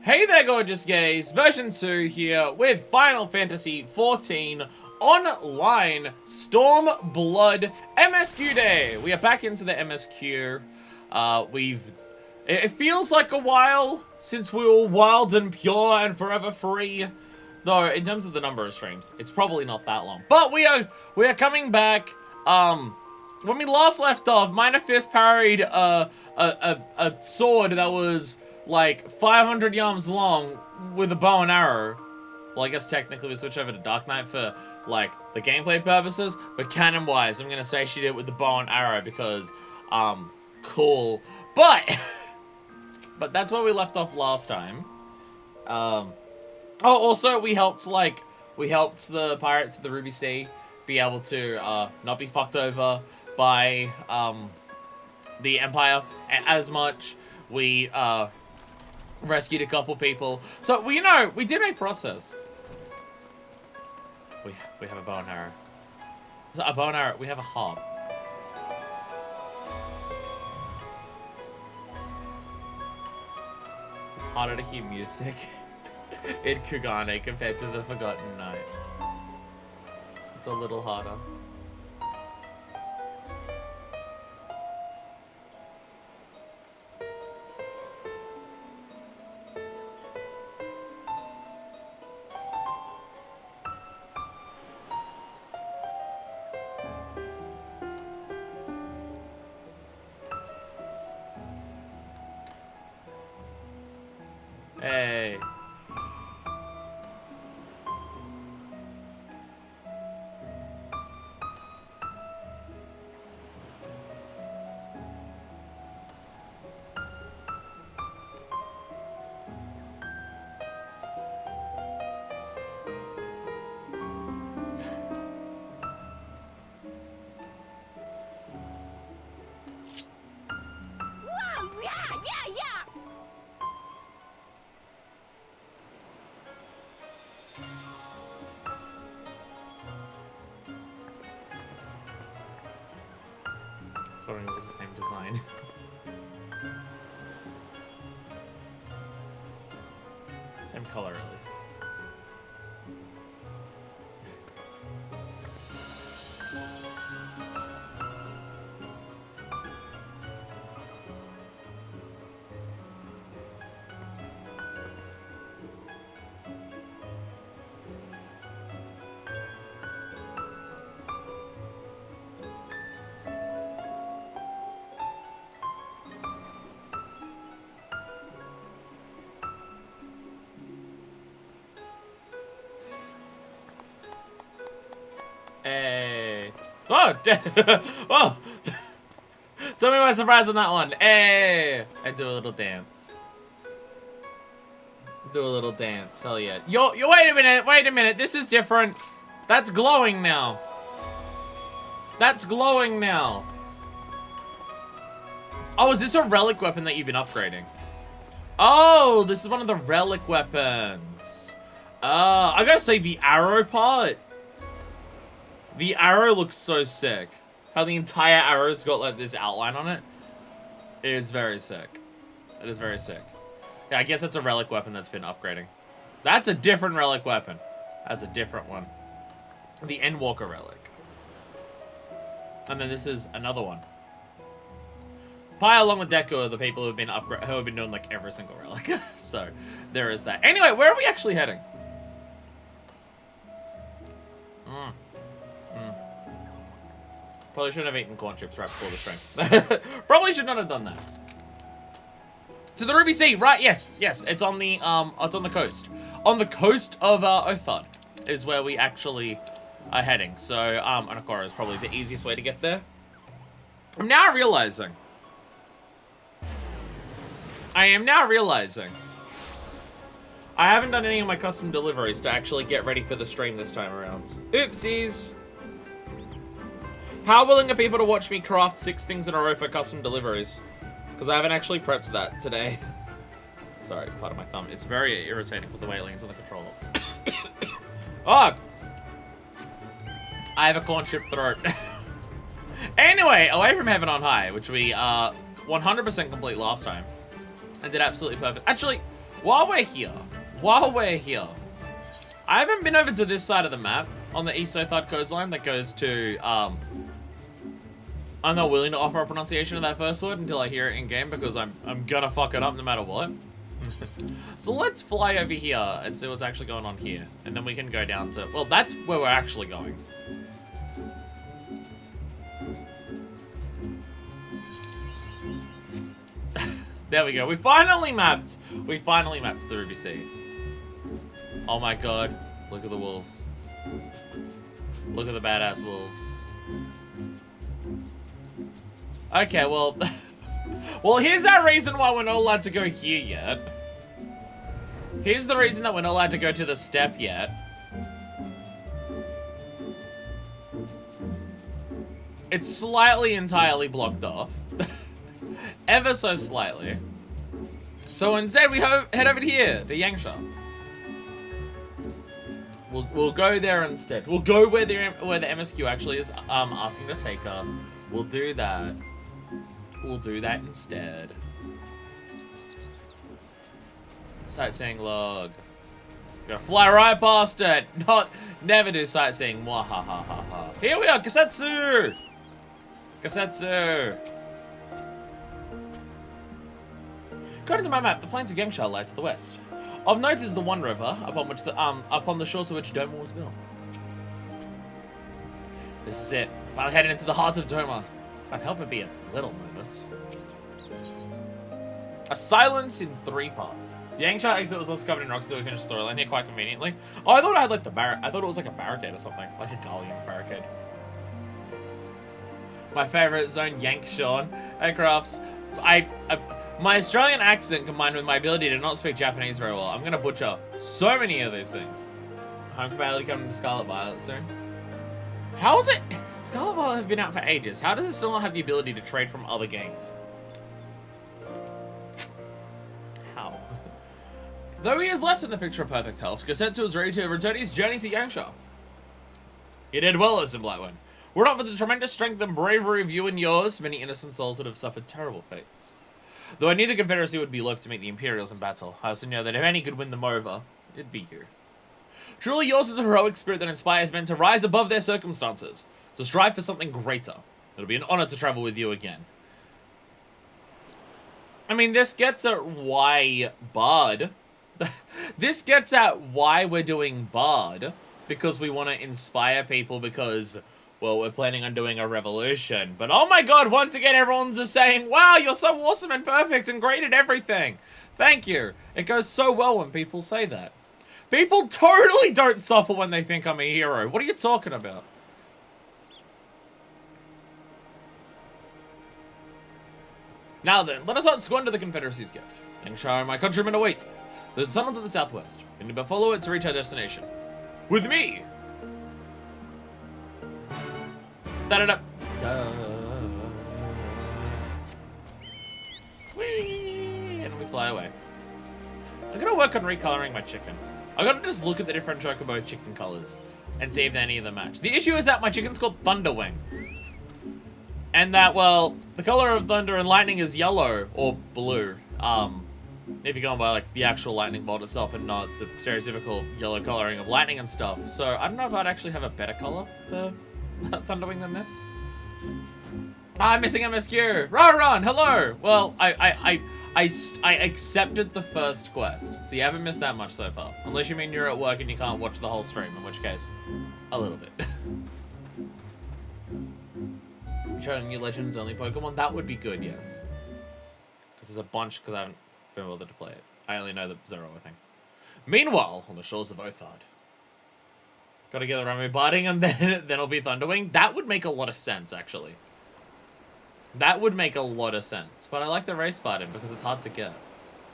Hey there, gorgeous gays. Version 2 here with Final Fantasy XIV Online Stormblood MSQ Day. We are back into the MSQ. It feels like a while since we were wild and pure and forever free. Though, in terms of the number of streams, it's probably not that long. But we are coming back. When we last left off, Minor Fist parried a sword that was like 500 yards long with a bow and arrow. Well, I guess technically we switch over to Dark Knight for like the gameplay purposes, but canon wise, I'm gonna say she did it with the bow and arrow because cool. But that's where we left off last time. Oh, also we helped the pirates of the Ruby Sea be able to not be fucked over by the Empire as much. We rescued a couple people. So, we did make progress. We have a bow and arrow. A bow and arrow. We have a harp. It's harder to hear music in Kugane compared to the Forgotten Night. It's a little harder. Hey. I was wondering if it was the same design. Same color, at least. Hey. Oh! Oh! Tell me my surprise on that one. Hey! And do a little dance. Do a little dance. Hell yeah. Yo, wait a minute. This is different. That's glowing now. That's glowing now. Oh, is this a relic weapon that you've been upgrading? Oh, this is one of the relic weapons. I gotta say, the arrow part. The arrow looks so sick. How the entire arrow's got like this outline on it. It is very sick. It is very sick. Yeah, I guess that's a relic weapon that's been upgrading. That's a different relic weapon. That's a different one. The Endwalker relic. And then this is another one. Pi along with Deku are the people who have been doing like every single relic. So there is that. Anyway, where are we actually heading? Probably shouldn't have eaten corn chips right before the stream. Probably should not have done that. To the Ruby Sea, right? Yes, it's on the coast. On the coast of Othud is where we actually are heading. So, Anakora is probably the easiest way to get there. I am now realizing. I haven't done any of my custom deliveries to actually get ready for the stream this time around. Oopsies. How willing are people to watch me craft 6 things in a row for custom deliveries? Because I haven't actually prepped that today. Sorry, part of my thumb. It's very irritating with the way it leans on the controller. Oh! I have a corn chip throat. Anyway, Away from Heaven on High, which we 100% complete last time. And did absolutely perfect. Actually, while we're here, I haven't been over to this side of the map on the East Sothard coastline that goes to, I'm not willing to offer a pronunciation of that first word until I hear it in game because I'm gonna fuck it up no matter what. So let's fly over here and see what's actually going on here. And then we can go down to, well, that's where we're actually going. There we go. We finally mapped the Ruby Sea. Oh my god. Look at the wolves. Look at the badass wolves. Okay, well... well, here's our reason why we're not allowed to go here yet. Here's the reason that we're not allowed to go to the step yet. It's slightly entirely blocked off. Ever so slightly. So instead we head over here to Yangsha. We'll go there instead. We'll go where the MSQ actually is asking to take us. We'll do that. We'll do that instead. Sightseeing log. Gotta fly right past it. Never do sightseeing. Mwahahaha. Here we are, Kasetsu! Kasetsu! According to my map, the plains of Yangsha lie to the west. Of note is the One River, upon the shores of which Doma was built. This is it. Finally headed into the heart of Doma. Can't help but be a little nervous. A silence in 3 parts. The Yangsha exit was also covered in rocks, so we finished the storyline here quite conveniently. Oh, I thought I had like I thought it was like a barricade or something, like a Galleon barricade. My favorite zone, Yangshan. Aircrafts. My Australian accent combined with my ability to not speak Japanese very well, I'm gonna butcher so many of these things. Home compatibility coming to Scarlet Violet soon. How is it? Scarlet Violet have been out for ages. How does it still not have the ability to trade from other games? How? Though he is less in the picture of perfect health, Kasetsu is ready to return his journey to Yangsha. He did well, as in Blackwood. Were not for the tremendous strength and bravery of you and yours, many innocent souls would have suffered terrible fates. Though I knew the Confederacy would be loath to meet the Imperials in battle, I also know that if any could win them over, it'd be you. Truly yours is a heroic spirit that inspires men to rise above their circumstances, to strive for something greater. It'll be an honor to travel with you again. I mean, this gets at why Bard. This gets at why we're doing Bard, because we want to inspire people because... well, we're planning on doing a revolution. But oh my god, once again, everyone's just saying, wow, you're so awesome and perfect and great at everything. Thank you. It goes so well when people say that. People totally don't suffer when they think I'm a hero. What are you talking about? Now then, let us not squander the Confederacy's gift. Yangsha and my countrymen await. There's a tunnel to the southwest. We need to follow it to reach our destination. With me! Da-da-da. Whee! And we fly away. I'm gonna work on recoloring my chicken. I gotta just look at the different Chocobo chicken colors and see if any of them match. The issue is that my chicken's called Thunderwing. And that, well, the color of thunder and lightning is yellow or blue. If you're going by like the actual lightning bolt itself and not the stereotypical yellow coloring of lightning and stuff. So I don't know if I'd actually have a better color for Thunderwing than this. I'm missing MSQ. Run, hello. Well, I accepted the first quest, so you haven't missed that much so far. Unless you mean you're at work and you can't watch the whole stream, in which case, a little bit. Showing new Legends only Pokemon, that would be good, yes. Because there's a bunch, because I haven't been bothered to play it. I only know the Zero, I think. Meanwhile, on the shores of Othard. Gotta get the Ramu Barding and then it'll be Thunderwing. That would make a lot of sense, actually. That would make a lot of sense. But I like the Race Barding because it's hard to get.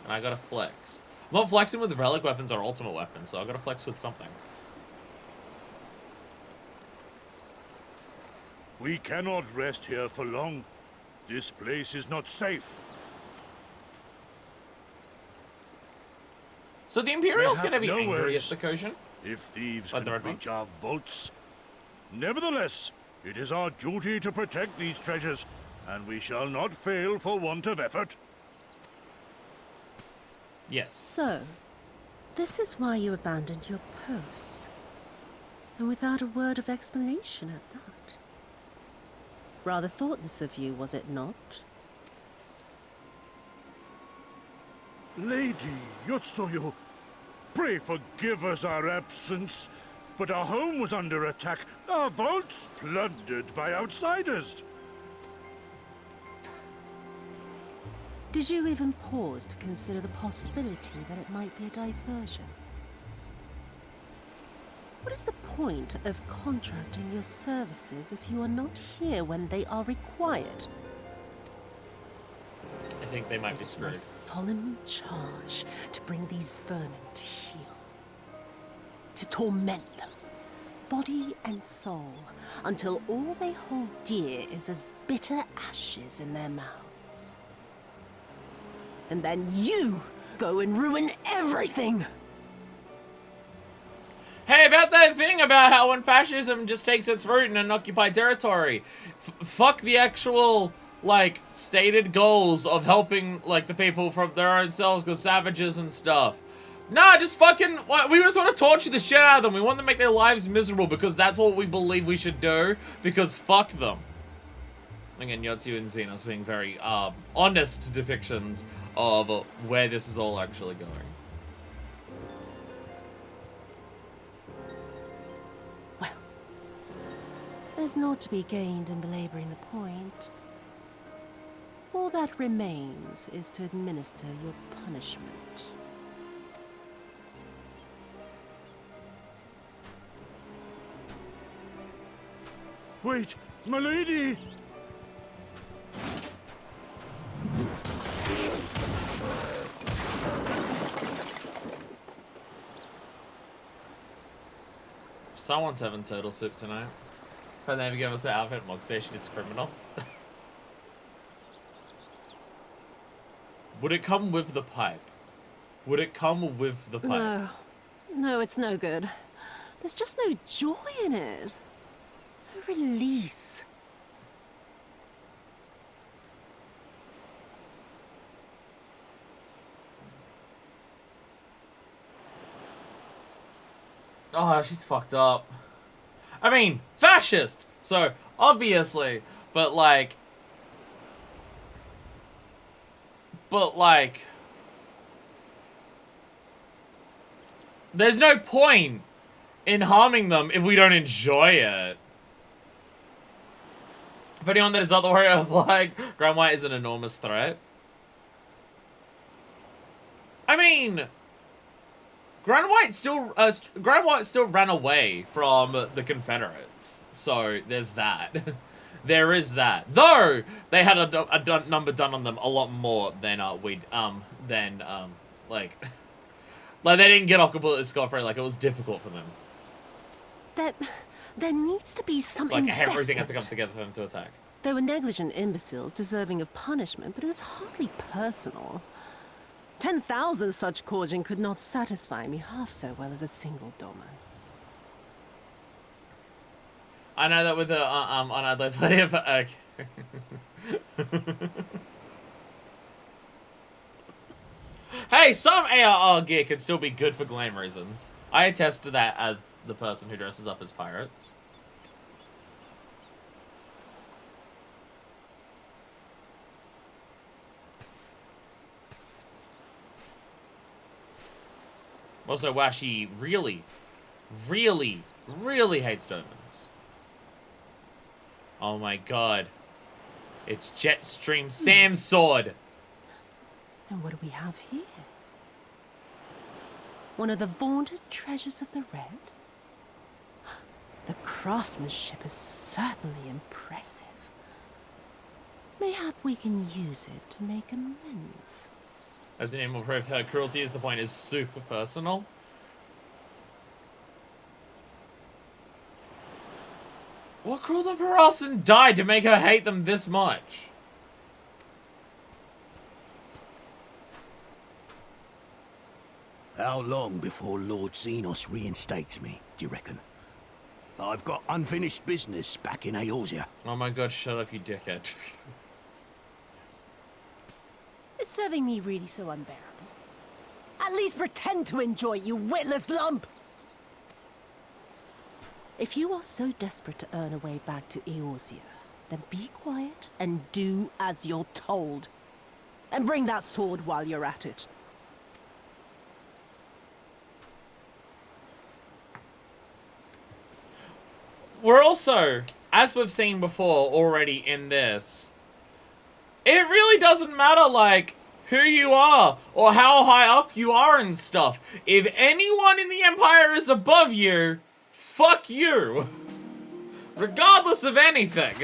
And I gotta flex. I'm not flexing with relic weapons or ultimate weapons, so I gotta flex with something. We cannot rest here for long. This place is not safe. So the Imperial's gonna be angry at the Koshin? If thieves can breach our vaults. Nevertheless, it is our duty to protect these treasures, and we shall not fail for want of effort. Yes. So, this is why you abandoned your posts. And without a word of explanation at that. Rather thoughtless of you, was it not? Lady Yotsuyu, pray forgive us our absence, but our home was under attack, our vaults plundered by outsiders. Did you even pause to consider the possibility that it might be a diversion? What is the point of contracting your services if you are not here when they are required? I think they might be My screwed. solemn charge to bring these vermin to heel. To torment them, body and soul, until all they hold dear is as bitter ashes in their mouths. And then you go and ruin everything! Hey, about that thing about how when fascism just takes its root in an occupied territory, fuck the actual, like, stated goals of helping, like, the people from their own selves, because savages and stuff. Nah, just fucking, we just want to torture the shit out of them. We want them to make their lives miserable because that's what we believe we should do, because fuck them. Again, Yotsu and Xenos being very, honest depictions of where this is all actually going. Well, there's naught to be gained in belaboring the point. All that remains is to administer your punishment. Wait, my lady! Someone's having turtle soup tonight. But they never give us an outfit. Mock Station is criminal. Would it come with the pipe? Would it come with the pipe? No, it's no good. There's just no joy in it. No release. Oh, she's fucked up. I mean, fascist! So, obviously, but like... There's no point in harming them if we don't enjoy it. For anyone that is not worried of, like, Grand White is an enormous threat. I mean... Grand White still ran away from the Confederates, so there's that. There is that. Though they had a number done on them a lot more than like they didn't get off completely scot-free. Like, it was difficult for them. There needs to be something. Like, everything had to come together for them to attack. They were negligent imbeciles deserving of punishment, but it was hardly personal. 10,000 such Korjin could not satisfy me half so well as a single domain. I know that with the on plenty of Hey, some ARR gear can still be good for glam reasons. I attest to that as the person who dresses up as pirates. Also, Washi really, really, really hates Domans. Oh my god. It's Jetstream Sam's sword. And what do we have here? One of the vaunted treasures of the Red? The craftsmanship is certainly impressive. Mayhap we can use it to make amends. As an animal proof, her cruelty is the point is super personal. What cruel to Parasan died to make her hate them this much? How long before Lord Xenos reinstates me, do you reckon? I've got unfinished business back in Eorzea. Oh my god, shut up, you dickhead. Is serving me really so unbearable? At least pretend to enjoy, you witless lump! If you are so desperate to earn a way back to Eorzea, then be quiet and do as you're told. And bring that sword while you're at it. We're also, as we've seen before already in this, it really doesn't matter, like, who you are or how high up you are and stuff. If anyone in the Empire is above you, fuck you. Regardless of anything.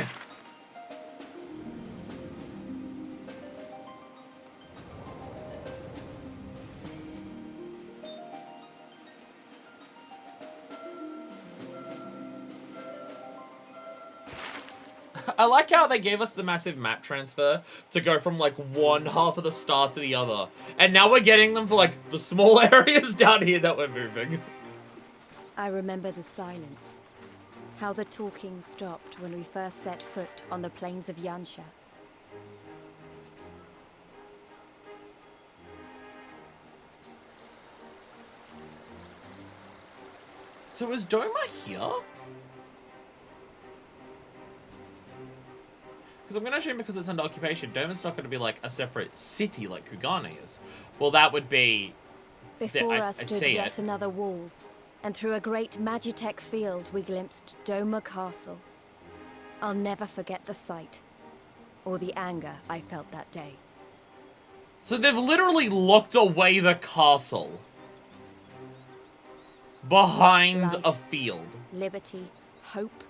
I like how they gave us the massive map transfer to go from, like, one half of the star to the other. And now we're getting them for, like, the small areas down here that we're moving. I remember the silence. How the talking stopped when we first set foot on the plains of Yansha. So is Doma here? Because I'm going to assume because it's under occupation, Doma's not going to be like a separate city like Kugane is. Well, that would be... Before us stood yet another wall, and through a great Magitech field we glimpsed Doma Castle. I'll never forget the sight, or the anger I felt that day. So they've literally locked away the castle. Behind Life, a field. Liberty, hope,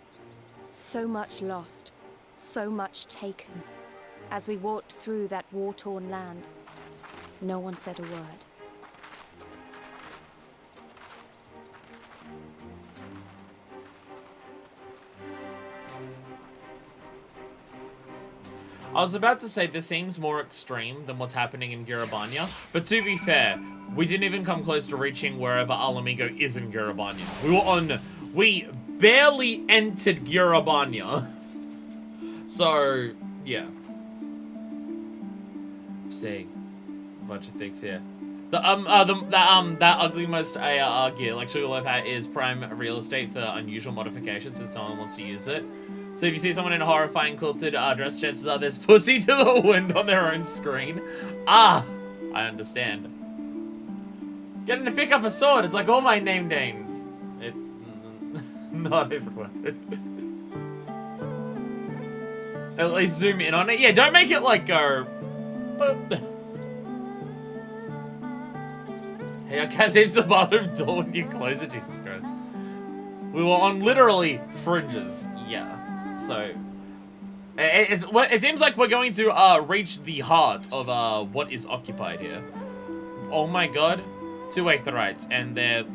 so much lost. So much taken. As we walked through that war-torn land, no one said a word. I was about to say this seems more extreme than what's happening in Garabanya, but to be fair, we didn't even come close to reaching wherever Alamigo is in Garabanya. We barely entered Garabanya. So, yeah. See, a bunch of things here. That ugly most ARR gear, like Sugarloaf Hat, is prime real estate for unusual modifications if someone wants to use it. So if you see someone in a horrifying quilted dress, chances are there's pussy to the wind on their own screen. Ah, I understand. Getting to pick up a sword, it's like all my name names. It's not even worth it. At least zoom in on it. Yeah, don't make it like go. Boop. Hey, I can't save the bathroom door when you close it, Jesus Christ. We were on literally fringes. Yeah. So it seems like we're going to reach the heart of what is occupied here. Oh my god. 2 Aetherites, and they're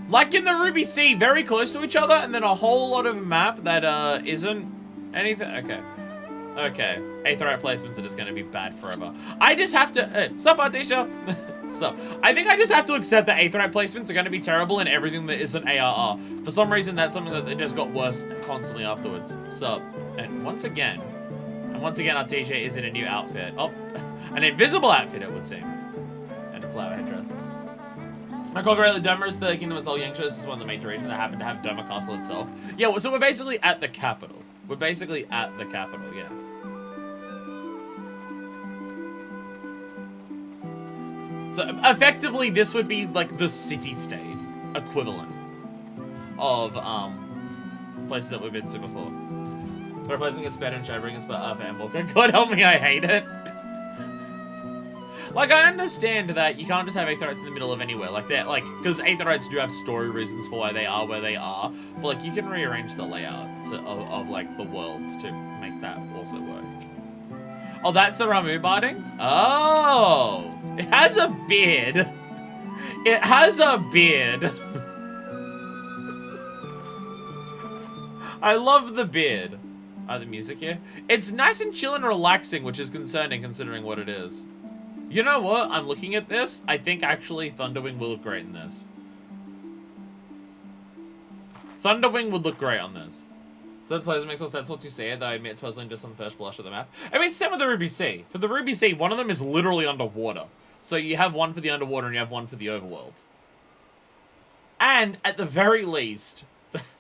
like in the Ruby Sea, very close to each other, and then a whole lot of map that isn't anything. Okay. Okay, Aetherite placements are just going to be bad forever. I just have to... sup, Artisha? So, I think I just have to accept that Aetherite placements are going to be terrible in everything that isn't ARR. For some reason, that's something that just got worse constantly afterwards. So, and once again, Artisha is in a new outfit. Oh, an invisible outfit, it would seem. And a flower headdress. I call greatly Doma is the Kingdom of Sol Yangsha. This is one of the major regions that happen to have Doma Castle itself. Yeah, so we're basically at the capital. We're basically at the capital, yeah. So effectively, this would be like the city-state equivalent of places that we've been to before. The replacement gets better and Shadowbring is better and Walker. God help me, I hate it. Like, I understand that you can't just have Aetherites in the middle of anywhere. Like, they're, like, because Aetherites do have story reasons for why they are where they are. But, like, you can rearrange the layout of like, the worlds to make that also work. Oh, that's the Ramu barding? Oh! It has a beard. It has a beard. I love the beard. The music here. It's nice and chill and relaxing, which is concerning considering what it is. You know what? I'm looking at this. I think actually Thunderwing will look great in this. Thunderwing would look great on this. So that's why it makes more sense what you say, though I admit it's puzzling just on the first blush of the map. I mean, same with the Ruby Sea. For the Ruby Sea, one of them is literally underwater. So you have one for the underwater and you have one for the overworld. And at the very least,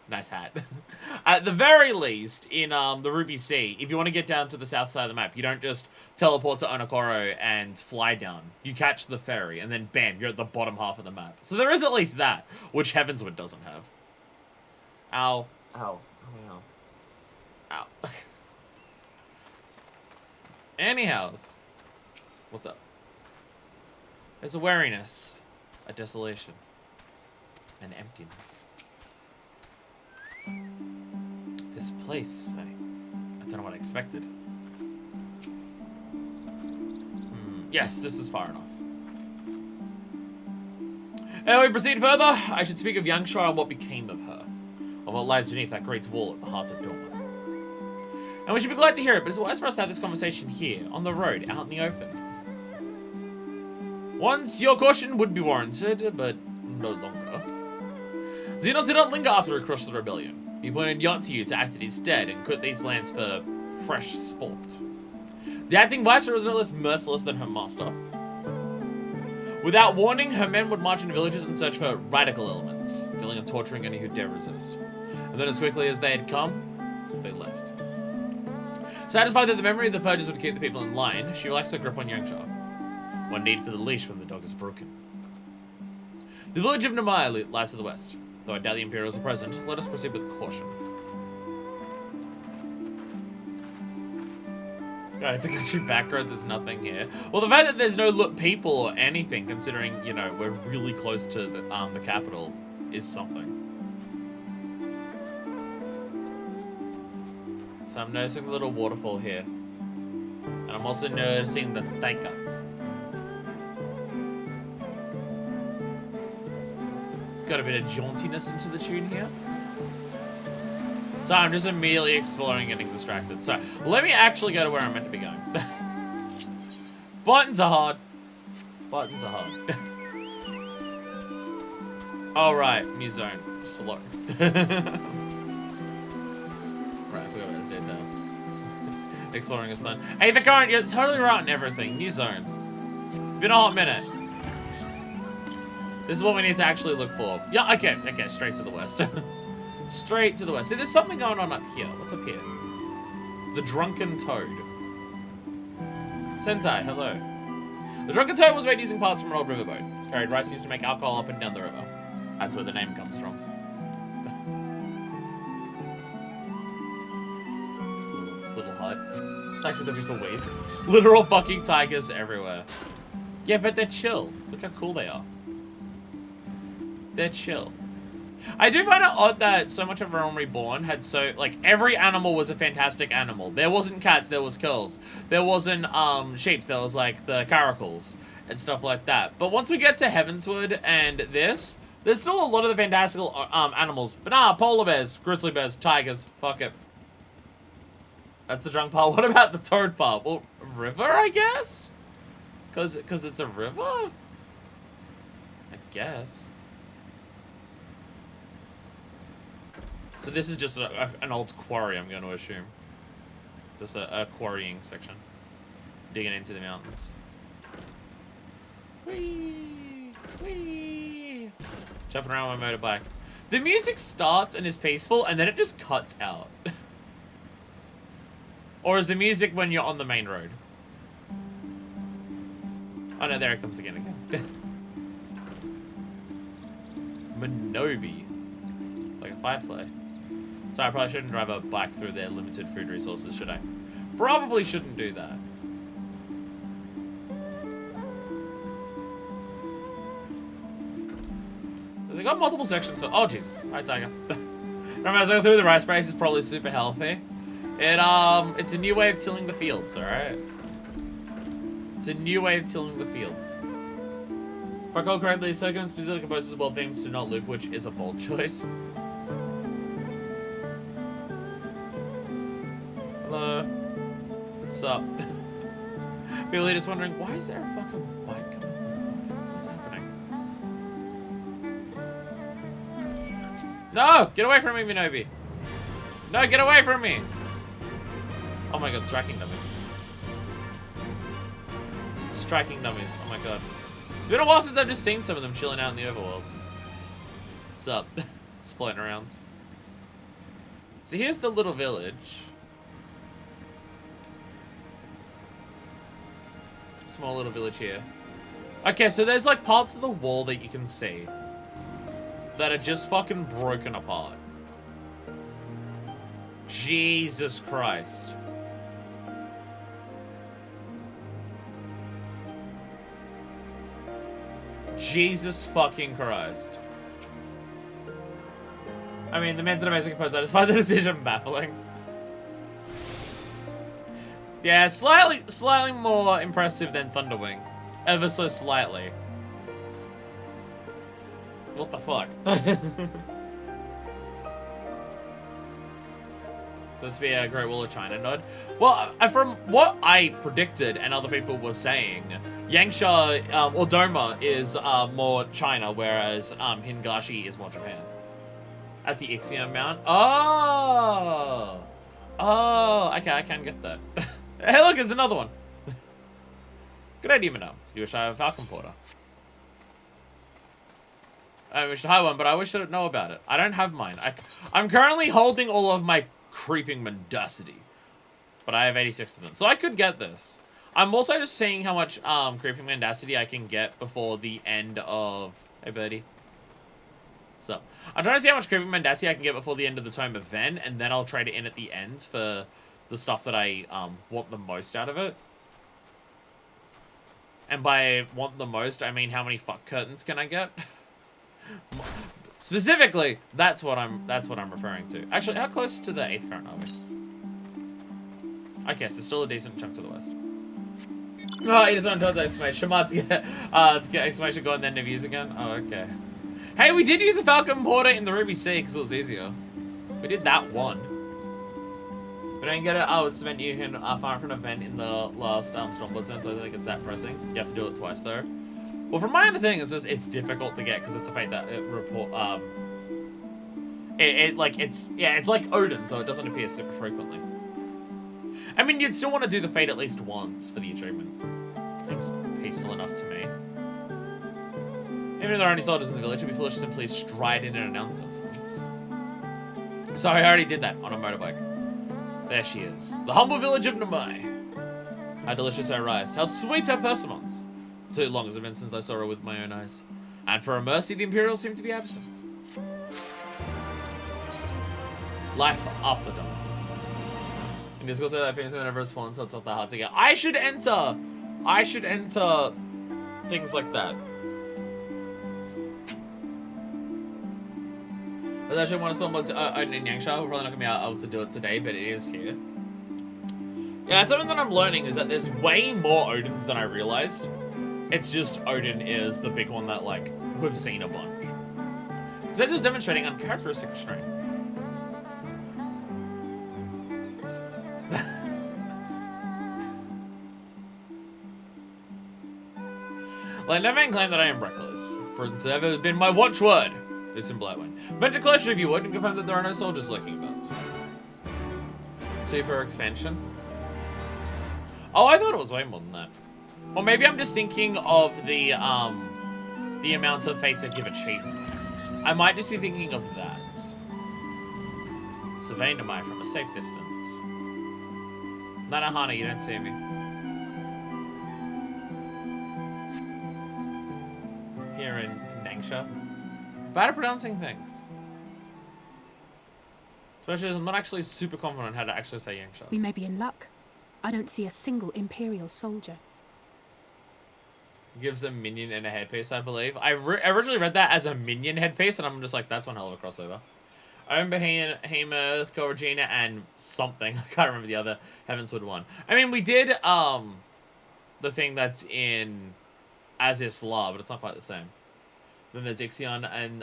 nice hat. At the very least, in the Ruby Sea, if you want to get down to the south side of the map, you don't just teleport to Onokoro and fly down. You catch the ferry, and then bam, you're at the bottom half of the map. So there is at least that, which Heavensward doesn't have. Ow. Ow. Ow. Ow. Anyhows. What's up? There's a weariness, a desolation, an emptiness. This place, I don't know what I expected. Yes, this is far enough. Ere we proceed further, I should speak of Yangshar and what became of her, of what lies beneath that great wall at the heart of Doma. And we should be glad to hear it, but it's wise for us to have this conversation here, on the road, out in the open. Once, your caution would be warranted, but no longer. Xenos did not linger after he crushed the rebellion. He appointed Yotsu to act in his stead and quit these lands for fresh sport. The acting viceroy was no less merciless than her master. Without warning, her men would march into villages in search for radical elements, killing and torturing any who dare resist. And then as quickly as they had come, they left. Satisfied that the memory of the purges would keep the people in line, she relaxed her grip on Yangshar. One need for the leash when the dog is broken. The village of Namai lies to the west. Though I doubt the Imperials are present, let us proceed with caution. God, to get you background, there's nothing here. Well, the fact that there's no people or anything, considering, you know, we're really close to the capital, is something. So I'm noticing the little waterfall here. And I'm also noticing the Taika. Got a bit of jauntiness into the tune here. So I'm just immediately exploring, getting distracted. So let me actually go to where I'm meant to be going. Buttons are hard. Buttons are hard. All right, new zone. Slow. Right, I forgot about this detail. Exploring is fun. Hey, the current, you're totally right on everything. New zone. Been a hot minute. This is what we need to actually look for. Yeah, okay, straight to the west. Straight to the west. See, there's something going on up here. What's up here? The Drunken Toad. Sentai, hello. The Drunken Toad was made using parts from an old riverboat. Carried rice used to make alcohol up and down the river. That's where the name comes from. Just a little hut. It's actually looking for waste. Literal fucking tigers everywhere. Yeah, but they're chill. Look how cool they are. They're chill. I do find it odd that so much of Realm Reborn had so, like, every animal was a fantastic animal. There wasn't cats, there was curs. There wasn't, sheeps, there was, like, the caracals and stuff like that. But once we get to Heavensward and this, there's still a lot of the fantastical, animals. But nah, polar bears, grizzly bears, tigers, fuck it. That's the drunk part. What about the toad part? Well, river, I guess? Cause it's a river? I guess. So this is just an old quarry, I'm going to assume. Just a quarrying section. Digging into the mountains. Whee! Whee! Jumping around my motorbike. The music starts and is peaceful, and then it just cuts out. Or is the music when you're on the main road? Oh no, there it comes again. Minobi. Like a firefly. So I probably shouldn't drive a bike through their limited food resources, should I? Probably shouldn't do that. They got multiple sections for— oh Jesus, hi tiger. Remember, I was going through the rice price is probably super healthy. It's a new way of tilling the fields, alright? It's a new way of tilling the fields. If I recall correctly, Second specifically composes world famous to not loop, which is a bold choice. Hello. What's up? People are just wondering, why is there a fucking bike coming through? What's happening? No! Get away from me, Minobi! No, get away from me! Oh my god, striking dummies. striking dummies. Oh my god. It's been a while since I've just seen some of them chilling out in the overworld. What's up? Just floating around. So here's the little village. Small little village here. Okay, so there's like parts of the wall that you can see that are just fucking broken apart. Jesus Christ. Jesus fucking Christ. I mean, the man's an amazing composer. I just find the decision baffling. Yeah, slightly more impressive than Thunderwing. Ever so slightly. What the fuck? Supposed to be a Great Wall of China nod. Well, from what I predicted and other people were saying, Yangsha, or Doma is more China, whereas Hingashi is more Japan. That's the Ixion Mount. Oh! Oh, okay, I can get that. Hey, look, there's another one. Good idea, Minnow. You wish I had a Falcon Porter. I wish I had one, but I wish I didn't know about it. I don't have mine. I'm currently holding all of my creeping mendacity, but I have 86 of them, so I could get this. I'm also just seeing how much creeping mendacity I can get before the end of... Hey, birdie. So, I'm trying to see how much creeping mendacity I can get before the end of the Tome of Ven, and then I'll trade it in at the end for the stuff that I want the most out of it. And by want the most, I mean how many fuck curtains can I get? Specifically, that's what I'm referring to. Actually, how close to the 8th current are we? Okay, so still a decent chunk to the west. Oh, he just went to exclamation. Shamad's get exclamation go and then never use again. Oh, okay. Hey, we did use a Falcon Porter in the Ruby Sea because it was easier. We did that one. We don't get it. Oh, it's meant you can farm for an event in the last Stormblood zone, so I think it's that pressing. You have to do it twice though. Well, from my understanding, it's difficult to get because it's a fate that it's like Odin, so it doesn't appear super frequently. I mean, you'd still want to do the fate at least once for the achievement. Seems peaceful enough to me. Even if there are any soldiers in the village, it'd be foolish to simply stride in and announce ourselves. Sorry, I already did that on a motorbike. There she is. The humble village of Namai. How delicious her rice. How sweet her persimmons. Too long has it been since I saw her with my own eyes. And for a mercy, the Imperials seem to be absent. Life after dawn. And just go to that famous whenever it spawns, so it's not that hard to get. I should enter things like that. There's actually one of someone's in Yangsha. We're probably not going to be able to do it today, but it is here. Yeah, it's something that I'm learning is that there's way more Odins than I realized. It's just Odin is the big one that, like, we've seen a bunch. Because they're just demonstrating uncharacteristic strength. Like, no man claim that I am reckless. Prudence has ever been my watchword. This in Blightwind. Venture closer if you would and confirm that there are no soldiers lurking about. Super expansion. Oh, I thought it was way more than that. Or maybe I'm just thinking of the amounts of fates that give achievements. I might just be thinking of that. Surveying Namai from a safe distance. Nanahana, you don't see me. Here in Nangsha. Bad at pronouncing things. Especially as I'm not actually super confident how to actually say Yangsha. We may be in luck. I don't see a single Imperial soldier. Gives a minion and a headpiece, I believe. I originally read that as a minion headpiece, and I'm just like, that's one hell of a crossover. I remember Hemoth, Corregina, and something. I can't remember the other Heavensward one. I mean, we did the thing that's in Azis Law, but it's not quite the same. Then there's Ixion and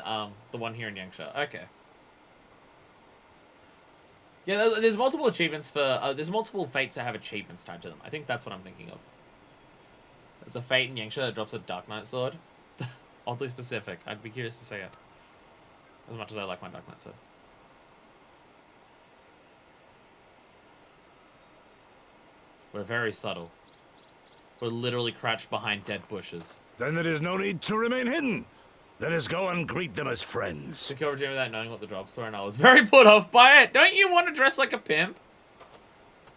the one here in Yangsha. Okay. Yeah, there's multiple achievements for... there's multiple fates that have achievements tied to them. I think that's what I'm thinking of. There's a fate in Yangsha that drops a Dark Knight sword. Oddly specific. I'd be curious to see it. As much as I like my Dark Knight sword. We're very subtle. We're literally crouched behind dead bushes. Then there is no need to remain hidden. Let us go and greet them as friends. Took over without knowing what the drops were, and I was very put off by it. Don't you want to dress like a pimp?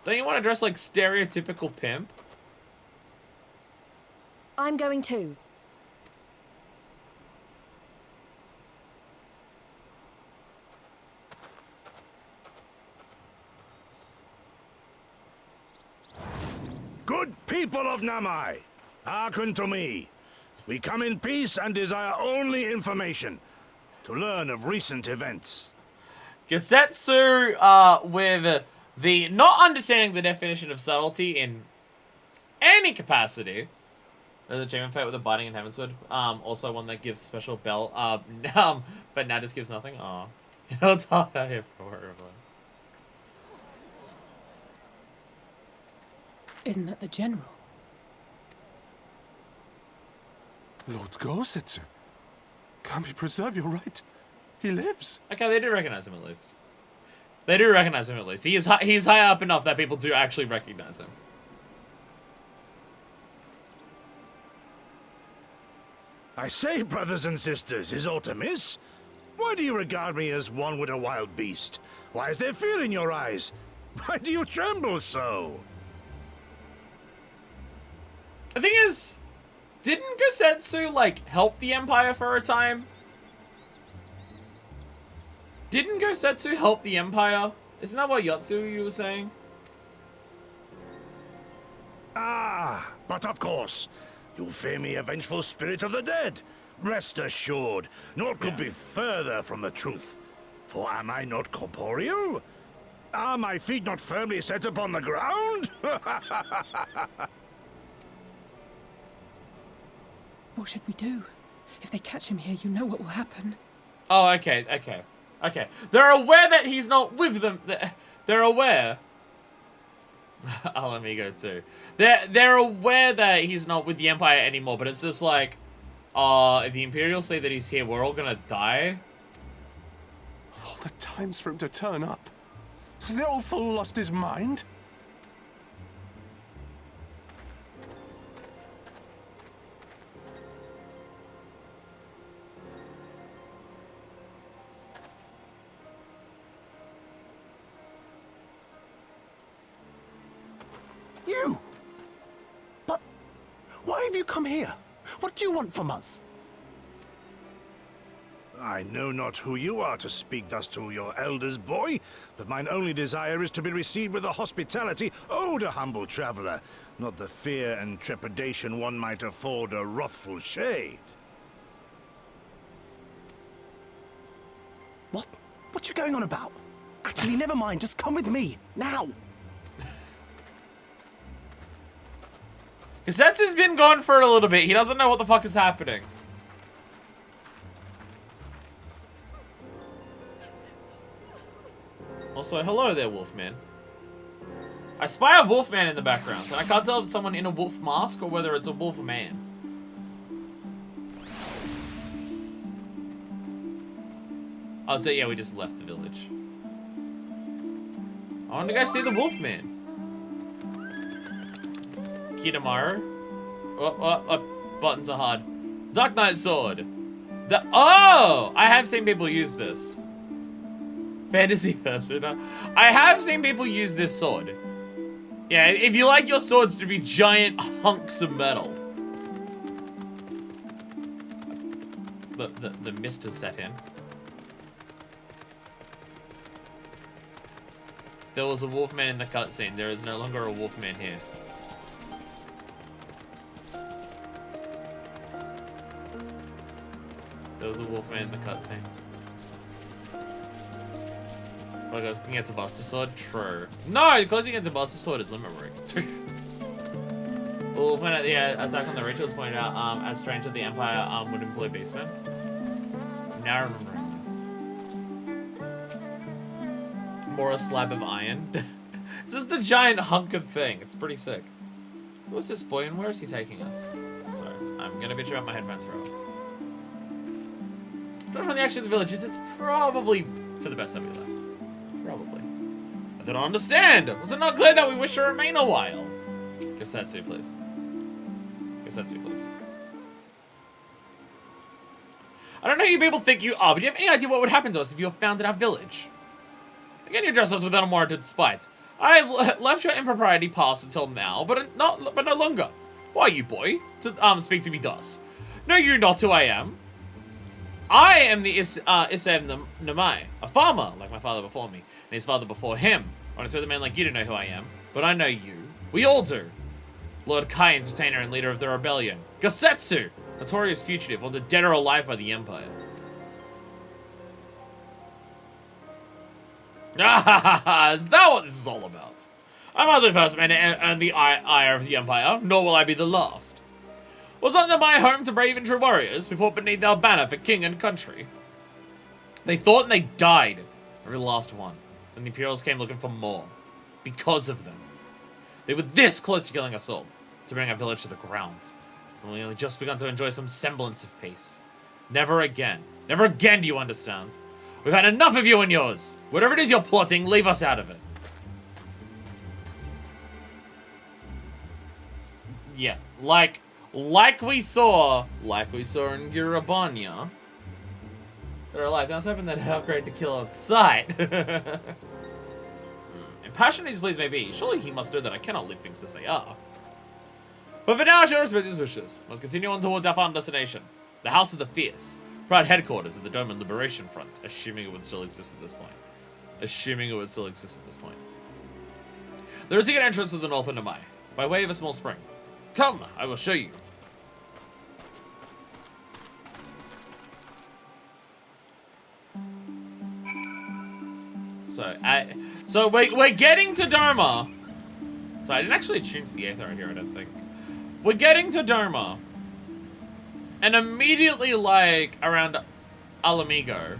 Don't you want to dress like stereotypical pimp? I'm going too. Good people of Namai, hearken to me. We come in peace and desire only information to learn of recent events. Gesetsu, with the not understanding the definition of subtlety in any capacity. There's a achievement fate with a biting in Heavenswood. Also one that gives special bell. But now just gives nothing. Aw. You know, it's hard out here for everyone. Isn't that the general? Lord Gosetsu, can we preserve your right? He lives. Okay, they do recognize him at least. They do recognize him at least. He's high up enough that people do actually recognize him. I say, brothers and sisters, is aught amiss? Why do you regard me as one with a wild beast? Why is there fear in your eyes? Why do you tremble so? The thing is, didn't Gesetsu, like, help the Empire for a time? Didn't Gesetsu help the Empire? Isn't that what Yotsuyu was saying? Ah, but of course. You fear me, a vengeful spirit of the dead. Rest assured, naught could be further from the truth. For am I not corporeal? Are my feet not firmly set upon the ground? What should we do? If they catch him here, you know what will happen. Oh, okay. They're aware that he's not with them. They're aware. I'll let me go too. They're aware that he's not with the Empire anymore, but it's just like, if the Imperials say that he's here, we're all gonna die. Of all the times for him to turn up, has the old fool lost his mind? You! But why have you come here? What do you want from us? I know not who you are to speak thus to your elders, boy, but mine only desire is to be received with the hospitality owed a humble traveler, not the fear and trepidation one might afford a wrathful shade. What you going on about? Actually, never mind, just come with me, now! Gesetsu's been gone for a little bit. He doesn't know what the fuck is happening. Also, hello there, Wolfman. I spy a Wolfman in the background, and I can't tell if it's someone in a wolf mask or whether it's a wolf man. Oh, so yeah, we just left the village. I want to go see the Wolfman. Kitamaro. Oh, buttons are hard. Dark Knight Sword. Oh! I have seen people use this. Fantasy Persona. I have seen people use this sword. Yeah, if you like your swords to be giant hunks of metal. The mist has set in. There was a Wolfman in the cutscene. There is no longer a Wolfman here. There was a Wolfman in the cutscene. Oh, guys, can you get to Buster Sword? True. No, the closest you get to Buster Sword is Limit Break. Wolfman at the attack on the rituals pointed out, as strange that the Empire would employ beastmen. Now remembering this. Or a slab of iron. It's just a giant hunk of thing. It's pretty sick. Who's this boy and where is he taking us? Sorry, I'm gonna bitch about my headphones forever. Don't know the action of the village is. It's probably for the best that we left. Probably. I don't understand. Was it not clear that we wish to remain a while? Gesetsu, please. Gesetsu, please. I don't know who you people think you are, but do you have any idea what would happen to us if you found our village? Again, you address us with unwarranted spite. I have left your impropriety past until now, but no longer. Who are you, boy, to speak to me thus? Know you not who I am? I am the Isam Namai, a farmer, like my father before me, and his father before him. I expect a man like you to know who I am, but I know you. We all do. Lord Kai, entertainer and leader of the rebellion. Gesetsu, notorious fugitive, wanted dead or alive by the Empire. Ah, is that what this is all about? I'm not the first man to earn the ire of the Empire, nor will I be the last. Was not my home to brave and true warriors who fought beneath our banner for king and country? They fought and they died, every last one. And the Imperials came looking for more. Because of them. They were this close to killing us all, to bring our village to the ground. And we only just begun to enjoy some semblance of peace. Never again. Never again, do you understand? We've had enough of you and yours. Whatever it is you're plotting, leave us out of it. Yeah, like we saw in Gurabanya. They're alive. Now it's hoping that upgrade to kill on sight. Impassioned as please may be, surely he must know that I cannot leave things as they are. But for now, I shall respect his wishes. Must continue on towards our final destination, the House of the Fierce, proud headquarters of the Doman Liberation Front, assuming it would still exist at this point. There is a secret entrance to the north end of Mai, by way of a small spring. Come, I will show you. So we're getting to Doma. So I didn't actually change the Aether here, I don't think. We're getting to Doma. And immediately, like, around Alamigo.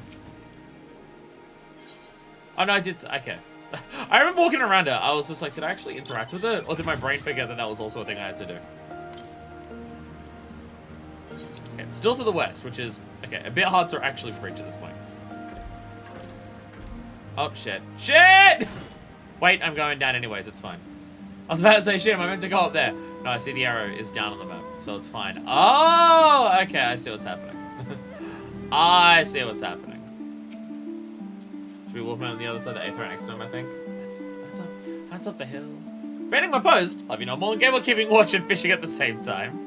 Oh, no, I did. Okay. I remember walking around it. I was just like, did I actually interact with it? Or did my brain forget that that was also a thing I had to do? Okay, still to the west, which is, okay, a bit hard to actually reach at this point. Oh, shit. Shit! Wait, I'm going down anyways, it's fine. I was about to say, shit, am I meant to go up there? No, I see the arrow is down on the map, so it's fine. Oh, okay, I see what's happening. I see what's happening. Should we walk around on the other side of the Aether next to him, I think? That's up the hill. Bending my post, love you no more, game of keeping watch and fishing at the same time.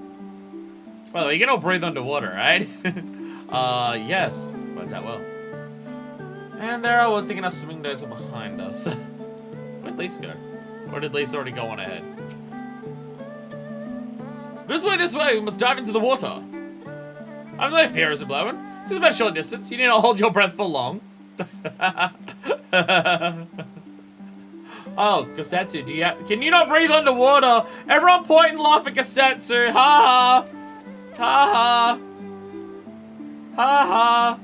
By the way, you can all breathe underwater, right? Yes, works out well. And there I was thinking our swimming days were behind us. Where'd Lisa go? Or did Lisa already go on ahead? This way, we must dive into the water. I'm no fear as a blowing. It's about a short distance, you need not hold your breath for long. Oh, Gesetsu, can you not breathe underwater? Everyone point and laugh at Gesetsu, ha ha! Ha ha! Ha ha!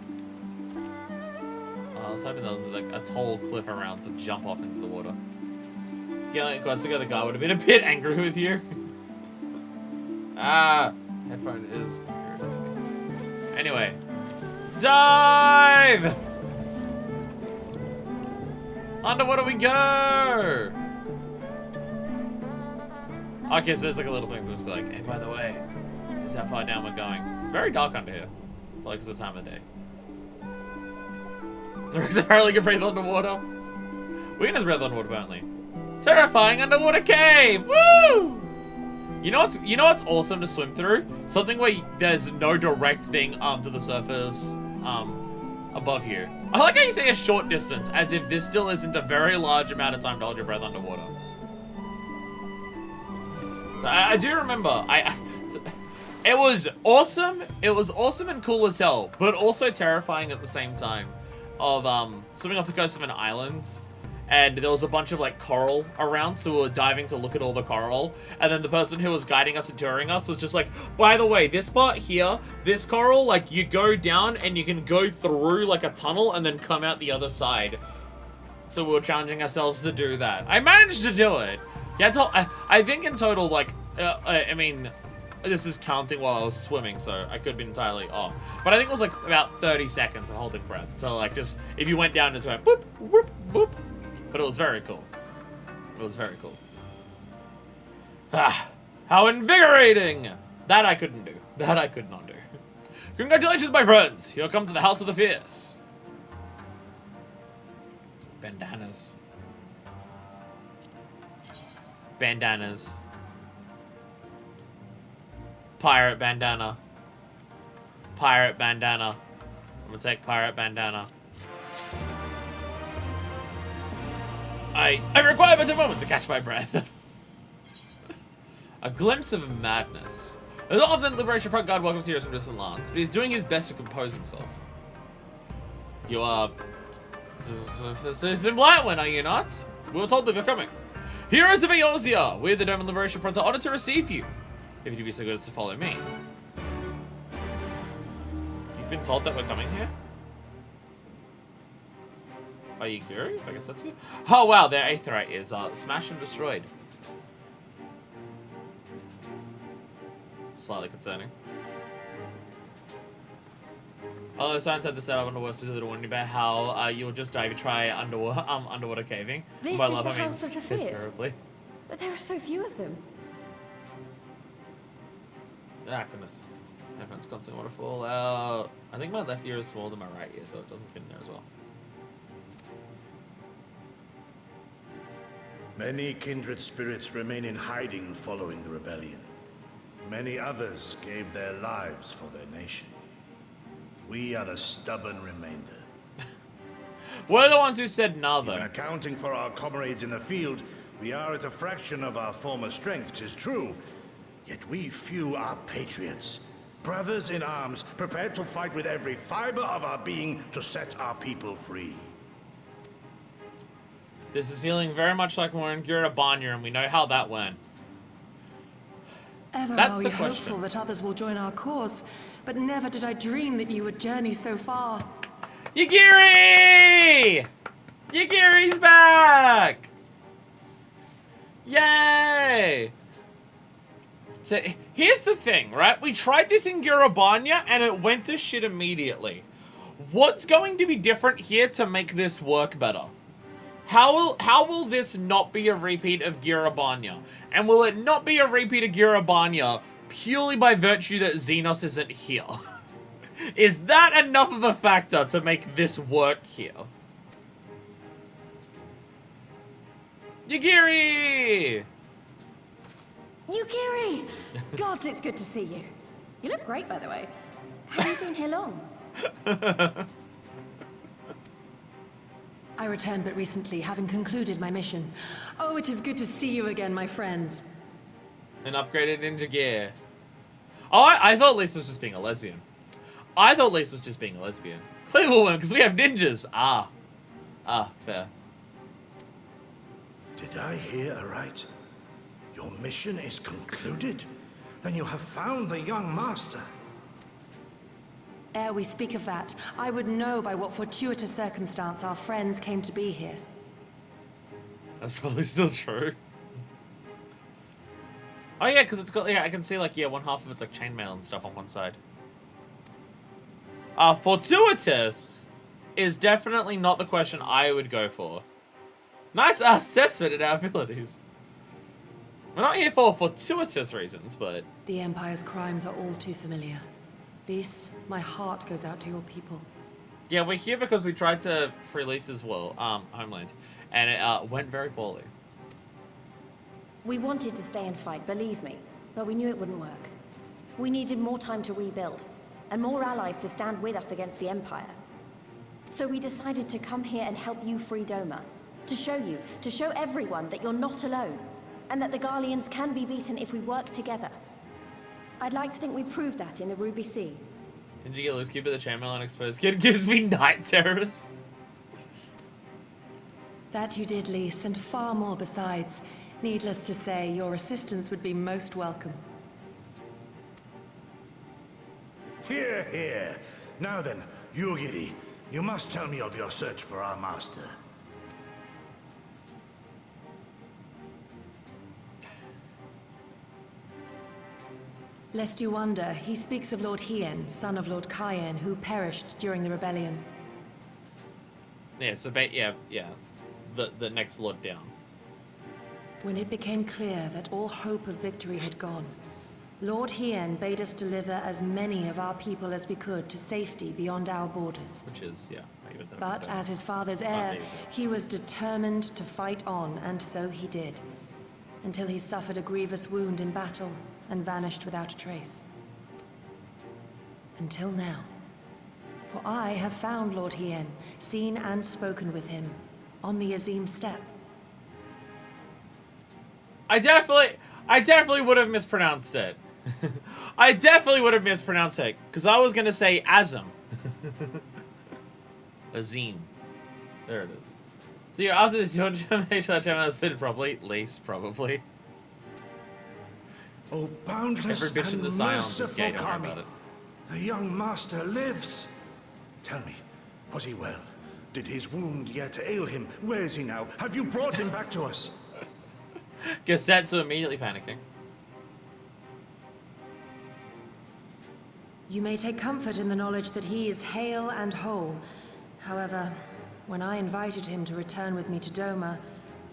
I was hoping there was like a tall cliff around to jump off into the water. Yelling across the other guy would have been a bit angry with you. Ah, headphone is irritating. Anyway, dive! Underwater we go! Okay, so there's like a little thing to just be like, hey, by the way, this is how far down we're going. Very dark under here, like it's the time of day. The Rex apparently can breathe underwater. We can just breathe underwater apparently. Terrifying underwater cave! Woo! You know what's awesome to swim through? Something where there's no direct thing to the surface above you. I like how you say a short distance, as if this still isn't a very large amount of time to hold your breath underwater. So I do remember, it was awesome. It was awesome and cool as hell, but also terrifying at the same time. Of swimming off the coast of an island, and there was a bunch of like coral around, so we were diving to look at all the coral, and then the person who was guiding us and touring us was just like, by the way, this part here, this coral, like you go down and you can go through like a tunnel and then come out the other side. So we were challenging ourselves to do that. I managed to do it. Yeah, I think in total, like, I mean, this is counting while I was swimming, so I could be entirely off. But I think it was like about 30 seconds of holding breath. So like just, if you went down, just went boop, boop, boop. But it was very cool. It was very cool. Ah, how invigorating! That I couldn't do. That I could not do. Congratulations, my friends! You'll come to the House of the Fierce. Bandanas. Bandanas. Pirate bandana. Pirate bandana. I'm gonna take pirate bandana. I require but a moment to catch my breath. A glimpse of madness. As often, Liberation Front Guard welcomes heroes from distant lands, but he's doing his best to compose himself. You are... Citizen Blightwin, are you not? We were told that you're coming. Heroes of Eorzea, we, the Dome and Liberation Front, are honored to receive you. If you'd be so good as to follow me. You've been told that we're coming here? Are you Guru? I guess that's you. Oh wow, their Aetherite is smashed and destroyed. Slightly concerning. Although science had the setup underwater specifically to warn you about how you will just die if you try underwater caving. This By is love, the I mean House of the Fierce. terribly. But there are so few of them. Ah, goodness. Everyone's constant waterfall. I think my left ear is smaller than my right ear, so it doesn't fit in there as well. Many kindred spirits remain in hiding following the rebellion. Many others gave their lives for their nation. We are a stubborn remainder. We're the ones who said Even nothing. accounting for our comrades in the field, we are at a fraction of our former strength, 'tis true. Yet we few are patriots. Brothers in arms, prepared to fight with every fiber of our being to set our people free. This is feeling very much like we're in Gurabanya, and we know how that went. Ever That's are we the question. hopeful that others will join our cause, but never did I dream that you would journey so far. Yagiri! Yagiri's back! Yay! So, here's the thing, right? We tried this in Gurabanya, and it went to shit immediately. What's going to be different here to make this work better? How will this not be a repeat of Gurabanya? And will it not be a repeat of Gurabanya purely by virtue that Xenos isn't here? Is that enough of a factor to make this work here? Yagiri! Yukiri! Gods, it's good to see you. You look great, by the way. Have you been here long? I returned but recently, having concluded my mission. Oh, it is good to see you again, my friends. An upgraded ninja gear. Oh, I thought Lisa was just being a lesbian. Clearly woman, because we have ninjas. Ah, fair. Did I hear aright? Your mission is concluded? Then you have found the young master. Ere we speak of that, I would know by what fortuitous circumstance our friends came to be here. That's probably still true. Oh yeah, because it's got, yeah, I can see like, yeah, one half of it's like chainmail and stuff on one side. Fortuitous is definitely not the question I would go for. Nice assessment in our abilities. We're not here for fortuitous reasons, but... The Empire's crimes are all too familiar. Lise, my heart goes out to your people. Yeah, we're here because we tried to free Lisa's homeland, and it went very poorly. We wanted to stay and fight, believe me, but we knew it wouldn't work. We needed more time to rebuild, and more allies to stand with us against the Empire. So we decided to come here and help you free Doma. To show everyone that you're not alone, and that the Garleans can be beaten if we work together. I'd like to think we proved that in the Ruby Sea. Did you get loose? Keep it the chainmail unexposed. Kid gives me night terrors. That you did, Lise, and far more besides. Needless to say, your assistance would be most welcome. Hear, hear. Now then, Yugiri, you must tell me of your search for our master. Lest you wonder, he speaks of Lord Hien, son of Lord Cayenne, who perished during the rebellion. Yeah, so yeah. The next Lord down. When it became clear that all hope of victory had gone, Lord Hien bade us deliver as many of our people as we could to safety beyond our borders. Which is, yeah. But as his father's heir, he was determined to fight on, and so he did. Until he suffered a grievous wound in battle and vanished without a trace. Until now. For I have found Lord Hien, seen and spoken with him, on the Azim steppe. I definitely would have mispronounced it. I definitely would have mispronounced it, because I was going to say Azim. Azim. There it is. So you're after this, you want to make sure that channel has fitted properly? Least, probably. Oh, boundless Every bitch in the and silence is merciful gay, don't worry Kami. about it. The young master lives. Tell me, was he well? Did his wound yet ail him? Where is he now? Have you brought him back to us? Gesetsu immediately panicking. You may take comfort in the knowledge that he is hale and whole. However, when I invited him to return with me to Doma,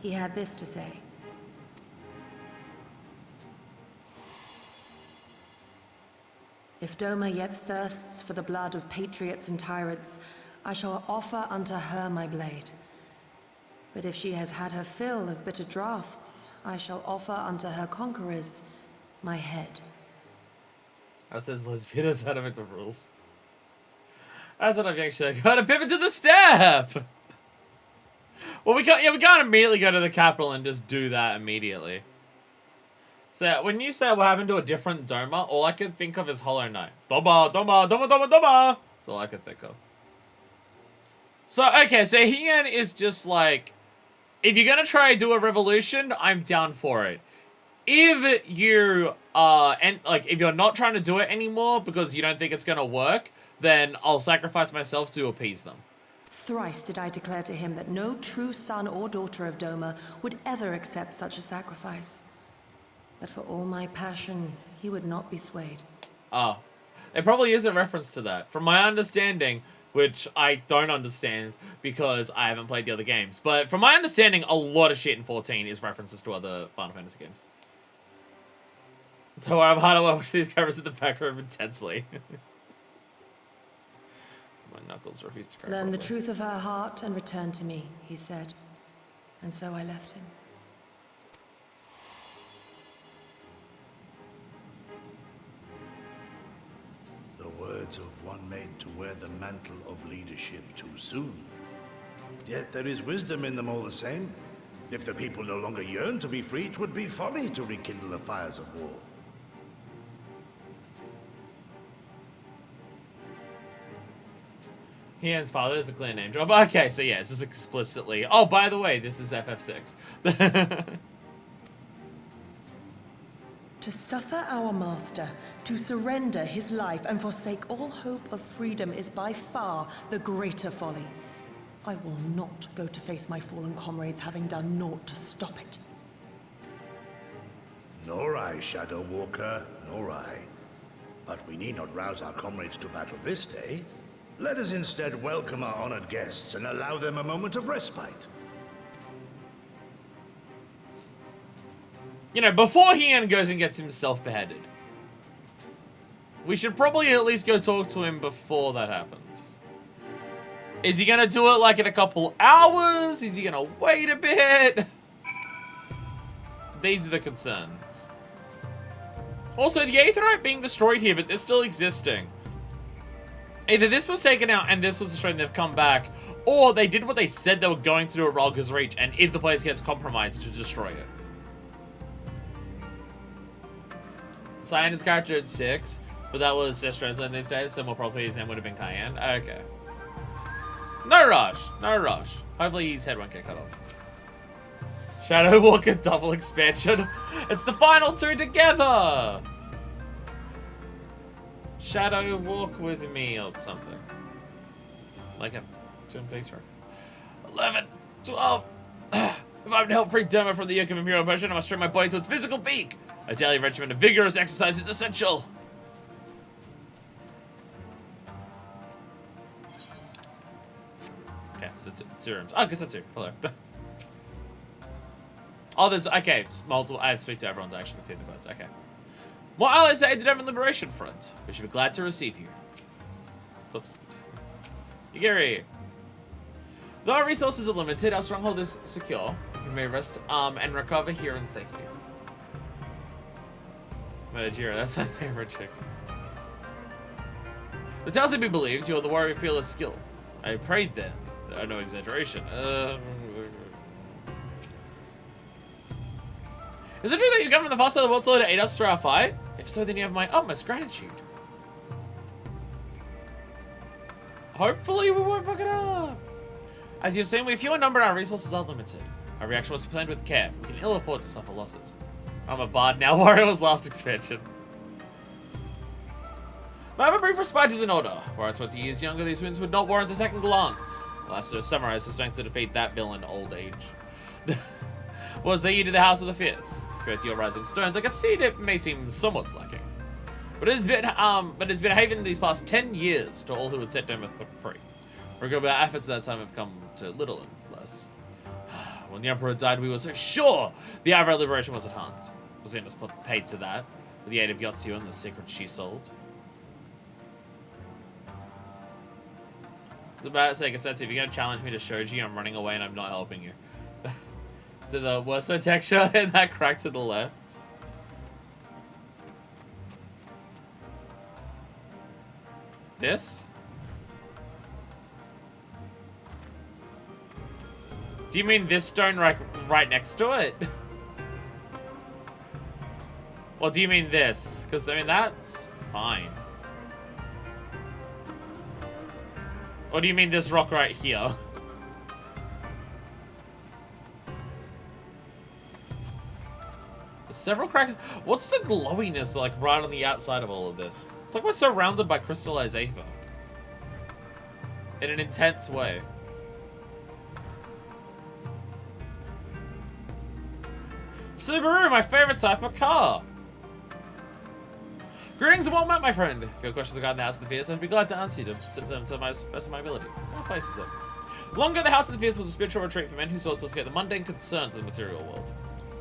he had this to say. If Doma yet thirsts for the blood of patriots and tyrants, I shall offer unto her my blade. But if she has had her fill of bitter draughts, I shall offer unto her conquerors my head. That says Lesbia's out of it, the rules. That's what I've actually got to pivot to the step. Well, we can't immediately go to the capital and just do that immediately. So when you say what happened to a different Doma, all I could think of is Hollow Knight. Doma, Doma, Doma, Doma, Doma. That's all I could think of. So okay, so Hien is just like, if you're gonna try to do a revolution, I'm down for it. If you if you're not trying to do it anymore because you don't think it's gonna work, then I'll sacrifice myself to appease them. Thrice did I declare to him that no true son or daughter of Doma would ever accept such a sacrifice. But for all my passion, he would not be swayed. Oh, it probably is a reference to that. From my understanding, which I don't understand because I haven't played the other games, but from my understanding, a lot of shit in 14 is references to other Final Fantasy games. Don't worry, I'm hard to watch these cameras in the back room intensely. My knuckles refuse to crack. Learn the truth of her heart and return to me, he said. And so I left him. The words of one made to wear the mantle of leadership too soon. Yet there is wisdom in them all the same. If the people no longer yearn to be free, it would be folly to rekindle the fires of war. Hien's father is a clear name drop. Okay, so yeah, this is explicitly... Oh, by the way, this is FF6. To suffer our master, to surrender his life and forsake all hope of freedom is by far the greater folly. I will not go to face my fallen comrades having done naught to stop it. Nor I, Shadow Walker, nor I. But we need not rouse our comrades to battle this day. Let us instead welcome our honored guests and allow them a moment of respite. You know, before Hien goes and gets himself beheaded, we should probably at least go talk to him before that happens. Is he gonna do it like in a couple hours? Is he gonna wait a bit? These are the concerns. Also, the Aetherite being destroyed here, but they're still existing. Either this was taken out and this was destroyed and they've come back, or they did what they said they were going to do at Ralga's Reach, and if the place gets compromised, to destroy it. Cyan's character at 6, but that was Sestreza in these days, so more probably his name would have been Cayenne. Okay. No rush. No rush. Hopefully his head won't get cut off. Shadow Walker double expansion. It's the final two together! Shadow walk with me or something. Like a Twin Peaks rock. 11, 12. If I'm to help free Doma from the yoke of Imperial oppression, I must train my body to its physical peak. A daily regimen of vigorous exercise is essential. Okay, so 2 rooms. Oh, I guess that's 2. Hello. Oh, there's, okay, multiple. I have to speak to everyone to actually continue the quest. Okay. More allies to aid the German Liberation Front. We should be glad to receive you. Oops. Yagiri. Though our resources are limited, our stronghold is secure. You may rest and recover here in safety. Manajira, that's my favorite chick. The tales to be believed, you are the warrior fearless skill. I prayed then. No exaggeration. Is it true that you come from the fast side of the world solely to aid us through our fight? If so, then you have my utmost gratitude. Hopefully we won't fuck it up. As you've seen, we have fewer number and our resources are limited. Our reaction must be planned with care. We can ill afford to suffer losses. I'm a bard now. Warrior was last expansion. But I have a brief respite is in order. Were I 20 years younger, these wounds would not warrant a second glance. Alas, to summarize, the strength to defeat that villain old age. Well, say you to the House of the Fierce. Compared to your rising stones, I can see it may seem somewhat lacking. But it has been a haven these past 10 years to all who would set Doma free. Regardless, our efforts at that time have come to little and less. When the Emperor died, we were so sure the hour of liberation was at hand. Xenos paid to that, with the aid of Yotsu and the secret she sold. I was about to say, Gassetsu, if you're going to challenge me to Shoji, I'm running away and I'm not helping you. So the worst texture and that crack to the left. This? Do you mean this stone right next to it? Or do you mean this? Because, I mean, that's fine. Or do you mean this rock right here? There's several cracks. What's the glowiness like right on the outside of all of this? It's like we're surrounded by crystallized aether. In an intense way. Subaru, my favorite type of car. Greetings and welcome back, my friend. If you have questions regarding the House of the Fierce, I'd be glad to answer you to them to the best of my ability. What place is it? Long ago, the House of the Fierce was a spiritual retreat for men who sought to escape the mundane concerns of the material world.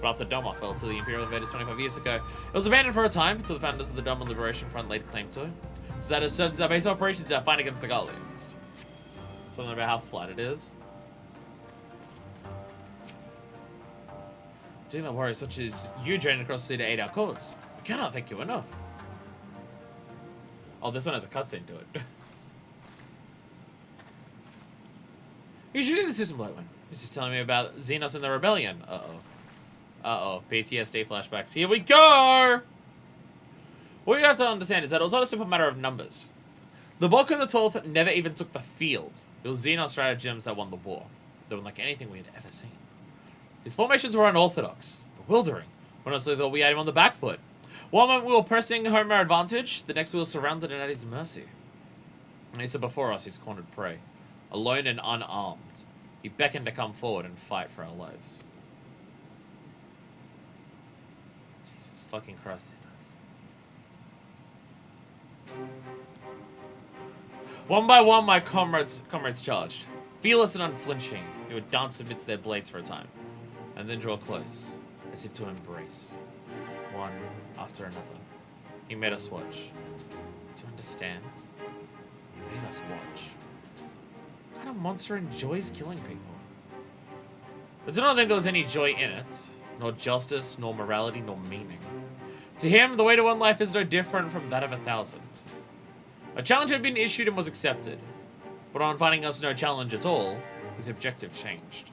But after Doma fell to the Imperial invaders 25 years ago, it was abandoned for a time until the founders of the Doma Liberation Front laid claim to it. So that has served as our base of operations in our fight against the Guardians. Something about how flat it is. Demon warriors such as you journeyed across the sea to aid our cause. We cannot thank you enough. Oh, this one has a cutscene to it. You should do the Stormblood one. This is telling me about Xenos and the Rebellion. Uh-oh, PTSD flashbacks. Here we go! What you have to understand is that it was not a simple matter of numbers. The bulk of the 12th never even took the field. It was Xenos stratagems that won the war. They were unlike anything we had ever seen. His formations were unorthodox, bewildering. Honestly, thought we had him on the back foot. One moment we were pressing home our advantage, the next we were surrounded and at his mercy. And he said before us, his cornered prey. Alone and unarmed, he beckoned to come forward and fight for our lives. Jesus fucking Christ in us. One by one, my comrades charged. Fearless and unflinching, he would dance amidst their blades for a time, and then draw close, as if to embrace. One after another. He made us watch. Do you understand? He made us watch. What kind of monster enjoys killing people? I do not think there was any joy in it. Nor justice, nor morality, nor meaning. To him, the way to one life is no different from that of 1,000. A challenge had been issued and was accepted. But on finding us no challenge at all, his objective changed.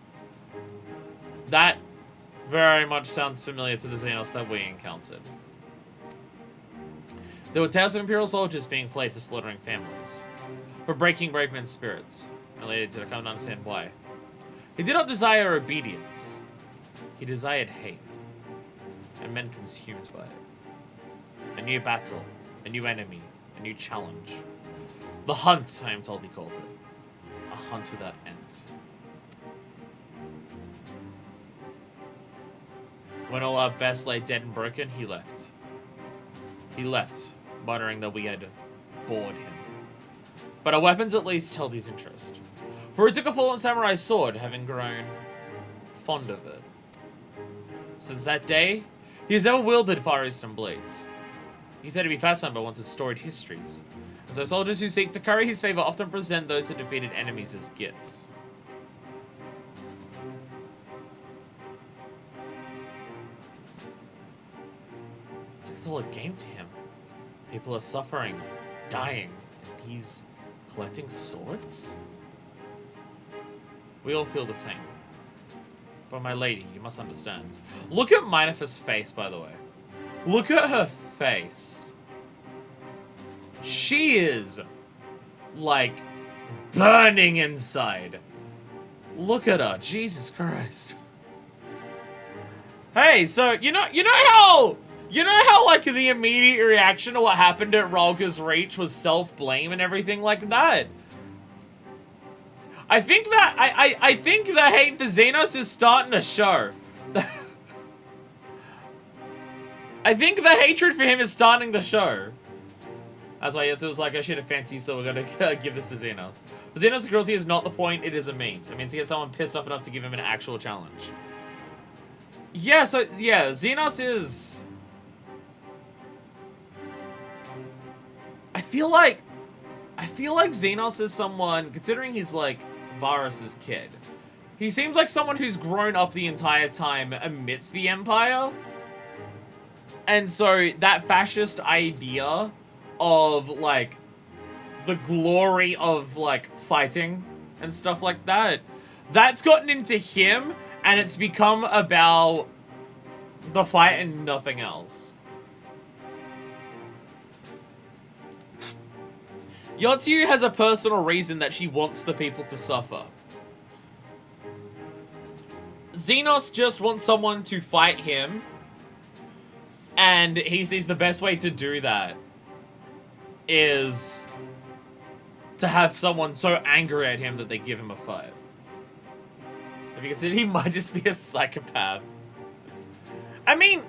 That very much sounds familiar to the Xenos that we encountered. There were tales of Imperial soldiers being flayed for slaughtering families, for breaking brave men's spirits, and later did I come to understand why. He did not desire obedience. He desired hate, and men consumed by it. A new battle, a new enemy, a new challenge. The hunt, I am told he called it. A hunt without end. When all our best lay dead and broken, he left. He left, muttering that we had bored him. But our weapons at least held his interest. For he took a fallen samurai's sword, having grown fond of it. Since that day, he has never wielded Far Eastern blades. He said to be fascinated by one's storied histories. And so soldiers who seek to curry his favor often present those who defeated enemies as gifts. It's like it's all a game to him. People are suffering, dying, and he's collecting swords? We all feel the same. But my lady, you must understand. Look at Minerva's face, by the way. Look at her face. She is, like, burning inside. Look at her. Jesus Christ. Hey, so, you know how, like, the immediate reaction to what happened at Rhalgr's Reach was self-blame and everything like that? I think that, I think the hate for Xenos is starting to show. I think the hatred for him is starting to show. That's why, yes, it was like, I should have fancy, so we're gonna give this to Xenos. But Xenos' cruelty is not the point, it is a means. It means to get someone pissed off enough to give him an actual challenge. Yeah, so, yeah, Xenos is... I feel like Xenos is someone, considering he's, like, Varus's kid. He seems like someone who's grown up the entire time amidst the Empire. And so, that fascist idea of, like, the glory of, like, fighting and stuff like that, that's gotten into him, and it's become about the fight and nothing else. Yotsu has a personal reason that she wants the people to suffer. Xenos just wants someone to fight him, and he sees the best way to do that is to have someone so angry at him that they give him a fight. Have you considered he might just be a psychopath? I mean,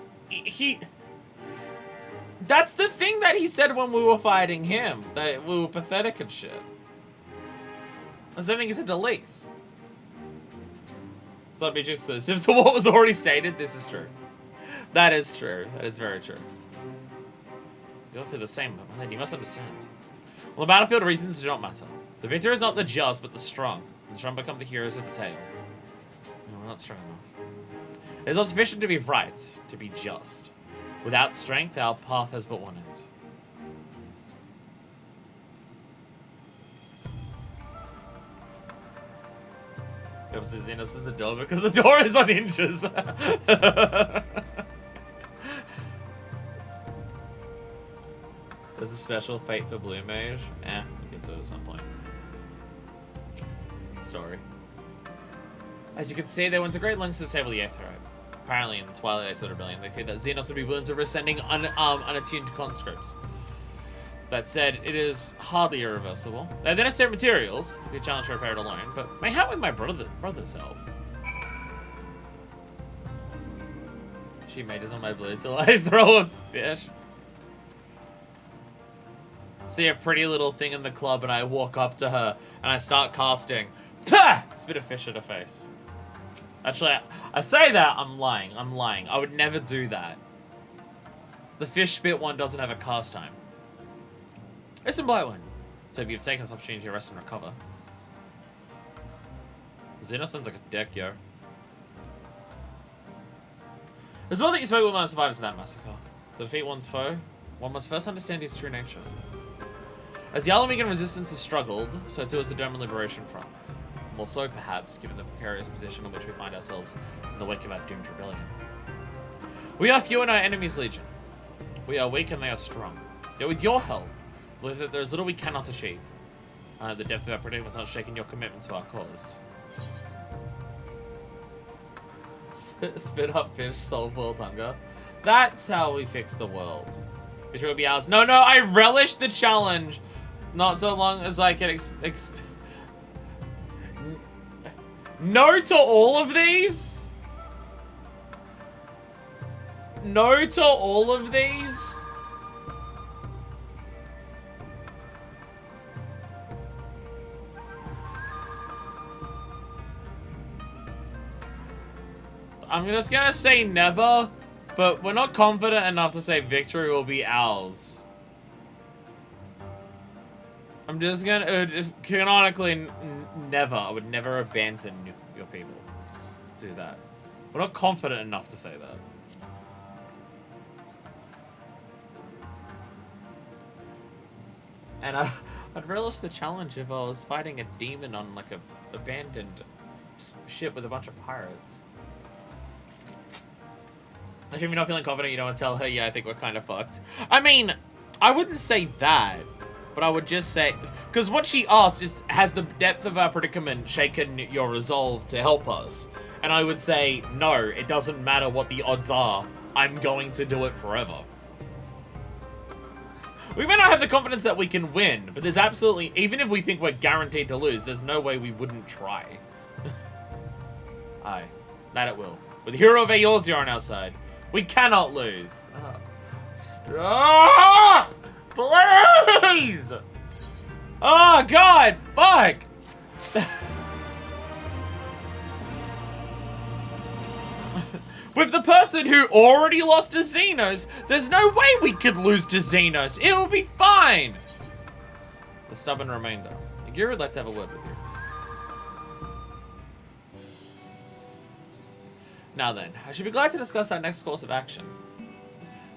that's the thing that he said when we were fighting him, that we were pathetic and shit. That's the thing he said to Lise. It's not being exclusive to what was already stated. This is true. That is true. That is very true. You all feel the same, but my lady, you must understand. On the battlefield, reasons do not matter. The victor is not the just, but the strong. And the strong become the heroes of the tale. No, we're not strong enough. It is not sufficient to be right, to be just. Without strength, our path has but one end. Opposite Xenos is a door because the door is on hinges. There's a special fate for Blue Mage. We'll get to it at some point. Story. As you can see, they went to great lengths to disable the Aetheryte. Apparently, in the Twilight Age of the Rebellion, they feared that Xenos would be willing to risk sending unattuned conscripts. That said, it is hardly irreversible. They have the necessary materials. It'd be a challenge to repair it alone, but may help with my brother's help. She mages on my blade till I throw a fish. See a pretty little thing in the club, and I walk up to her, and I start casting. Pah! Spit a fish at her face. Actually, I say that, I'm lying. I would never do that. The fish spit one doesn't have a cast time. It's in Blightwind. So if you've taken this opportunity to rest and recover. Xenos sounds like a dick, yo. There's well that you spoke with one of the survivors of that massacre. To defeat one's foe, one must first understand his true nature. As the Alamegan resistance has struggled, so too has the Doman Liberation Front. More so, perhaps, given the precarious position in which we find ourselves in the wake of our doomed rebellion. We are few and our enemies legion. We are weak and they are strong. Yet with your help, I believe that there is little we cannot achieve. I know the depth of our predicament has not shaken your commitment to our cause. Spit up fish, solve world hunger. That's how we fix the world. It will be ours. No, I relish the challenge. Not so long as I can No to all of these? No to all of these? I'm just gonna say never, But we're not confident enough to say victory will be ours. I'm just gonna, canonically, never. I would never abandon your people. Just do that. We're not confident enough to say that. And I'd relish the challenge if I was fighting a demon on like a abandoned ship with a bunch of pirates. If you're not feeling confident, you don't want to tell her, yeah, I think we're kind of fucked. I mean, I wouldn't say that, but I would just say, because what she asked is, has the depth of our predicament shaken your resolve to help us? And I would say, no, it doesn't matter what the odds are. I'm going to do it forever. We may not have the confidence that we can win, but there's absolutely, even if we think we're guaranteed to lose, there's no way we wouldn't try. Aye, that it will. With the hero of Eorzea on our side, we cannot lose. Stop! Please! Oh, God! Fuck! With the person who already lost to Xenos, there's no way we could lose to Xenos. It will be fine. The stubborn remainder. Yagura, let's have a word with you. Now then, I should be glad to discuss our next course of action.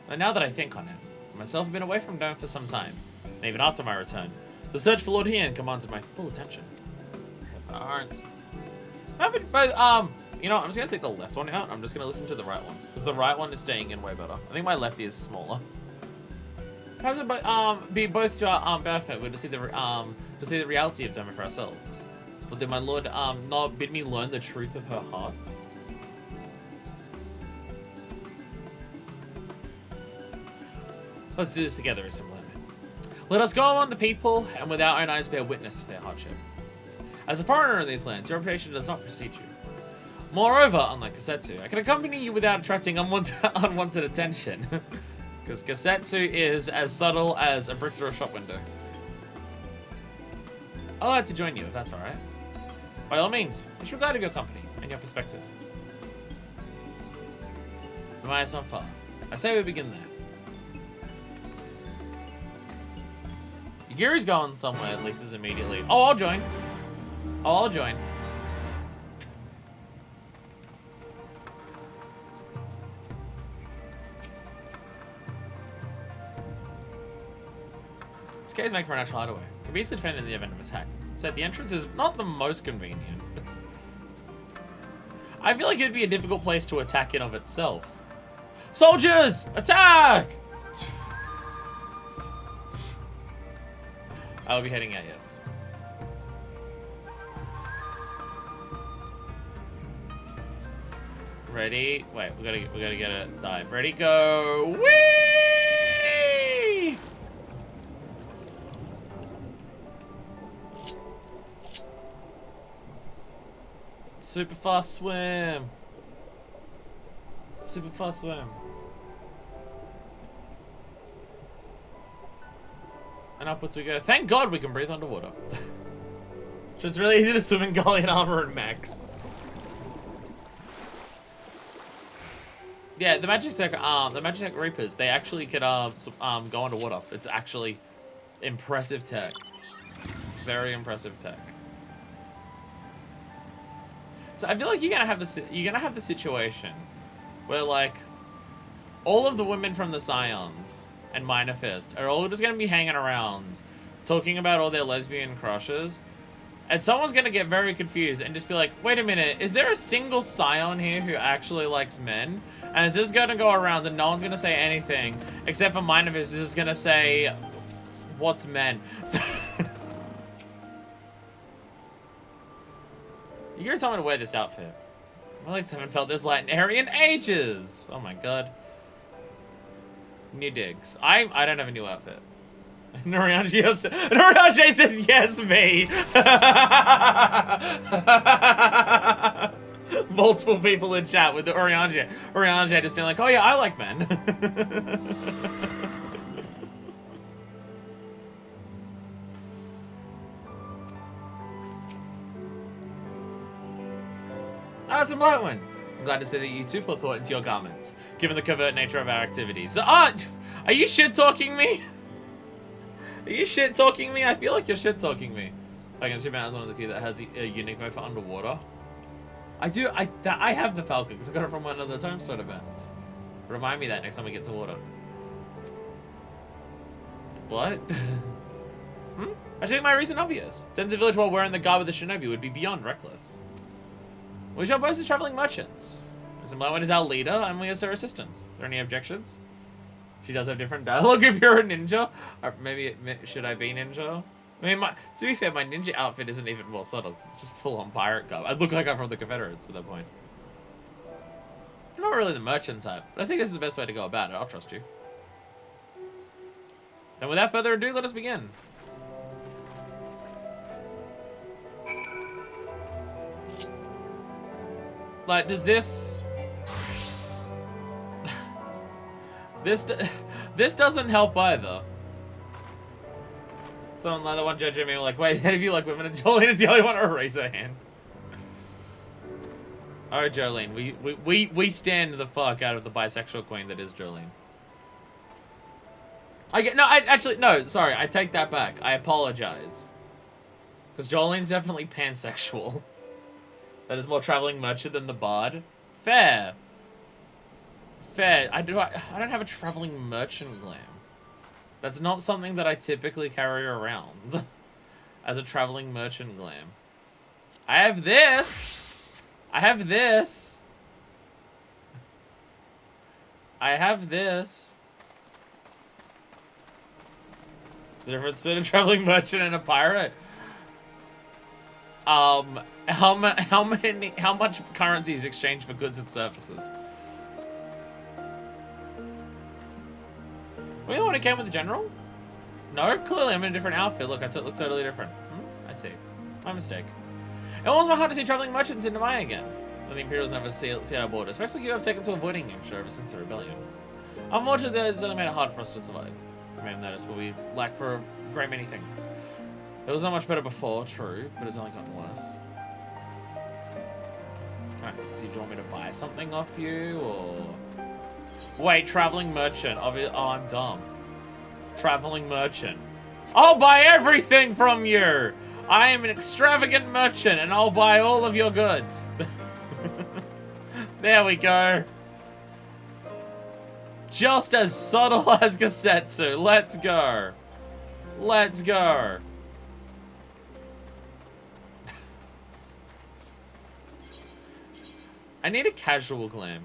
But now that I think on it, I myself have been away from Dome for some time, and even after my return, the search for Lord Hien commanded my full attention. If I aren't... you know, I'm just gonna take the left one out. I'm just gonna listen to the right one, because the right one is staying in way better. I think my lefty is smaller. Perhaps it be both to our benefit. We're to see the reality of Doma for ourselves. For did my lord not bid me learn the truth of her heart? Let's do this together, Assemblyman. Let us go among the people, and with our own eyes bear witness to their hardship. As a foreigner in these lands, your reputation does not precede you. Moreover, unlike Kasetsu, I can accompany you without attracting unwanted attention. Because Kasetsu is as subtle as a brick through a shop window. I'd like to join you, if that's alright. By all means, I should be glad of your company and your perspective. The Maya's not far. I say we begin there. Yagiri's going somewhere, at least as immediately. Oh, I'll join. Oh, I'll join. This cave's make for a natural hideaway. Can be easily defended in the event of attack. Said the entrance is not the most convenient. I feel like it'd be a difficult place to attack in of itself. Soldiers! Attack! I'll be heading out, yes. Ready? Wait, we gotta get a dive. Ready, go! Whee! Super fast swim. Super fast swim. And upwards we go. Thank God we can breathe underwater. So it's really easy to swim in Gullian armor and max. Yeah, the Magitech Reapers, they actually can go underwater. It's actually impressive tech. Very impressive tech. So I feel like you're gonna have the situation where like all of the women from the Scions and Minor Fist are all just gonna be hanging around talking about all their lesbian crushes, and someone's gonna get very confused and just be like, wait a minute, is there a single Scion here who actually likes men? And is this gonna go around and no one's gonna say anything except for Minor Fist is just gonna say, what's men? You're gonna tell me to wear this outfit. I at least haven't felt this light and airy in ages. Oh my god. New digs. I don't have a new outfit. Norianji says yes, me. Multiple people in chat with the Orianji. Orianji just being like, oh yeah, I like men. Awesome light one. I'm glad to see that you too put thought into your garments, given the covert nature of our activities. Are you shit-talking me? Are you shit-talking me? I feel like you're shit-talking me. I can ship out as one of the few that has a unique mode for underwater. I have the Falcon, because I got it from one of the Tombstone events. Remind me that next time we get to water. What? I think my reason obvious. To enter the village while wearing the garb of the shinobi would be beyond reckless. We shall boast as traveling merchants. Mr. Blowman is our leader, and we are her assistants. Are there any objections? She does have different dialogue if you're a ninja. Or maybe, should I be ninja? I mean, to be fair, my ninja outfit isn't even more subtle, because it's just full-on pirate garb. I look like I'm from the Confederates at that point. I'm not really the merchant type, but I think this is the best way to go about it. I'll trust you. And without further ado, let us begin. Like, does this... this doesn't help either. Someone like the one judging me like, wait, any of you like women? And Jolene is the only one to raise her hand. Oh, Jolene, we stand the fuck out of the bisexual queen that is Jolene. Sorry, I take that back. I apologize. Because Jolene's definitely pansexual. That is more traveling merchant than the bard. Fair. Fair. I don't have a traveling merchant glam. That's not something that I typically carry around as a traveling merchant glam. I have this. I have this. I have this. Is there a difference between a traveling merchant and a pirate? How much currency is exchanged for goods and services? Were you the one who came with the general? No, clearly I'm in a different outfit. Look, I look totally different. I see. My mistake. It warms my heart to see traveling merchants into Maya again. When the Imperials never see our borders. Looks like you have taken to avoiding Yingxia ever since the rebellion. Unfortunately, that has only made it hard for us to survive. You may have noticed, but we lack for a great many things. It was not much better before, true, but it's only gotten worse. Alright, do you want me to buy something off you, or... Wait, traveling merchant. Oh, I'm dumb. Traveling merchant. I'll buy everything from you! I am an extravagant merchant, and I'll buy all of your goods. There we go. Just as subtle as Gasetsu. Let's go. Let's go. I need a casual glam.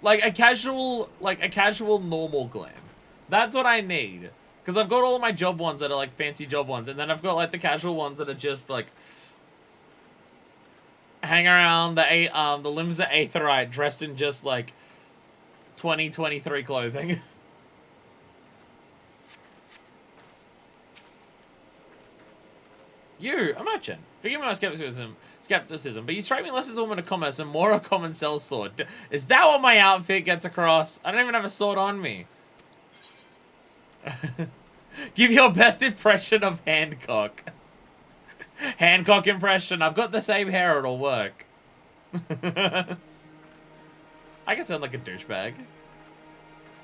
Like a casual normal glam. That's what I need. Because I've got all of my job ones that are like fancy job ones, and then I've got like the casual ones that are just like hang around the limbs of Aetherite dressed in just like 2023 clothing. You, a merchant. Forgive me my skepticism, but you strike me less as a woman of commerce and more a common sell sword. Is that what my outfit gets across? I don't even have a sword on me. Give your best impression of Hancock. Hancock impression. I've got the same hair, it'll work. I can sound like a douchebag.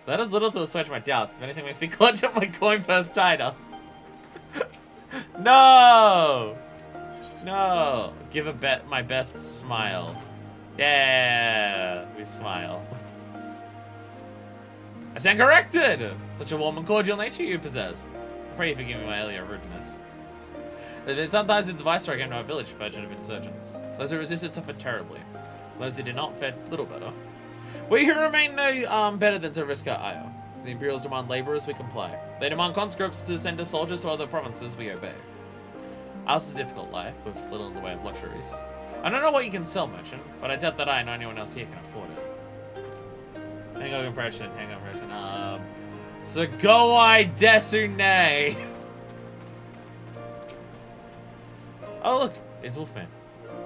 That is little to assuage my doubts. If anything makes me clutch up my coin purse tighter. No! No! Give my best smile. Yeah! We smile. I stand corrected! Such a warm and cordial nature you possess. I pray you forgive me my earlier rudeness. Sometimes it's a viceroy came to our village, virgin of insurgents. Those who resisted suffered terribly. Those who did not fared little better. We who remain no better than to risk our ire. The Imperials demand laborers, we comply. They demand conscripts to send us soldiers to other provinces, we obey. Ours is a difficult life, with little in the way of luxuries. I don't know what you can sell, merchant, but I doubt that I nor anyone else here can afford it. Hang on impression. Sugoi Desune! Oh look, it's Wolfman.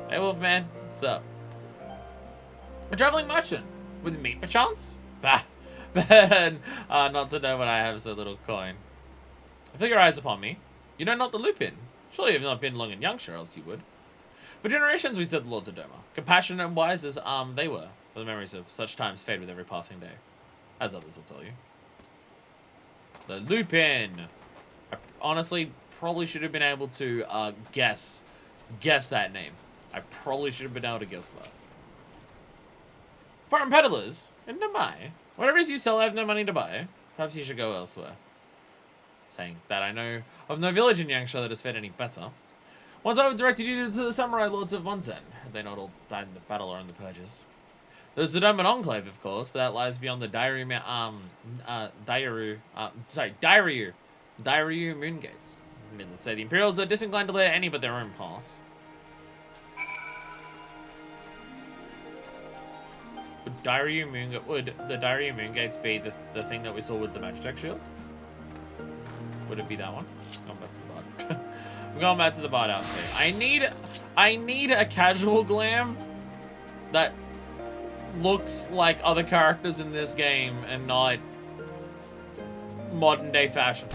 Hey Wolfman, what's up? A traveling merchant. With meat perchance? Bah. Not to know when I have so little coin. Figure eyes upon me. You know not the Lupin. Surely you have not been long in Yingxia, else you would. For generations we served the Lords of Doma, compassionate and wise as they were, for the memories of such times fade with every passing day, as others will tell you. The Lupin. I honestly probably should have been able to guess that name. I probably should have been able to guess that. Foreign peddlers in Namai. Whatever it is you sell, I have no money to buy. Perhaps you should go elsewhere. Saying that, I know of no village in Yangsha that has fared any better. Once I have directed you to the samurai lords of Monzen. Had they not all died in the battle or in the purges? There's the Doman Enclave, of course, but that lies beyond the Dairyu moon gates. Needless to say, the Imperials are disinclined to let any but their own pass. Would the Dairyu moon gates be the thing that we saw with the Magitech shield? Would it be that one? Going back to the bard. I'm going back to the bard outfit. I need a casual glam that looks like other characters in this game and not modern day fashion.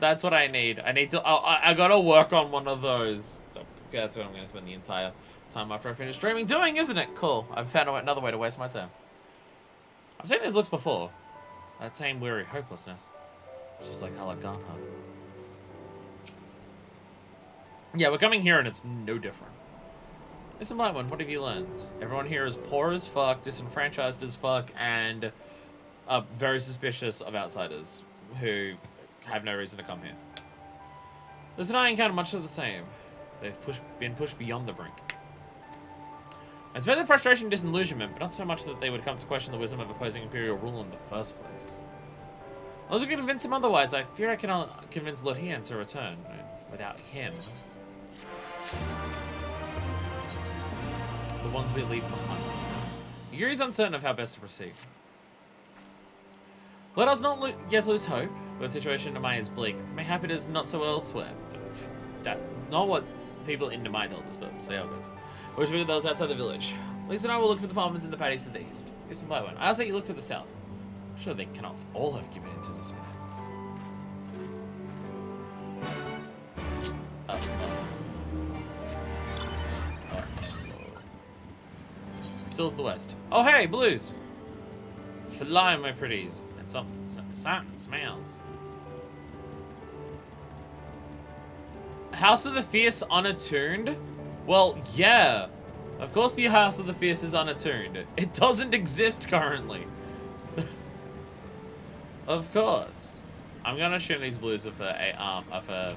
That's what I need. I gotta work on one of those. So that's what I'm gonna spend the entire time after I finish streaming doing, isn't it? Cool. I've found another way to waste my time. I've seen these looks before. That same weary hopelessness. Just like Halagana. Yeah, we're coming here and it's no different. Listen, Blackwood, what have you learned? Everyone here is poor as fuck, disenfranchised as fuck, and very suspicious of outsiders who have no reason to come here. Liz and I encounter much of the same. They've been pushed beyond the brink. I spent the frustration and disillusionment, but not so much that they would come to question the wisdom of opposing Imperial rule in the first place. Unless we can convince him otherwise, I fear I cannot convince Lord Heian to return. Without him, the ones we leave behind. Yuri's uncertain of how best to proceed. Let us not yet lose hope. The situation in Namai is bleak. Mayhap it is not so elsewhere. That not what people in Namai told us, but we'll see how it goes. I wish we could those outside the village. Lisa and I will look for the farmers in the paddies to the east. Yes, and by one. I also you look to the south. Sure, they cannot all have given in to despair. Still to the west. Oh, hey, blues! Fly, my pretties. And some smells. House of the Fierce unattuned? Well, yeah. Of course the House of the Fierce is unattuned. It doesn't exist currently. Of course. I'm gonna assume these blues are for Aether.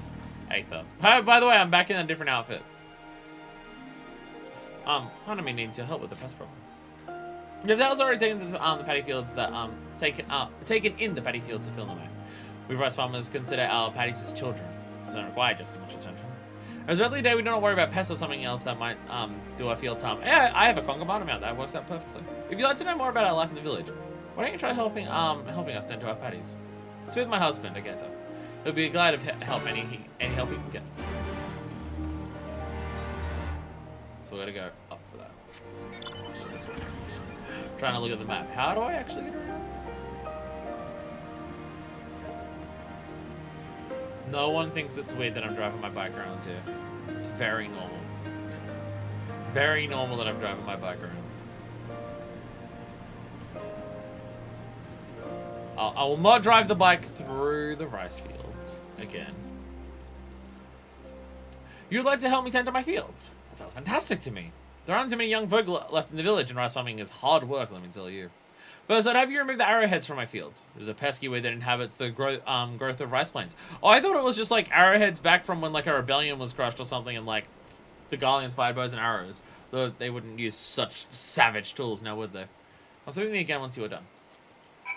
By the way, I'm back in a different outfit. Hanami needs your help with the pest problem. If that was already taken to the paddy fields that taken in the paddy fields to fill them out. We rice farmers consider our paddies as children. So don't require just as much attention. As a day, we don't worry about pests or something else that might do our field time. Yeah, I have a conga bottom out that works out perfectly. If you'd like to know more about our life in the village, why don't you try helping us tend to our paddies? It's with my husband, Ageta. He'll be glad of help any help he can get. So we gotta go up for that. So this way. Trying to look at the map. How do I actually get around this? No one thinks it's weird that I'm driving my bike around here. It's very normal. Very normal that I'm driving my bike around. I will not drive the bike through the rice fields again. You'd like to help me tend to my fields? That sounds fantastic to me. There aren't too many young folk left in the village, and rice farming is hard work, let me tell you. First, I'd have you remove the arrowheads from my fields. There's a pesky weed that inhabits the growth of rice plains. Oh, I thought it was just like arrowheads back from when like a rebellion was crushed or something, and like the Garleans fired bows and arrows. Though they wouldn't use such savage tools now, would they? I'll speak with you again once you are done.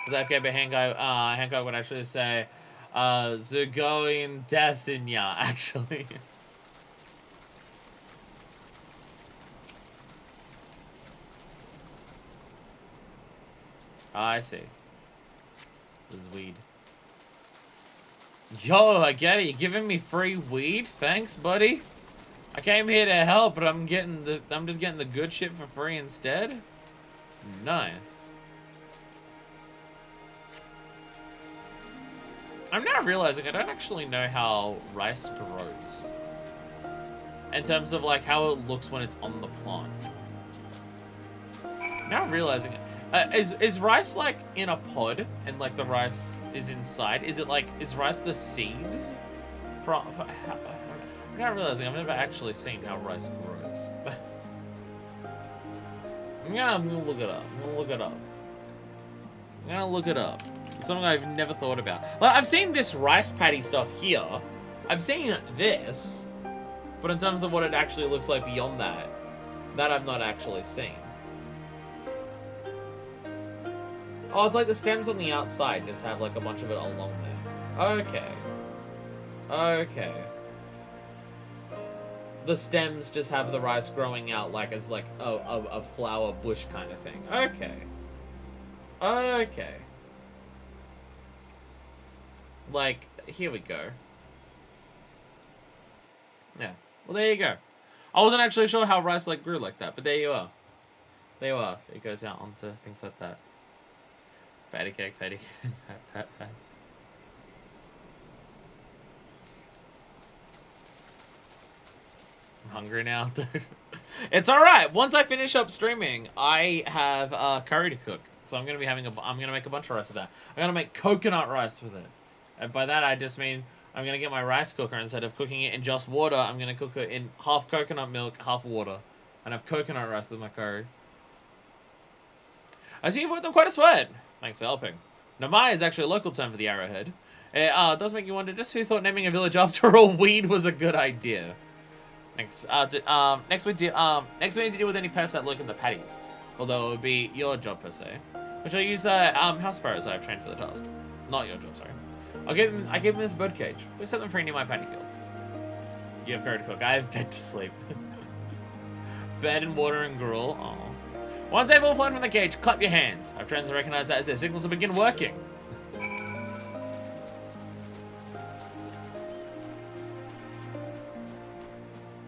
Because AFK Hancock would actually say, Zugoin Desinya, actually. Oh, I see. This is weed. Yo, I get it. You're giving me free weed? Thanks, buddy. I came here to help, but I'm just getting the good shit for free instead. Nice. I'm now realizing I don't actually know how rice grows. in terms of like how it looks when it's on the plant. Now I'm realizing it. Is rice like in a pod and like the rice is inside? Is it like, is rice the seeds? I'm now realizing I've never actually seen how rice grows. I'm gonna look it up. I'm gonna look it up. It's something I've never thought about. Like, I've seen this rice paddy stuff here. I've seen this. But in terms of what it actually looks like beyond that, that I've not actually seen. Oh, it's like the stems on the outside just have like a bunch of it along there. Okay. Okay. The stems just have the rice growing out like as like a flower bush kind of thing. Okay. Okay. Like, here we go. Yeah. Well, there you go. I wasn't actually sure how rice like grew like that, but there you are. There you are. It goes out onto things like that. Fatty cake, pat. I'm hungry now. It's all right. Once I finish up streaming, I have curry to cook, so I'm gonna be having I'm gonna make a bunch of rice with that. I'm gonna make coconut rice with it, and by that I just mean I'm gonna get my rice cooker. Instead of cooking it in just water, I'm gonna cook it in half coconut milk, half water, and have coconut rice with my curry. I see you've worked up quite a sweat. Thanks for helping. Namai is actually a local term for the arrowhead. It does make you wonder just who thought naming a village after a weed was a good idea. Next we need to deal with any pests that lurk in the patties. Although it would be your job per se. Which I use house sparrows I've trained for the task. Not your job, sorry. I gave them this bird cage. Please set them free near my paddy fields. You have curry to cook. I have bed to sleep. Bed and water and gruel. Aww. Once they've all flown from the cage, clap your hands. I've trained to recognize that as their signal to begin working.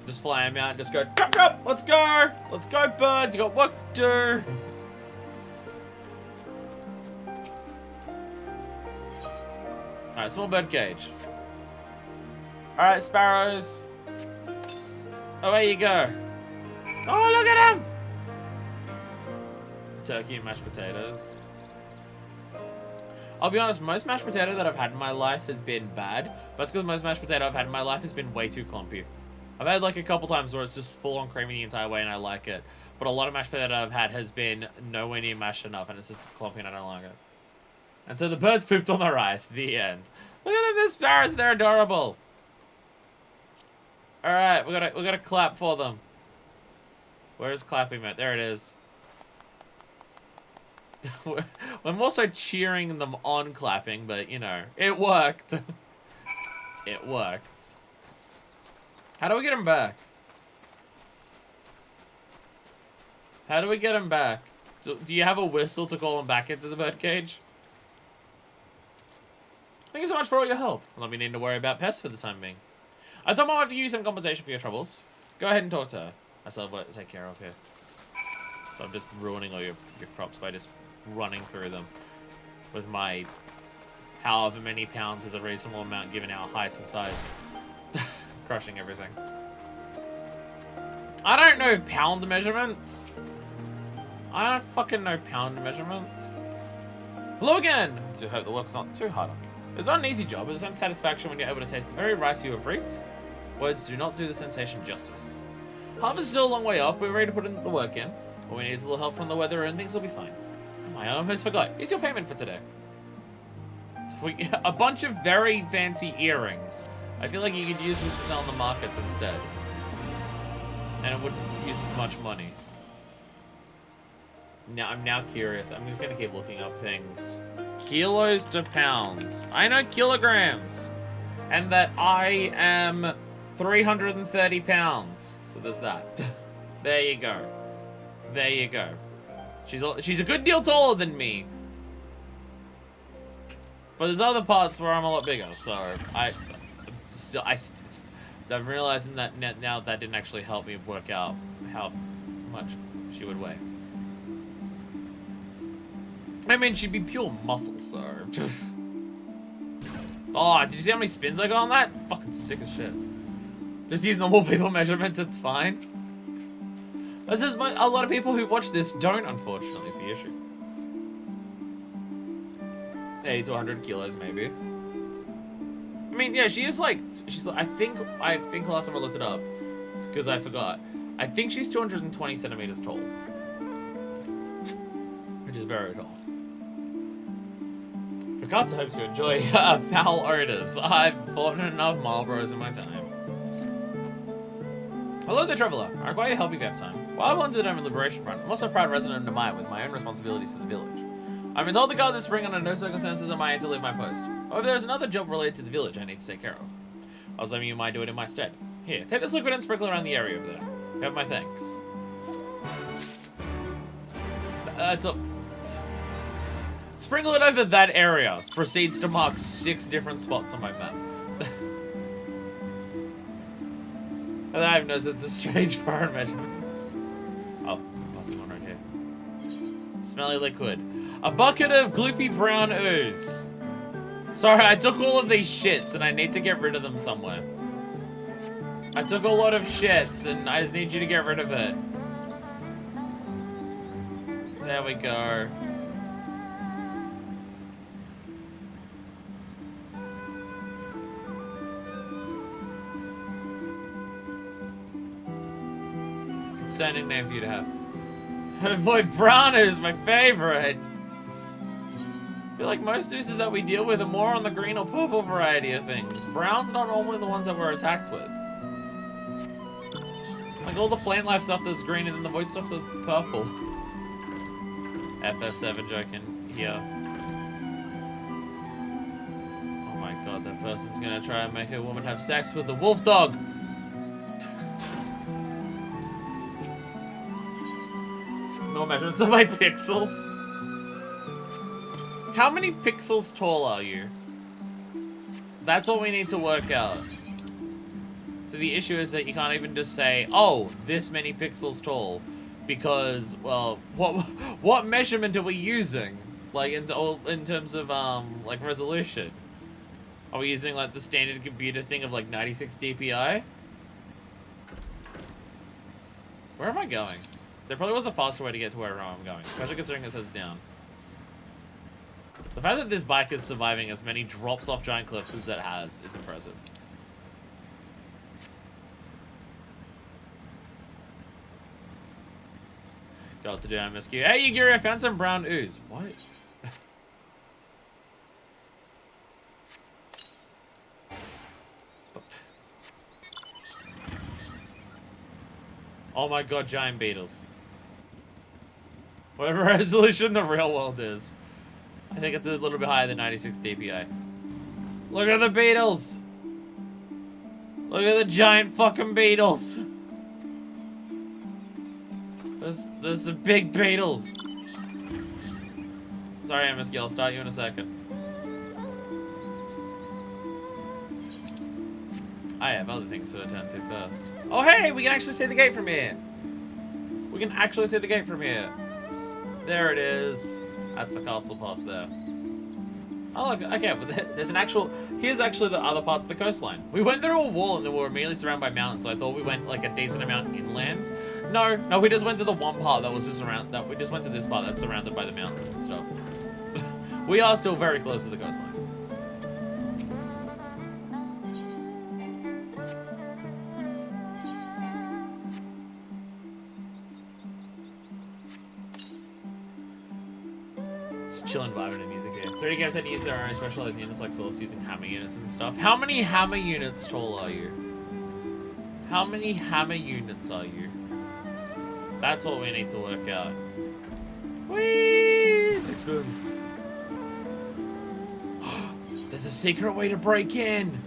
Just fly them out and just go, chop, chop, let's go. Let's go, birds. You got work to do. Alright, small bird cage. Alright, sparrows. Away you go. Oh, look at him. Turkey and mashed potatoes. I'll be honest, most mashed potato that I've had in my life has been bad. But it's because most mashed potato I've had in my life has been way too clumpy. I've had like a couple times where it's just full on creamy the entire way and I like it. But a lot of mashed potato I've had has been nowhere near mashed enough and it's just clumpy and I don't like it. And so the birds pooped on the rice. The end. Look at them, the sparrows, they're adorable. Alright, we gotta clap for them. Where's clapping at? There it is. I'm also cheering them on clapping, but you know, it worked. It worked. How do we get him back? How do we get him back? Do you have a whistle to call him back into the birdcage? Thank you so much for all your help. I'll not be needing to worry about pests for the time being. I told my wife to give you some compensation for your troubles. Go ahead and talk to her. I still have work to take care of here. So I'm just ruining all your crops by just running through them with my however many pounds is a reasonable amount given our heights and size. Crushing everything. I don't know pound measurements. I don't fucking know pound measurements. Hello again! I do hope the work's not too hard on you. It's not an easy job, but there's no satisfaction when you're able to taste the very rice you have reaped. Words do not do the sensation justice. Harvest is still a long way off, but we're ready to put in the work in. All we need is a little help from the weather and things will be fine. I almost forgot. Here's your payment for today. A bunch of very fancy earrings. I feel like you could use these to sell in the markets instead. And it wouldn't use as much money. Now, I'm now curious. I'm just gonna keep looking up things. Kilos to pounds. I know kilograms. And that I am 330 pounds. So there's that. There you go. There you go. She's a good deal taller than me. But there's other parts where I'm a lot bigger, so I'm realizing that now that didn't actually help me work out how much she would weigh. I mean, she'd be pure muscle, so. Oh, did you see how many spins I got on that? Fucking sick as shit. Just use normal people measurements, it's fine. This is a lot of people who watch this don't, unfortunately, is the issue. 80 to 100 kilos, maybe. I mean, yeah, she's like, I think last time I looked it up, because I forgot. I think she's 220 centimeters tall. Which is very tall. Regards, I hope you enjoy foul odors. I've fought enough Marlboros in my time. Hello there, traveler. I require your help if you have time. While I belong to the Roman Liberation Front, I'm also a proud resident of Namaya with my own responsibilities to the village. I've been told to guard this spring under no circumstances am I to leave my post. However, there's another job related to the village I need to take care of. I was hoping you might do it in my stead. Here, take this liquid and sprinkle around the area over there. You have my thanks. That's all. Sprinkle it over that area. Proceeds to mark 6 different spots on my map. And I have no sense of strange foreign measurements. Oh, passing one right here. Smelly liquid. A bucket of gloopy brown ooze. Sorry, I took all of these shits and I need to get rid of them somewhere. I took a lot of shits and I just need you to get rid of it. There we go. Concerning name for you to have. Boy, brown is my favorite. I feel like most oozes that we deal with are more on the green or purple variety of things. Brown's not normally the ones that we're attacked with. Like all the plant life stuff that's green and then the void stuff that's purple. FF7 joking here. Oh my god, that person's gonna try and make a woman have sex with the wolf dog. No measurements of my pixels. How many pixels tall are you? That's what we need to work out. So the issue is that you can't even just say, oh, this many pixels tall. Because, well, what measurement are we using? Like, in terms of, like, resolution? Are we using, like, the standard computer thing of, like, 96 DPI? Where am I going? There probably was a faster way to get to where I'm going, especially considering it says down. The fact that this bike is surviving as many drops off giant cliffs as it has is impressive. Got to do MSQ. Hey, Yugiri, I found some brown ooze. What? Oh my god, giant beetles. Whatever resolution the real world is. I think it's a little bit higher than 96 DPI. Look at the beetles! Look at the giant fucking beetles! There's some big beetles. Sorry, MSQ, I'll start you in a second. I have other things to attend to first. Oh hey, we can actually see the gate from here. We can actually see the gate from here. There it is. That's the castle pass there. Oh look, okay, but there's an actual... Here's actually the other parts of the coastline. We went through a wall and then we were immediately surrounded by mountains, so I thought we went like a decent amount inland. No, we just went to the one part that was just around... We just went to this part that's surrounded by the mountains and stuff. We are still very close to the coastline. Chilling vibing to music here. 30 guys had to use their own specialized units like Source using hammer units and stuff. How many hammer units tall are you? How many hammer units are you? That's what we need to work out. Whee! 6 spoons. There's a secret way to break in.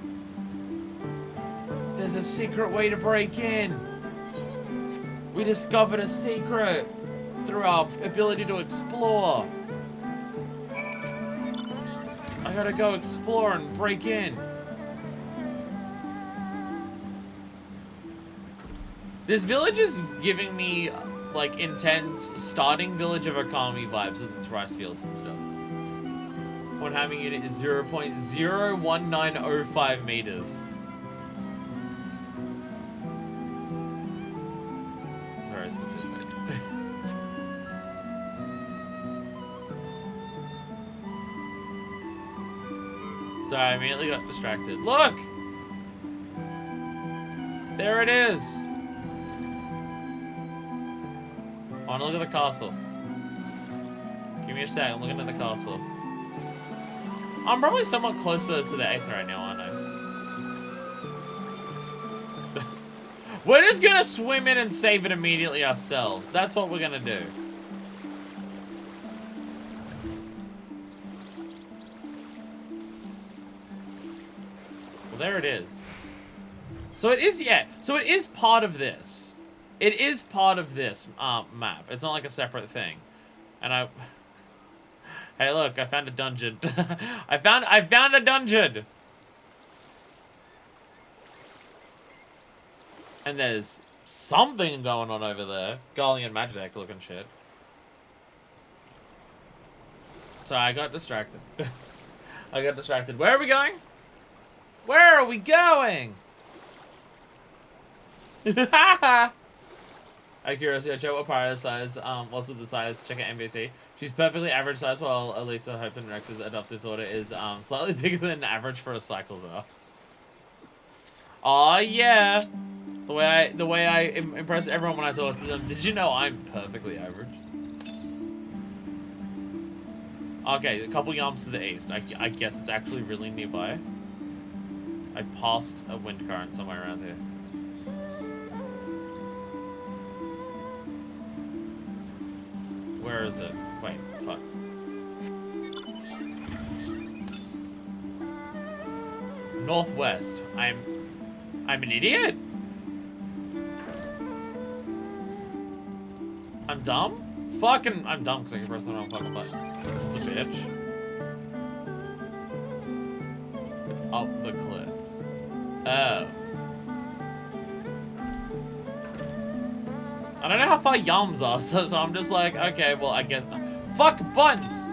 There's a secret way to break in. We discovered a secret through our ability to explore. I gotta go explore and break in. This village is giving me, like, intense starting Village of Okami vibes with its rice fields and stuff. One having unit is 0.01905 meters. Sorry, I immediately got distracted. Look! There it is! I wanna look at the castle. Give me a sec, I'm looking at the castle. I'm probably somewhat closer to the 8th right now, aren't I? We're just gonna swim in and save it immediately ourselves. That's what we're gonna do. Well, there it is. So it is, yeah. So it is part of this. It is part of this map. It's not like a separate thing. And I... Hey, look, I found a dungeon. I found a dungeon! And there's something going on over there. Guardian Magic looking shit. Sorry, I got distracted. I got distracted. Where are we going? Where are we going? Out of curiosity, I checked what prior size was with the size. Check out NBC. She's perfectly average size, while Elisa Hopeton Rex's adopted daughter is slightly bigger than average for a Cyclozar. Aw, yeah. The way I impress everyone when I talk to them. Did you know I'm perfectly average? Okay, a couple yams to the east. I guess it's actually really nearby. I passed a wind current somewhere around here. Where is it? Wait, fuck. Northwest. I'm an idiot? I'm dumb? Fucking, I'm dumb because I can press the wrong fucking button. It's a bitch. It's up the cliff. Oh. I don't know how far yums are, so I'm just like, okay, well, I guess. Fuck buttons!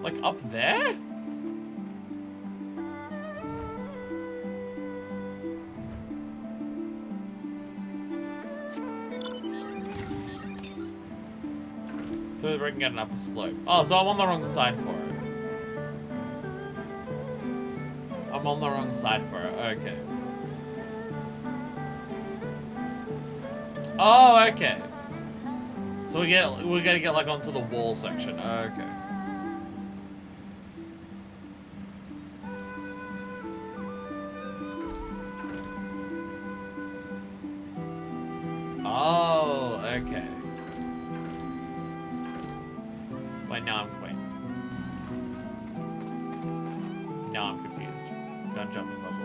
Like up there? So we can get an upper slope. Oh, so I'm on the wrong side for it. I'm on the wrong side for it. Okay. Oh, okay. So we're gonna get like onto the wall section. Okay. Oh, okay. Wait, now I'm confused. Gun jumping puzzle.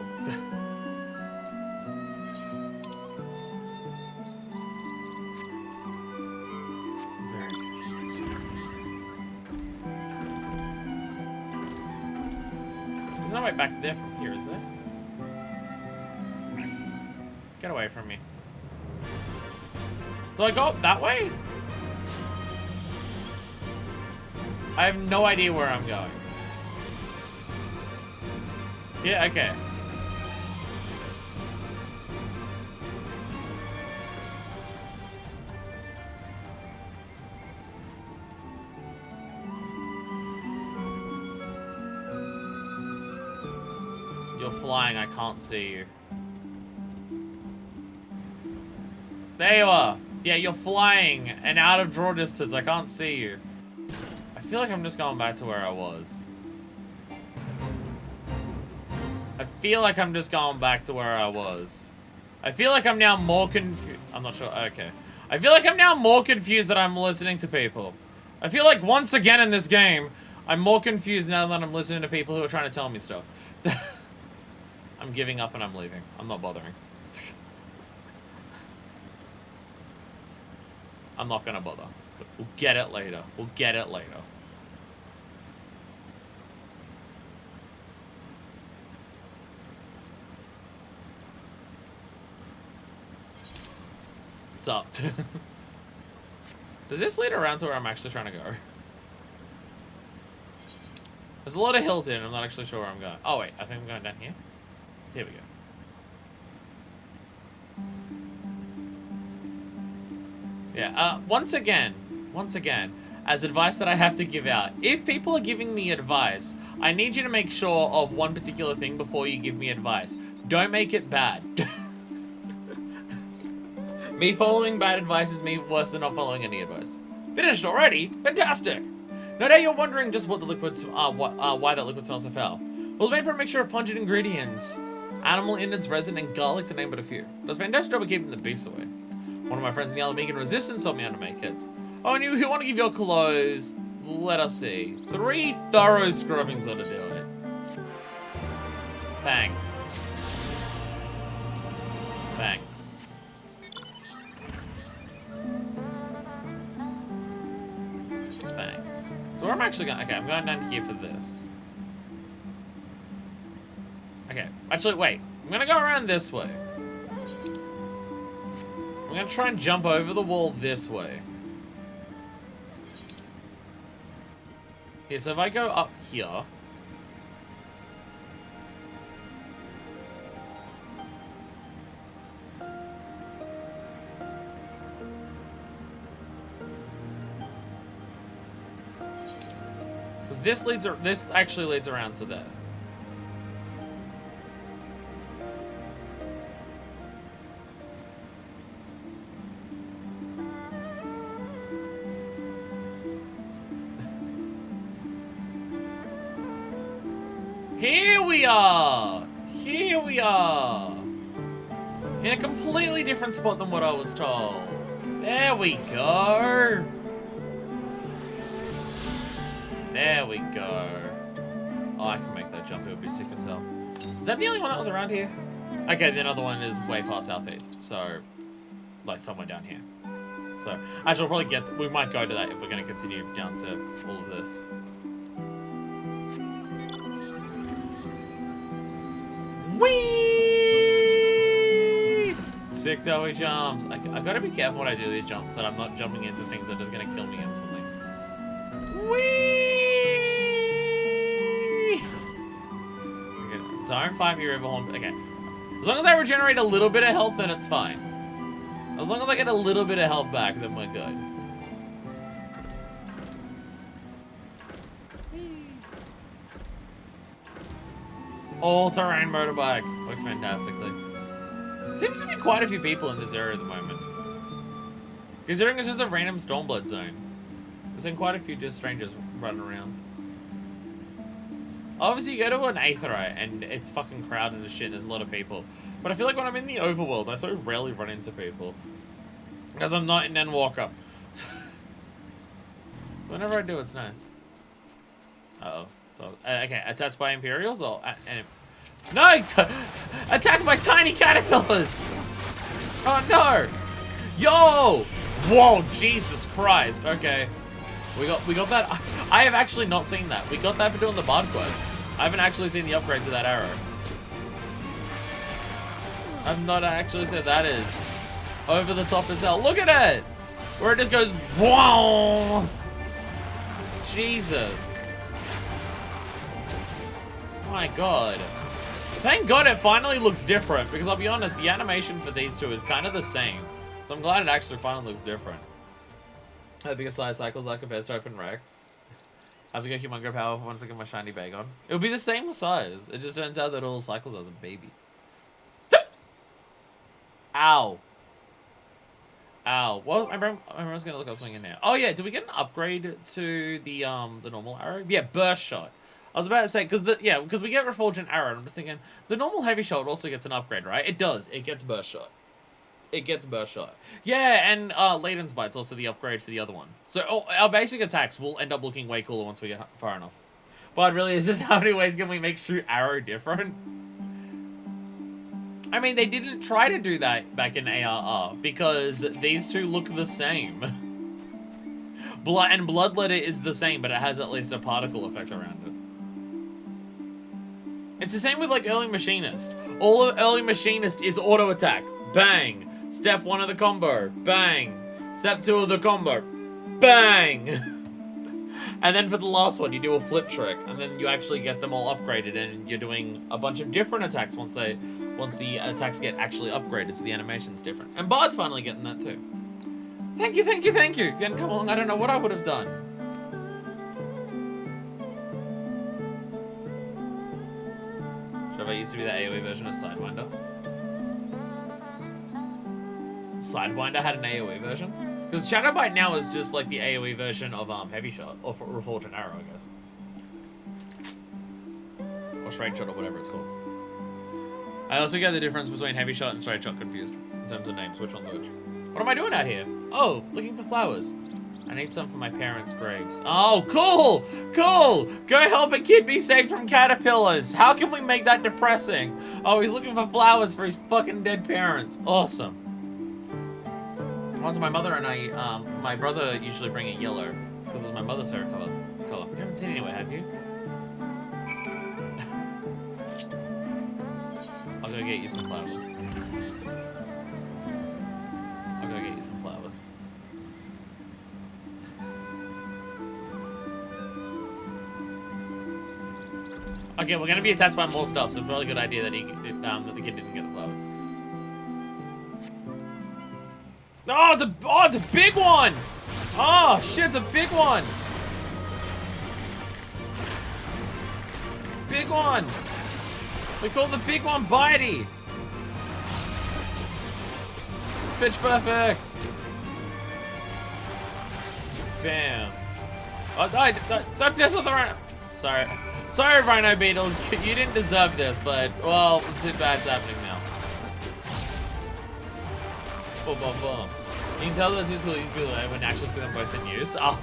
Very confused. There's no way back there from here, is there? Get away from me. Do I go up that way? I have no idea where I'm going. Yeah, okay. You're flying, I can't see you. There you are. Yeah, you're flying and out of draw distance. I can't see you. I feel like I'm just going back to where I was. I feel like I'm just going back to where I was. I feel like I'm now more confused. I'm not sure. Okay. I feel like I'm now more confused that I'm listening to people. I feel like once again in this game, I'm more confused now that I'm listening to people who are trying to tell me stuff. I'm giving up and I'm leaving. I'm not bothering. I'm not gonna bother. But we'll get it later. We'll get it later. What's up? Does this lead around to where I'm actually trying to go? There's a lot of hills here and I'm not actually sure where I'm going. Oh wait, I think I'm going down here. Here we go. Yeah, once again, as advice that I have to give out, if people are giving me advice, I need you to make sure of one particular thing before you give me advice. Don't make it bad. Me following bad advice is worse than not following any advice. Finished already? Fantastic! No doubt you're wondering just what the liquids, why that liquid smells so foul. Well, it's made from a mixture of pungent ingredients, animal innards, resin, and garlic, to name but a few. It does a fantastic job of keeping the beasts away. One of my friends in the Alamegan Resistance told me how to make it. Oh, and you want to give your clothes, let us see, 3 thorough scrubbings ought to do it. Thanks. Thanks. Thanks. So where am I actually going? Okay, I'm going down here for this. Okay, actually, wait. I'm gonna go around this way. I'm gonna try and jump over the wall this way. Okay, so if I go up here... Because this actually leads around to there. Here we are! Here we are! In a completely different spot than what I was told. There we go! There we go. Oh, I can make that jump. It would be sick as hell. Is that the only one that was around here? Okay, the other one is way past southeast. So, like, somewhere down here. So, actually, we'll probably we might go to that if we're going to continue down to all of this. Whee! Sick doughy jumps. I gotta be careful when I do these jumps that I'm not jumping into things that are just gonna kill me instantly. Whee! Okay, don't fight me, Riverhorn. Okay. As long as I regenerate a little bit of health, then it's fine. As long as I get a little bit of health back, then we're good. All-terrain motorbike. Works fantastically. Seems to be quite a few people in this area at the moment. Considering it's just a random Stormblood zone. We've seen quite a few just strangers running around. Obviously, you go to an Aetheryte and it's fucking crowded as shit and there's a lot of people. But I feel like when I'm in the overworld, I so rarely run into people. Because I'm not in Endwalker. Whenever I do, it's nice. Uh-oh. So, okay, attacked by Imperials or... no! Attacked by tiny caterpillars! Oh, no! Yo! Whoa, Jesus Christ. Okay. We got that. I have actually not seen that. We got that for doing the Bard quests. I haven't actually seen the upgrade to that arrow. I've not actually said that is over the top as hell. Look at it! Where it just goes... Wow! Jesus. My god. Thank god it finally looks different, because I'll be honest, the animation for these two is kind of the same. So I'm glad it actually finally looks different. The biggest size cycles like compared to Open Rex. I have to go Humongo Power once I get my shiny bag on. It would be the same size. It just turns out that all cycles as a baby. Ow. Ow. Well, I was gonna look up something in there. Oh yeah, did we get an upgrade to the normal arrow? Yeah, burst shot. I was about to say, because we get Refulgent Arrow, and I'm just thinking, the normal Heavy Shot also gets an upgrade, right? It does. It gets Burst Shot. It gets Burst Shot. Yeah, and Laden's Bite's also the upgrade for the other one. So our basic attacks will end up looking way cooler once we get far enough. But really, is just how many ways can we make Shoot Arrow different? I mean, they didn't try to do that back in ARR, because these two look the same. Bloodletter is the same, but it has at least a particle effect around it. It's the same with, like, Early Machinist. All of Early Machinist is auto attack. Bang. Step 1 of the combo. Bang. Step 2 of the combo. Bang. And then for the last one, you do a flip trick. And then you actually get them all upgraded. And you're doing a bunch of different attacks once the attacks get actually upgraded. So the animation's different. And Bard's finally getting that too. Thank you, thank you, thank you. If you hadn't come along, I don't know what I would have done. Should I used to be the AoE version of Sidewinder? Sidewinder had an AoE version? Because Shadowbite now is just like the AoE version of Heavy Shot, or Reforged Arrow, I guess. Or Straight Shot, or whatever it's called. I also get the difference between Heavy Shot and Straight Shot confused, in terms of names, which one's which. What am I doing out here? Oh, looking for flowers. I need some for my parents' graves. Oh, cool! Cool! Go help a kid be saved from caterpillars! How can we make that depressing? Oh, he's looking for flowers for his fucking dead parents. Awesome. Once my mother and I, my brother usually bring a yellow, because it's my mother's hair color. You haven't seen it anywhere, have you? I'll go get you some flowers. I'll go get you some flowers. Okay, we're gonna be attacked by more stuff, so it's a really good idea that that the kid didn't get the flowers. Oh, it's a big one! Oh shit, it's a big one! Big one! We call the big one Bitey! Pitch perfect! Bam. Oh, don't piss with the rhino! Sorry. Sorry, Rhino Beetle. You didn't deserve this, but, well, too bad's happening now. Boom, boom, boom. You can tell those two will use me when you actually see them both in use. Oh.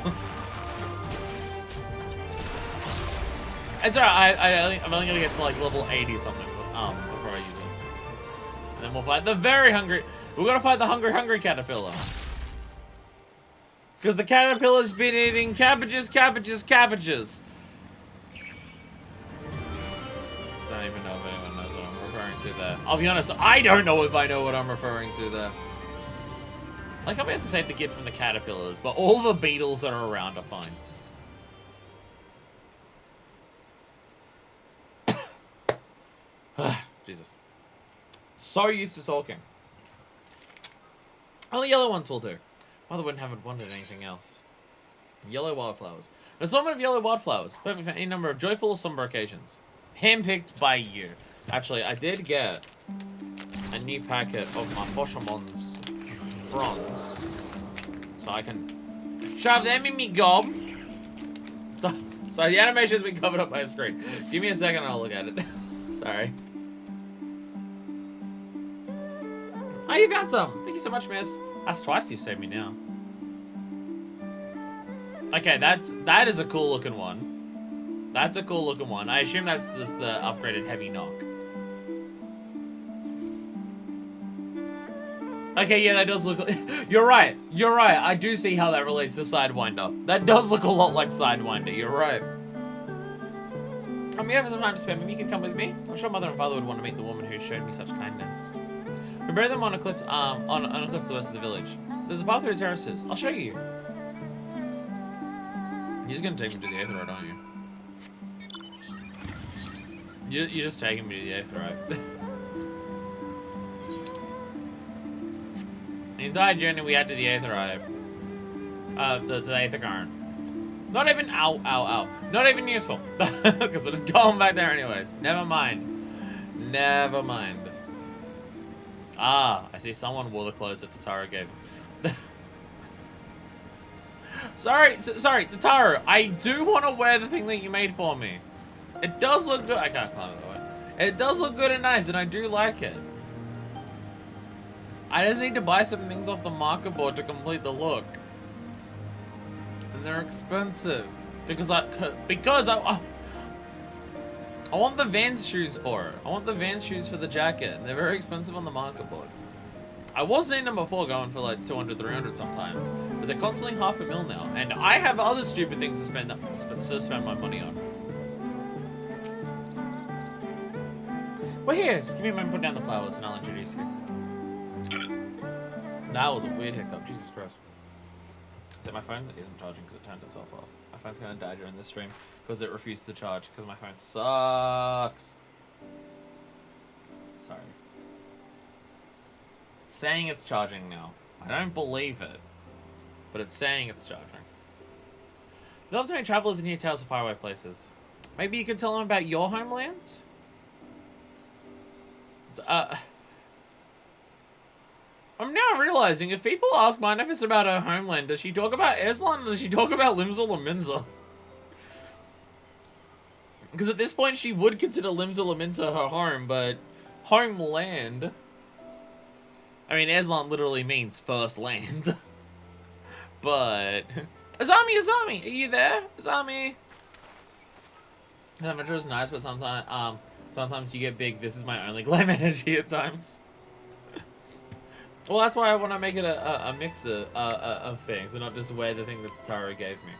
It's alright, I'm only gonna get to like level 80 something before I use them. And then we'll fight the very hungry. We're gonna fight the hungry caterpillar. Because the caterpillar's been eating cabbages. Don't even know if anyone knows what I'm referring to there. I'll be honest, I don't know if I know what I'm referring to there. Like, I'm gonna have to save the kid from the caterpillars, but all the beetles that are around are fine. Jesus. So used to talking. Only yellow ones will do. Mother wouldn't have wanted anything else. Yellow wildflowers. An assortment of yellow wildflowers. Perfect for any number of joyful or somber occasions. Handpicked by you. Actually, I did get a new packet of my Foshamon's fronds. So I can shove them in me gob. Sorry, the animation has been covered up by a screen. Give me a second and I'll look at it. Sorry. Oh, you found some. Thank you so much, miss. That's twice you've saved me now. Okay, that is a cool looking one. That's a cool looking one. I assume that's the upgraded heavy knock. Okay, yeah, that does look like... You're right. You're right. I do see how that relates to Sidewinder. That does look a lot like Sidewinder. You're right. You have some time to spend. Maybe you can come with me. I'm sure Mother and Father would want to meet the woman who showed me such kindness. We buried them on a cliff, on a cliff to the west of the village. There's a path through the terraces. I'll show you. You're just gonna take me to the Aetherite, aren't you? You're just taking me to the Aetherite. The entire journey we had to the Aetherite, to the Aethergarn. Not even, ow. Not even useful. Because we're just going back there anyways. Never mind. Ah, I see someone wore the clothes that Tataru gave him. Sorry, Tataru. I do want to wear the thing that you made for me. It does look good. I can't climb that way. It does look good and nice, and I do like it. I just need to buy some things off the marker board to complete the look. And they're expensive. Because I want the Vans shoes for it. I want the Vans shoes for the jacket. And they're very expensive on the market board. I was seeing them before going for like 200, 300 sometimes. But they're constantly $500,000 now. And I have other stupid things to spend my money on. Well, here, just give me a moment to put down the flowers and I'll introduce you. That was a weird hiccup. Jesus Christ. So my phone isn't charging because it turned itself off. My phone's going to die during this stream because it refused to charge because my phone sucks. Sorry. It's saying it's charging now. I don't believe it. but it's saying it's charging. They love to make travelers in new tales of faraway places. Maybe you can tell them about your homeland? I'm now realizing if people ask my Nefis about her homeland, does she talk about Eslan or does she talk about Limsa Laminsa? Because at this point she would consider Limsa Laminsa her home, but homeland... I mean, Eslan literally means first land. But... Azami! Are you there? Azami! Adventure is nice, but sometimes you get big. This is my only glam energy at times. Well, that's why I want to make it a mix of things, and not just wear the thing that Taro gave me.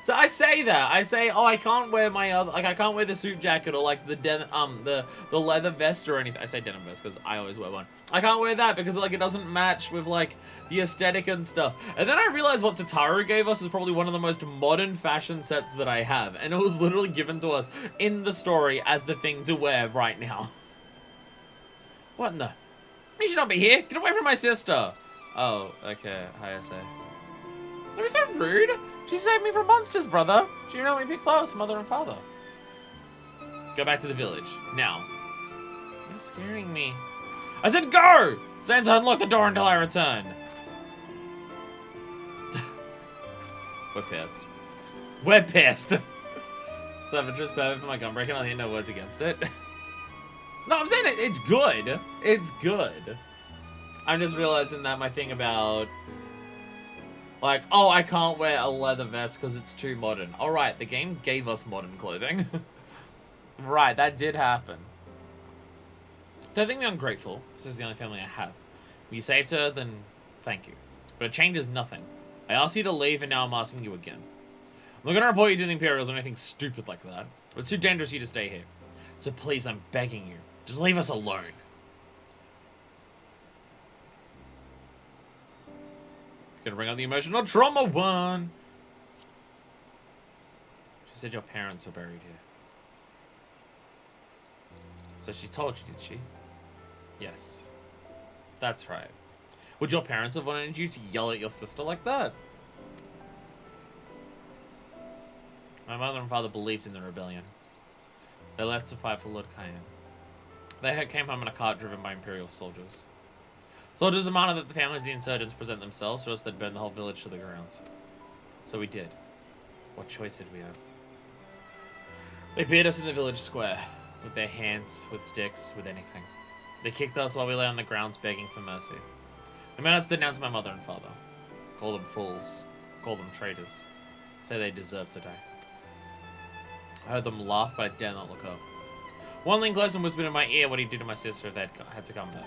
So I say that. I say, oh, I can't wear my other, like, I can't wear the suit jacket or like the leather vest or anything. I say denim vest because I always wear one. I can't wear that because like it doesn't match with like the aesthetic and stuff. And then I realized what Tataru gave us is probably one of the most modern fashion sets that I have, and it was literally given to us in the story as the thing to wear right now. What in the? You should not be here. Get away from my sister. Oh, okay. Hi, I say. That was so rude. She saved me from monsters, brother. She didn't help me pick flowers for mother and father. Go back to the village. Now. You're scaring me. I said go! Stay inside and lock the door until I return. We're pissed. We're pissed. So adventure's perfect for my gun breaking. I think no words against it. No, I'm saying it's good. It's good. I'm just realizing that my thing about... Like, oh, I can't wear a leather vest because it's too modern. Alright, the game gave us modern clothing. Right, that did happen. Don't think me ungrateful. This is the only family I have. If you saved her, then thank you. But it changes nothing. I asked you to leave, and now I'm asking you again. I'm not going to report you to the Imperials or anything stupid like that. But it's too dangerous for you to stay here. So please, I'm begging you. Just leave us alone. Gonna bring up the emotional trauma one. She said your parents were buried here. So she told you, did she? Yes. That's right. Would your parents have wanted you to yell at your sister like that? My mother and father believed in the rebellion. They left to fight for Lord Cayenne. They came home in a cart driven by Imperial soldiers. Soldiers demanded that the families of the insurgents present themselves, or else they'd burn the whole village to the ground. So we did. What choice did we have? They beat us in the village square. With their hands, with sticks, with anything. They kicked us while we lay on the grounds begging for mercy. They made us denounce my mother and father. Call them fools. Call them traitors. Say they deserve to die. I heard them laugh, but I dare not look up. One leaned close and whispered in my ear what he'd do to my sister if they had to come back.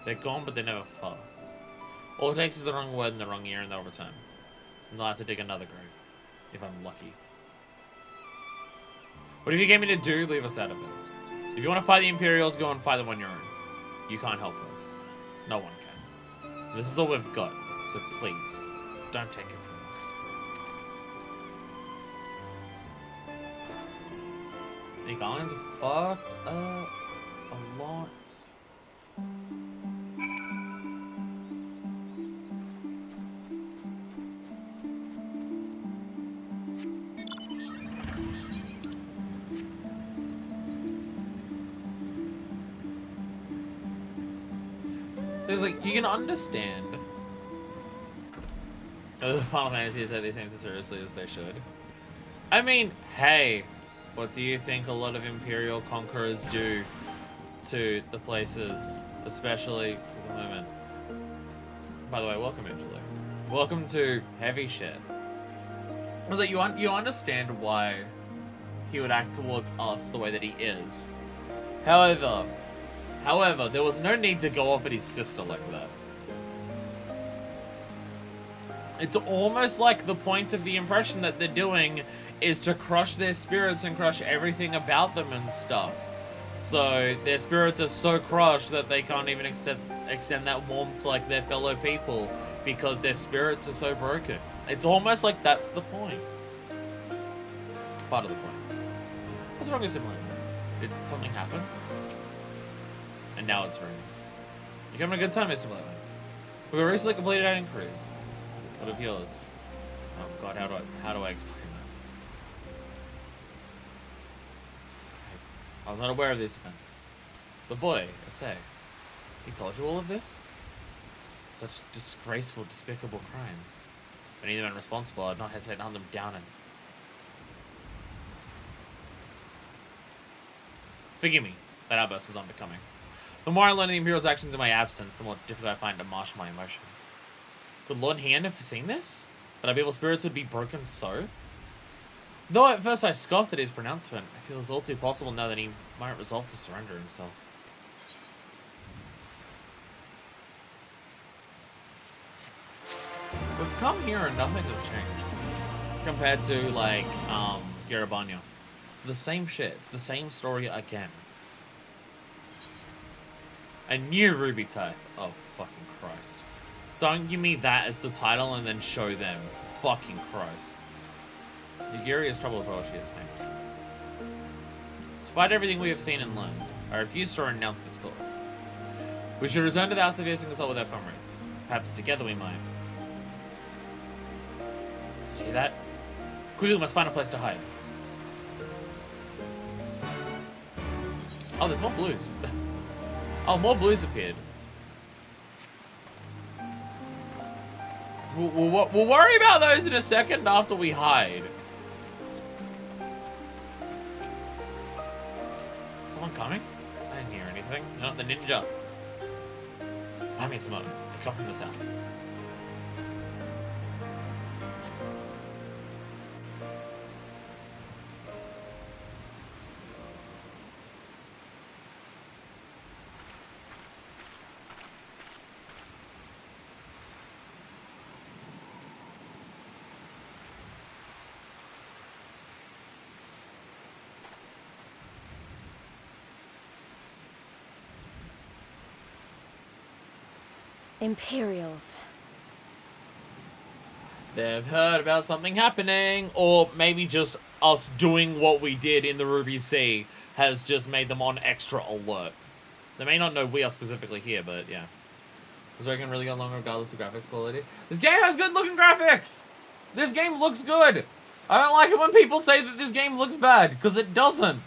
They're gone, but they're never far. All it takes is the wrong word in the wrong ear, and they'll return. And I'll have to dig another grave, if I'm lucky. Whatever you came in to do, leave us out of it. If you want to fight the Imperials, go and fight them on your own. You can't help us. No one can. This is all we've got, so please, don't take it from us. The Garlands are fucked up a lot. So it's like, you can understand the Final Fantasy take these things as seriously as they should. I mean, hey, what do you think a lot of Imperial conquerors do to the places, especially to the women? By the way, welcome, Angela. Welcome to Heavy Shit. I was like, you understand why he would act towards us the way that he is. However, there was no need to go off at his sister like that. It's almost like the point of the impression that they're doing is to crush their spirits and crush everything about them and stuff. So their spirits are so crushed that they can't even extend that warmth to like their fellow people because their spirits are so broken. It's almost like that's the point. Part of the point. What's wrong with Simulator? Did something happen? And now it's raining. You're having a good time, Mr. Blevin. We recently completed our inquiries. What of yours? Oh god, how do I explain that? I was not aware of these events. The boy, I say, he told you all of this? Such disgraceful, despicable crimes. If any of the men responsible, I'd not hesitate to hunt them down and... Forgive me, that outburst was unbecoming. The more I learn of the Imperial's actions in my absence, the more difficult I find to marshal my emotions. Could Lord Hand have foreseen this? That our people's spirits would be broken so? Though at first I scoffed at his pronouncement, I feel it's all too possible now that he might resolve to surrender himself. We've come here and nothing has changed. Compared to, like, Garabanya. It's the same shit. It's the same story again. A new Ruby type. Oh, fucking Christ. Don't give me that as the title and then show them. Fucking Christ. Yugiri is trouble with all she is saying. Despite everything we have seen and learned, I refuse to renounce this cause. We should return to the House of Fierce and consult with our comrades. Perhaps together we might. See that? Quickly, we must find a place to hide. Oh, there's more blues. Oh, more blues appeared. We'll worry about those in a second after we hide. Someone coming? I didn't hear anything. Not the ninja. Buy me some of them. Pick up in this house. Imperials. They've heard about something happening, or maybe just us doing what we did in the Ruby Sea has just made them on extra alert. They may not know we are specifically here, but yeah. This reckon really got longer regardless of graphics quality. This game has good looking graphics! This game looks good! I don't like it when people say that this game looks bad, because it doesn't.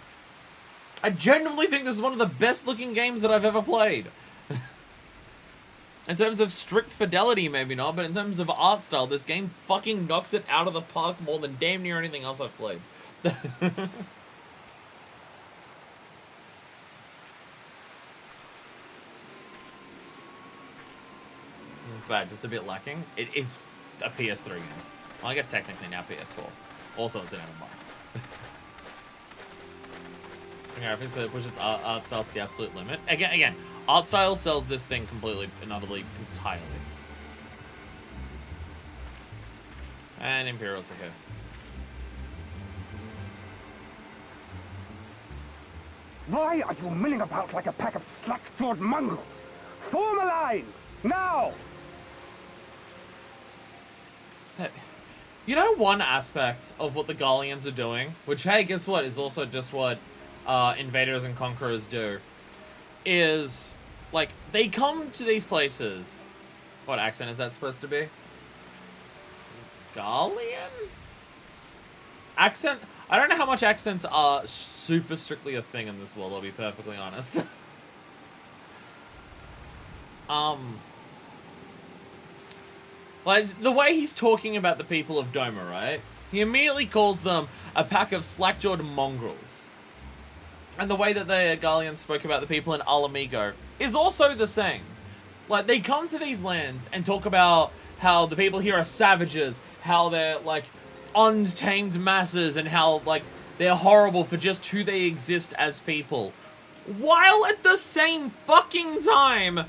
I genuinely think this is one of the best looking games that I've ever played. In terms of strict fidelity, maybe not, but in terms of art style, this game fucking knocks it out of the park more than damn near anything else I've played. It's bad, just a bit lacking. It is a PS3 game. Well, I guess technically now PS4. Also, it's an MMO. Graphics, but it pushes its art style to the absolute limit. Again, art style sells this thing completely and utterly, entirely. And Imperials are here. Why are you milling about like a pack of slack-jawed mongrels? Form a line! Now! You know one aspect of what the Gallians are doing, which, hey, guess what, is also just what invaders and conquerors do, is, like, they come to these places. What accent is that supposed to be? Gallian? Accent? I don't know how much accents are super strictly a thing in this world, I'll be perfectly honest. Like, the way he's talking about the people of Doma, right? He immediately calls them a pack of slack-jawed mongrels. And the way that the Gallians spoke about the people in Alamigo is also the same. Like, they come to these lands and talk about how the people here are savages, how they're, like, untamed masses, and how, like, they're horrible for just who they exist as people. While at the same fucking time,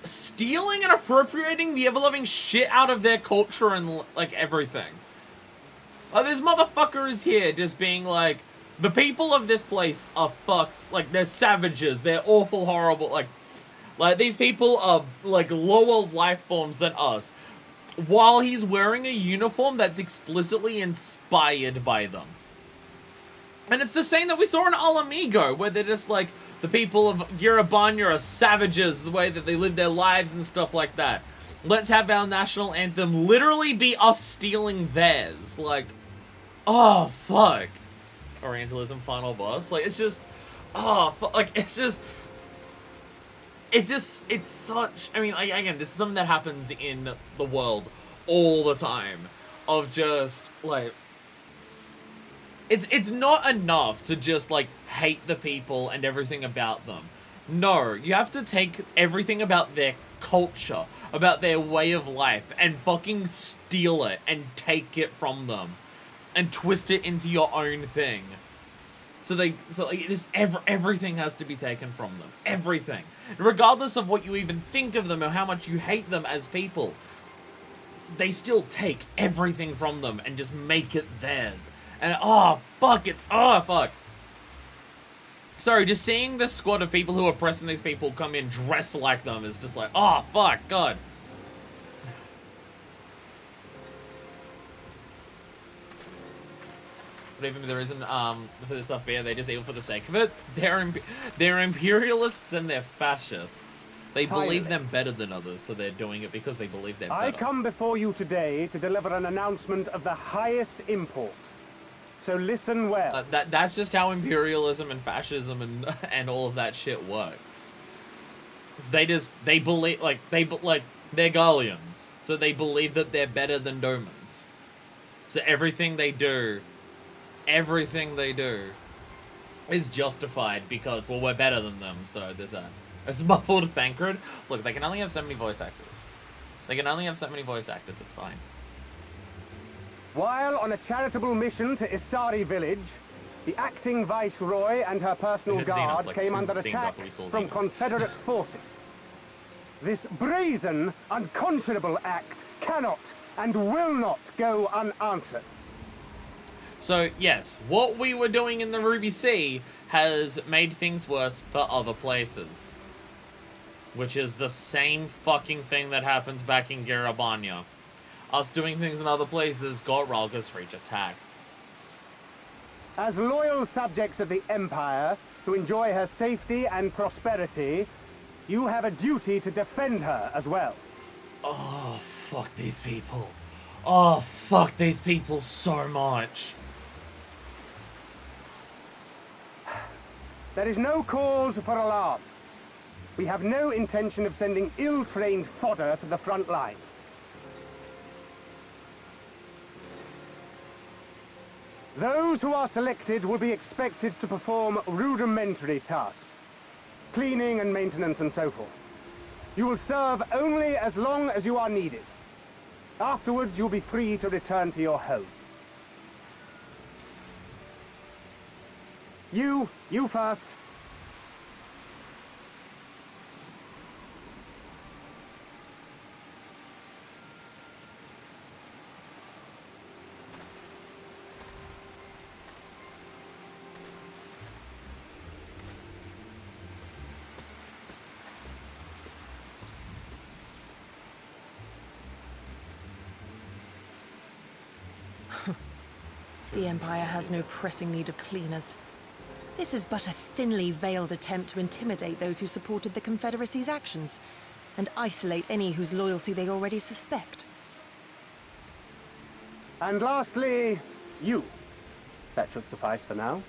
stealing and appropriating the ever-loving shit out of their culture and, like, everything. Like, this motherfucker is here just being like, the people of this place are fucked. Like, they're savages. They're awful, horrible. Like these people are, like, lower life forms than us. While he's wearing a uniform that's explicitly inspired by them. And it's the same that we saw in Alamigo, where they're just like, the people of Girabanya are savages, the way that they live their lives and stuff like that. let's have our national anthem literally be us stealing theirs. Like, oh, fuck. Orientalism final boss. Like, it's just, oh, fuck. Like, it's such, I mean, again, this is something that happens in the world all the time. Of just, like, it's not enough to just, like, hate the people and everything about them. No, you have to take everything about their culture, about their way of life, and fucking steal it and take it from them. And twist it into your own thing. So like, just everything has to be taken from them. Everything. Regardless of what you even think of them or how much you hate them as people. They still take everything from them and just make it theirs. And oh fuck. Sorry, just seeing this squad of people who are oppressing these people come in dressed like them is just like, oh fuck, God. But even if there isn't for this stuff here, they just evil for the sake of it. They're imperialists and they're fascists. They believe them better than others, so they're doing it because they believe they're better. I come before you today to deliver an announcement of the highest import. So listen well. That's just how imperialism and fascism and all of that shit works. They believe they're Gallians, so they believe that they're better than Domans. So everything they do is justified because, well, we're better than them, so there's that. It's muffled Thancred. Look, they can only have so many voice actors. It's fine. While on a charitable mission to Isari village, the acting viceroy and her personal guard came under attack from Confederate forces. This brazen, unconscionable act cannot and will not go unanswered. So, yes, what we were doing in the Ruby Sea has made things worse for other places. Which is the same fucking thing that happens back in Garabanya. Us doing things in other places got Ralga's Reach attacked. As loyal subjects of the Empire, to enjoy her safety and prosperity, you have a duty to defend her as well. Oh, fuck these people. Oh, fuck these people so much. There is no cause for alarm. We have no intention of sending ill-trained fodder to the front line. Those who are selected will be expected to perform rudimentary tasks, cleaning and maintenance and so forth. You will serve only as long as you are needed. Afterwards, you'll be free to return to your homes. You first. The Empire has no pressing need of cleaners. This is but a thinly veiled attempt to intimidate those who supported the Confederacy's actions, and isolate any whose loyalty they already suspect. And lastly, you. That should suffice for now.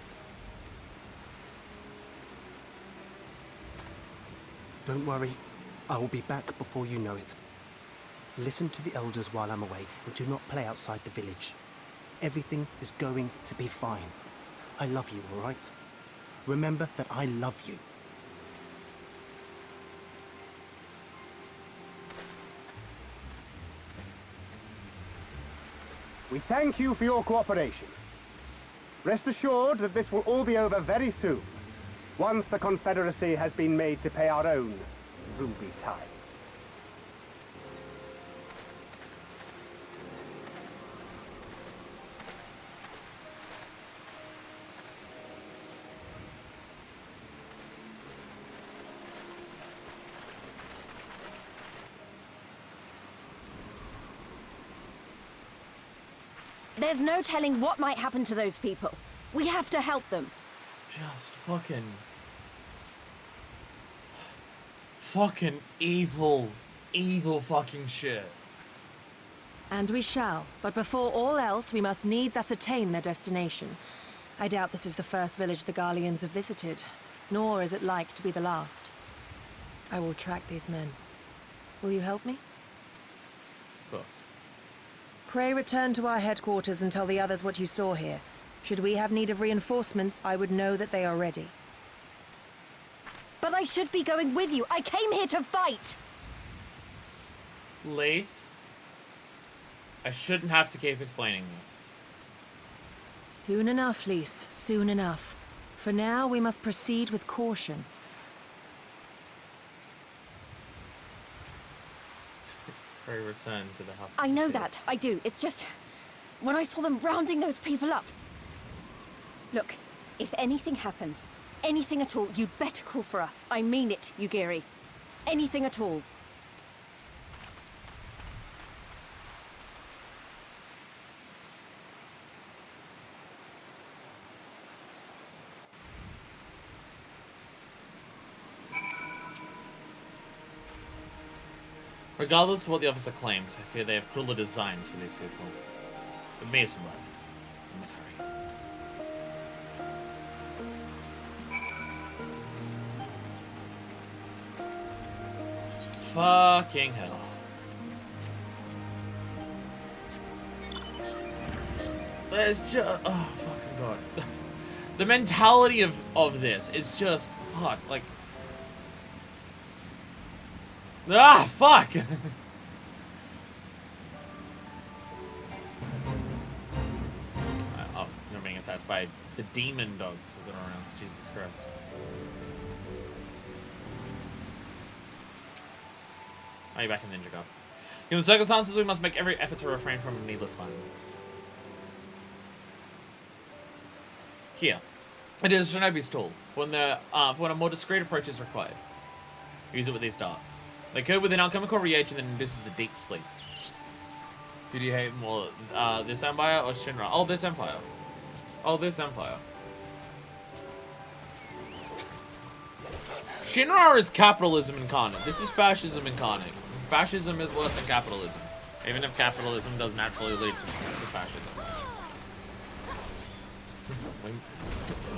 Don't worry, I will be back before you know it. Listen to the elders while I'm away, and do not play outside the village. Everything is going to be fine. I love you, all right? Remember that I love you. We thank you for your cooperation. Rest assured that this will all be over very soon, once the Confederacy has been made to pay our own ruby tithe. There's no telling what might happen to those people. We have to help them. Just fucking evil. evil fucking shit. And we shall. But before all else, we must needs ascertain their destination. I doubt this is the first village the Garleans have visited, nor is it like to be the last. I will track these men. Will you help me? Of course. Pray return to our headquarters and tell the others what you saw here. Should we have need of reinforcements, I would know that they are ready. But I should be going with you. I came here to fight! Lace, I shouldn't have to keep explaining this. Soon enough, Lys. Soon enough. For now, we must proceed with caution. Pray return to the house. I know that. I do. It's just... when I saw them rounding those people up... Look, if anything happens, anything at all, you'd better call for us. I mean it, Yugiri. Anything at all. Regardless of what the officer claimed, I fear they have crueler designs for these people. But me some blood. We must hurry. Fucking hell. There's just... oh, fucking god. The mentality of this is just... fuck, like... ah, fuck! Oh, you're being attacked by the demon dogs that are around. Jesus Christ. Are you back in Ninja God? In the circumstances, we must make every effort to refrain from needless violence. Here. It is Shinobi's tool, when a more discreet approach is required. Use it with these darts. They occur with an alchemical reagent that induces a deep sleep. Who do you hate more, this Empire or Shinra? Oh, this Empire. Oh, this Empire. Shinra is capitalism incarnate. This is fascism incarnate. Fascism is worse than capitalism. Even if capitalism does naturally lead to fascism.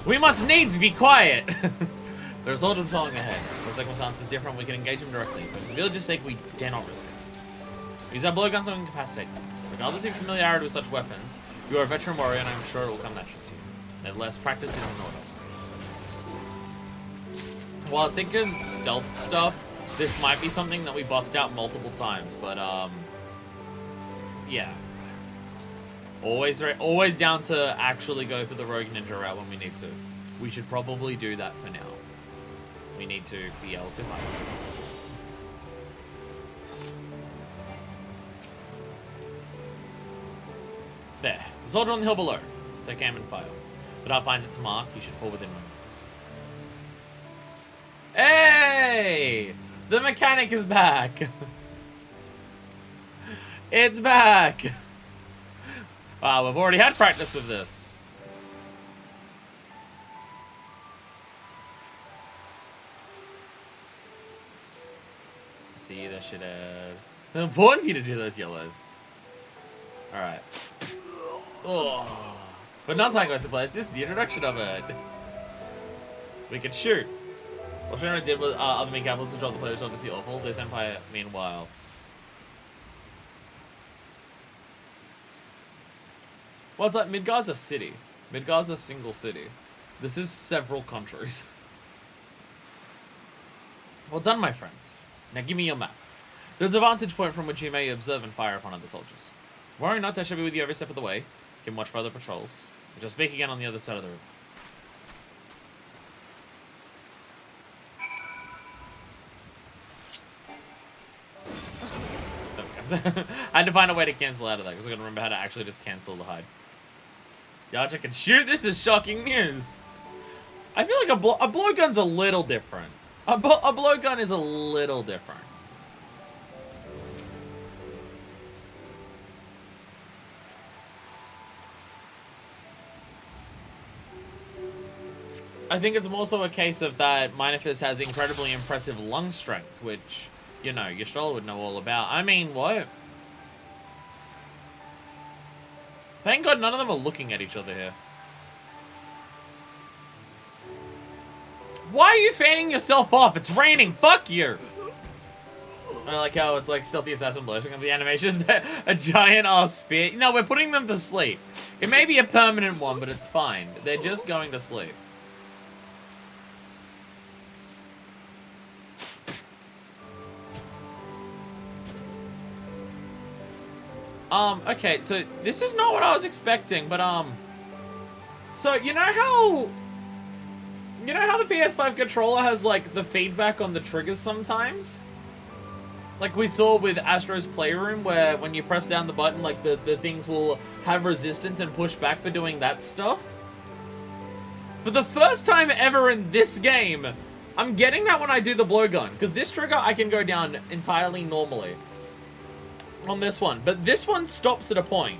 We must needs be quiet! There's a lot of falling ahead. For circumstances different, we can engage them directly, but for the village's sake, we dare not risk it. Use our blowguns to incapacitate them. Regardless of your familiarity with such weapons, you are a veteran warrior, and I'm sure it will come naturally to you. Nevertheless, practice is in order. While I was thinking stealth stuff, this might be something that we bust out multiple times, but, yeah. Always down to actually go for the rogue ninja route when we need to. We should probably do that for now. We need to be able to hide. There. The soldier on the hill below. Take aim and fire. If it finds its mark, you should fall within moments. Hey! The mechanic is back! It's back! Wow, we've already had practice with this. See, that should have important for you to do those yellows. Alright. Oh. But not time goes to place. This is the introduction of it. We can shoot. What Shinra did with other main capitals to draw the players obviously awful. This Empire, meanwhile. Well, it's like Midgar's a city. Midgar's a single city. This is several countries. Well done, my friends. Now give me your map. There's a vantage point from which you may observe and fire upon other soldiers. Worry not, I shall be with you every step of the way. You can watch for other patrols. We shall speak again on the other side of the river. I had to find a way to cancel out of that because I gotta remember how to actually just cancel the hide. Yacha can shoot? This is shocking news. I feel like a blowgun's a little different. A blowgun is a little different. I think it's more so a case of that Minifist has incredibly impressive lung strength, which you know, your stroller would know all about. I mean, what? Thank God none of them are looking at each other here. Why are you fanning yourself off? It's raining. Fuck you. I like how it's like stealthy assassin blushing of the animation is a giant ass spear. No, we're putting them to sleep. It may be a permanent one, but it's fine. They're just going to sleep. Okay, so this is not what I was expecting, but so you know how the PS5 controller has like the feedback on the triggers sometimes? Like we saw with Astro's Playroom, where when you press down the button, like the things will have resistance and push back for doing that stuff. For the first time ever in this game, I'm getting that when I do the blowgun, because this trigger I can go down entirely normally on this one, but this one stops at a point.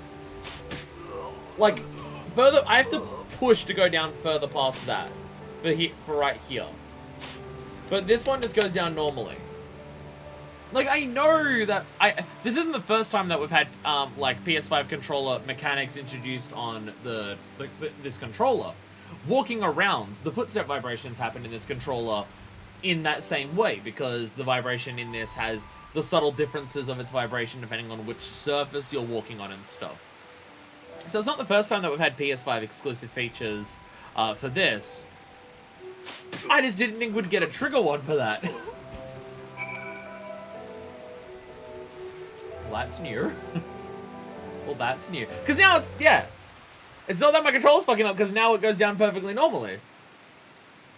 Like, further, I have to push to go down further past that, for right here. But this one just goes down normally. Like, I know that this isn't the first time that we've had, like, PS5 controller mechanics introduced on this controller. Walking around, the footstep vibrations happen in this controller in that same way, because the vibration in this has the subtle differences of its vibration depending on which surface you're walking on and stuff. So it's not the first time that we've had PS5 exclusive features for this. I just didn't think we'd get a trigger one for that. Well, that's new. Well, that's new. Because now it's, yeah. It's not that my controller's fucking up, because now it goes down perfectly normally.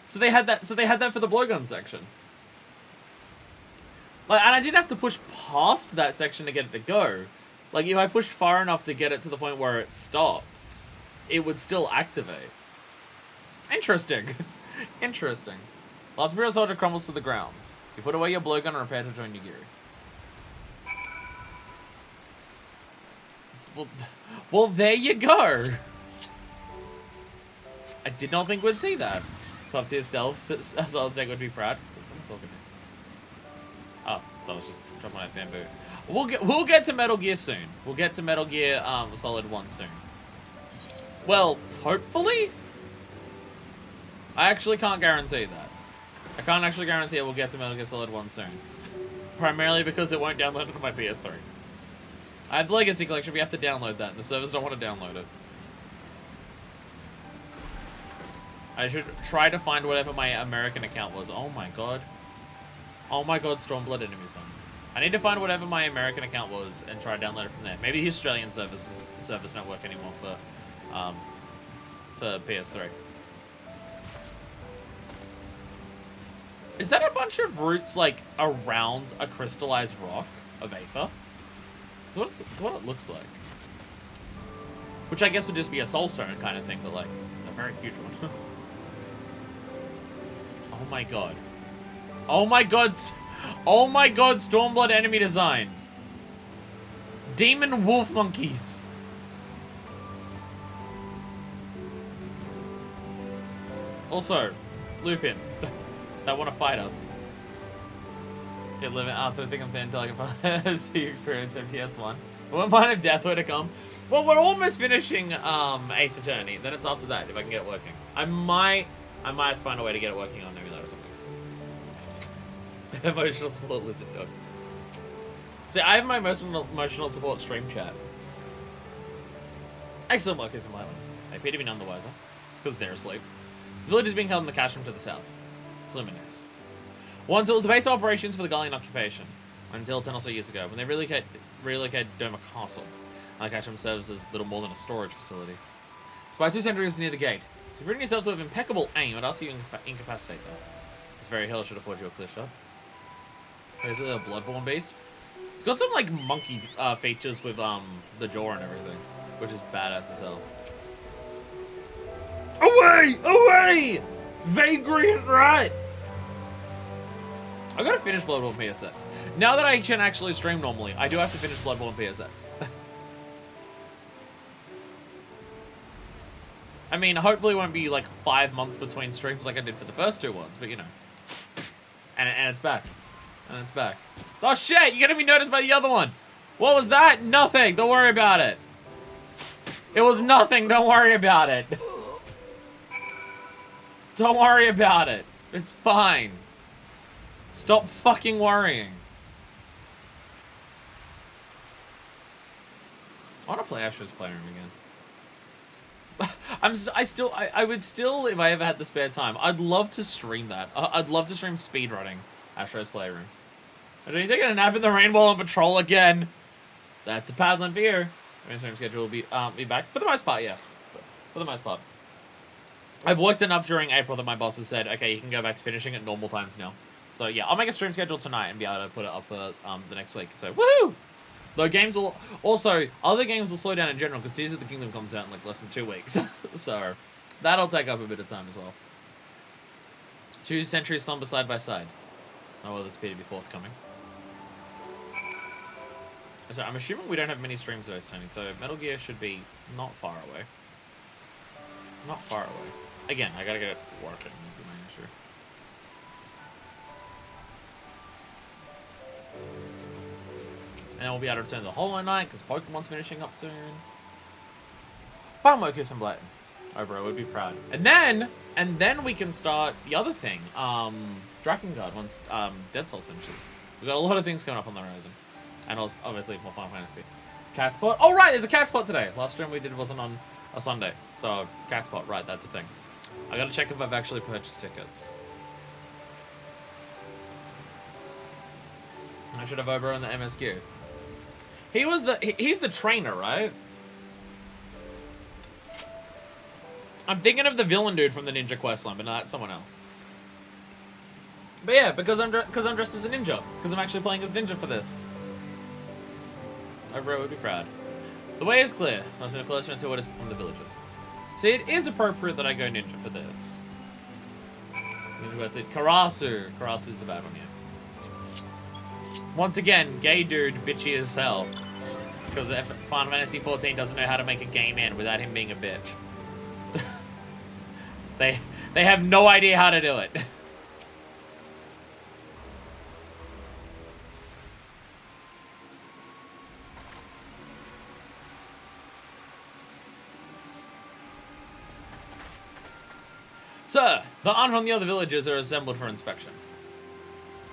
So they had that for the blowgun section. Like, and I didn't have to push past that section to get it to go. Like, if I pushed far enough to get it to the point where it stopped, it would still activate. Interesting. Interesting. Last Imperial soldier crumbles to the ground. You put away your blowgun and prepare to join your gear. Well, there you go. I did not think we'd see that. Top tier stealth, as I was saying, would be proud. Someone talking to me. Oh, so I was just dropping that bamboo. We'll get to Metal Gear soon. We'll get to Metal Gear Solid 1 soon. Well, hopefully. I actually can't guarantee that. I can't actually guarantee we'll get to Metal Gear Solid 1 soon. Primarily because it won't download onto my PS3. I have the Legacy Collection, we have to download that, and the servers don't want to download it. I should try to find whatever my American account was. Oh my god. Oh my god, Stormblood enemies on. I need to find whatever my American account was and try to download it from there. Maybe the Australian servers don't work anymore for PS3. Is that a bunch of roots, like, around a crystallized rock of Aether? It's what it looks like. Which I guess would just be a soulstone kind of thing, but, like, a very huge one. Oh my god. Oh my god. Oh my god, Stormblood enemy design. Demon wolf monkeys. Also, lupins that want to fight us. Get living after the thing I'm until I can see experience MPS1. What mind if death were to come? Well, we're almost finishing Ace Attorney. Then it's after that if I can get it working. I might have to find a way to get it working on Nebula or something. Emotional support lizard dogs. See, I have my emotional support stream chat. Excellent work, isn't my one. They appear to be none the wiser, because they're asleep. The village is being held in the cache room to the south. Fluminense. Once it was the base of operations for the Gallian occupation, until 10 or so years ago, when they relocated Doma Castle. The cache room serves as little more than a storage facility. Spy 2 sentries near the gate. So bring yourself to have impeccable aim, I'd ask you to incapacitate them. This very hill should afford you a clear shot. Is it a bloodborne beast? It's got some like monkey features with the jaw and everything, which is badass as hell. Away! Away! Vagrant right! I gotta finish Bloodborne PSX. Now that I can actually stream normally, I do have to finish Bloodborne PSX. I mean, hopefully it won't be like 5 months between streams like I did for the first 2 ones, but you know. And it's back. And it's back. Oh shit, you're gonna be noticed by the other one. What was that? Nothing. Don't worry about it. It was nothing. Don't worry about it. Don't worry about it. It's fine. Stop fucking worrying. I want to play Astro's Playroom again. I would still, if I ever had the spare time, I'd love to stream that. I'd love to stream speedrunning Astro's Playroom. Are you taking a nap in the rainbow on patrol again? That's a paddling beer. My stream schedule will be back for the most part, yeah. For the most part. I've worked enough during April that my boss has said, okay, you can go back to finishing at normal times now. So yeah, I'll make a stream schedule tonight and be able to put it up for the next week. So woohoo! Though games will also other games will slow down in general because Tears of the Kingdom comes out in like less than 2 weeks. So that'll take up a bit of time as well. Choose Century Slumber side by side. Oh well, this appear to be forthcoming. So I'm assuming we don't have many streams though, Tony, so Metal Gear should be not far away. Not far away. Again, I gotta get it working, is the main issue. And then we'll be able to return to the Hollow Knight, because Pokemon's finishing up soon. Fun Kiss and Blade. Oh bro, we'd be proud. And then we can start the other thing. Drakengard, once Dead Souls finishes. We've got a lot of things coming up on the horizon. And also, obviously, more Final Fantasy. Cat Spot. Oh, right, there's a Cat Spot today. Last stream we did wasn't on a Sunday. So, Cat Spot, right, that's a thing. I gotta check if I've actually purchased tickets. I should have Oberon the MSQ. He's the trainer, right? I'm thinking of the villain dude from the Ninja Quest line, but no, that's someone else. But yeah, because I'm dressed as a ninja. Because I'm actually playing as ninja for this. Oberon would be proud. The way is clear. Must move closer until it is from the villages. See, it is appropriate that I go ninja for this. Karasu. Karasu's the bad one here. Once again, gay dude, bitchy as hell. Because Final Fantasy XIV doesn't know how to make a gay man without him being a bitch. They have no idea how to do it. Sir, the An from the other villages are assembled for inspection.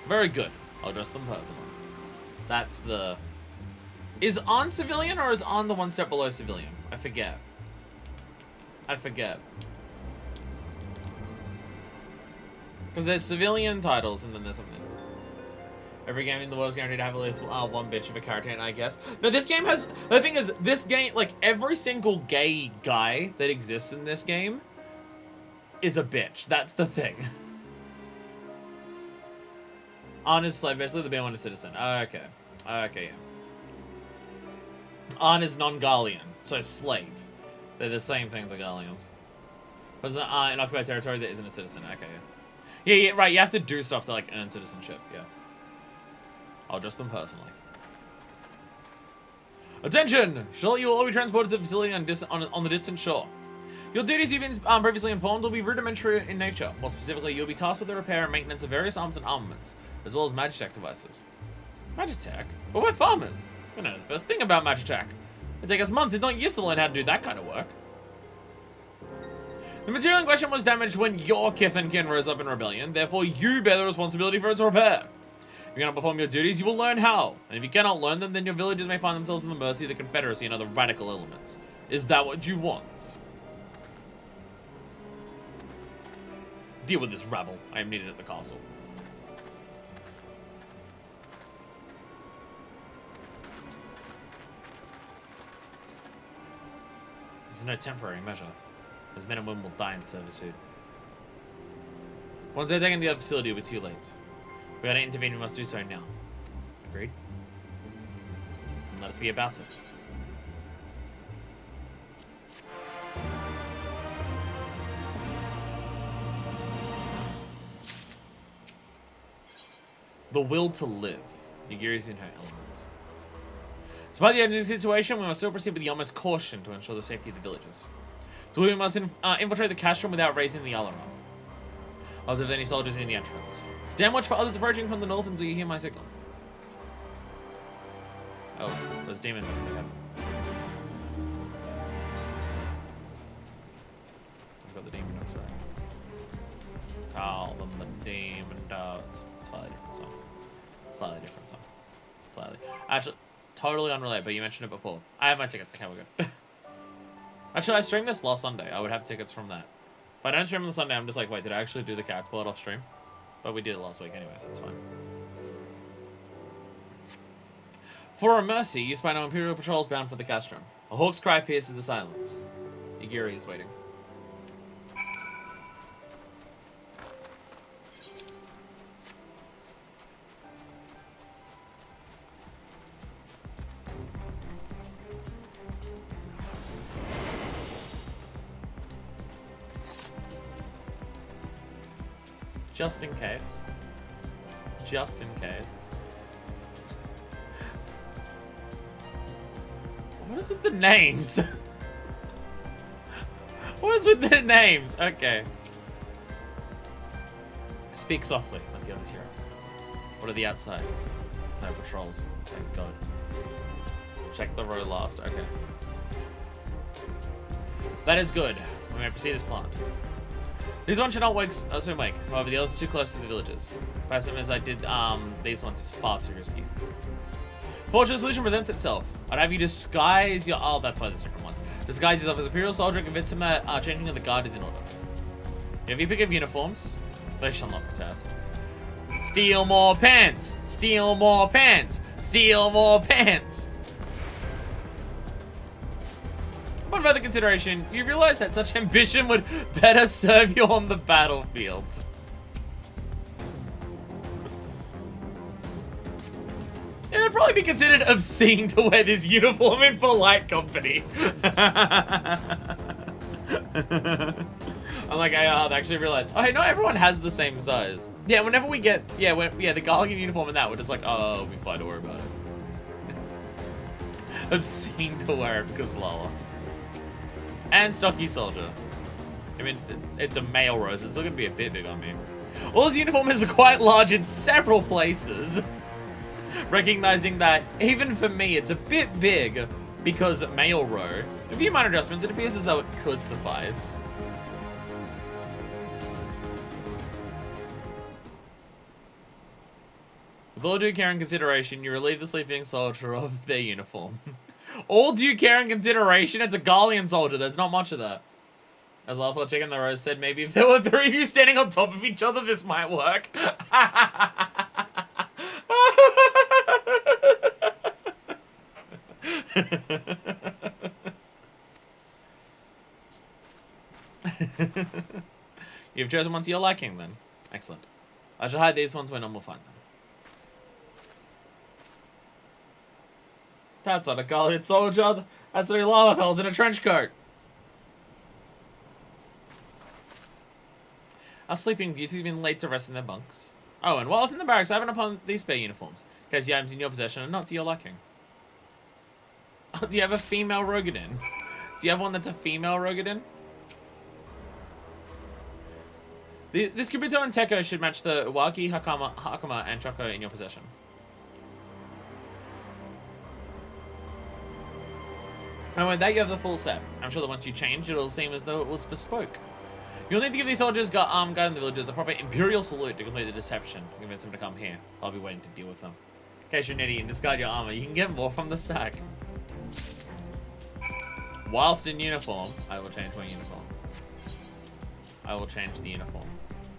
Very good. I'll address them personally. That's the... Is An civilian or is An the one step below civilian? I forget. Because there's civilian titles and then there's something else. Every game in the world is guaranteed to have at least one bitch of a character in, I guess. No, this game has... The thing is, this game, like, every single gay guy that exists in this game is a bitch. That's the thing. An is slave, basically the B1 is citizen. Okay. Okay, yeah. An is non-Gallian, so slave. They're the same thing, the Gallians. Because in occupied territory, there isn't a citizen. Okay, yeah. Yeah, right, you have to do stuff to, like, earn citizenship, yeah. I'll address them personally. Attention! Shall you will all be transported to the facility on the distant shore. Your duties you've been previously informed will be rudimentary in nature. More specifically, you'll be tasked with the repair and maintenance of various arms and armaments, as well as Magitech devices. Magitech? But we're farmers. We don't know the first thing about Magitech. It'd take us months, it's not used to learn how to do that kind of work. The material in question was damaged when your kith and kin rose up in rebellion, therefore you bear the responsibility for its repair. If you cannot perform your duties, you will learn how. And if you cannot learn them, then your villagers may find themselves in the mercy of the Confederacy and other radical elements. Is that what you want? Deal with this rabble. I am needed at the castle. This is no temporary measure, as men and women will die in servitude. Once they're taken to the other facility, it'll be too late. If we gotta intervene, we must do so now. Agreed? And let us be about it. The will to live. Nigiri is in her element. Despite the urgent situation, we must still proceed with the utmost caution to ensure the safety of the villagers. So we must infiltrate the castrum without raising the alarm. Observe any soldiers in the entrance. Stand watch for others approaching from the north until you hear my signal. Oh, those demon dogs they have. I've got the demon dogs right. Call them the demon dogs. Slightly different song. Slightly different song. Slightly. Actually, totally unrelated, but you mentioned it before. I have my tickets. Okay, we're good. Actually, I streamed this last Sunday. I would have tickets from that. If I don't stream on the Sunday, I'm just like, wait, did I actually do the character plot off stream? But we did it last week anyway, so it's fine. For a mercy, you spy no Imperial patrols bound for the castrum. A hawk's cry pierces the silence. Igiri is waiting. Just in case. Just in case. What is with the names? What is with the names? Okay. Speak softly. That's the other heroes. What are the outside? No patrols. Thank God. Check the row last. Okay. That is good. We may proceed as planned. These ones should not soon wake. However, the others are too close to the villages. Pass them as I did these ones is far too risky. Fortunate solution presents itself. I'd have you disguise your... Oh, that's why there's different ones. Disguise yourself as Imperial soldier and convince him that changing of the guard is in order. If you pick up uniforms, they shall not protest. Steal more pants! Steal more pants! Steal more pants! Upon further consideration, you realize that such ambition would better serve you on the battlefield. It would probably be considered obscene to wear this uniform in polite company. I'm like, I actually realized, oh, hey, not everyone has the same size. Yeah, whenever we get, the Garligan uniform and that, we're just like, oh, we'll be fine, don't worry about it. Obscene to wear it because Lala. And stocky soldier. I mean, it's a male rose. It's still going to be a bit big on me. All his uniforms are quite large in several places. Recognizing that, even for me, it's a bit big because male row. A few minor adjustments, it appears as though it could suffice. With all due care and consideration, you relieve the sleeping soldier of their uniform. All due care and consideration? It's a Garlean soldier. There's not much of that. As Lawful Chicken the Rose said, maybe if there were three of you standing on top of each other, this might work. You've chosen ones to your liking, then. Excellent. I shall hide these ones when none will find them. That's not a Garlean soldier. That's three Lalafels in a trench coat. Our sleeping beauties have been late to rest in their bunks. Oh, and while I was in the barracks, I happened upon these spare uniforms. In case the items in your possession are not to your liking. Oh, do you have a female Rogadin? Do you have one that's a female Rogadin? This Kabuto and Teko should match the Uwagi, Hakama, and Choco in your possession. And with that, you have the full set. I'm sure that once you change, it'll seem as though it was bespoke. You'll need to give these soldiers guarding the villagers a proper Imperial salute to complete the deception. Convince them to come here. I'll be waiting to deal with them. In case you're nitty and discard your armor, you can get more from the sack. Whilst in uniform, I will change my uniform. I will change the uniform.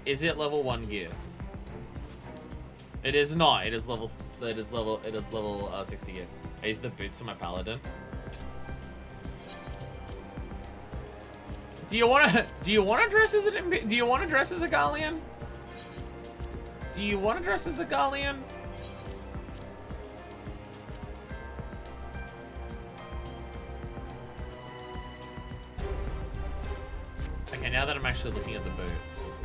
Is it level 1 gear? It is not. It is level 60 gear. I use the boots for my paladin. Do you want to dress as an? Do you want to dress as a Garlean? Do you want to dress as a Garlean? Okay, now that I'm actually looking at the boots.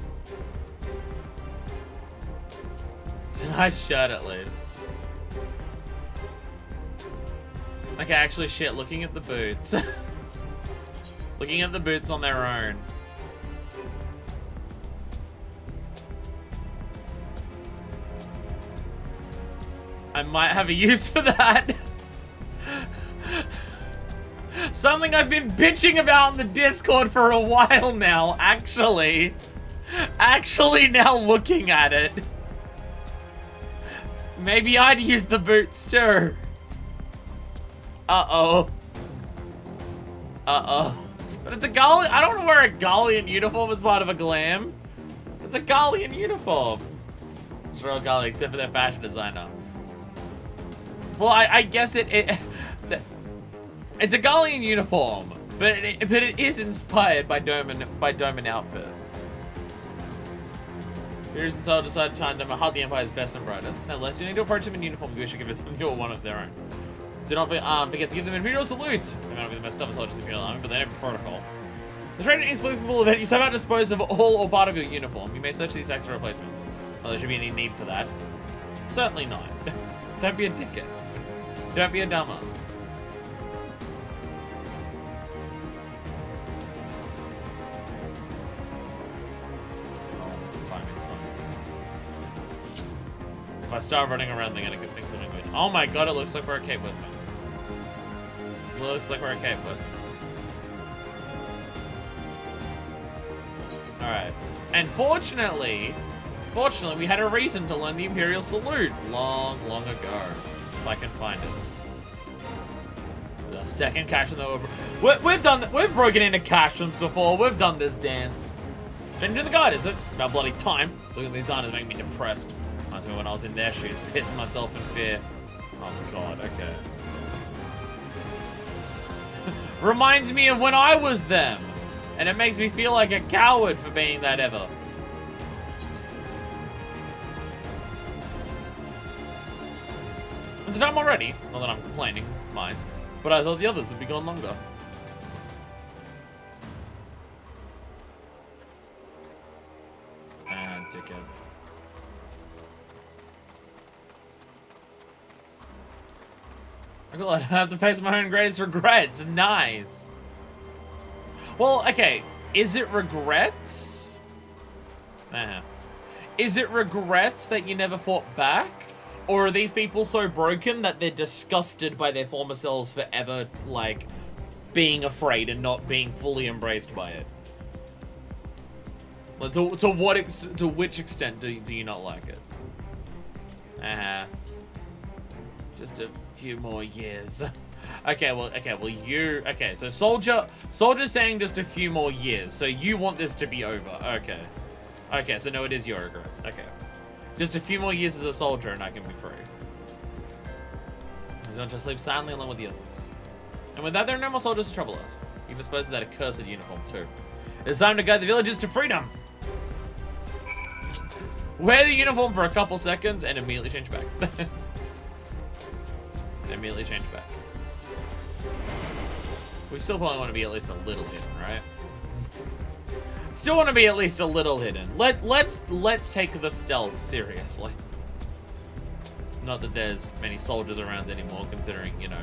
It's a nice shirt at least. Okay, actually shit, looking at the boots. Looking at the boots on their own. might have a use for that. Something I've been bitching about in the Discord for a while now, actually. Actually now looking at it. Maybe I'd use the boots too. Uh-oh. Uh-oh. But it's a Gallian. I don't want to wear a Gallian uniform as part of a glam. It's a Gallian uniform. It's real Gallian, except for their fashion designer. Well, I guess it's a Gallian uniform, but it is inspired by Doman outfits. Heroes and soldiers decided to chime them hug the Empire's best and brightest. Unless you need to approach them in uniform, you should give them your one of their own. Do not forget to give them Imperial salute. They might not be the most toughest soldiers in the Imperial Army, but they have protocol. The trade inexplicable event, you somehow dispose of all or part of your uniform. You may search these sacks for replacements. Well, there should be any need for that. Certainly not. Don't be a dickhead. Don't be a dumbass. If I start running around, they're gonna think something good. Oh my god, it looks like we're at Cape Westman. Looks like we're at Cape Westman. Alright. And fortunately, we had a reason to learn the Imperial Salute long ago. If I can find it. The second cache in the we've broken into cache rooms before. We've done this dance. Change in the guide, is it? About bloody time. So looking at these designers make me depressed. Reminds me when I was in their shoes, pissing myself in fear. Oh god, okay. Reminds me of when I was them. And it makes me feel like a coward for being that ever. Is it time already? Not that I'm complaining, mind. But I thought the others would be gone longer. And tickets. I have to face my own greatest regrets. Nice. Well, okay. Is it regrets? Is it regrets that you never fought back? Or are these people so broken that they're disgusted by their former selves forever, like, being afraid and not being fully embraced by it? Like, to which extent do you not like it? Just a few more years. Okay, so Soldier's saying just a few more years, so you want this to be over. Okay, so no, it is your regrets. Okay. Just a few more years as a soldier and I can be free. He's going to sleep silently along with the others. And with that, there are no more soldiers to trouble us. You can dispose of that accursed uniform too. It's time to guide the villagers to freedom! Wear the uniform for a couple seconds and immediately change back. We still probably want to be at least a little hidden, right? Still want to be at least a little hidden. Let's take the stealth seriously. Not that there's many soldiers around anymore, considering, you know,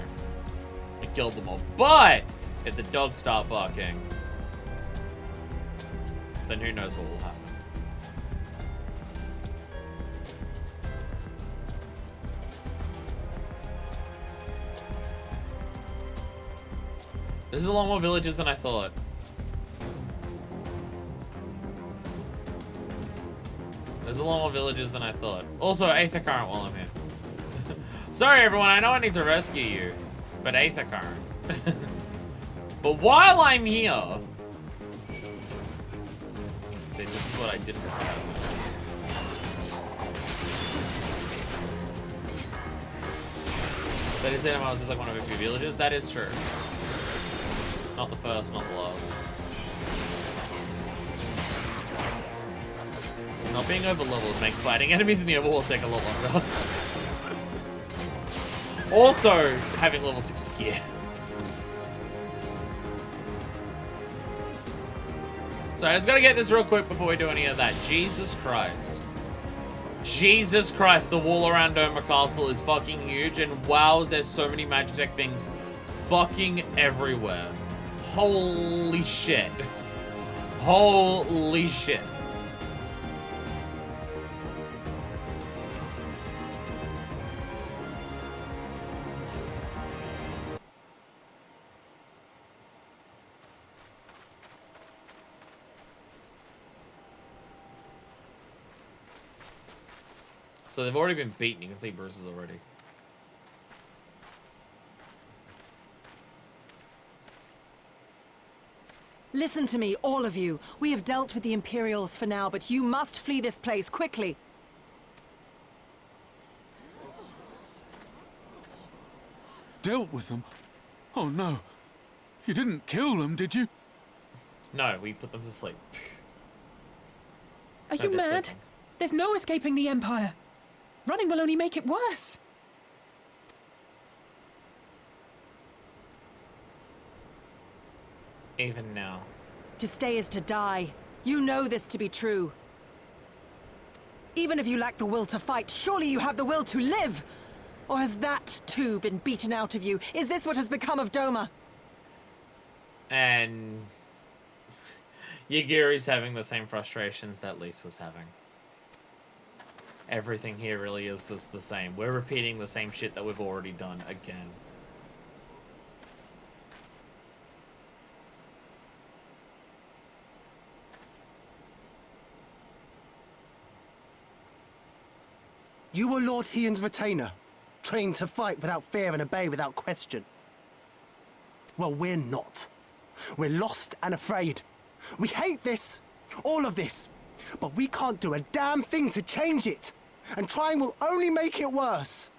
we killed them all. But if the dogs start barking, then who knows what will happen. This is a lot more villages than I thought. There's a lot more villages than I thought. Also, Aether Current while I'm here. Sorry, everyone. I know I need to rescue you. But Aether Current. But while I'm here... See, this is what I didn't have. But instead I was just like one of a few villages. That is true. Not the first, not the last. Not being over-leveled makes fighting enemies in the overworld take a lot longer. Also, having level 60 gear. So I just gotta get this real quick before we do any of that. Jesus Christ. Jesus Christ, the wall around Doma Castle is fucking huge, and wow, there's so many Magitech things fucking everywhere. Holy shit. Holy shit. So they've already been beaten. You can see bruises already. Listen to me, all of you. We have dealt with the Imperials for now, but you must flee this place quickly. Dealt with them? Oh no. You didn't kill them, did you? No, we put them to sleep. Are you mad? Sleeping. There's no escaping the Empire. Running will only make it worse. Even now. To stay is to die. You know this to be true. Even if you lack the will to fight, surely you have the will to live! Or has that, too, been beaten out of you? Is this what has become of Doma? And Yagiri's having the same frustrations that Lise was having. Everything here really is the same. We're repeating the same shit that we've already done again. You were Lord Hien's retainer, trained to fight without fear and obey without question. Well, we're not. We're lost and afraid. We hate this, all of this, but we can't do a damn thing to change it, and trying will only make it worse.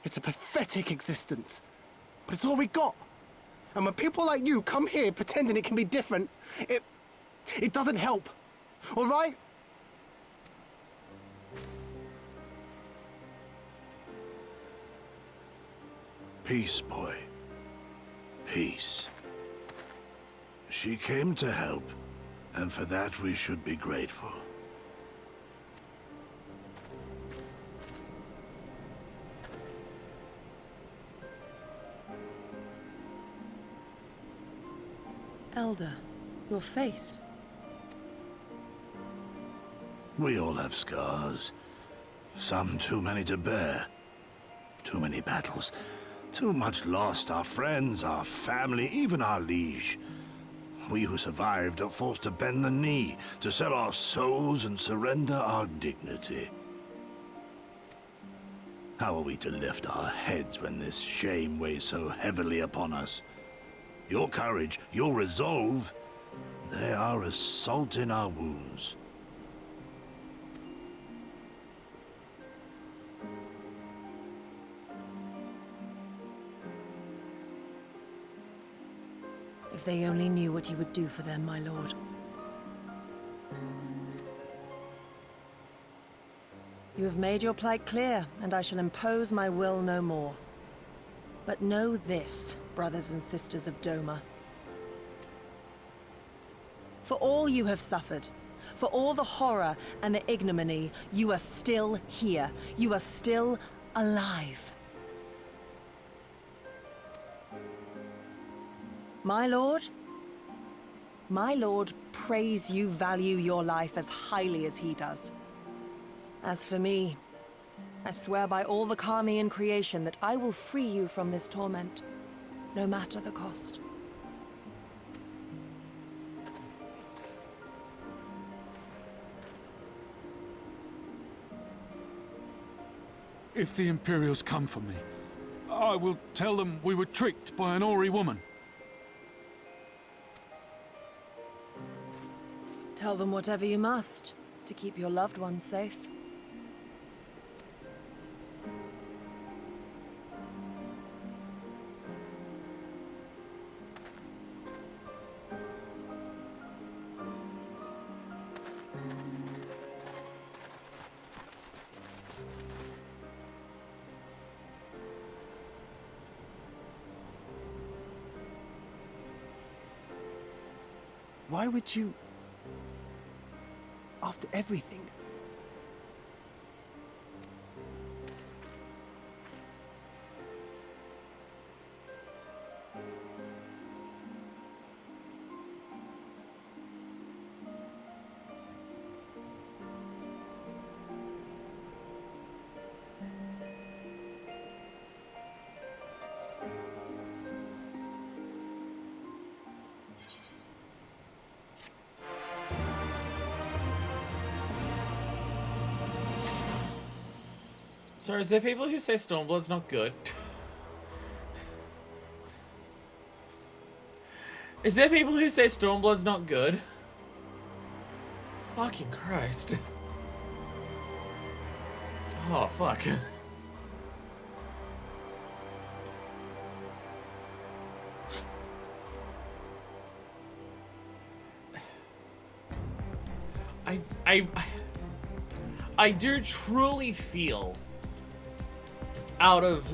It's a pathetic existence, but it's all we got. And when people like you come here pretending it can be different, it doesn't help, all right? Peace, boy. Peace. She came to help, and for that we should be grateful. Elder, your face. We all have scars. Some too many to bear. Too many battles. Too much lost, our friends, our family, even our liege. We who survived are forced to bend the knee, to sell our souls and surrender our dignity. How are we to lift our heads when this shame weighs so heavily upon us? Your courage, your resolve, they are as salt in our wounds. If they only knew what you would do for them, my lord. You have made your plight clear, and I shall impose my will no more. But know this, brothers and sisters of Doma. For all you have suffered, for all the horror and the ignominy, you are still here. You are still alive. My lord prays you value your life as highly as he does. As for me, I swear by all the Kami in creation that I will free you from this torment, no matter the cost. If the Imperials come for me, I will tell them we were tricked by an Ori woman. Tell them whatever you must to keep your loved ones safe. Why would you... after everything? So is there people who say Stormblood's not good? Is there people who say Stormblood's not good? Fucking Christ. Oh, fuck. I do truly feel, out of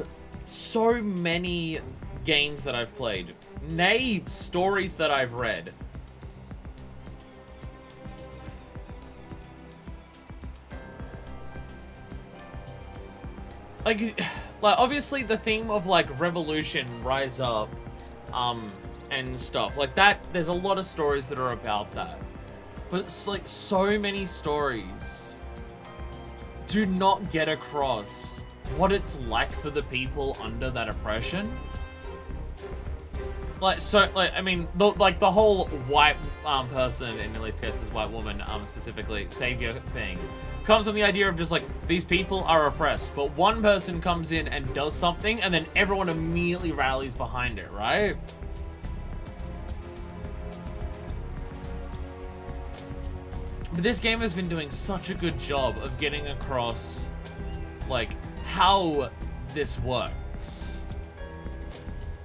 so many games that I've played, nay, stories that I've read, like obviously the theme of like revolution, rise up, and stuff like that, there's a lot of stories that are about that, but it's like so many stories do not get across what it's like for the people under that oppression. Like, so, like, I mean, the whole white person, in at least cases white woman, specifically, savior thing, comes from the idea of just like, these people are oppressed, but one person comes in and does something, and then everyone immediately rallies behind it, right? But this game has been doing such a good job of getting across, like, how this works.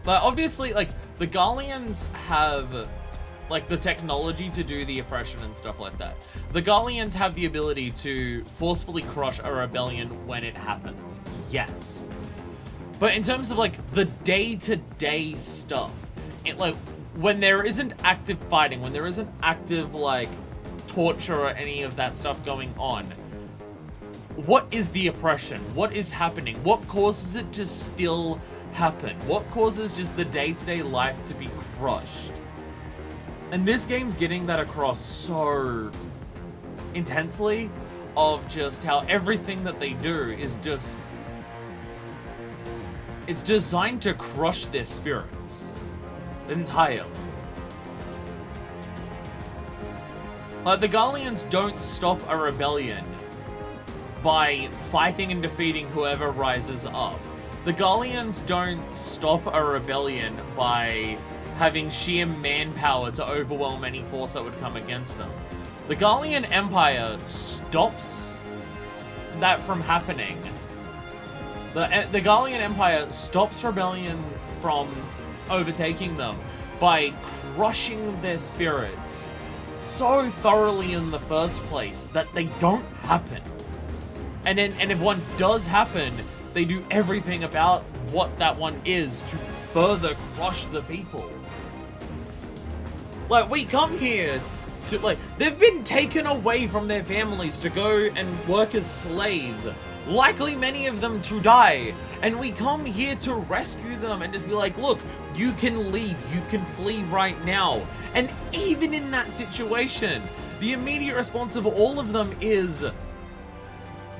Like, obviously, like, the Garleans have, like, the technology to do the oppression and stuff like that. The Garleans have the ability to forcefully crush a rebellion when it happens. Yes. But in terms of, like, the day-to-day stuff, it, like, when there isn't active fighting, when there isn't active, like, torture or any of that stuff going on, what is the oppression? What is happening? What causes it to still happen? What causes just the day-to-day life to be crushed? And this game's getting that across so intensely, of just how everything that they do is just, it's designed to crush their spirits entirely. Like, the Garleans don't stop a rebellion by fighting and defeating whoever rises up. The Garleans don't stop a rebellion by having sheer manpower to overwhelm any force that would come against them. The Garlean Empire stops that from happening. The Garlean Empire stops rebellions from overtaking them by crushing their spirits so thoroughly in the first place that they don't happen. And if one does happen, they do everything about what that one is to further crush the people. Like, we come here to, like, they've been taken away from their families to go and work as slaves, likely many of them to die, and we come here to rescue them and just be like, look, you can leave, you can flee right now. And even in that situation, the immediate response of all of them is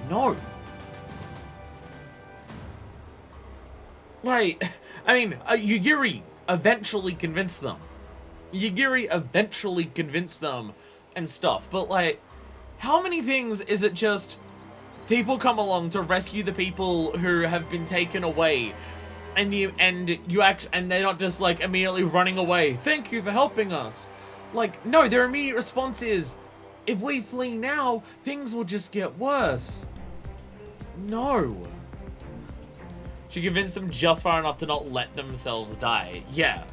no. Like, I mean, Yugiri eventually convinced them. Yugiri eventually convinced them and stuff, but like, how many things is it just people come along to rescue the people who have been taken away, and they're not just like immediately running away, thank you for helping us. Like, no, their immediate response is, if we flee now, things will just get worse. No. She convinced them just far enough to not let themselves die. Yeah.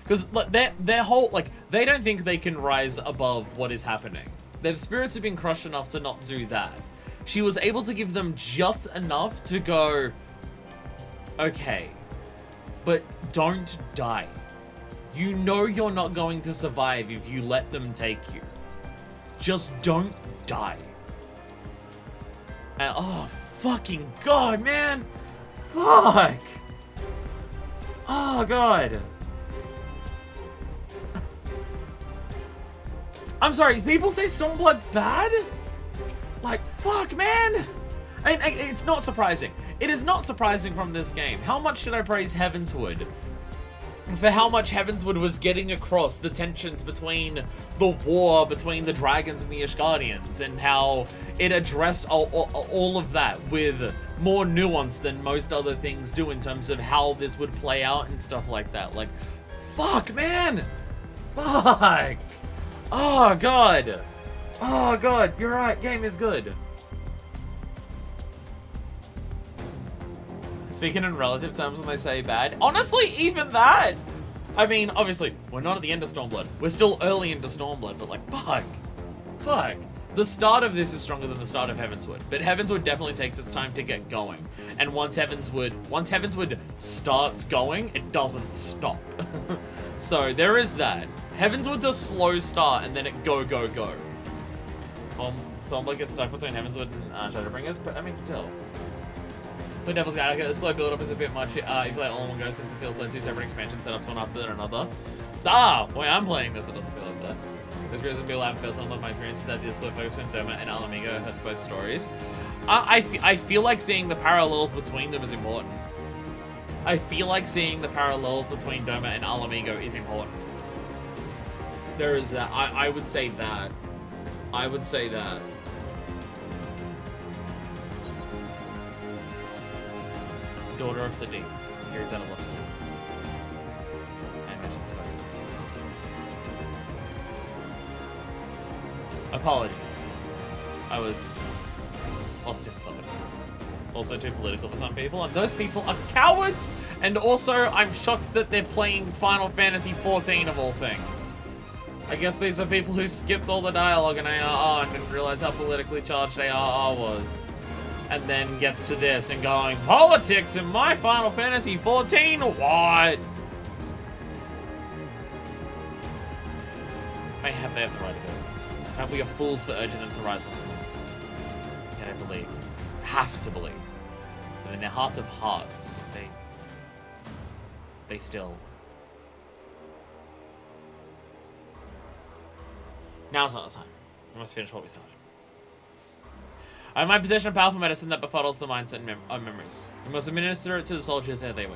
Because like, their whole, like, they don't think they can rise above what is happening. Their spirits have been crushed enough to not do that. She was able to give them just enough to go, okay, but don't die. You know you're not going to survive if you let them take you. Just don't die. And, oh, fucking God, man. Fuck. Oh, God. I'm sorry, people say Stormblood's bad? Like, fuck, man. It's not surprising. It is not surprising from this game. How much should I praise Heavenswood? for how much Heavensward was getting across the tensions between the war between the dragons and the Ishgardians, and how it addressed all of that with more nuance than most other things do in terms of how this would play out and stuff like that. Like, fuck, man! Fuck! Oh, God! Oh, God, you're right, game is good. Speaking in relative terms when they say bad, honestly, even that! I mean, obviously, we're not at the end of Stormblood. We're still early into Stormblood, but like, fuck. Fuck. The start of this is stronger than the start of Heavensward, but Heavensward definitely takes its time to get going. And once Heavensward starts going, it doesn't stop. So there is that. Heavensward's a slow start, and then it go, go, go. Stormblood gets stuck between Heavensward and Shadowbringers, but I mean, still. The Devil's Guide, the slow build-up is a bit much. You play all in one go since it feels like two separate expansion setups, one after another. Boy, I'm playing this, it doesn't feel like that. Because Grizz and Bill have some of my experiences at the split focus between Doma and Alamigo hurts both stories. I feel like seeing the parallels between them is important. I feel like seeing the parallels between Doma and Alamigo is important. There is that. I would say that. I would say that. Daughter of the Deep. Here's out of Lost Worlds. I imagine so. Apologies. I was lost in thought. Also too political for some people, and those people are cowards, and also I'm shocked that they're playing Final Fantasy XIV of all things. I guess these are people who skipped all the dialogue in ARR and didn't realize how politically charged ARR was. And then gets to this and going, politics in my Final Fantasy XIV? What? They have the right to go. And we are fools for urging them to rise once more. Yet I believe, have to believe, that in their hearts of hearts, they still... Now's not the time. We must finish what we started. I have in my possession a powerful medicine that befuddles the mindset and memories. We must administer it to the soldiers ere they wake.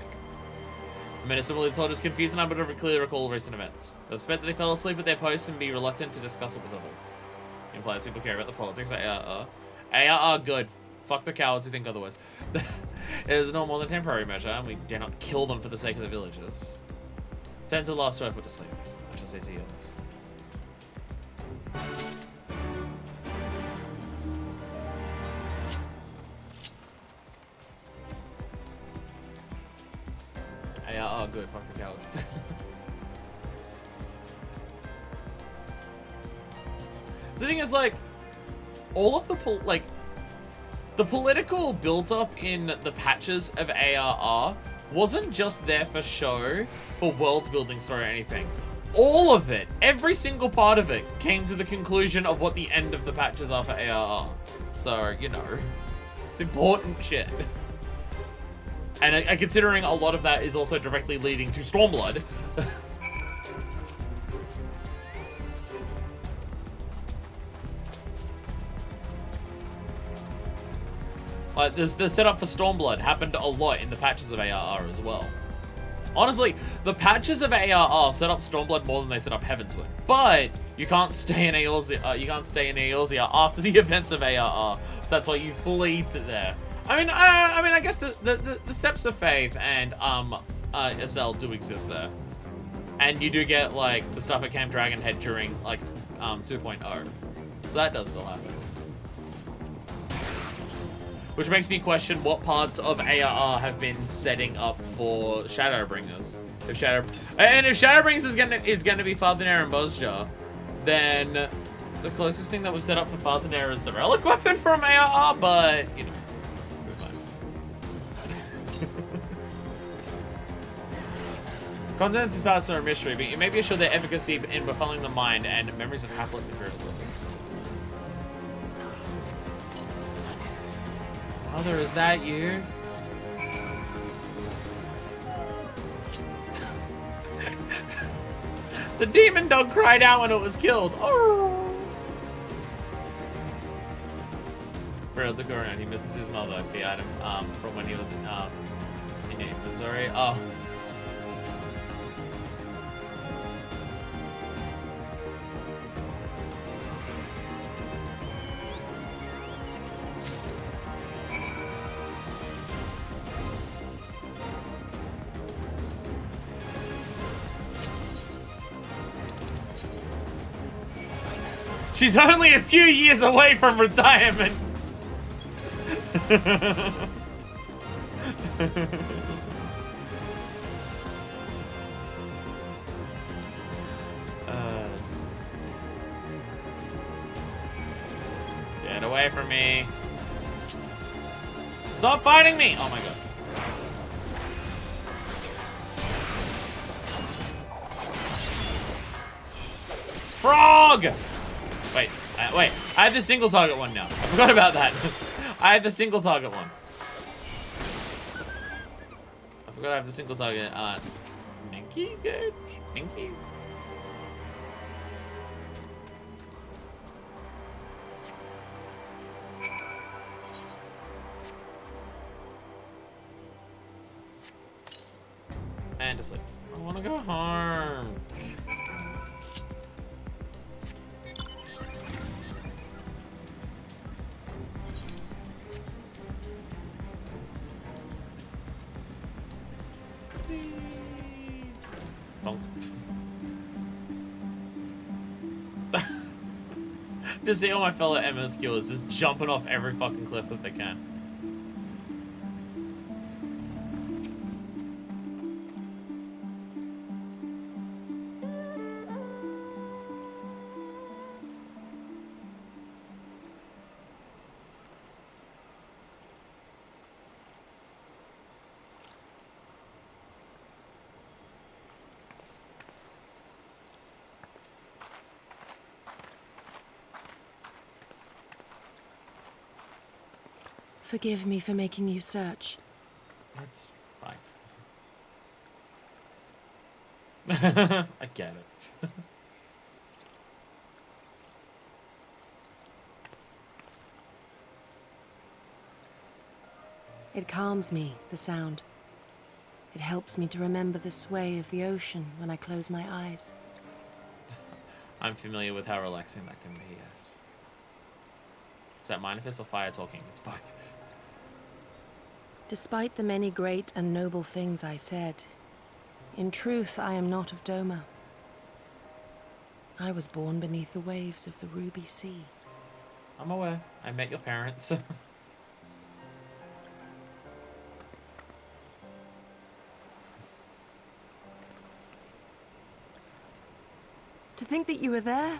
The medicine will leave the soldiers confused and unable to clearly recall recent events. They suspect that they fell asleep at their posts and be reluctant to discuss it with others. It implies people care about the politics of ARR. ARR good. Fuck the cowards who think otherwise. It is no more than a temporary measure, and we dare not kill them for the sake of the villagers. Tend to the last who I put to sleep. I shall say to the others. Yeah, oh good, fuck the cowards. So the thing is, like, all of the the political build-up in the patches of ARR wasn't just there for show, for world-building story or anything. All of it, every single part of it, came to the conclusion of what the end of the patches are for ARR. So, you know, it's important shit. And considering a lot of that is also directly leading to Stormblood. Like, the setup for Stormblood happened a lot in the patches of ARR as well. Honestly, the patches of ARR set up Stormblood more than they set up Heavensward. But you can't stay in Eorzea after the events of ARR. So that's why you fully eat it there. I mean, I guess the Steps of Faith and SL do exist there, and you do get like the stuff at Camp Dragonhead during like 2.0, so that does still happen. Which makes me question what parts of ARR have been setting up for Shadowbringers. If Shadowbringers is gonna be Father and Bozja, then the closest thing that was set up for Father is the relic weapon from ARR, but you know. Contents is past are a mystery, but you may be assured their efficacy in befuddling the mind and memories of hapless Imperial soldiers. Mother, is that you? The demon dog cried out when it was killed. Oh! Real to go around, he misses his mother, the item from when he was in inventory. Oh. She's only a few years away from retirement. Jesus. Get away from me. Stop fighting me! Oh my god. Frog! Wait, wait. I have the single target one now. I forgot about that. I have the single target one. I forgot I have the single target. Ninky, good. Ninky. And just like, I want to go home. Just see all my fellow MSQers just jumping off every fucking cliff that they can. Forgive me for making you search. That's fine. I get it. It calms me, the sound. It helps me to remember the sway of the ocean when I close my eyes. I'm familiar with how relaxing that can be, yes. Is that Manifest or Fire talking? It's both. Despite the many great and noble things I said, in truth I am not of Doma. I was born beneath the waves of the Ruby Sea. I'm aware. I met your parents. To think that you were there,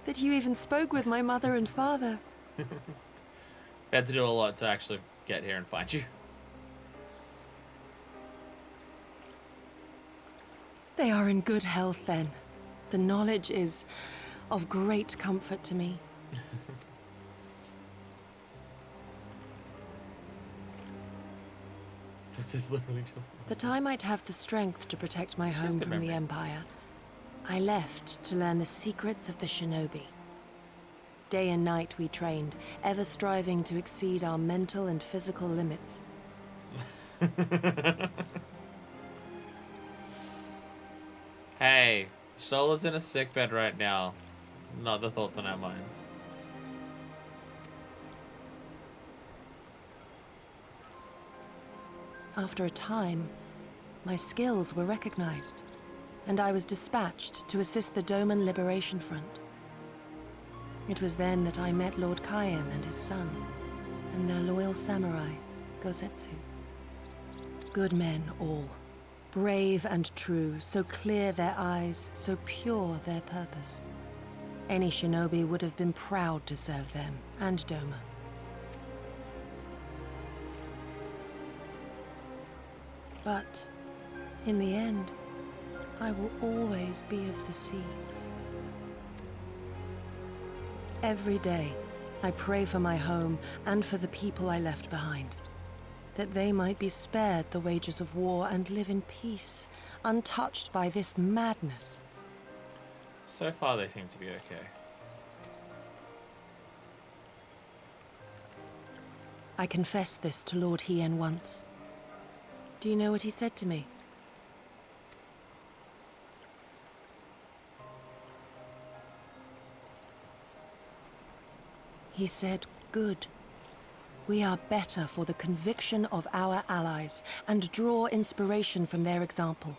that you even spoke with my mother and father. We had to do a lot to actually get here and find you. They are in good health, then. The knowledge is of great comfort to me. That I might have the strength to protect my home from the Empire, I left to learn the secrets of the shinobi. Day and night we trained, ever striving to exceed our mental and physical limits. Hey, Stola's in a sickbed right now. It's not the thoughts on our minds. After a time, my skills were recognized, and I was dispatched to assist the Doman Liberation Front. It was then that I met Lord Kayan and his son, and their loyal samurai, Gosetsu. Good men all. Brave and true, so clear their eyes, so pure their purpose. Any shinobi would have been proud to serve them, and Doma. But, in the end, I will always be of the sea. Every day, I pray for my home and for the people I left behind, that they might be spared the wages of war and live in peace, untouched by this madness. So far, they seem to be okay. I confessed this to Lord Hien once. Do you know what he said to me? He said, "Good. We are better for the conviction of our allies, and draw inspiration from their example.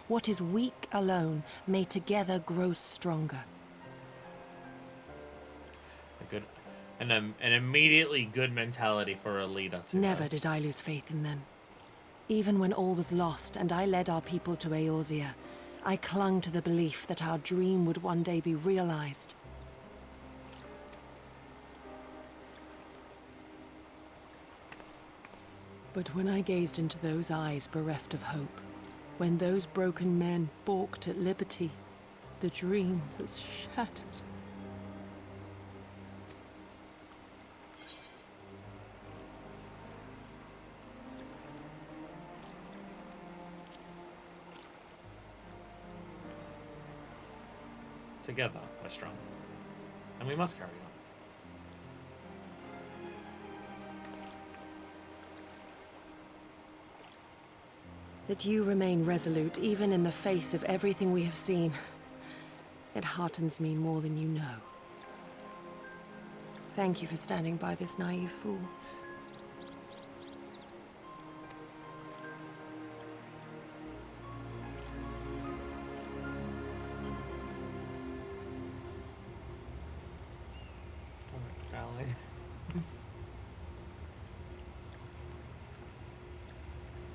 What is weak alone may together grow stronger." an immediately good mentality for a leader to Never have. did I lose faith in them. Even when all was lost and I led our people to Eorzea, I clung to the belief that our dream would one day be realized. But when I gazed into those eyes bereft of hope, when those broken men balked at liberty, the dream was shattered. Together, we're strong. And we must carry on. That you remain resolute even in the face of everything we have seen. It heartens me more than you know. Thank you for standing by this naive fool.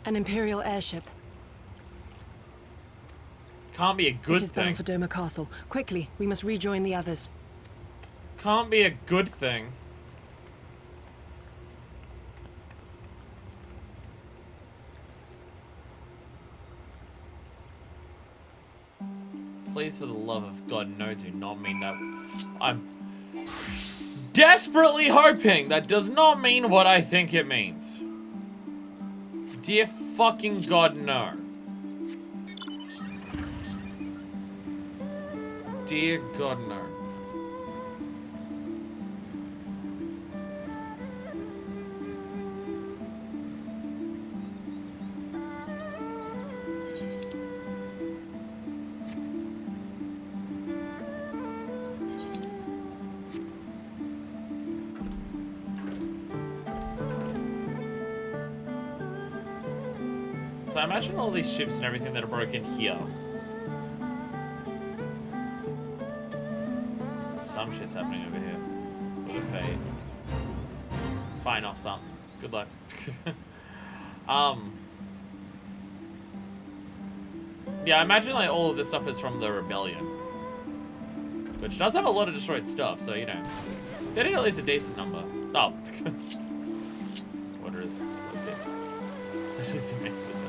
An Imperial airship. Can't be a good It is thing. bound for Doma Castle. Quickly, we must rejoin the others. Can't be a good thing. Please, for the love of God, no, do not mean that. I'm desperately hoping that does not mean what I think it means. Dear fucking God, no. Dear God, no. So I imagine all these ships and everything that are broken here. Some shit's happening over here. Look at fate. Fine off something. Good luck. Yeah, I imagine like all of this stuff is from the rebellion. Which does have a lot of destroyed stuff, so you know. They did at least a decent number. Oh. Water is there. It's actually so many percent.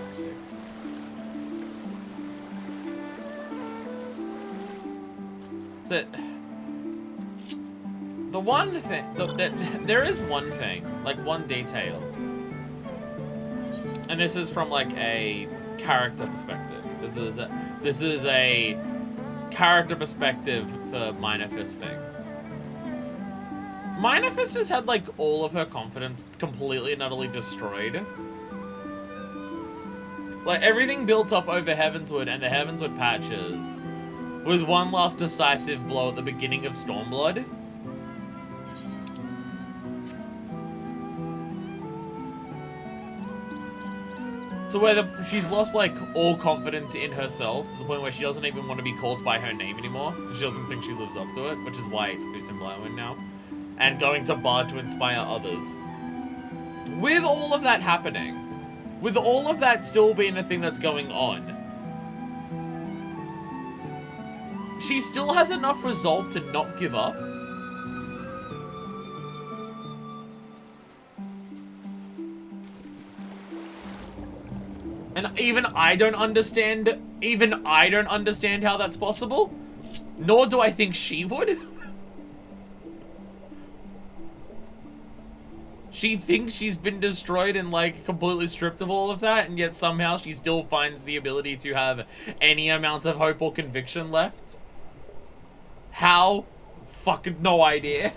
So, the one thing, there is one thing, like one detail, and this is from like a character perspective. This is a character perspective for Minor Fist thing. Minor Fist has had like all of her confidence completely and utterly destroyed. Like everything built up over Heavenswood and the Heavenswood patches, with one last decisive blow at the beginning of Stormblood. To where she's lost like all confidence in herself to the point where she doesn't even want to be called by her name anymore. She doesn't think she lives up to it, which is why it's Goose and Blowin now. And going to Bard to inspire others. With all of that happening, with all of that still being a thing that's going on, she still has enough resolve to not give up. And even I don't understand how that's possible. Nor do I think she would. She thinks she's been destroyed and like completely stripped of all of that, and yet somehow she still finds the ability to have any amount of hope or conviction left. How? Fucking no idea.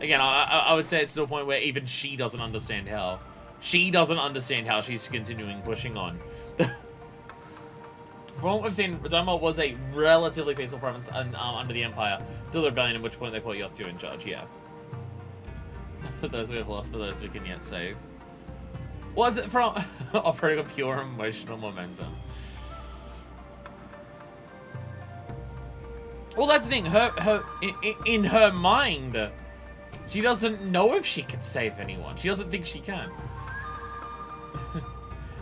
Again, I would say it's to a point where even she doesn't understand how. She doesn't understand how she's continuing pushing on. From what we've seen, Doma was a relatively peaceful province under the Empire, till the rebellion, at which point they put Yotsu in charge, yeah. For those we have lost, for those we can yet save. Was it from operating a pure emotional momentum? Well, that's the thing. In her mind, she doesn't know if she can save anyone. She doesn't think she can.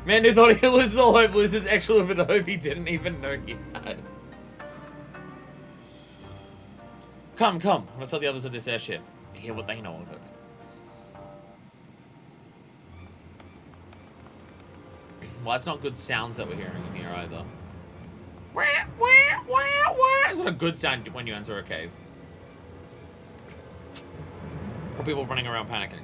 Man who thought he loses all hope loses extra little bit of hope he didn't even know he had. Come. Let's tell the others of this airship. Hear what they know of it. Well, that's not good sounds that we're hearing in here either. It's not a good sound when you enter a cave. Or people running around panicking.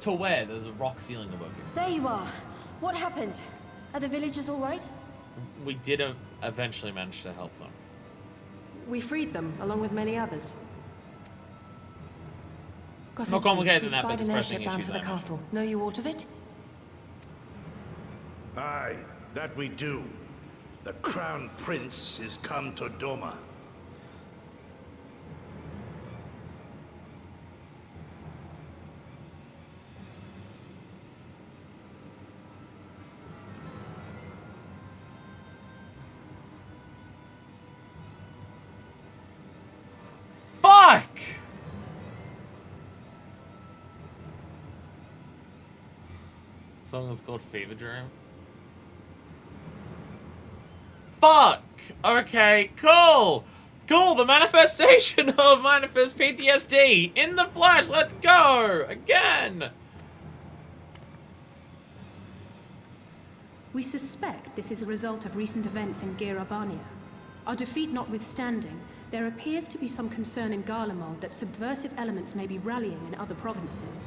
To where? There's a rock ceiling above you. There you are. What happened? Are the villagers all right? We did eventually manage to help them. We freed them, along with many others. More complicated than that, but spied it's an pressing airship bound issues. for the castle. Know you aught of it? Aye, that we do. The Crown Prince is come to Doma. Fuck! Song is called Fever Dream. Fuck! Okay, cool! Cool, the manifestation of manifest PTSD in the flesh, let's go! Again! We suspect this is a result of recent events in Girabania. Our defeat notwithstanding, there appears to be some concern in Garlemald that subversive elements may be rallying in other provinces.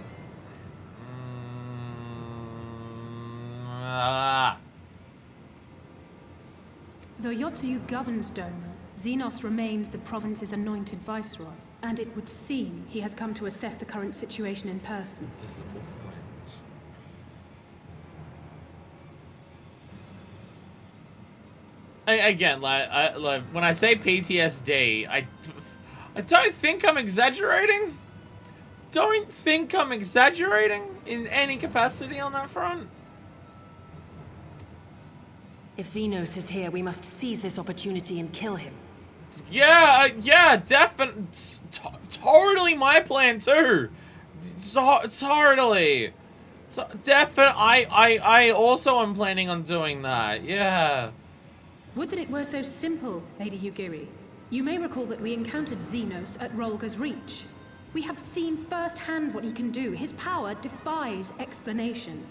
Though Yotsuyu governs Doma, Xenos remains the province's anointed viceroy, and it would seem he has come to assess the current situation in person. Visible fringe. Again, like when I say PTSD, I don't think I'm exaggerating. Don't think I'm exaggerating in any capacity on that front. If Xenos is here, we must seize this opportunity and kill him. Yeah, definitely. Totally my plan too. Totally. I also am planning on doing that. Yeah. Would that it were so simple, Lady Yugiri. You may recall that we encountered Xenos at Rolga's Reach. We have seen firsthand what he can do. His power defies explanation.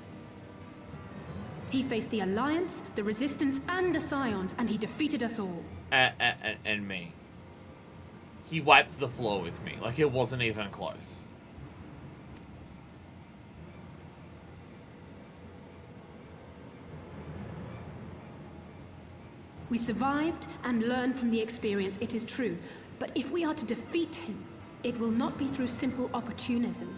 He faced the Alliance, the Resistance, and the Scions, and he defeated us all. And me. He wiped the floor with me, like it wasn't even close. We survived and learned from the experience, it is true. But if we are to defeat him, it will not be through simple opportunism.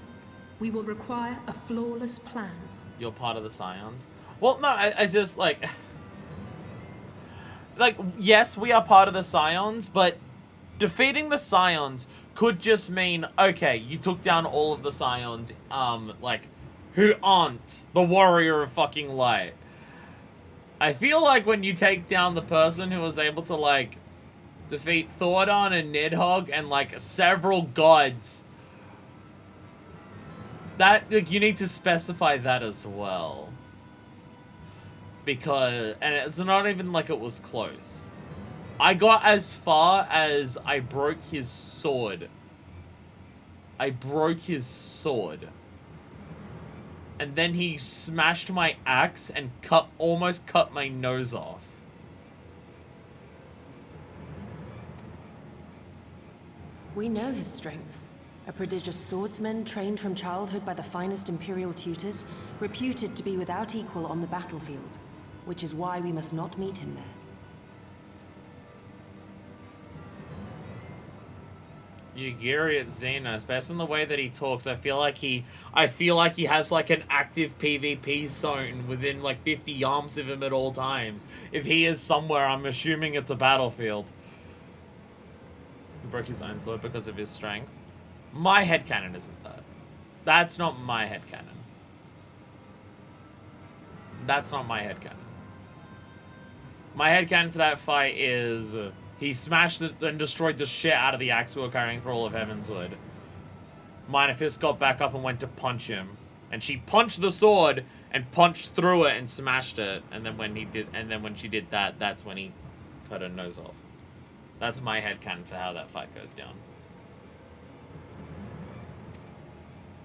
We will require a flawless plan. You're part of the Scions? Well, no, I just, like, yes, we are part of the Scions, but defeating the Scions could just mean, okay, you took down all of the Scions, like, who aren't the warrior of fucking light. I feel like when you take down the person who was able to, like, defeat Thordon and Nidhogg and, like, several gods, that, like, you need to specify that as well. Because, and it's not even like it was close. I got as far as I broke his sword. I broke his sword. And then he smashed my axe and almost cut my nose off. We know his strengths. A prodigious swordsman trained from childhood by the finest Imperial tutors, reputed to be without equal on the battlefield, which is why we must not meet him there. Yugiri at Xenos, based on the way that he talks, I feel like he has like an active PvP zone within like 50 arms of him at all times. If he is somewhere, I'm assuming it's a battlefield. He broke his own sword because of his strength. My headcanon isn't that. That's not my headcanon. That's not my headcanon. My headcanon for that fight is he smashed and destroyed the shit out of the axe we were carrying through all of Heavenswood. Minor Fist got back up and went to punch him. And she punched the sword and punched through it and smashed it. And then when she did that, that's when he cut her nose off. That's my headcanon for how that fight goes down.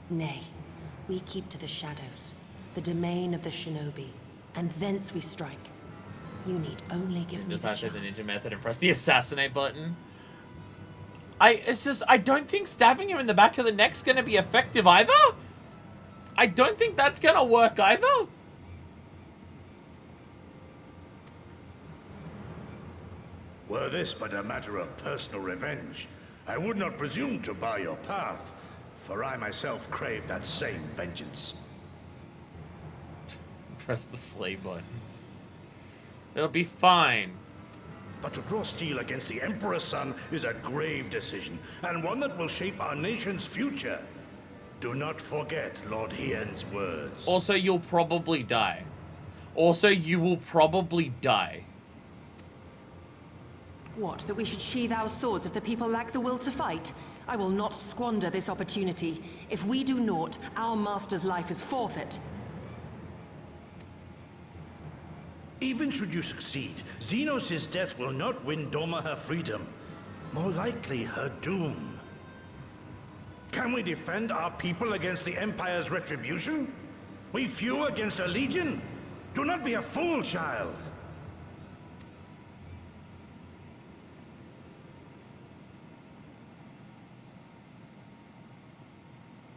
Nay, we keep to the shadows, the domain of the shinobi, and thence we strike. You need only give me the chance. Just the ninja method and press the assassinate button. I don't think stabbing him in the back of the neck's gonna be effective either. I don't think that's gonna work either. Were this but a matter of personal revenge, I would not presume to bar your path, for I myself crave that same vengeance. Press the slay button. It'll be fine. But to draw steel against the Emperor's son is a grave decision, and one that will shape our nation's future. Do not forget Lord Hien's words. Also, you'll probably die. Also, you will probably die. What, that we should sheathe our swords if the people lack the will to fight? I will not squander this opportunity. If we do naught, our master's life is forfeit. Even should you succeed, Xenos' death will not win Doma her freedom. More likely, her doom. Can we defend our people against the Empire's retribution? We few against a legion? Do not be a fool, child.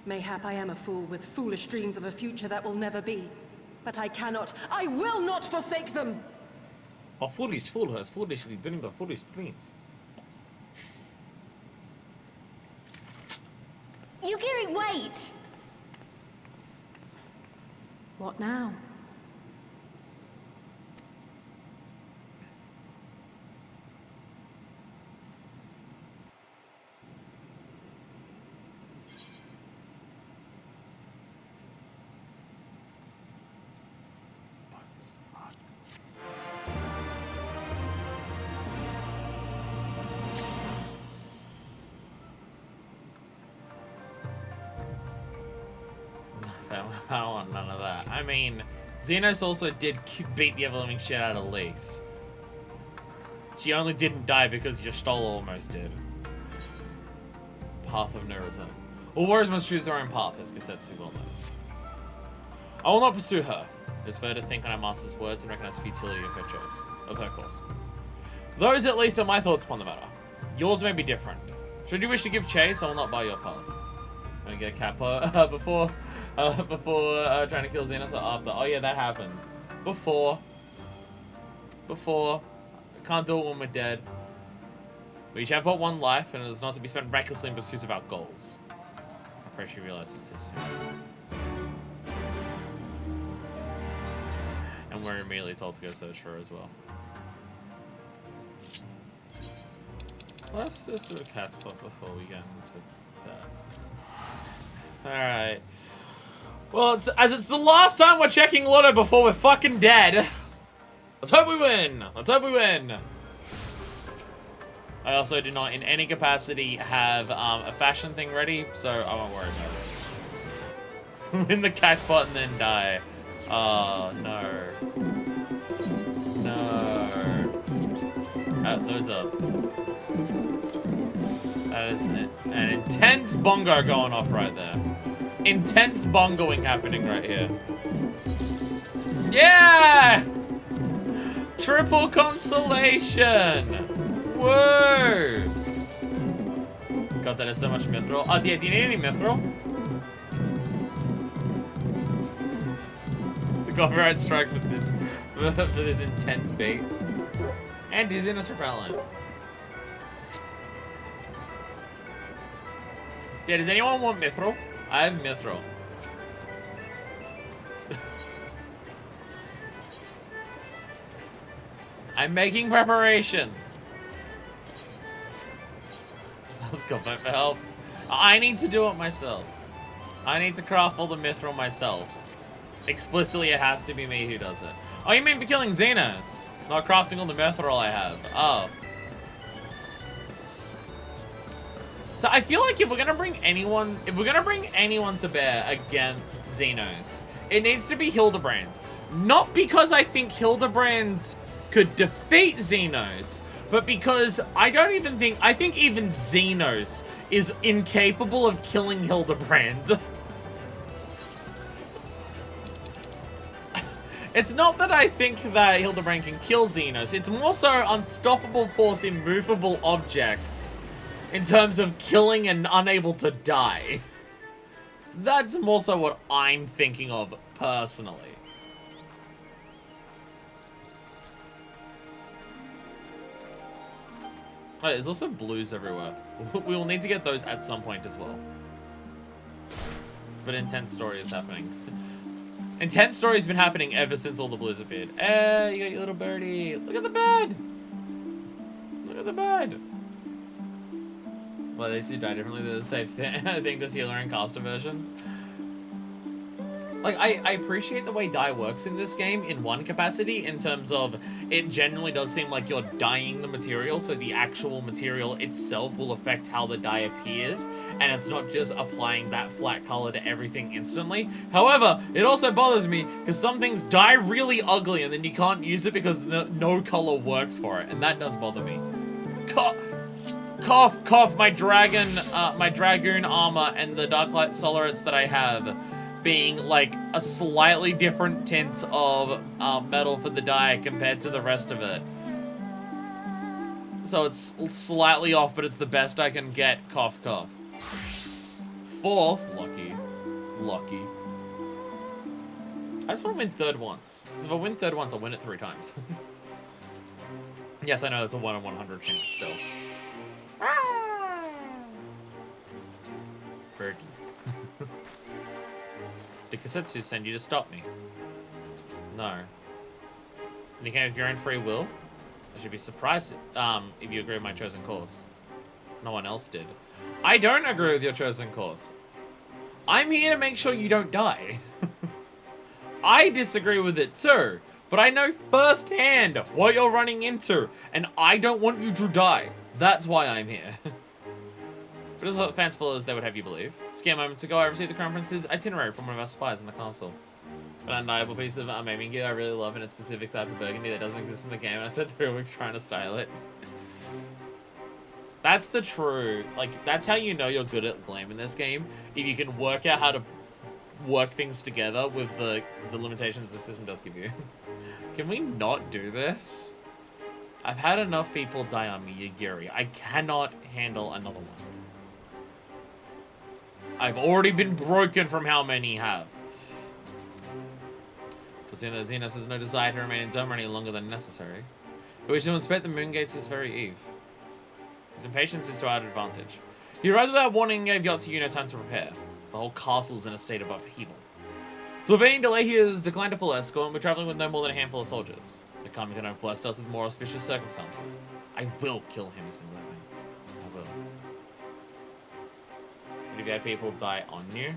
Mayhap I am a fool with foolish dreams of a future that will never be. But I cannot, I will not forsake them! A foolish fool has foolishly dreamed of foolish dreams. Yugiri, wait! What now? I don't want none of that. I mean, Xenos also did beat the ever-living shit out of Lise. She only didn't die because Yastol almost did. Path of no return. All warriors must choose their own path, as Gesetsu well knows. I will not pursue her. It is fair to think on our master's words and recognize the futility of her choice, of her course. Those, at least, are my thoughts upon the matter. Yours may be different. Should you wish to give chase, I will not bar your path. I'm gonna get a Kappa before trying to kill Xenos or after. Oh yeah, that happened. Before. Can't do it when we're dead. We each have but one life, and it is not to be spent recklessly in pursuit of our goals. I pray she realizes this soon. And we're immediately told to go search for her as well. Let's do a cat's paw before we get into that. Alright. Well, it's the last time we're checking Lotto before we're fucking dead. Let's hope we win. Let's hope we win. I also do not in any capacity have a fashion thing ready, so I won't worry about it. Win the cat spot and then die. Oh, no. No. Those are... That is an intense bongo going off right there. Intense bongoing happening right here. Yeah! Triple consolation! Whoa! God, that is so much mithril. Oh, yeah, do you need any mithril? The copyright strike with this intense bait. And dizziness repellent. Yeah, does anyone want mithril? I have mithril. I'm making preparations. I was going for help. I need to do it myself. I need to craft all the mithril myself. Explicitly, it has to be me who does it. Oh, you mean for killing Xenos? It's not crafting on the mithril I have. Oh. So I feel like if we're gonna bring anyone to bear against Xenos, it needs to be Hildebrand. Not because I think Hildebrand could defeat Xenos, but because I think even Xenos is incapable of killing Hildebrand. It's not that I think that Hildebrand can kill Xenos, it's more so unstoppable force immovable objects in terms of killing and unable to die. That's more so what I'm thinking of personally. Oh, there's also blues everywhere. We will need to get those at some point as well. But Intense Story is happening. Intense Story's been happening ever since all the blues appeared. Hey, you got your little birdie. Look at the bird. Look at the bird. Well, they do die differently. They're the same thing, just healer and caster versions. Like, I appreciate the way dye works in this game in one capacity, in terms of it generally does seem like you're dyeing the material, so the actual material itself will affect how the dye appears, and it's not just applying that flat color to everything instantly. However, it also bothers me, because some things dye really ugly, and then you can't use it because no color works for it, and that does bother me. Cough, my dragoon armor and the Darklight Solarates that I have being like a slightly different tint of metal for the dye compared to the rest of it. So it's slightly off, but it's the best I can get. Cough. Fourth, lucky. I just want to win third once. Because if I win third once, I'll win it 3 times. Yes, I know that's a 1 in 100 chance still. Birdie. Did Kasetsu send you to stop me? No. And you came of your own free will? I should be surprised if you agree with my chosen course. No one else did. I don't agree with your chosen course. I'm here to make sure you don't die. I disagree with it too, but I know firsthand what you're running into, and I don't want you to die. That's why I'm here. But as fanciful as they would have you believe, scare moments ago I received the Crown Prince's itinerary from one of our spies in the castle. An undeniable piece of aiming gear I really love, and a specific type of burgundy that doesn't exist in the game, and I spent 3 weeks trying to style it. That's the true, like, that's how you know you're good at glam in this game, if you can work out how to work things together with the limitations the system does give you. Can we not do this? I've had enough people die on me, Yagiri. I cannot handle another one. I've already been broken from how many have. Foreseeing that Xenos has no desire to remain in Doma any longer than necessary, we wish to inspect the moon gates this very eve. His impatience is to our advantage. He arrived without warning and gave Yotsu no time to prepare. The whole castle's in a state of upheaval. To avoid any delay, he has declined a full escort, and we're traveling with no more than a handful of soldiers. The Kami can have blessed us with more auspicious circumstances. I will kill him as a weapon. I will. But if you had people die on you?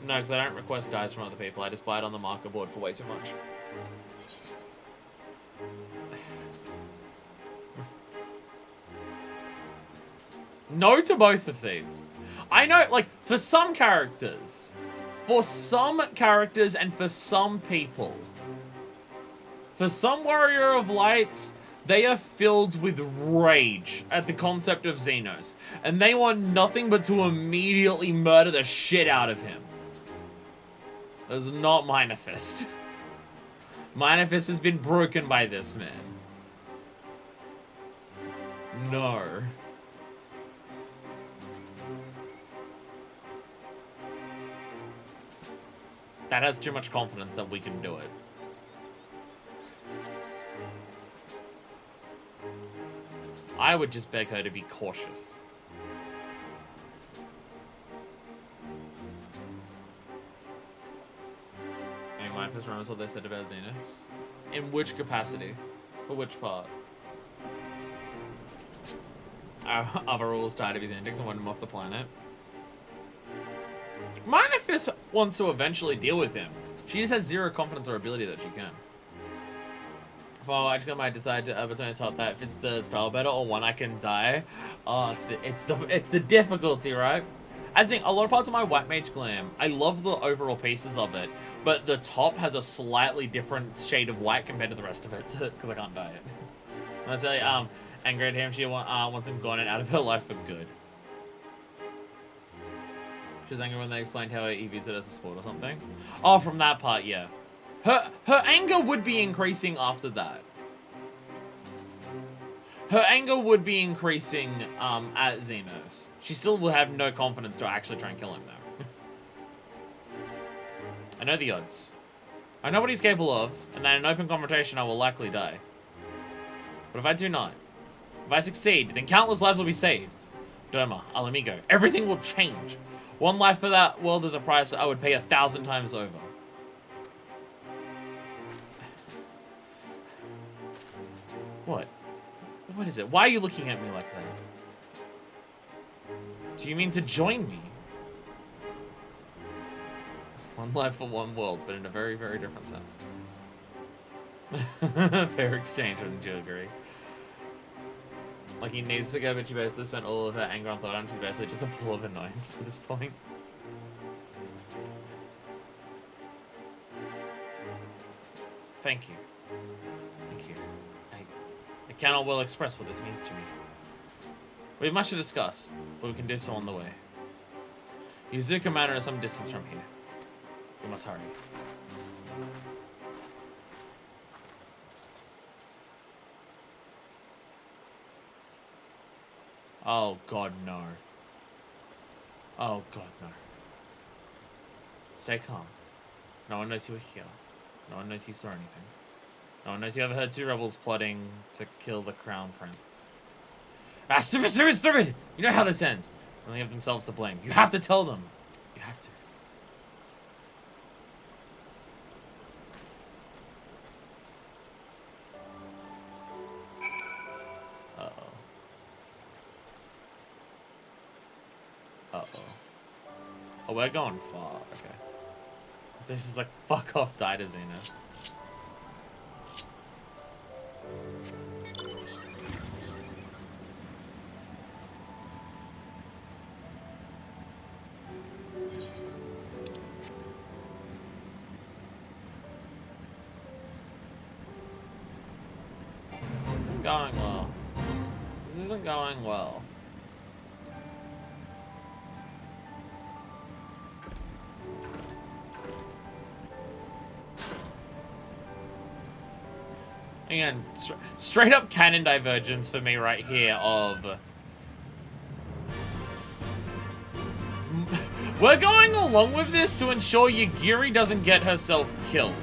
No, because I don't request dies from other people. I just buy it on the marker board for way too much. No to both of these. I know, like, for some characters and for some people, for some Warrior of Lights, they are filled with rage at the concept of Xenos, and they want nothing but to immediately murder the shit out of him. That's not Minifist. Minifist has been broken by this man. No. That has too much confidence that we can do it. I would just beg her to be cautious. Any Minefist remembers what they said about Xenos? In which capacity? For which part? Our other rules died of his antics and wanted him off the planet. Minefist wants to eventually deal with him. She just has zero confidence or ability that she can. Well, I might decide between the top that fits the style better or one I can die. Oh, it's the difficulty, right? I think a lot of parts of my White Mage Glam, I love the overall pieces of it, but the top has a slightly different shade of white compared to the rest of it, because I can't dye it. I say, and Great Hampshire wants him gone and out of her life for good. She was angry when they explained how he views it as a sport or something. Oh, from that part, yeah. Her anger would be increasing after that. Her anger would be increasing at Xenos. She still will have no confidence to actually try and kill him, though. I know the odds. I know what he's capable of, and that in an open confrontation I will likely die. But if I do not, if I succeed, then countless lives will be saved. Doma, Al Amigo, everything will change. One life for that world is a price I would pay 1,000 times over. What? What is it? Why are you looking at me like that? Do you mean to join me? One life for one world, but in a very, very different sense. Fair exchange, wouldn't you agree? Like, he needs to go, but she basically spent all of her anger on Thought, she's basically just a pool of annoyance by this point. Thank you. Thank you. I cannot well express what this means to me. We have much to discuss, but we can do so on the way. Yuzuka Manor is some distance from here. We must hurry. Oh god, no. Oh god, no. Stay calm. No one knows you were here. No one knows you saw anything. No one knows you ever heard two rebels plotting to kill the crown prince. Ah, stupid, stupid, stupid! You know how this ends. They only have themselves to blame. You have to tell them. You have to. Uh-oh. Uh-oh. Oh, we're going far. Okay. This is like, fuck off, die to Xenos. This isn't going well. This isn't going well. Again, straight up canon divergence for me right here of... We're going along with this to ensure Yagiri doesn't get herself killed.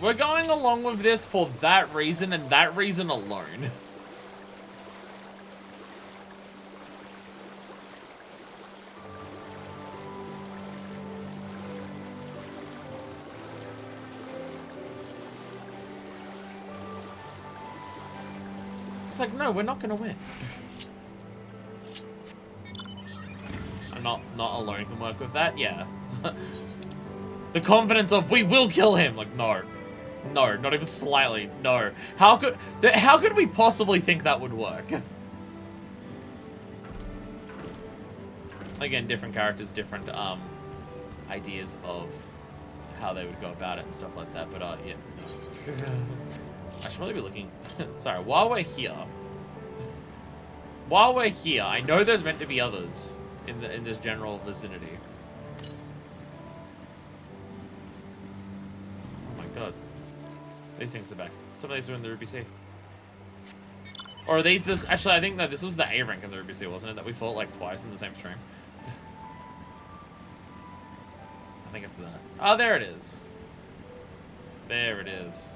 We're going along with this for that reason and that reason alone. It's like, no, we're not gonna win. I'm not alone can work with that, yeah. The confidence of we will kill him, like no. No, not even slightly, no. How could we possibly think that would work? Again, different characters, different ideas of how they would go about it and stuff like that, but yeah. No. I should probably be looking... Sorry, while we're here... While we're here, I know there's meant to be others in this general vicinity. Oh my god. These things are back. Some of these were in the Ruby Sea. Or are these this... Actually, I think that this was the A rank in the Ruby Sea, wasn't it? That we fought like twice in the same stream. I think it's that. Oh, there it is. There it is.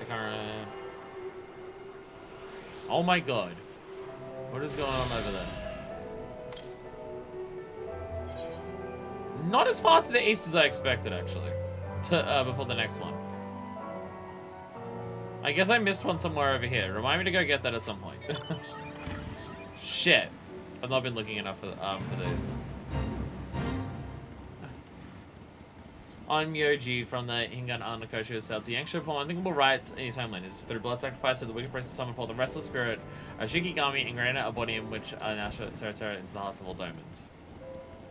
Current. Oh my god. What is going on over there? Not as far to the east as I expected, actually. Before the next one. I guess I missed one somewhere over here. Remind me to go get that at some point. Shit. I've not been looking enough for these. on Myoji from the Hingan Anakoshi who sailed to Yangshu upon unthinkable rights in his homeland. It is through blood sacrifice that the wicked priest summoned forth the restless spirit of Shikigami and granted a body in which now Sarah into the hearts of all demons.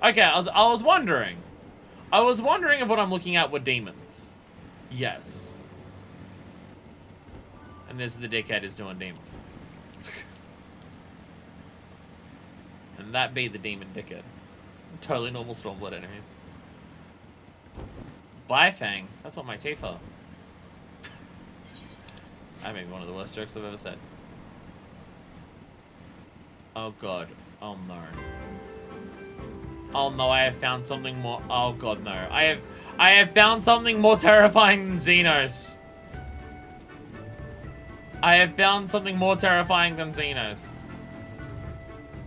Okay, I was wondering. I was wondering if what I'm looking at were demons. Yes. And this is the dickhead is doing demons. And that be the demon dickhead. Totally normal Stormblood enemies. Bifang? That's what my teeth are. That may be one of the worst jokes I've ever said. Oh god. Oh no. Oh no, I have found something more. Oh god, no. I have found something more terrifying than Xenos. I have found something more terrifying than Xenos.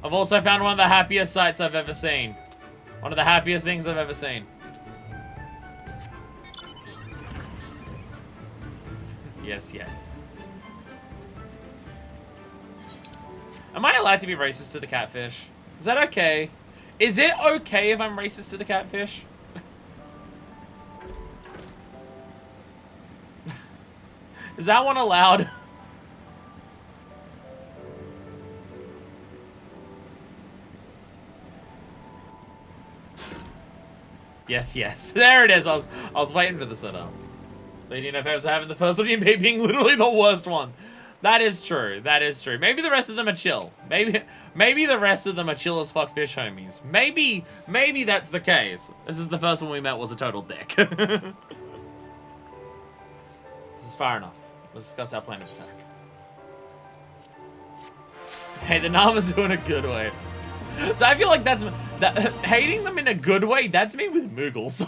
I've also found one of the happiest sights I've ever seen. One of the happiest things I've ever seen. Yes, yes. Am I allowed to be racist to the catfish? Is that okay? Is it okay if I'm racist to the catfish? Is that one allowed? Yes, yes. There it is. I was waiting for the setup. Leading FFs having the first one being literally the worst one. That is true. That is true. Maybe the rest of them are chill. Maybe the rest of them are chill as fuck fish homies. Maybe that's the case. This is the first one we met was a total dick. This is far enough. Let's discuss our plan of attack. Hey, the Nama's doing a good way. So I feel like hating them in a good way, that's me with Moogles.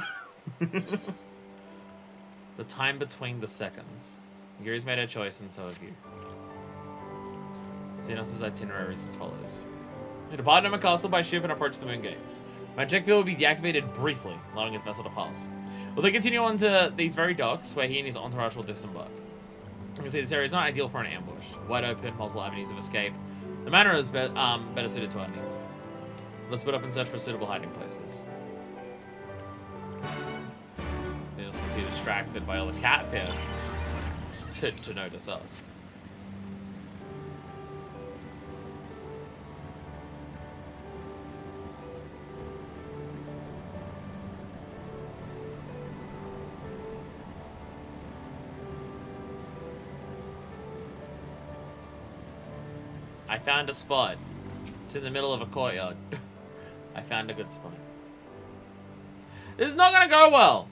The time between the seconds. Yuri's made her choice, and so have you. Xenos' itinerary is as follows. We depart Doma Castle by ship and approach the Moon Gates. Magic field will be deactivated briefly, allowing his vessel to pass. We'll then continue on to these very docks, where he and his entourage will disembark. You can see this area is not ideal for an ambush. Wide open, multiple avenues of escape. The manor is better suited to our needs. Let's split up and search for suitable hiding places. They just will see distracted by all the catfish to notice us. I found a spot. It's in the middle of a courtyard. I found a good spot. This is not gonna go well.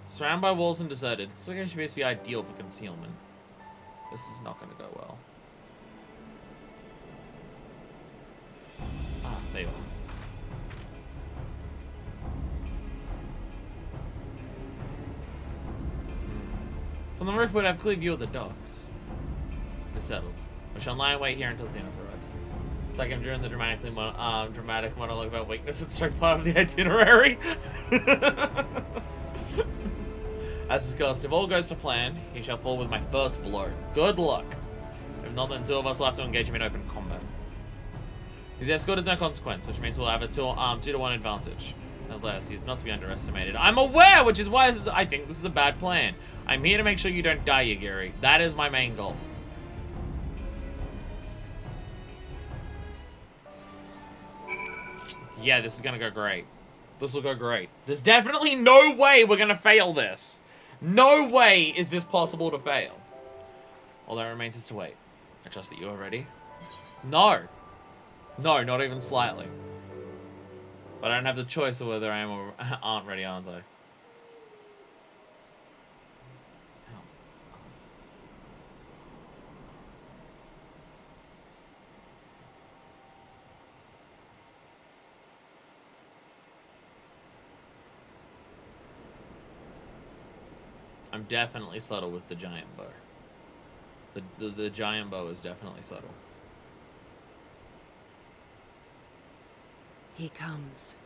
Surrounded by walls and deserted. This location should basically be ideal for concealment. This is not gonna go well. Ah, there you are. From the roof, we'd have a clear view of the docks. It's settled. We shall lie in wait here until Xenos arrives. It's like I'm during the dramatic monologue about weakness and strength part of the itinerary. As discussed, if all goes to plan, he shall fall with my first blow. Good luck. If not, then two of us will have to engage him in open combat. His escort is no consequence, which means we'll have a 2-to-1 advantage. Nonetheless, he is not to be underestimated. I'm aware, which is why I think this is a bad plan. I'm here to make sure you don't die, Yagiri. That is my main goal. Yeah, this is gonna go great. This will go great. There's definitely no way we're gonna fail this. No way is this possible to fail. All that remains is to wait. I trust that you are ready. No. No, not even slightly. But I don't have the choice of whether I am or aren't ready, aren't I? I'm definitely subtle with the giant bow. The giant bow is definitely subtle. He comes.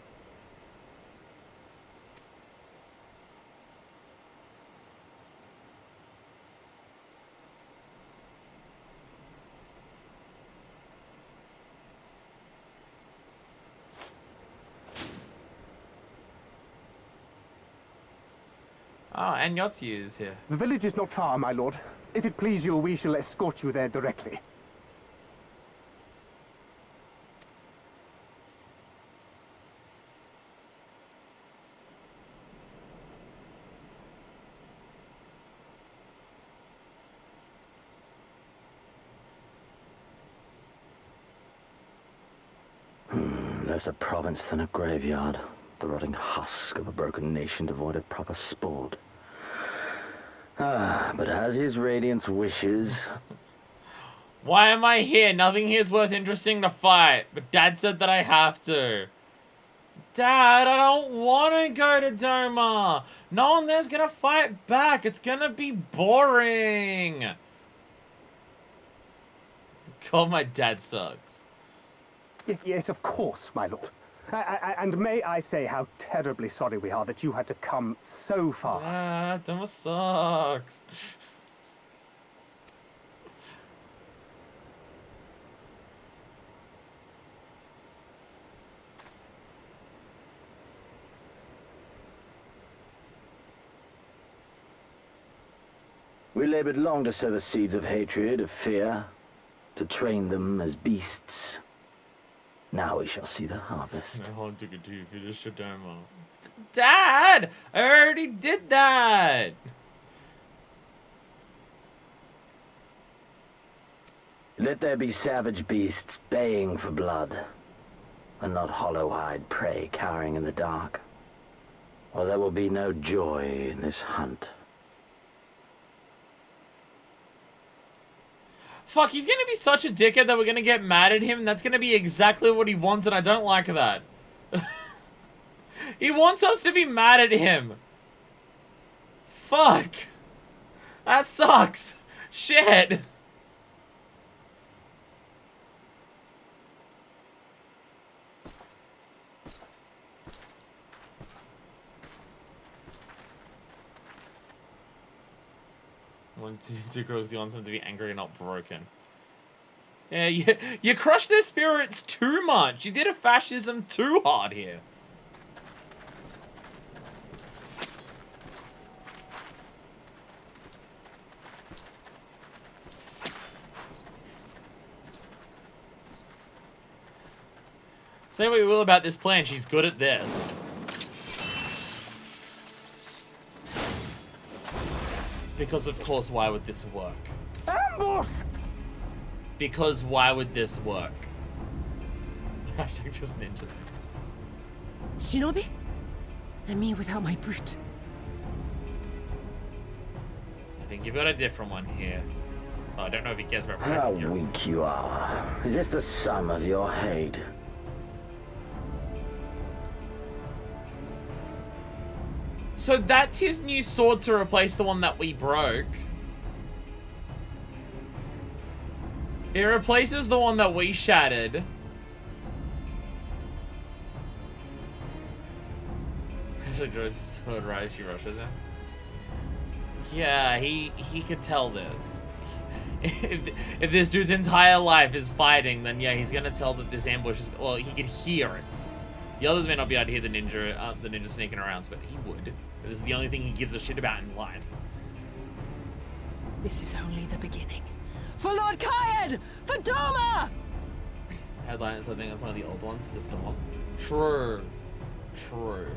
Oh, and Yotzi is here. The village is not far, my lord. If it please you, we shall escort you there directly. Less a province than a graveyard. The rotting husk of a broken nation devoid of proper sport. But as his radiance wishes... Why am I here? Nothing here's worth interesting to fight. But Dad said that I have to. Dad, I don't want to go to Doma. No one there's gonna fight back. It's gonna be boring. God, my dad sucks. Yes, of course, my lord. And may I say how terribly sorry we are that you had to come so far. Dad, Doma sucks. We labored long to sow the seeds of hatred, of fear, to train them as beasts. Now we shall see the harvest. Dad! I already did that! Let there be savage beasts baying for blood, and not hollow-eyed prey cowering in the dark, or there will be no joy in this hunt. Fuck, he's gonna be such a dickhead that we're gonna get mad at him, and that's gonna be exactly what he wants, and I don't like that. He wants us to be mad at him. Fuck. That sucks. Shit. Two girls, he wants them to be angry and not broken. Yeah, you crush their spirits too much. You did a fascism too hard here. Say what you will about this plan, she's good at this. Because of course, why would this work? Ambush! Because why would this work? Hashtag just ninja. Shinobi? And me without my brute. I think you've got a different one here. Oh, I don't know if he cares about How protecting you. weak you are. Is this the sum of your hate? So that's his new sword to replace the one that we broke. It replaces the one that we shattered. Actually, Joyce's sword, right? She rushes him. Yeah, he could tell this. If this dude's entire life is fighting, then yeah, he's gonna tell that this ambush is. Well, he could hear it. The others may not be able to hear the ninja sneaking around, but he would. This is the only thing he gives a shit about in life. This is only the beginning. For Lord Kayed! For Doma! Headlines, I think that's one of the old ones. The storm. True. True.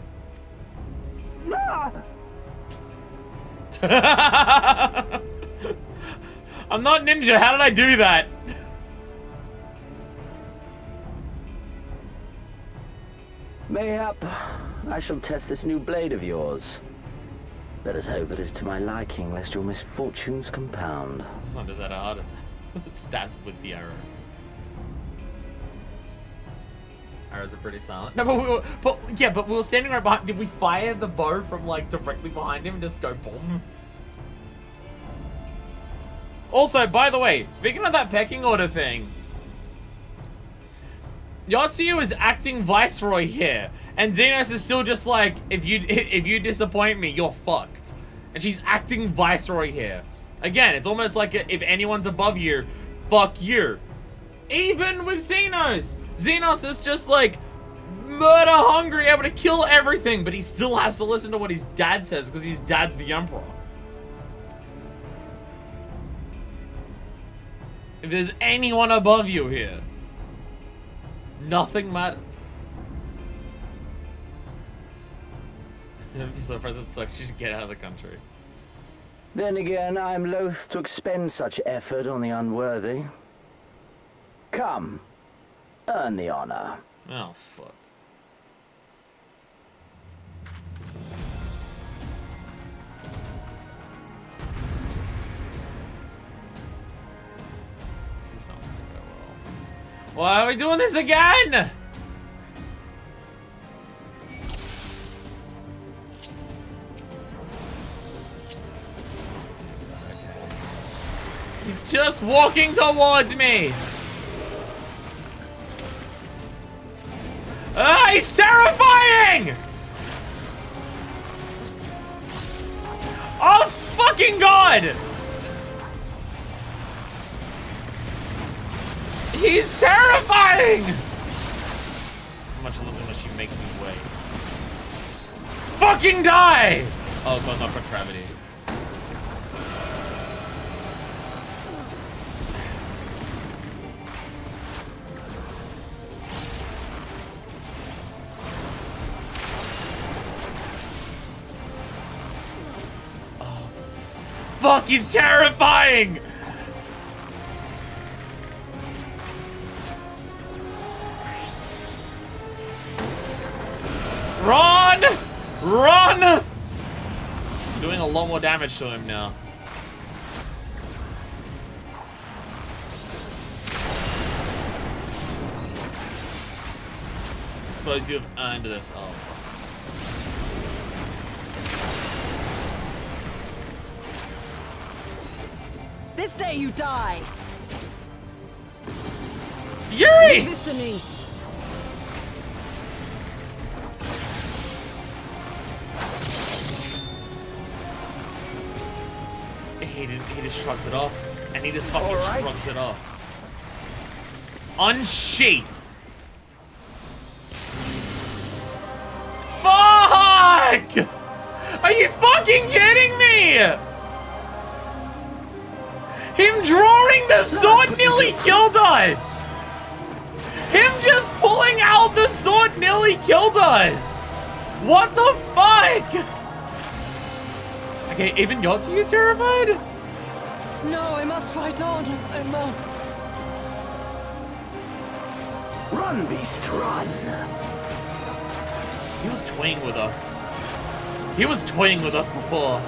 I'm not ninja. How did I do that? Mayhap I shall test this new blade of yours. Let us hope it is to my liking, lest your misfortunes compound. It's not just that hard, it's stabbed with the arrow. Arrows are pretty silent. No, but we were standing right behind. Did we fire the bow from like directly behind him and just go boom? Also, by the way, speaking of that pecking order thing, Yotsuyu is acting Viceroy here, and Xenos is still just like, if you disappoint me, you're fucked. And she's acting Viceroy here. Again, it's almost like if anyone's above you, fuck you. Even with Xenos! Xenos is just like, murder hungry, able to kill everything, but he still has to listen to what his dad says because his dad's the emperor. If there's anyone above you here, nothing matters. If so president sucks, you should get out of the country. Then again, I'm loath to expend such effort on the unworthy. Come, earn the honor. Oh, fuck. This is not gonna go well. Why are we doing this again? He's just walking towards me. Ah, he's terrifying! Oh, fucking God! He's terrifying! How much longer must you make me wait? Fucking die! Oh, going up with gravity. Fuck, he's terrifying! Run! Run! I'm doing a lot more damage to him now. I suppose you have earned this. Oh, fuck. This day you die. Yuri! Leave this to me. He just shrugged it off, and he just fucking shrugs it off. Unsheath. Fuck! Are you fucking kidding me? Him drawing the sword nearly killed us! Him just pulling out the sword nearly killed us! What the fuck? Okay, even Yotsu's terrified? No, I must fight on. I must. Run, beast, run! He was toying with us. He was toying with us before.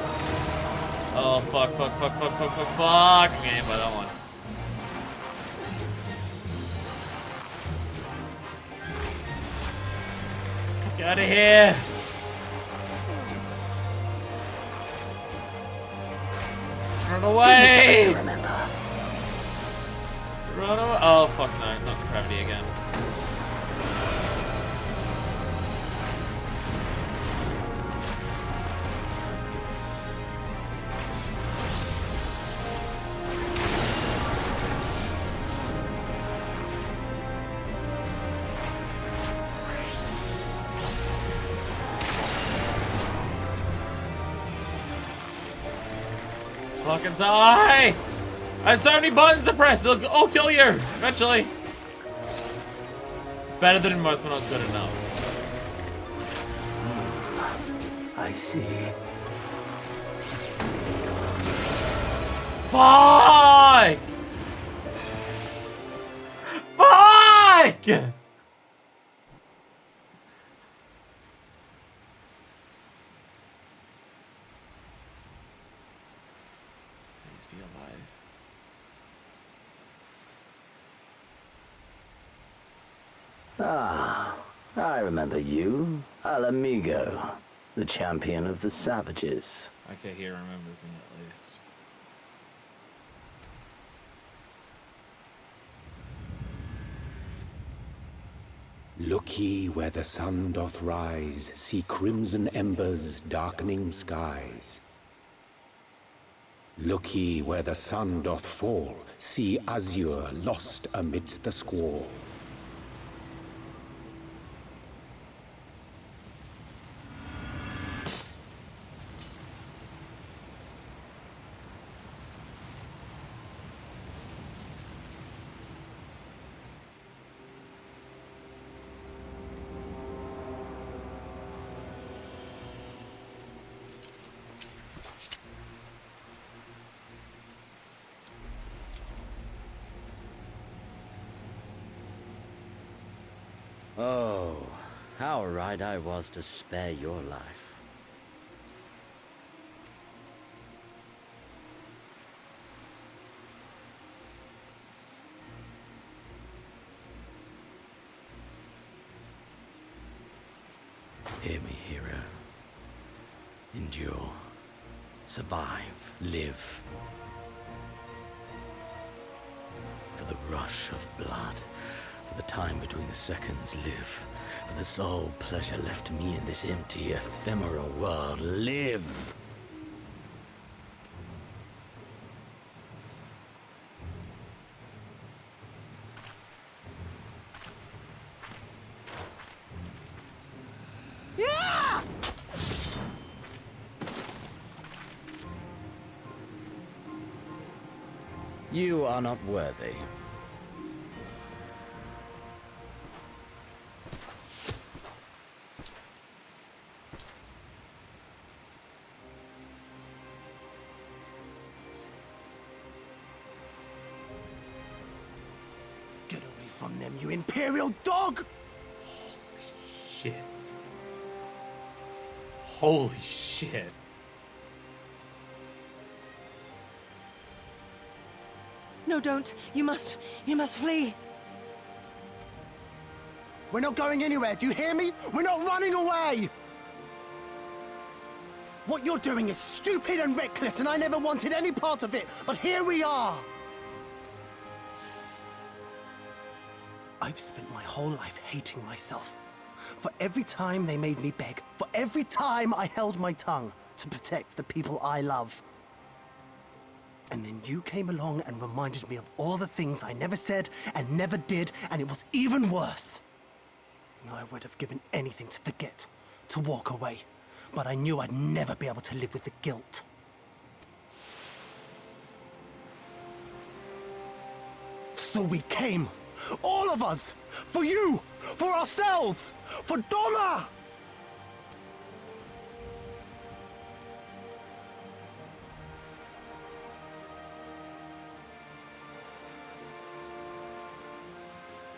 Oh, fuck, fuck, fuck, fuck, fuck, fuck, fuck. I'm getting hit by that one. Get out of here. Run away. Run away. Oh, fuck no. Not gravity again. Fucking die! I have so many buttons to press, they'll all kill you, eventually. Better than most, but not good enough. I see. Fuck! Fuck! Please be alive. Ah, I remember you. Al Amigo, the champion of the savages. Okay, he remembers me at least. Look ye where the sun doth rise, see crimson embers darkening skies. Look ye where the sun doth fall, see azure lost amidst the squall. Oh, how right I was to spare your life. Hear me, hero. Endure. Survive. Live. For the rush of blood. For the time between the seconds. Live. For the sole pleasure left to me in this empty, ephemeral world. Live! You are not worthy. Get away from them, you Imperial dog! Shit. Holy shit. No, don't. You must flee. We're not going anywhere, do you hear me? We're not running away! What you're doing is stupid and reckless, and I never wanted any part of it, but here we are! I've spent my whole life hating myself. For every time they made me beg, for every time I held my tongue to protect the people I love. And then you came along and reminded me of all the things I never said and never did, and it was even worse. I would have given anything to forget, to walk away, but I knew I'd never be able to live with the guilt. So we came, all of us, for you, for ourselves, for Doma!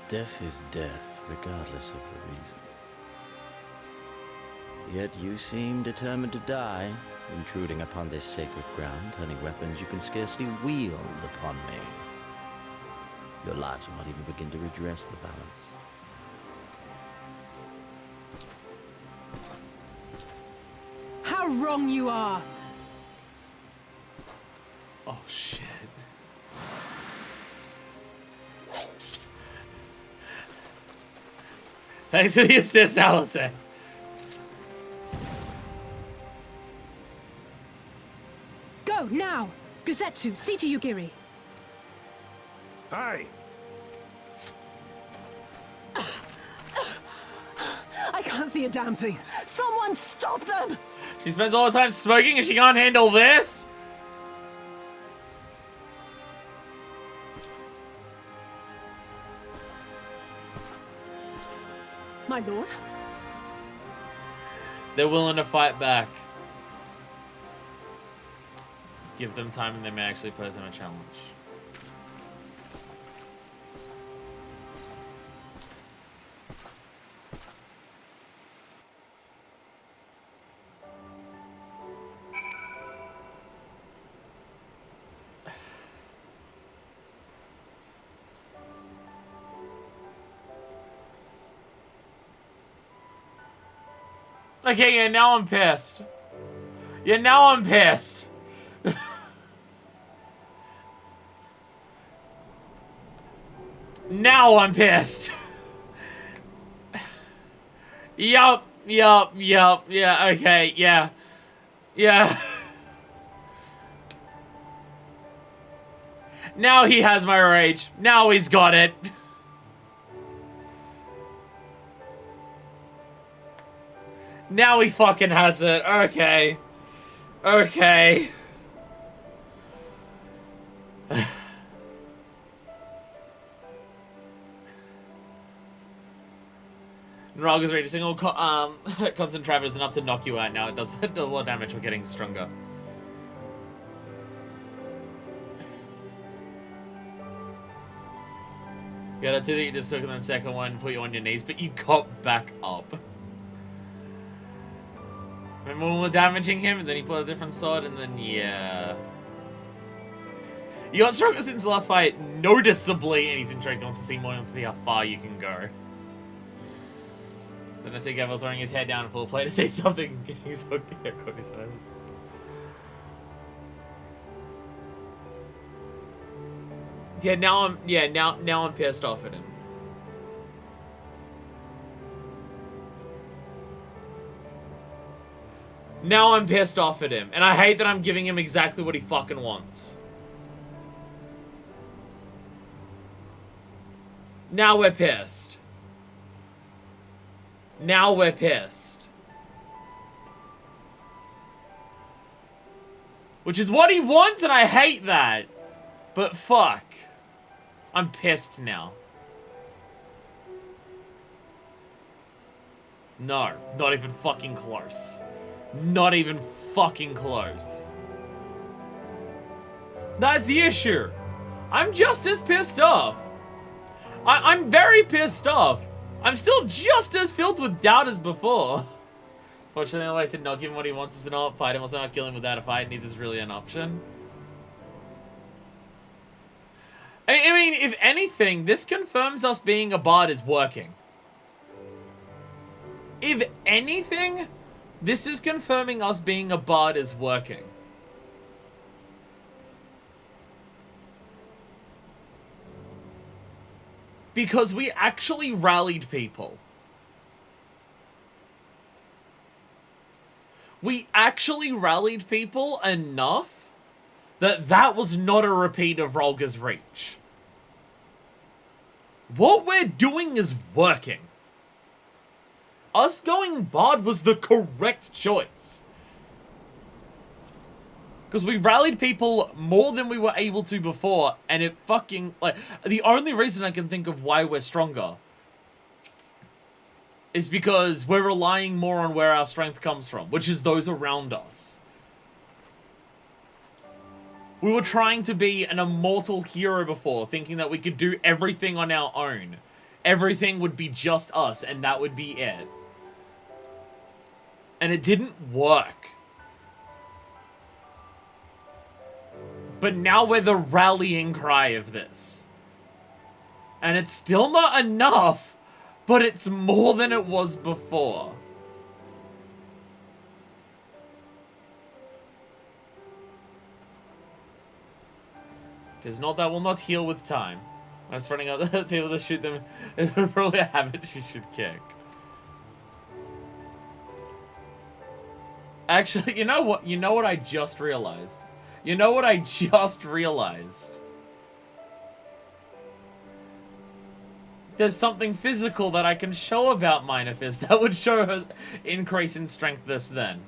Death is death, regardless of the reason. Yet you seem determined to die, intruding upon this sacred ground, turning weapons you can scarcely wield upon me. Your lives will not even begin to redress the balance. How wrong you are! Oh, shit. Thanks for the assist, Allison. Go, now! Guzetsu, see to Yugiri. Aye. I can't see a damn thing. Someone stop them! She spends all her time smoking and she can't handle this? My lord? They're willing to fight back. Give them time and they may actually pose them a challenge. Okay, yeah, now I'm pissed. Yeah, now I'm pissed. Now I'm pissed. Yup, yeah, okay, yeah. Yeah. Now he has my rage. Now he's got it. Now he fucking has it. Okay. Okay. Nraga's ready. Single constant travel is enough to knock you out now. It does a lot of damage. We're getting stronger. Yeah, that's it that you just took in that second one, put you on your knees, but you got back up. Remember when we were damaging him, and then he put a different sword, and then, yeah. You got stronger since the last fight, noticeably, and he's intrigued, wants to see more, wants to see how far you can go. So I see Gavel's wearing his head down in full play to see something. He's hooking at his eyes. Yeah, now I'm pissed off at him. Now I'm pissed off at him, and I hate that I'm giving him exactly what he fucking wants. Now we're pissed. Now we're pissed. Which is what he wants, and I hate that. But fuck. I'm pissed now. No, not even fucking close. Not even fucking close. That's the issue. I'm just as pissed off. I'm very pissed off. I'm still just as filled with doubt as before. Fortunately, I like to not give him what he wants is to not fight him, also not kill him without a fight, neither is really an option. I mean, if anything, this confirms us being a bard is working. If anything, this is confirming us being a bard is working. Because we actually rallied people. We actually rallied people enough that that was not a repeat of Rolga's Reach. What we're doing is working. Us going bard was the correct choice. Because we rallied people more than we were able to before, and it fucking, like, the only reason I can think of why we're stronger is because we're relying more on where our strength comes from, which is those around us. We were trying to be an immortal hero before, thinking that we could do everything on our own. Everything would be just us, and that would be it. And it didn't work. But now we're the rallying cry of this. And it's still not enough, but it's more than it was before. Tis not that will not heal with time. I was running out the people to shoot them. It's probably a habit she should kick. Actually, you know what? You know what I just realized? You know what I just realized? There's something physical that I can show about Minor Fist that would show her increase in strength this then.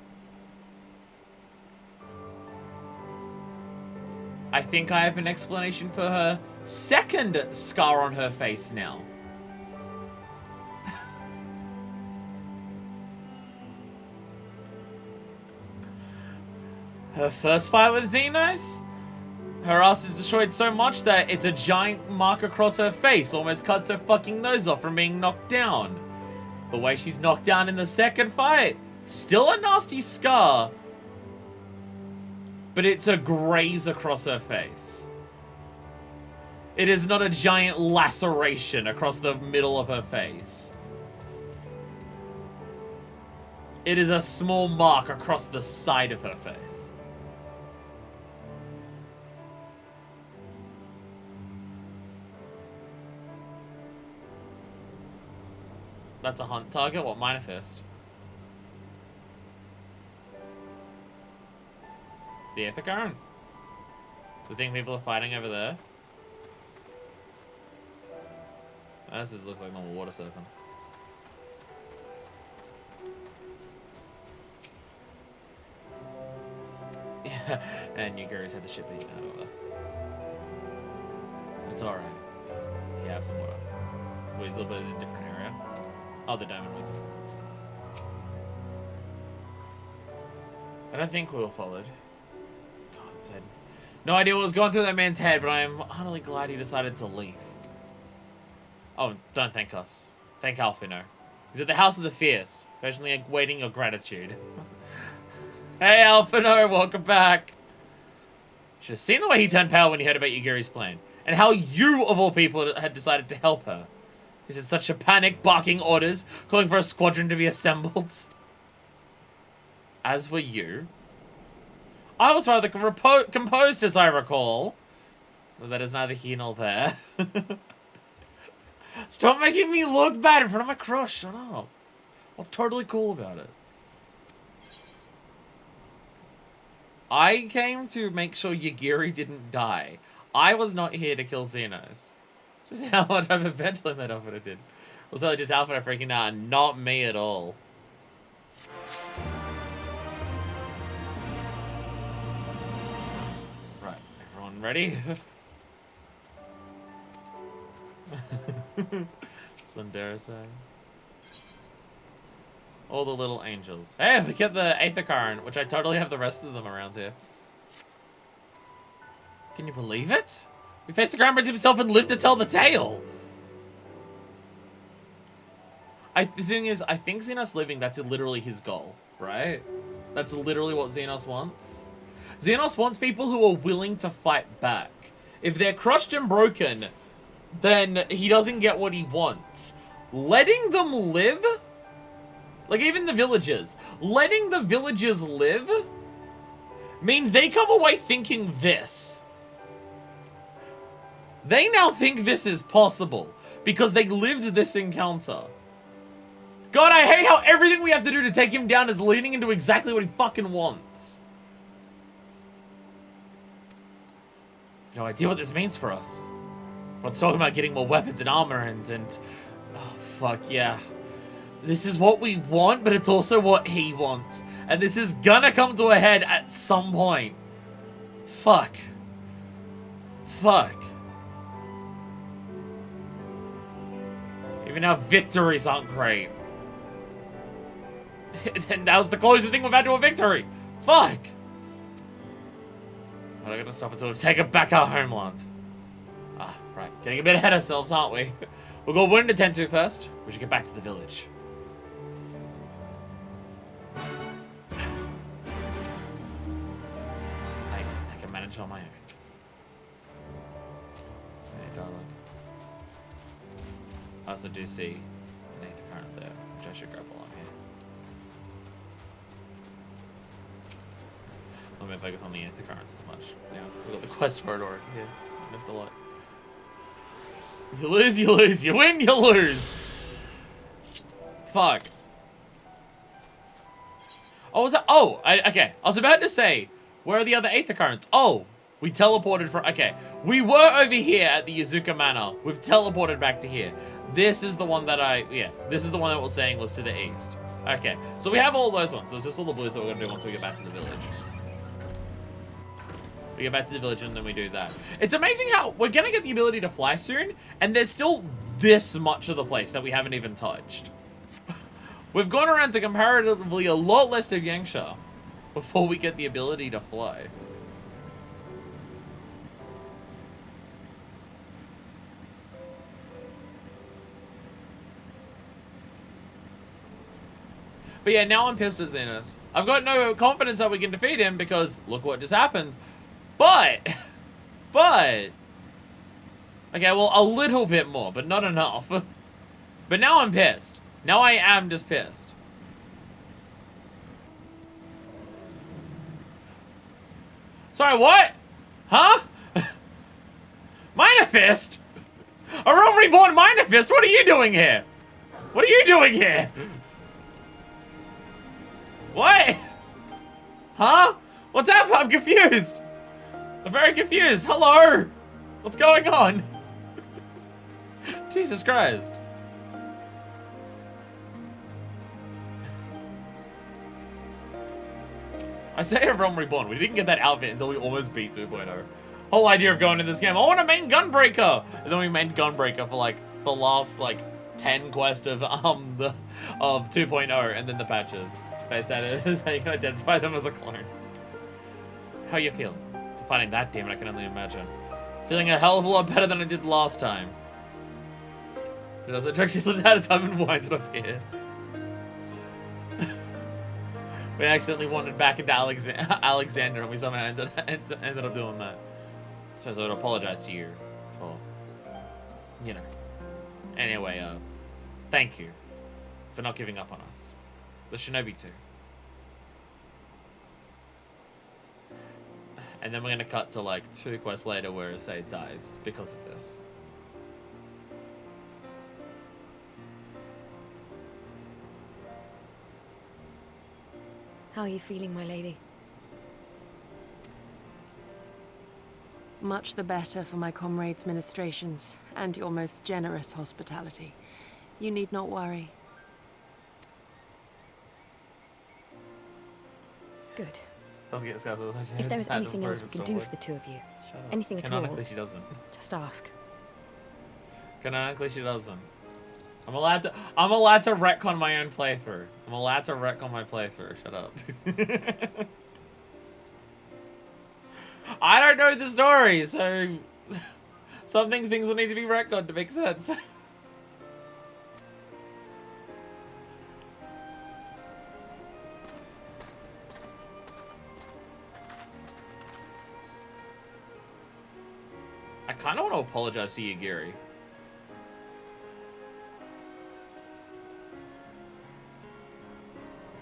I think I have an explanation for her second scar on her face now. Her first fight with Xenos? Her ass is destroyed so much that it's a giant mark across her face, almost cuts her fucking nose off from being knocked down. The way she's knocked down in the second fight, still a nasty scar, but it's a graze across her face. It is not a giant laceration across the middle of her face. It is a small mark across the side of her face. That's a hunt target? What, Minor Fist? The Ithacurrent? The thing people are fighting over there? Oh, this looks like normal water serpents. Yeah, and Yuguri's had the shit beaten out of her. It's alright. You have some water. Wait, he's a little bit in a different area. Oh, the Diamond Wizard. I don't think we were followed. God's head. No idea what was going through that man's head, but I am utterly glad he decided to leave. Oh, don't thank us. Thank Alphino. He's at the House of the Fierce, patiently awaiting your gratitude. Hey, Alphino, welcome back. Should have seen the way he turned pale when he heard about Yugiri's plan, and how you, of all people, had decided to help her. He's in such a panic, barking orders, calling for a squadron to be assembled. As were you. I was rather composed, as I recall. But that is neither here nor there. Stop making me look bad in front of my crush. Shut up. I was totally cool about it. I came to make sure Yugiri didn't die. I was not here to kill Xenos. Just how much of a ventling that Alpha did. Also, just Alpha freaking out, not me at all. Right, everyone ready? Sundara saying. All the little angels. Hey, we get the Aether Current, which I totally have the rest of them around here. Can you believe it? We faced the Grand Prince himself and lived to tell the tale. The thing is, I think Xenos living, that's literally his goal, right? That's literally what Xenos wants. Xenos wants people who are willing to fight back. If they're crushed and broken, then he doesn't get what he wants. Letting them live, like even the villagers, letting the villagers live means they come away thinking this. They now think this is possible because they lived this encounter. God, I hate how everything we have to do to take him down is leading into exactly what he fucking wants. No idea what this means for us. Everyone's talking about getting more weapons and armor and oh, fuck, yeah. This is what we want, but it's also what he wants. And this is gonna come to a head at some point. Fuck. Fuck. Even our victories aren't great. And that was the closest thing we've had to a victory. Fuck. We're not gonna stop until we've taken back our homeland. Ah, right. Getting a bit ahead of ourselves, aren't we? We'll go one to tend to first. We should get back to the village. I can manage on my own. Hey, darling. I also do see an Aether Current there, which I should grab while I'm here. I'm gonna focus on the Aether Currents as much. Yeah, we've got the quest for it already. Yeah, I missed a lot. You lose, you lose. You win, you lose. Fuck. Oh, was that? Oh, okay. I was about to say, where are the other Aether Currents? Oh, we teleported from. Okay, we were over here at the Yazuka Manor. We've teleported back to here. This is the one that this is the one that we're saying was to the east. Okay, so we have all those ones. There's just all the blues that we're gonna do once we get back to the village. We get back to the village and then we do that. It's amazing how we're gonna get the ability to fly soon, and there's still this much of the place that we haven't even touched. We've gone around to comparatively a lot less of Yangsha before we get the ability to fly. But yeah, now I'm pissed at Xenos. I've got no confidence that we can defeat him because look what just happened. But, okay, well, a little bit more, but not enough. But now I'm pissed. Now I am just pissed. Sorry, what? Huh? Minor Fist? A Realm Reborn Minor Fist? What are you doing here? What are you doing here? What? Huh? What's happening? I'm confused. I'm very confused. Hello? What's going on? Jesus Christ. I say a Realm Reborn. We didn't get that outfit until we almost beat 2.0. Whole idea of going in this game, I want to main Gunbreaker! And then we made Gunbreaker for like the last like 10 quest of 2.0 and then the patches. Based on it is how you can identify them as a clone. How you feeling? Fighting that demon, I can only imagine. Feeling a hell of a lot better than I did last time. It doesn't drink, she slipped out of time and winds it up here. We accidentally wandered back into Alexander and we somehow ended up doing that. So I would apologize to you for, you know. Anyway, thank you for not giving up on us. The Shinobi too. And then we're gonna cut to like 2 quests later where Usaid dies because of this. How are you feeling, my lady? Much the better for my comrades' ministrations and your most generous hospitality. You need not worry. Good. If If there is anything else we can do for the two of you, anything at all, canonically she doesn't. Just ask. Canonically she doesn't. I'm allowed to retcon my own playthrough. I'm allowed to retcon my playthrough. Shut up. I don't know the story, so some things will need to be retconned to make sense. I kind of want to apologize to Yagiri.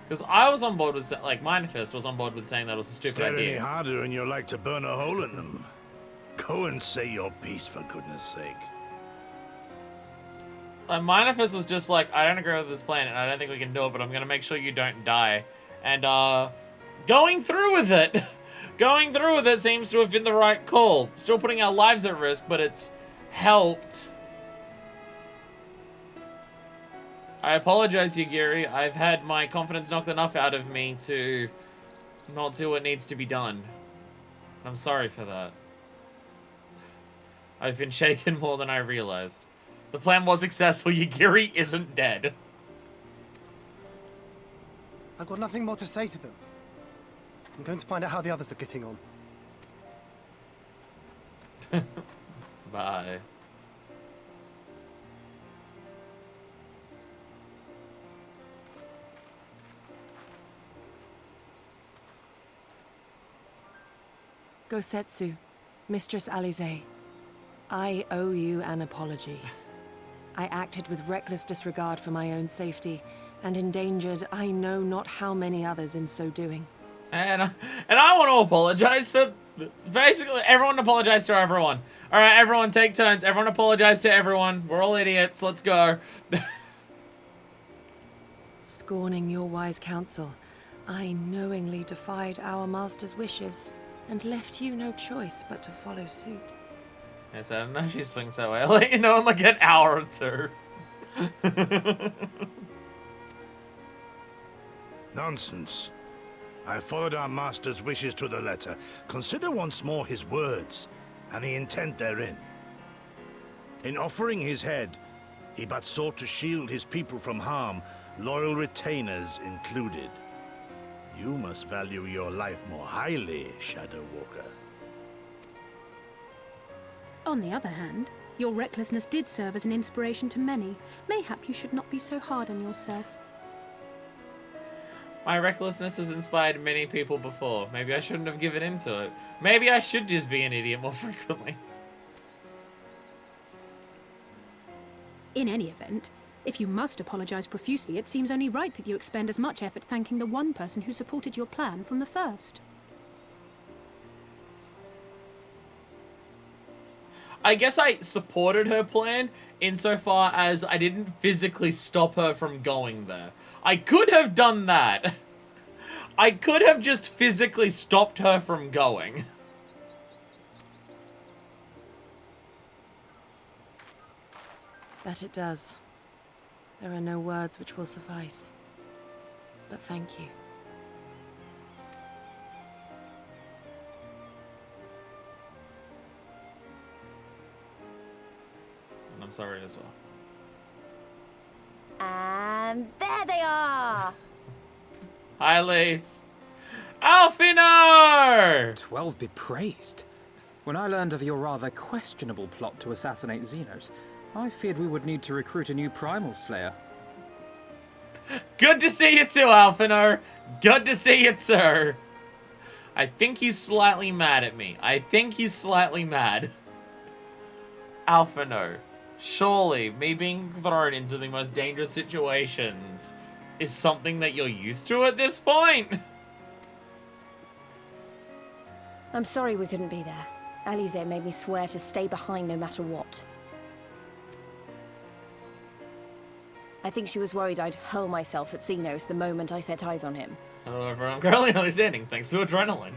Because I was on board with, like, Minefist was on board with saying that was a stupid Stare idea. any harder and you're like to burn a hole in them. Go and say your piece, for goodness sake. Minefist was just like, I don't agree with this plan, and I don't think we can do it, but I'm going to make sure you don't die. And, going through with it. Going through with it seems to have been the right call. Still putting our lives at risk, but it's helped. I apologize, Yagiri. I've had my confidence knocked enough out of me to not do what needs to be done. I'm sorry for that. I've been shaken more than I realized. The plan was successful. Yagiri isn't dead. I've got nothing more to say to them. I'm going to find out how the others are getting on. Bye. Gosetsu, Mistress Alize, I owe you an apology. I acted with reckless disregard for my own safety, and endangered I know not how many others in so doing. And I want to apologize for basically everyone. Apologize to everyone. All right, everyone, take turns. Everyone apologize to everyone. We're all idiots. Let's go. Scorning your wise counsel, I knowingly defied our master's wishes and left you no choice but to follow suit. Yes, I don't know if she swings that way. I'll let you know in like an hour or two. Nonsense. I followed our master's wishes to the letter. Consider once more his words and the intent therein. In offering his head, he but sought to shield his people from harm, loyal retainers included. You must value your life more highly, Shadow Walker. On the other hand, your recklessness did serve as an inspiration to many. Mayhap you should not be so hard on yourself. My recklessness has inspired many people before. Maybe I shouldn't have given in to it. Maybe I should just be an idiot more frequently. In any event, if you must apologize profusely, it seems only right that you expend as much effort thanking the one person who supported your plan from the first. I guess I supported her plan insofar as I didn't physically stop her from going there. I could have done that. I could have just physically stopped her from going. That it does. There are no words which will suffice. But thank you. And I'm sorry as well. And there they are! Hi, Lise. Alfino! 12 be praised. When I learned of your rather questionable plot to assassinate Xenos, I feared we would need to recruit a new Primal Slayer. Good to see you too, Alphino. Good to see you too. I think he's slightly mad at me. I think he's slightly mad. Alphino, surely me being thrown into the most dangerous situations is something that you're used to at this point? I'm sorry we couldn't be there. Alize made me swear to stay behind no matter what. I think she was worried I'd hurl myself at Xenos the moment I set eyes on him. However, I'm currently understanding thanks to adrenaline.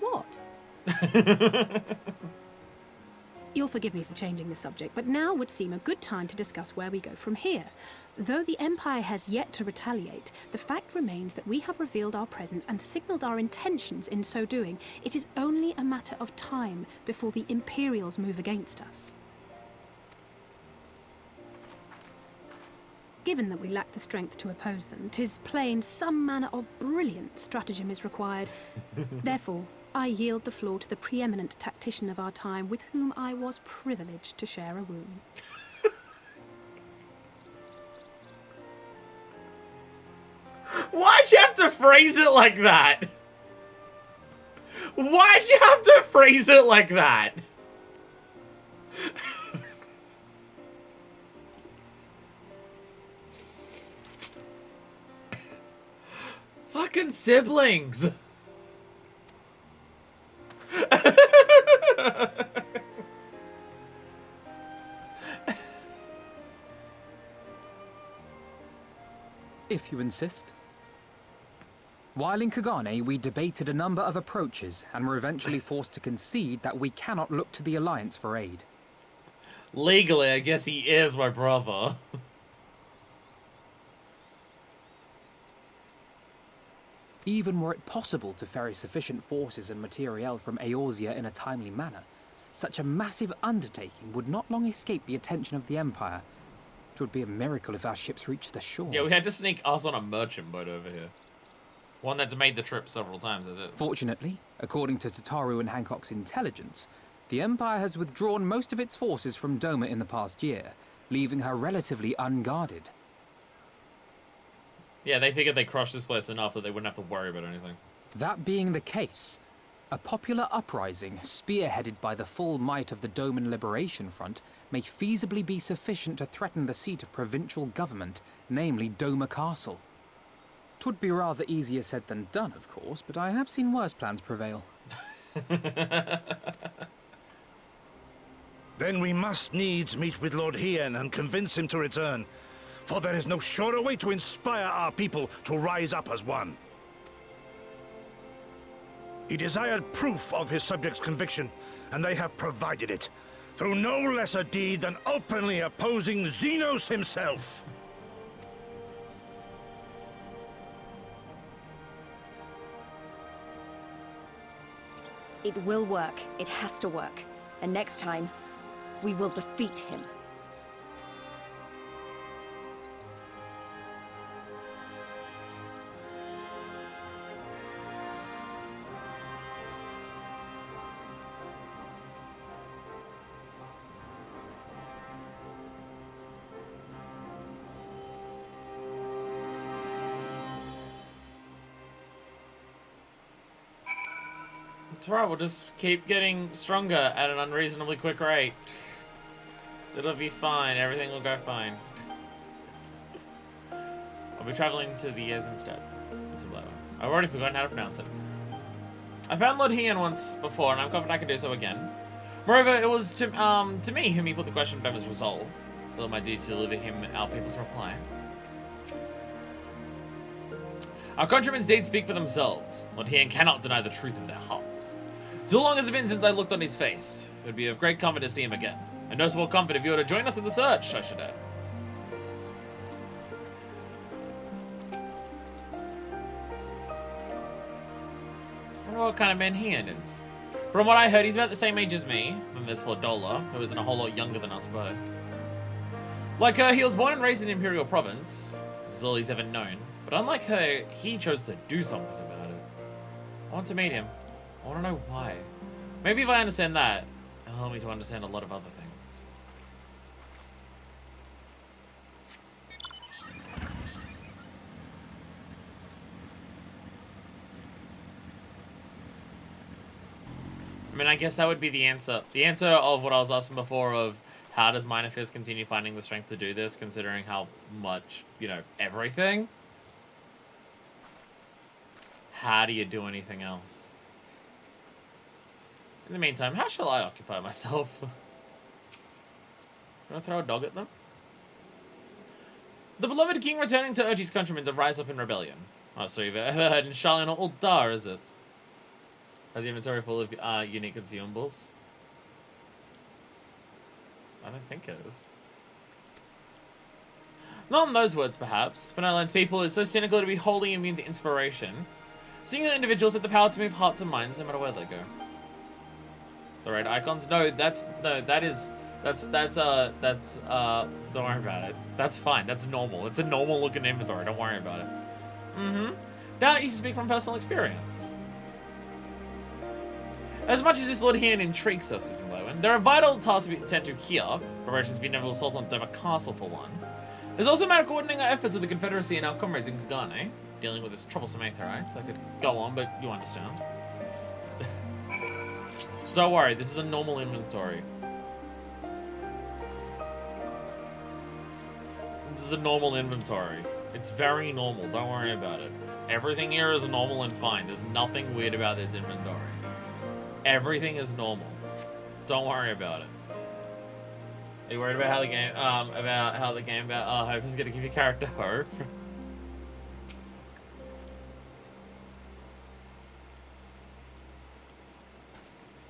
What? You'll forgive me for changing the subject, but now would seem a good time to discuss where we go from here. Though the Empire has yet to retaliate, the fact remains that we have revealed our presence and signaled our intentions in so doing. It is only a matter of time before the Imperials move against us. Given that we lack the strength to oppose them, 'tis plain some manner of brilliant stratagem is required. Therefore, I yield the floor to the preeminent tactician of our time, with whom I was privileged to share a room. Why'd you have to phrase it like that? Why'd you have to phrase it like that? Fucking siblings. If you insist. While in Kagane, we debated a number of approaches and were eventually forced to concede that we cannot look to the Alliance for aid. Legally, I guess he is my brother. Even were it possible to ferry sufficient forces and materiel from Eorzea in a timely manner, such a massive undertaking would not long escape the attention of the Empire. It would be a miracle if our ships reached the shore. Yeah, we had to sneak us on a merchant boat over here. One that's made the trip several times, is it? Fortunately, according to Tataru and Hancock's intelligence, the Empire has withdrawn most of its forces from Doma in the past year, leaving her relatively unguarded. Yeah, they figured they crushed this place enough that they wouldn't have to worry about anything. That being the case, a popular uprising spearheaded by the full might of the Doman Liberation Front may feasibly be sufficient to threaten the seat of provincial government, namely Doma Castle. 'Twould be rather easier said than done, of course, but I have seen worse plans prevail. Then we must needs meet with Lord Hien and convince him to return, for there is no surer way to inspire our people to rise up as one. He desired proof of his subjects' conviction, and they have provided it, through no lesser deed than openly opposing Xenos himself. It will work. It has to work. And next time, we will defeat him. It's alright, we'll just keep getting stronger at an unreasonably quick rate. It'll be fine, everything will go fine. I'll be traveling to the years instead. I've already forgotten how to pronounce it. I found Lord Hien once before, and I'm confident I can do so again. Moreover, it was to me whom he put the question of Doma's resolve. Feel my duty to deliver him our people's reply. Our countrymen's deeds speak for themselves. Lord Hien cannot deny the truth of their hearts. Too long has it been since I looked on his face. It would be of great comfort to see him again. And no small comfort if you were to join us in the search, I should add. I wonder what kind of man Hien is. From what I heard, he's about the same age as me. And there's Fordola, who isn't a whole lot younger than us both. Like he was born and raised in Imperial Province. This is all he's ever known. But unlike her, he chose to do something about it. I want to meet him. I want to know why. Maybe if I understand that, it'll help me to understand a lot of other things. I mean, I guess that would be the answer. The answer of what I was asking before of how does Minor Fist continue finding the strength to do this, considering how much, you know, everything? How do you do anything else? In the meantime, how shall I occupy myself? Can I throw a dog at them? The beloved king returning to urge his countrymen to rise up in rebellion. Oh, so you've ever heard in Charlene or Uldar, is it? Has the inventory full of unique consumables? I don't think it is. Not in those words, perhaps. Benevolence people is so cynical to be wholly immune to inspiration. Singular individuals have the power to move hearts and minds no matter where they go. The red icons? No, don't worry about it. That's fine, that's normal. It's a normal looking inventory, don't worry about it. Doubt you speak from personal experience. As much as this Lord Hean intrigues us, Susan Blowin, there are vital tasks we intend to here. Preparations for the inevitable assault on Dover Castle, for one. There's also a matter of coordinating our efforts with the Confederacy and our comrades in Kugane, dealing with this troublesome Aetherite. So I could go on, but you understand. Don't worry, this is a normal inventory. This is a normal inventory. It's very normal, don't worry about it. Everything here is normal and fine. There's nothing weird about this inventory. Everything is normal. Don't worry about it. Are you worried about how the game, Hope is gonna give you character hope?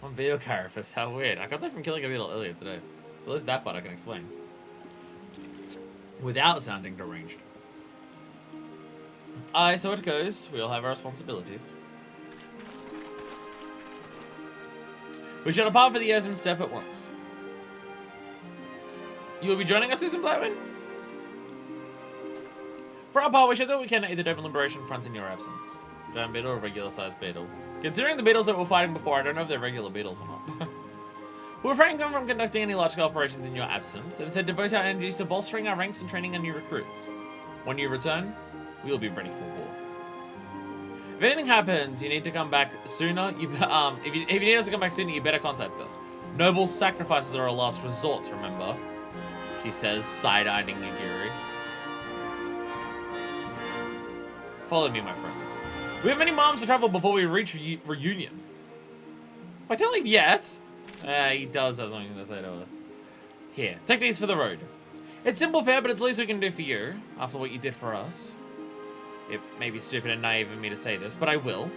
One video carapace, how weird. I got that from killing a beetle earlier today. So at least that part I can explain. Without sounding deranged. So it goes. We all have our responsibilities. We shall depart for the Yasmin Step at once. You will be joining us, Susan Blackman? For our part, we shall do what we can at the Dover Liberation Front in your absence. Giant beetle or regular-sized beetle? Considering the beetles that we're fighting before, I don't know if they're regular beetles or not. We'll refrain from conducting any large-scale operations in your absence, and instead devote our energies to bolstering our ranks and training our new recruits. When you return, we will be ready for war. If anything happens, you need to come back sooner. If you need us to come back sooner, you better contact us. Noble sacrifices are our last resorts, remember? She says, side-eyeing Nagiri. Follow me, my friends. We have many miles to travel before we reach Reunion. I don't leave yet. He does have something to say to us. Here, take these for the road. It's simple fare, but it's the least we can do for you, after what you did for us. It may be stupid and naive of me to say this, but I will.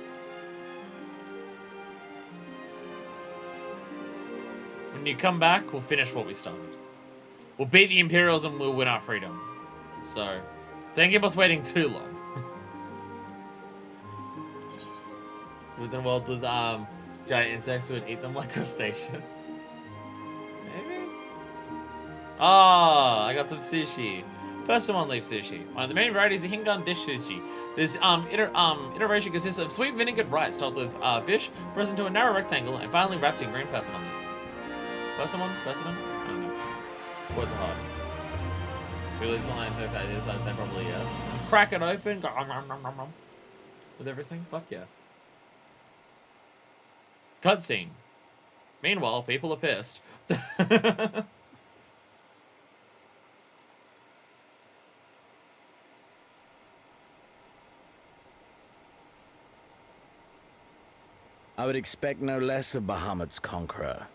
When you come back, we'll finish what we started. We'll beat the Imperials and we'll win our freedom. So, don't keep us waiting too long. We've done well with giant insects who would eat them like crustaceans. Maybe? Ah, I got some sushi. First someone leave sushi. One of the main varieties is Hingan dish sushi. This iteration consists of sweet vinegared rice topped with fish, pressed into a narrow rectangle, and finally wrapped in green persimmons. Persimmon? Persimmon? I don't know. Words are hard. Really, this one insects ideas, I'd say probably yes. Crack it open, with everything? Fuck yeah. Cutscene. Meanwhile, people are pissed. I would expect no less of Bahamut's conqueror.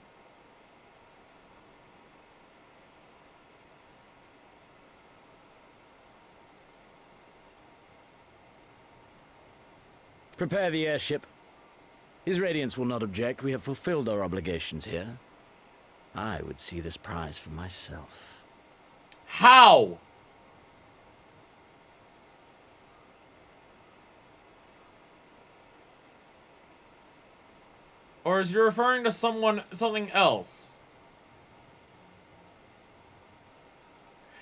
Prepare the airship. His Radiance will not object. We have fulfilled our obligations here. I would see this prize for myself. How? Or is you referring to something else?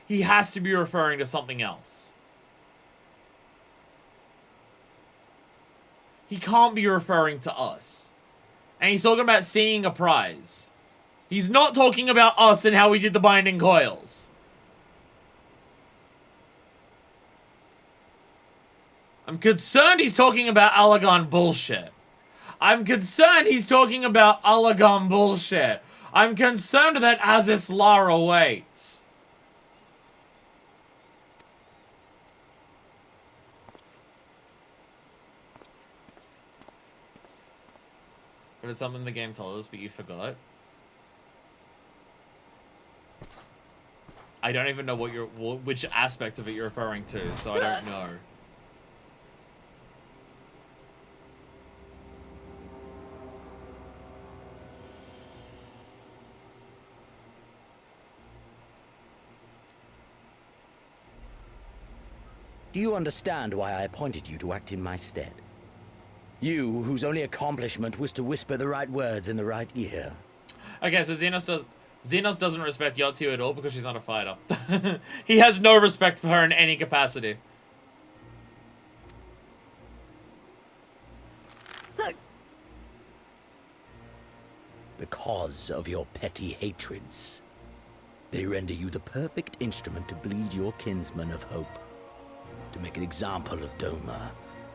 He has to be referring to something else. he can't be referring to us. And he's talking about seeing a prize. He's not talking about us and how we did the binding coils. I'm concerned he's talking about Allagan bullshit. I'm concerned he's talking about Allagan bullshit. I'm concerned that Aziz Lara waits. It was something the game told us, but you forgot. I don't even know which aspect of it you're referring to, so I don't know. Do you understand why I appointed you to act in my stead? You, whose only accomplishment was to whisper the right words in the right ear. Okay, so Xenos doesn't respect Yotsu at all because she's not a fighter. He has no respect for her in any capacity. Because of your petty hatreds. They render you the perfect instrument to bleed your kinsman of hope. To make an example of Doma,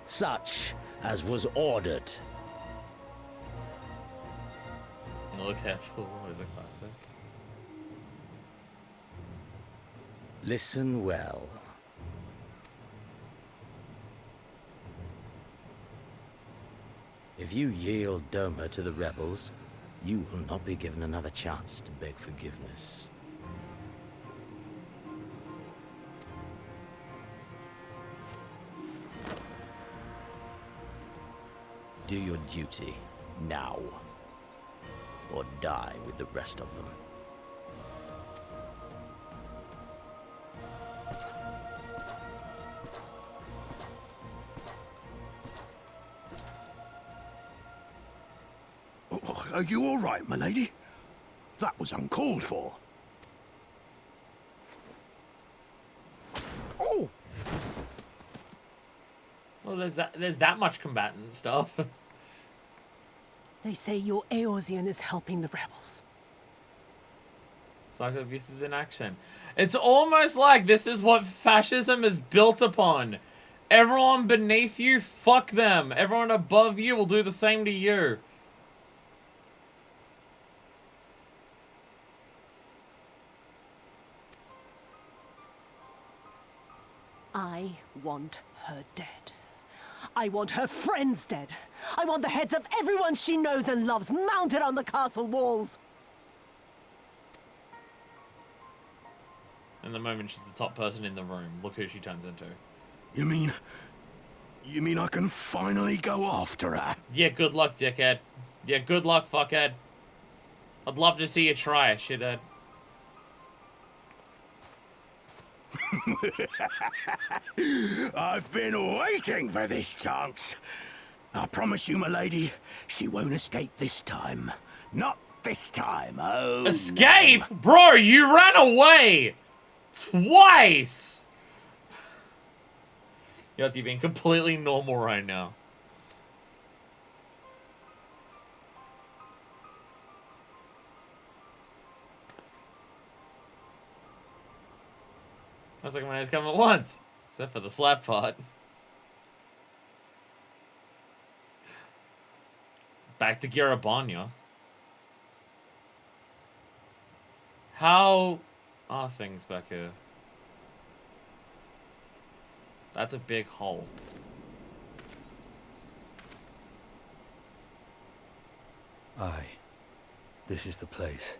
such as was ordered. Look careful, what is a classic? Listen well. If you yield Doma to the rebels, you will not be given another chance to beg forgiveness. Do your duty, now. Or die with the rest of them. Are you all right, my lady? That was uncalled for. Oh! Well, there's that much combatant stuff. They say your Eorzean is helping the rebels. Psycho abuse is in action. It's almost like this is what fascism is built upon. Everyone beneath you, fuck them. Everyone above you will do the same to you. I want her dead. I want her friends dead. I want the heads of everyone she knows and loves mounted on the castle walls. And the moment she's the top person in the room, look who she turns into. You mean I can finally go after her? Yeah, good luck, dickhead. Yeah, good luck, fuckhead. I'd love to see you try, shithead. I've been waiting for this chance. I promise you, my lady, she won't escape this time. Not this time, oh. Escape? No. Bro, you ran away! Twice! Yahtzee being completely normal right now. Sounds like my eyes come at once. Except for the slap part. Back to Garabanya. How are things back here? That's a big hole. Aye. This is the place.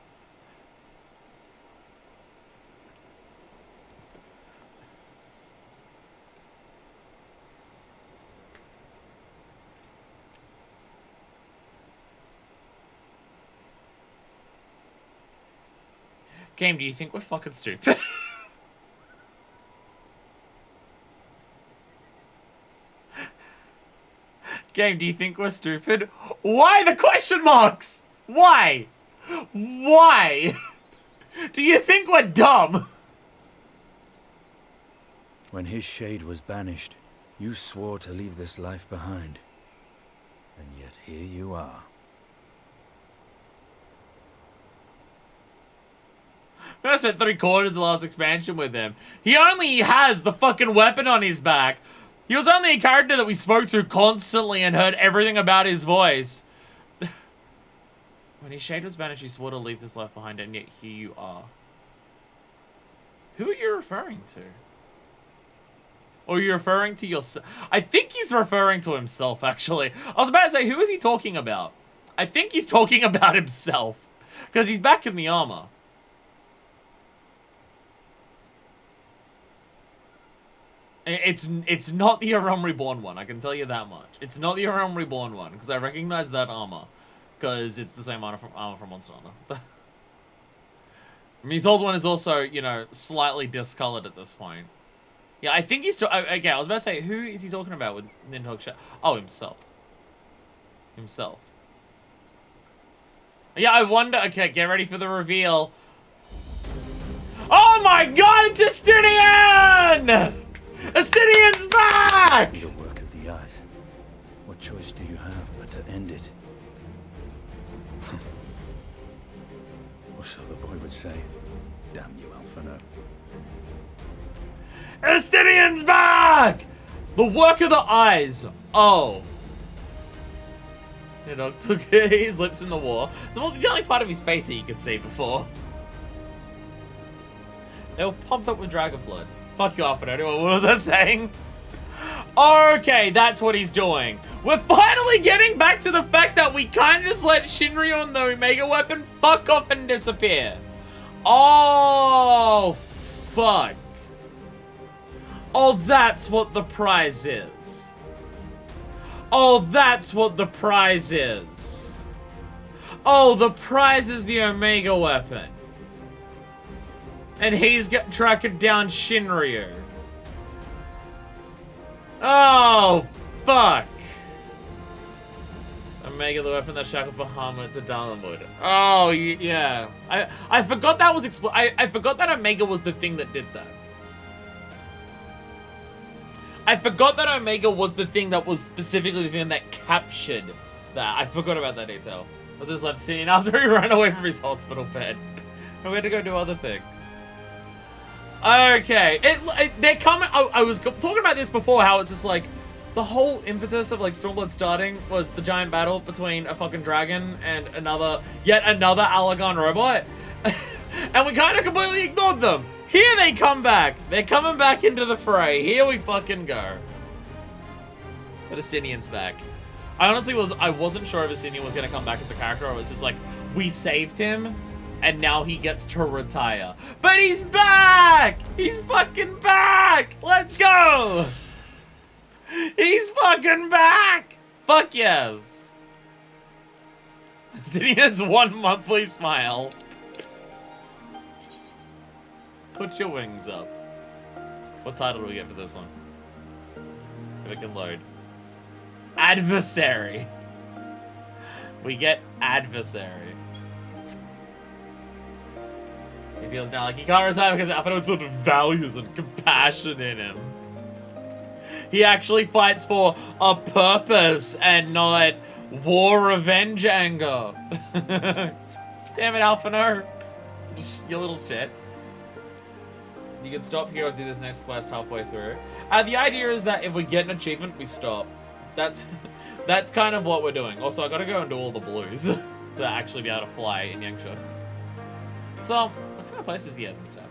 Game, do you think we're fucking stupid? Game, do you think we're stupid? Why the question marks? Why? Why? Do you think we're dumb? When his shade was banished, you swore to leave this life behind. here you are. I spent 3/4 of the last expansion with him. He only has the fucking weapon on his back. He was only a character that we spoke to constantly and heard everything about his voice. When his shade was banished, he swore to leave this life behind, and yet here you are. Who are you referring to? Or are you referring to yourself? I think he's referring to himself, actually. I was about to say, who is he talking about? I think he's talking about himself. Because he's back in the armor. It's not the Realm Reborn one, I can tell you that much. It's not the Realm Reborn one, because I recognize that armor. Because it's the same armor from Monster Hunter. I mean, his old one is also, you know, slightly discolored at this point. Yeah, I think he's... Okay, I was about to say, who is he talking about with Nidhogg Shadow? Oh, himself. Himself. Yeah, I wonder... Okay, get ready for the reveal. Oh my god, it's Estinian! Estinian's back! The work of the eyes. What choice do you have but to end it? Or so the boy would say. Damn you, Alphino. Estinian's back! The work of the eyes. Oh. You know, took his lips in the war. It's the only part of his face that you could see before. They were pumped up with dragon blood. Fuck you, Alphino. What was I saying? Okay, that's what he's doing. We're finally getting back to the fact that we kind of just let Shinryu and the Omega weapon fuck off and disappear. Oh, fuck. Oh, that's what the prize is. Oh, that's what the prize is. Oh, the prize is the Omega weapon. And he's tracking down Shinryu. Oh, fuck. Omega, the weapon that shackled Bahamut to Dalamud. Oh, yeah. I forgot that was I forgot that Omega was the thing that did that. I forgot that Omega was the thing that was specifically the thing that captured that. I forgot about that detail. I was just left sitting after he ran away from his hospital bed. And we had to go do other things. Okay, they're coming. I was talking about this before, how it's just like the whole impetus of like Stormblood starting was the giant battle between a fucking dragon and yet another Allagan robot, and we kind of completely ignored them. Here they come back. They're coming back into the fray. Here we fucking go. The Estinian's back. I wasn't sure if Estinian was gonna come back as a character, or it was just like we saved him. And now he gets to retire. But he's back! He's fucking back! Let's go! He's fucking back! Fuck yes! Estinian's one monthly smile. Put your wings up. What title do we get for this one? If it can load. Adversary. We get Adversary. He feels now like he can't retire because Alphino's sort of values and compassion in him. He actually fights for a purpose and not war, revenge, anger. Damn it, Alphino. You little shit. You can stop here or do this next quest halfway through. The idea is that if we get an achievement, we stop. That's kind of what we're doing. Also, I gotta go and do all the blues to actually be able to fly in Yangsha. So, what kind of place is the Esm stuff?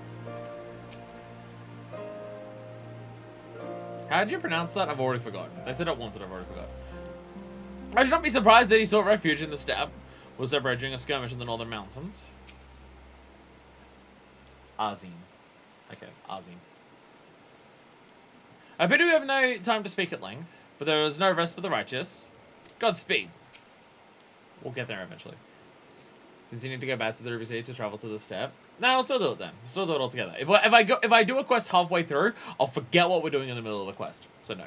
How did you pronounce that? I've already forgotten. They said it once and I've already forgotten. I should not be surprised that he sought refuge in the steppe. Was separated during a skirmish in the northern mountains. Azim. Okay, Azim. I bet we have no time to speak at length, but there is no rest for the righteous. Godspeed. We'll get there eventually. Since you need to go back to the Ruby City to travel to the steppe. No, I'll still do it then. Still do it all together. If I do a quest halfway through, I'll forget what we're doing in the middle of the quest. So no.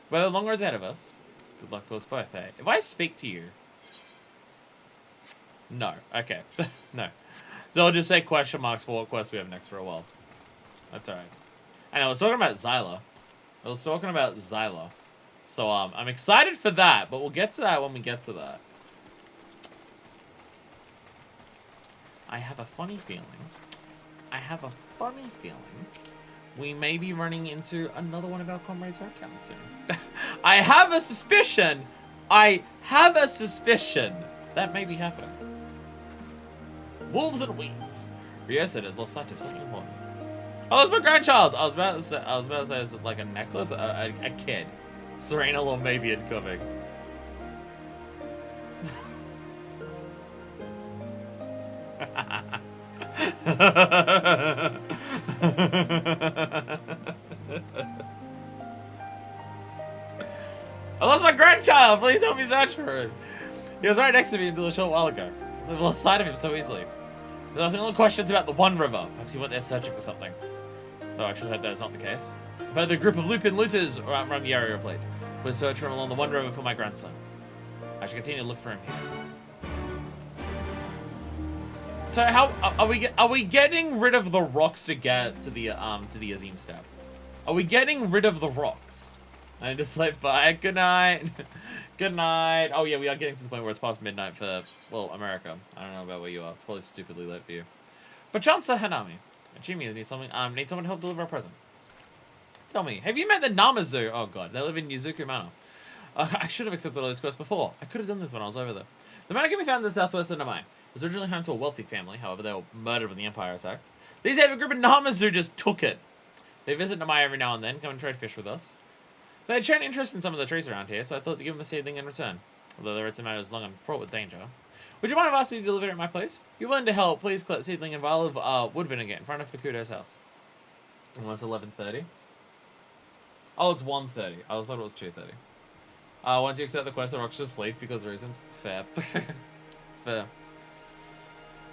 But the long road's ahead of us. Good luck to us both, eh? If I speak to you... No. Okay. No. So I'll just say question marks for what quest we have next for a while. That's alright. And I was talking about Xyla. So I'm excited for that, but we'll get to that when we get to that. I have a funny feeling. We may be running into another one of our comrades right down soon. I have a suspicion that may be happening. Wolves and weeds. Rio said has lost sight of something important. Oh, that's my grandchild. I was about to say is it like a necklace? A kid. Serena or maybe incoming. I lost my grandchild! Please help me search for him! He was right next to me until a short while ago. I lost sight of him so easily. There's nothing, only questions about the One River. Perhaps he went there searching for something. Though I actually hope that is not the case. I've heard the group of Lupin looters around the area of late. Please search for him along the One River for my grandson. I should continue to look for him here. So how are we getting rid of the rocks to get to the Azim step? Are we getting rid of the rocks? I just like bye, good night. Good night. Oh yeah, we are getting to the point where it's past midnight for, well, America. I don't know about where you are. It's probably stupidly late for you. But Chancellor Hanami, Jimmy needs something. Need someone to help deliver a present. Tell me, have you met the Namazu? Oh god, they live in Yuzuku Manor. I should have accepted all these quests before. I could have done this when I was over there. The manor can be found in the southwest of Namai. It was originally home to a wealthy family. However, they were murdered when the Empire attacked. These have a group of Namazu just took it. They visit Namai every now and then, come and trade fish with us. They had shown interest in some of the trees around here, so I thought to give them a seedling in return. Although the written matter is long and fraught with danger. Would you mind if I asked you to deliver it at my place? If you're willing to help, please collect seedling and vial of wood vinegar in front of Fukudo's house. Almost 11:30. Oh, it's 1:30. I thought it was 2:30. Once you accept the quest, the rocks just leave because of reasons. Fair. Fair.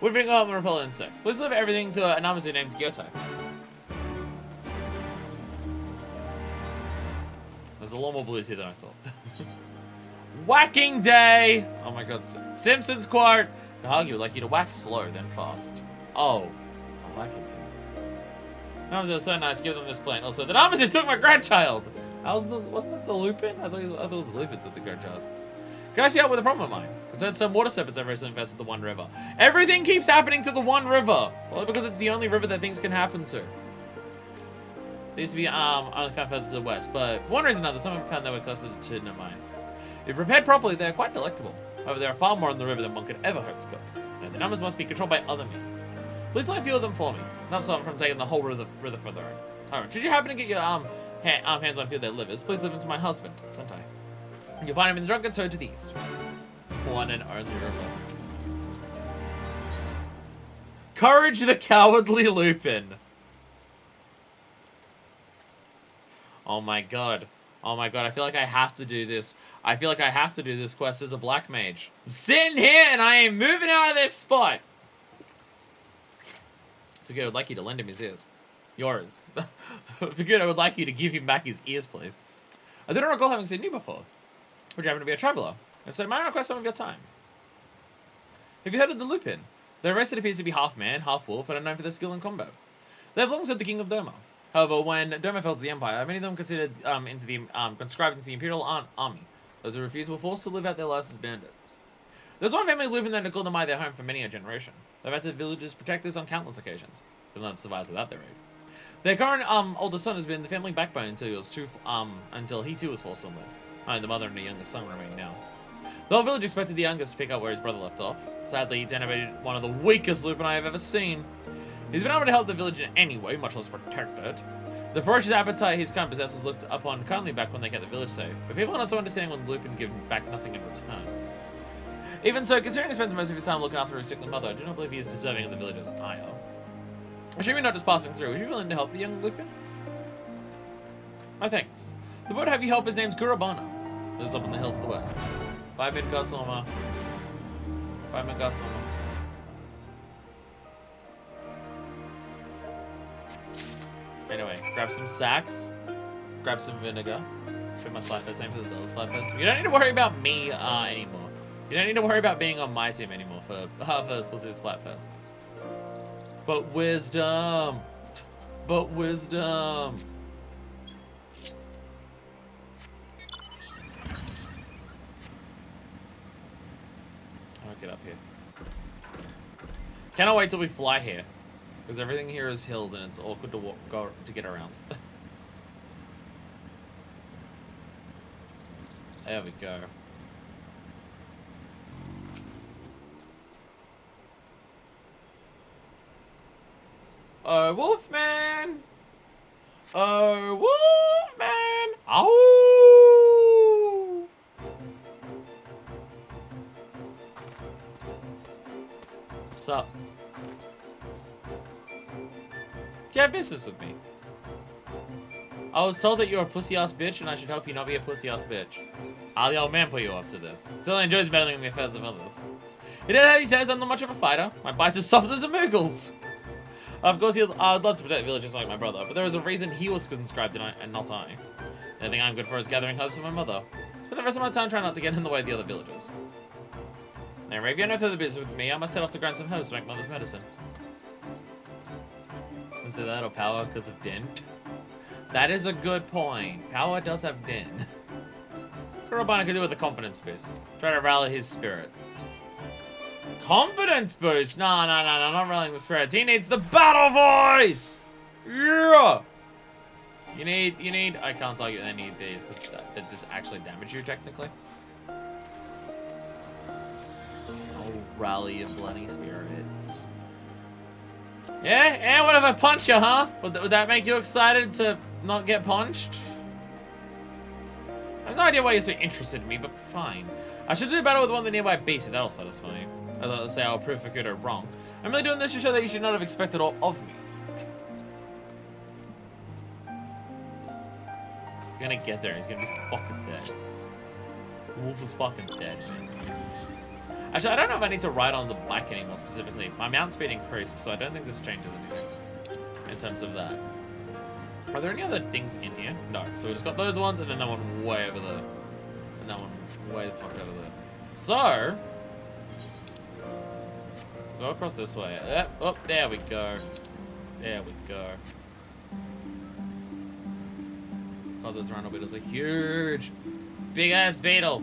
Wood vinegar and repellent insects. Please deliver everything to a Namazu named Gyoto. There's a lot more blues here than I thought. Whacking day! Oh my god. Simpsons quote. Kahagi would like you to whack slow, then fast. Oh. I like it too. Namazu was so nice, give them this plant. Also, the Namazu took my grandchild! Wasn't it the Lupin? I thought it was the Lupin took the grandchild. Can I see out with a problem of mine? Concerned some water serpents have recently infested the One River. Everything keeps happening to the One River! Well, because it's the only river that things can happen to. They used to be only found further to the west, but for one reason or another, some have found their way closer to Namai. If prepared properly, they are quite delectable. However, there are far more in the river than one could ever hope to cook. And the numbers must be controlled by other means. Please let a few of them for me. Not so from taking the whole river for their own. Alright, should you happen to get your hands on a few of their livers, please leave them to my husband, Sentai. You'll find him in the Drunken Toad to the east. One and only river. Courage the Cowardly Lupin. Oh my god. Oh my god, I feel like I have to do this. I feel like I have to do this quest as a black mage. I'm sitting here and I am moving out of this spot. Figured I would like you to lend him his ears. Yours. Figured I would like you to give him back his ears, please. I don't recall having seen you before. Would you happen to be a traveler? If so, might I request some of your time? Have you heard of the Lupin? Their race appears to be half man, half wolf, and are known for their skill in combat. They have long served the king of Doma. However, when Doma fell to the Empire, many of them considered conscribed into the Imperial Army. Those who refused were forced to live out their lives as bandits. There's one family living there that called Namai their home for many a generation. They've acted as villagers' protectors on countless occasions, but none have survived without their aid. Their current oldest son has been the family backbone until he too was forced to enlist. The mother and the youngest son remain now. The whole village expected the youngest to pick up where his brother left off. Sadly, he generated one of the weakest Lupin I have ever seen. He's been able to help the village in any way, much less protect it. The ferocious appetite his kind possessed was looked upon kindly back when they kept the village safe, but people are not so understanding when Lupin give back nothing in return. Even so, considering he spends most of his time looking after his sickly mother, I do not believe he is deserving of the village's ire. Assuming not just passing through, would you be willing to help the young Lupin? My thanks. The boy would have you help. His name's Kurabana. Lives up on the hill to the west. Bye, Min Gasolama. Bye, Min Gasolama. Anyway, grab some sacks, grab some vinegar. Put my Splatfest name for the Zelda Splatfest. You don't need to worry about me anymore. You don't need to worry about being on my team anymore for Splatoon Splatfests. But wisdom! But wisdom! I'll get up here. Cannot wait till we fly here. Because everything here is hills and it's awkward to to get around. There we go. Oh, Wolfman! Oh, Wolfman! Ow! What's up? Do you have business with me? I was told that you're a pussy-ass bitch and I should help you not be a pussy-ass bitch. I'll the old man put you up to this. Certainly enjoys battling the affairs of others. You know how he says I'm not much of a fighter? My bite's as soft as a Moogle's. Of course, I'd love to protect villages like my brother, but there is a reason he was conscribed and not I. The thing I'm good for is gathering hopes for my mother. Spend the rest of my time trying not to get in the way of the other villagers. Now, if you have no further business with me, I must head off to grind some herbs to make mother's medicine. Is it that or power because of Din? That is a good point. Power does have Din. Kurobana could do with a confidence boost. Try to rally his spirits. Confidence boost? No, not rallying the spirits. He needs the battle voice! Yeah! You need, I can't tell you any of these because that does actually damage you technically. Oh, rally your bloody spirits. Yeah, what if I punch you, huh? Would that make you excited to not get punched? I have no idea why you're so interested in me, but fine. I should do battle with one of the nearby beasts, that'll satisfy you. I thought to say I'll prove Fukuda wrong. I'm really doing this to show that you should not have expected all of me. You're gonna get there, he's gonna be fucking dead. Wolf is fucking dead, man. Actually, I don't know if I need to ride on the bike anymore specifically. My mount speed increased, so I don't think this changes anything in terms of that. Are there any other things in here? No. So we just got those ones, and then that one way over there. And that one way the fuck over there. So, go across this way. Oh, there we go. There we go. God, those rhino beetles are huge. Big ass beetle.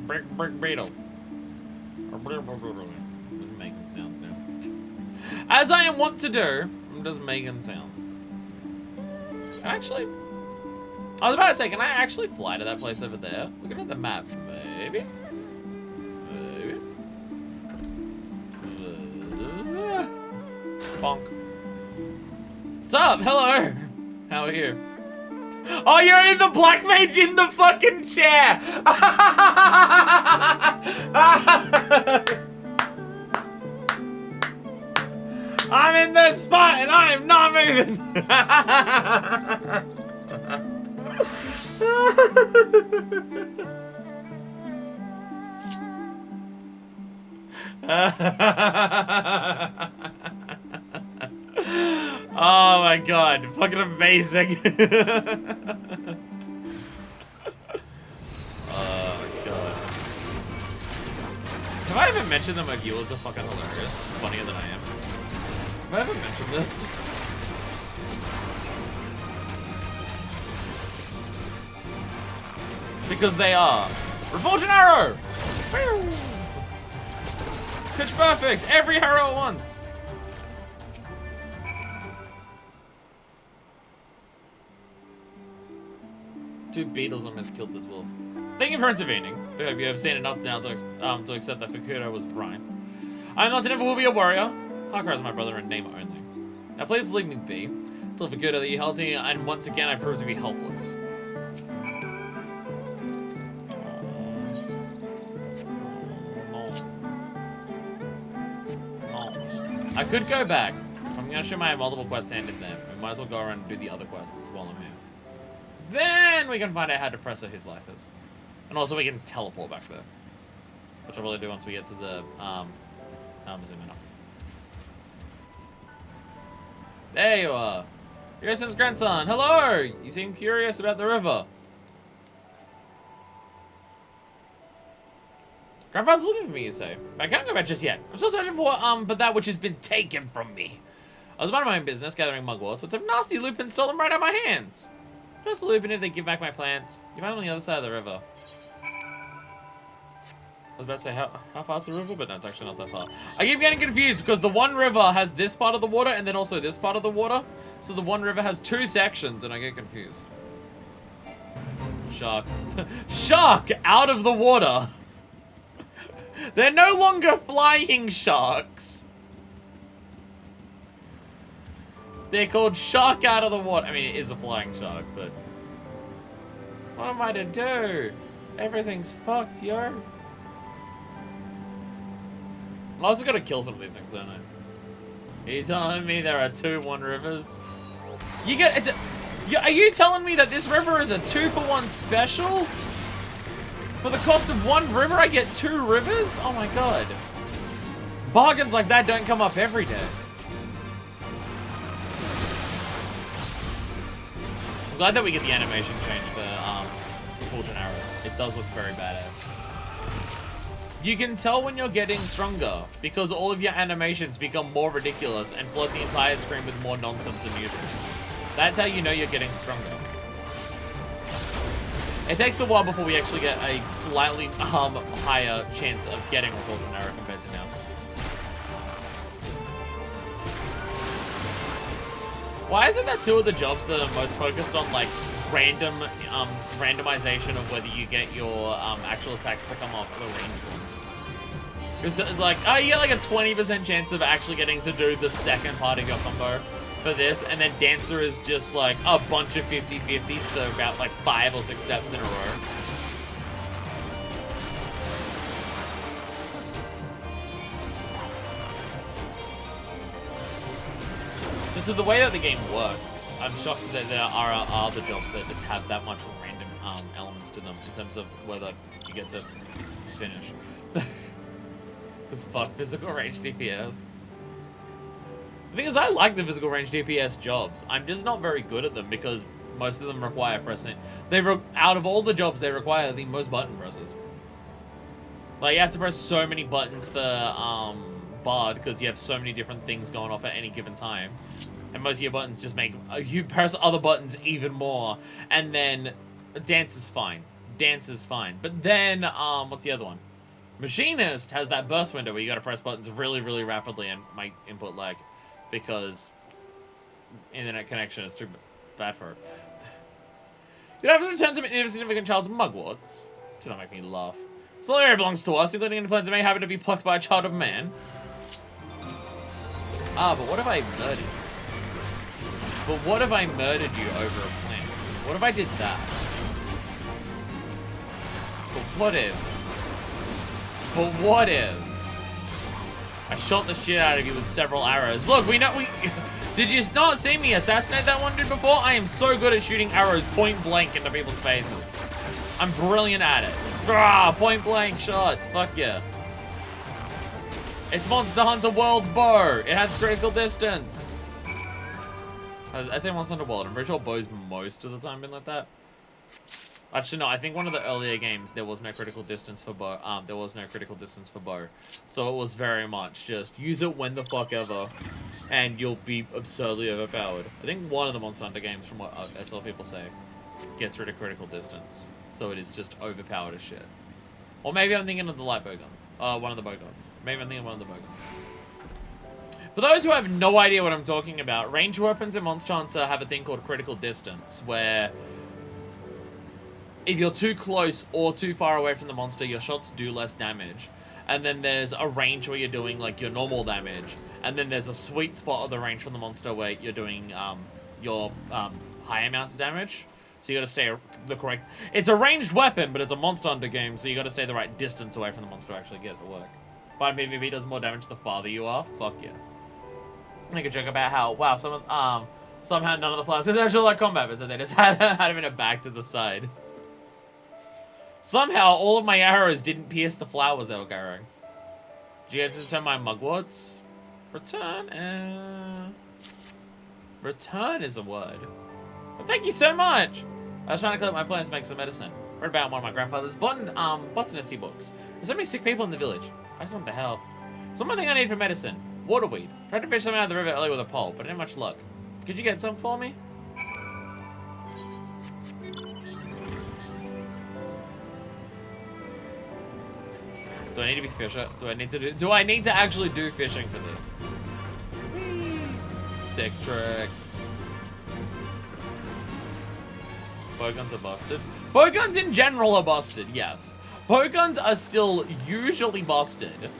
Brick beetle. I'm just making sounds now. As I am wont to do, I'm just making sounds. Actually, I was about to say, can I actually fly to that place over there? Looking at the map, maybe? Bonk. What's up? Hello. How are you? Oh, you're in the black mage in the fucking chair! I'm in this spot and I am not moving! Oh my god, fucking amazing. Oh my god. Have I ever mentioned that my viewers are fucking hilarious? Funnier than I am. Have I ever mentioned this? Because they are. Revolt an arrow! Pitch perfect! Every arrow at once! Two beetles almost killed this wolf. Thank you for intervening. I hope you have seen enough now to accept that Fukuda was right. I am not and never will be a warrior. Hakar is my brother in name only. Now please leave me be. Tell Fukuda that you helped me, and once again I proved to be helpless. I could go back. I'm gonna show my multiple quests handed there. We might as well go around and do the other quests while I'm here. Then we can find out how depressor his life is. And also we can teleport back there. Which I'll probably do once we get to the, zoom in up. There you are. Harrison's grandson. Hello! You seem curious about the river. Grandfather's looking for me, you say. But I can't go back just yet. I'm still searching for that which has been taken from me. I was minding my own business, gathering mugworts, but some nasty lupins stole them right out of my hands. Just a lupin if they give back my plants. You find them on the other side of the river. was about to say, how far is the river? But no, it's actually not that far. I keep getting confused because the one river has this part of the water and then also this part of the water. So the one river has 2 sections and I get confused. Shark. Shark out of the water. They're no longer flying sharks. They're called shark out of the water. I mean, it is a flying shark, but... What am I to do? Everything's fucked, yo. I also gotta kill some of these things, don't I? Are you telling me there are 2 one rivers? You get... Are you telling me that this river is a 2-for-1 special? For the cost of 1 river, I get 2 rivers? Oh my god. Bargains like that don't come up every day. I'm glad that we get the animation change for Fortune Arrow. It does look very badass. You can tell when you're getting stronger because all of your animations become more ridiculous and flood the entire screen with more nonsense than usual. That's how you know you're getting stronger. It takes a while before we actually get a slightly higher chance of getting a Fortune Arrow compared to now. Why is it that 2 of the jobs that are most focused on like random randomization of whether you get your actual attacks to come off the ranged ones? Because it's like, oh, you get like a 20% chance of actually getting to do the second part of your combo for this, and then Dancer is just like a bunch of 50-50s for about like 5 or 6 steps in a row. Just with the way that the game works, I'm shocked that there are other jobs that just have that much random elements to them in terms of whether you get to finish. Because fuck physical range DPS. The thing is, I like the physical range DPS jobs. I'm just not very good at them because most of them require pressing. Out of all the jobs, they require the most button presses. Like, you have to press so many buttons for Bard because you have so many different things going off at any given time. And most of your buttons just make you press other buttons even more. And then Dance is fine. Dance is fine. But then, what's the other one? Machinist has that burst window where you gotta press buttons really, really rapidly and my input lag. Because internet connection is too bad for it. You don't have to return some insignificant child's mugworts. Do not make me laugh. So the area belongs to us, including any plans that may happen to be plucked by a child of man. Ah, but what if I murdered you? But what if I murdered you over a plan? What if I did that? But what if? But what if? I shot the shit out of you with several arrows. Look, did you not see me assassinate that one dude before? I am so good at shooting arrows point blank into people's faces. I'm brilliant at it. Rah, point blank shots. Fuck yeah. It's Monster Hunter World Bow. It has critical distance. I say Monster Hunter World. I'm pretty sure Bow's most of the time been like that. Actually, no. I think one of the earlier games there was no critical distance for bow. So it was very much just use it when the fuck ever, and you'll be absurdly overpowered. I think one of the Monster Hunter games, from what SL people say, gets rid of critical distance, so it is just overpowered as shit. Or maybe I'm thinking of the light bow gun. One of the bow guns. Maybe I'm thinking of one of the bow guns. For those who have no idea what I'm talking about, ranged weapons in Monster Hunter have a thing called critical distance, where if you're too close or too far away from the monster, your shots do less damage. And then there's a range where you're doing like your normal damage. And then there's a sweet spot of the range from the monster where you're doing your high amounts of damage. So you gotta stay the correct... It's a ranged weapon, but it's a Monster Hunter game, so you gotta stay the right distance away from the monster to actually get it to work. But PvP does more damage the farther you are. Fuck yeah. Make a joke about how, wow, somehow none of the flowers is actually like combat, but so they just had him in a back to the side. Somehow, all of my arrows didn't pierce the flowers they were carrying. Did you get to turn my mugworts? Return, Return is a word. Well, thank you so much! I was trying to collect my plants to make some medicine. Read about one of my grandfather's botanicity books. There's so many sick people in the village. I just want to help. So one thing I need for medicine. Waterweed. Tried to fish some out of the river earlier with a pole, but I didn't have much luck. Could you get some for me? Do I need to be fisher? Do I need to actually do fishing for this? Sick tricks. Bowguns are busted. Bowguns in general are busted, yes. Bowguns are still usually busted.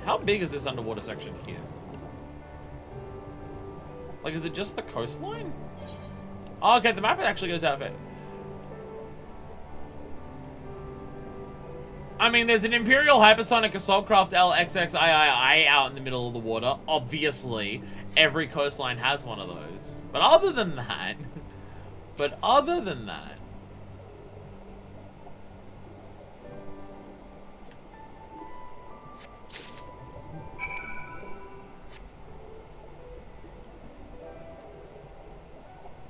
How big is this underwater section here? Like, is it just the coastline? Oh, okay, the map actually goes out of it. I mean, there's an Imperial Hypersonic Assault Craft LXXIII out in the middle of the water. Obviously, every coastline has one of those. But other than that...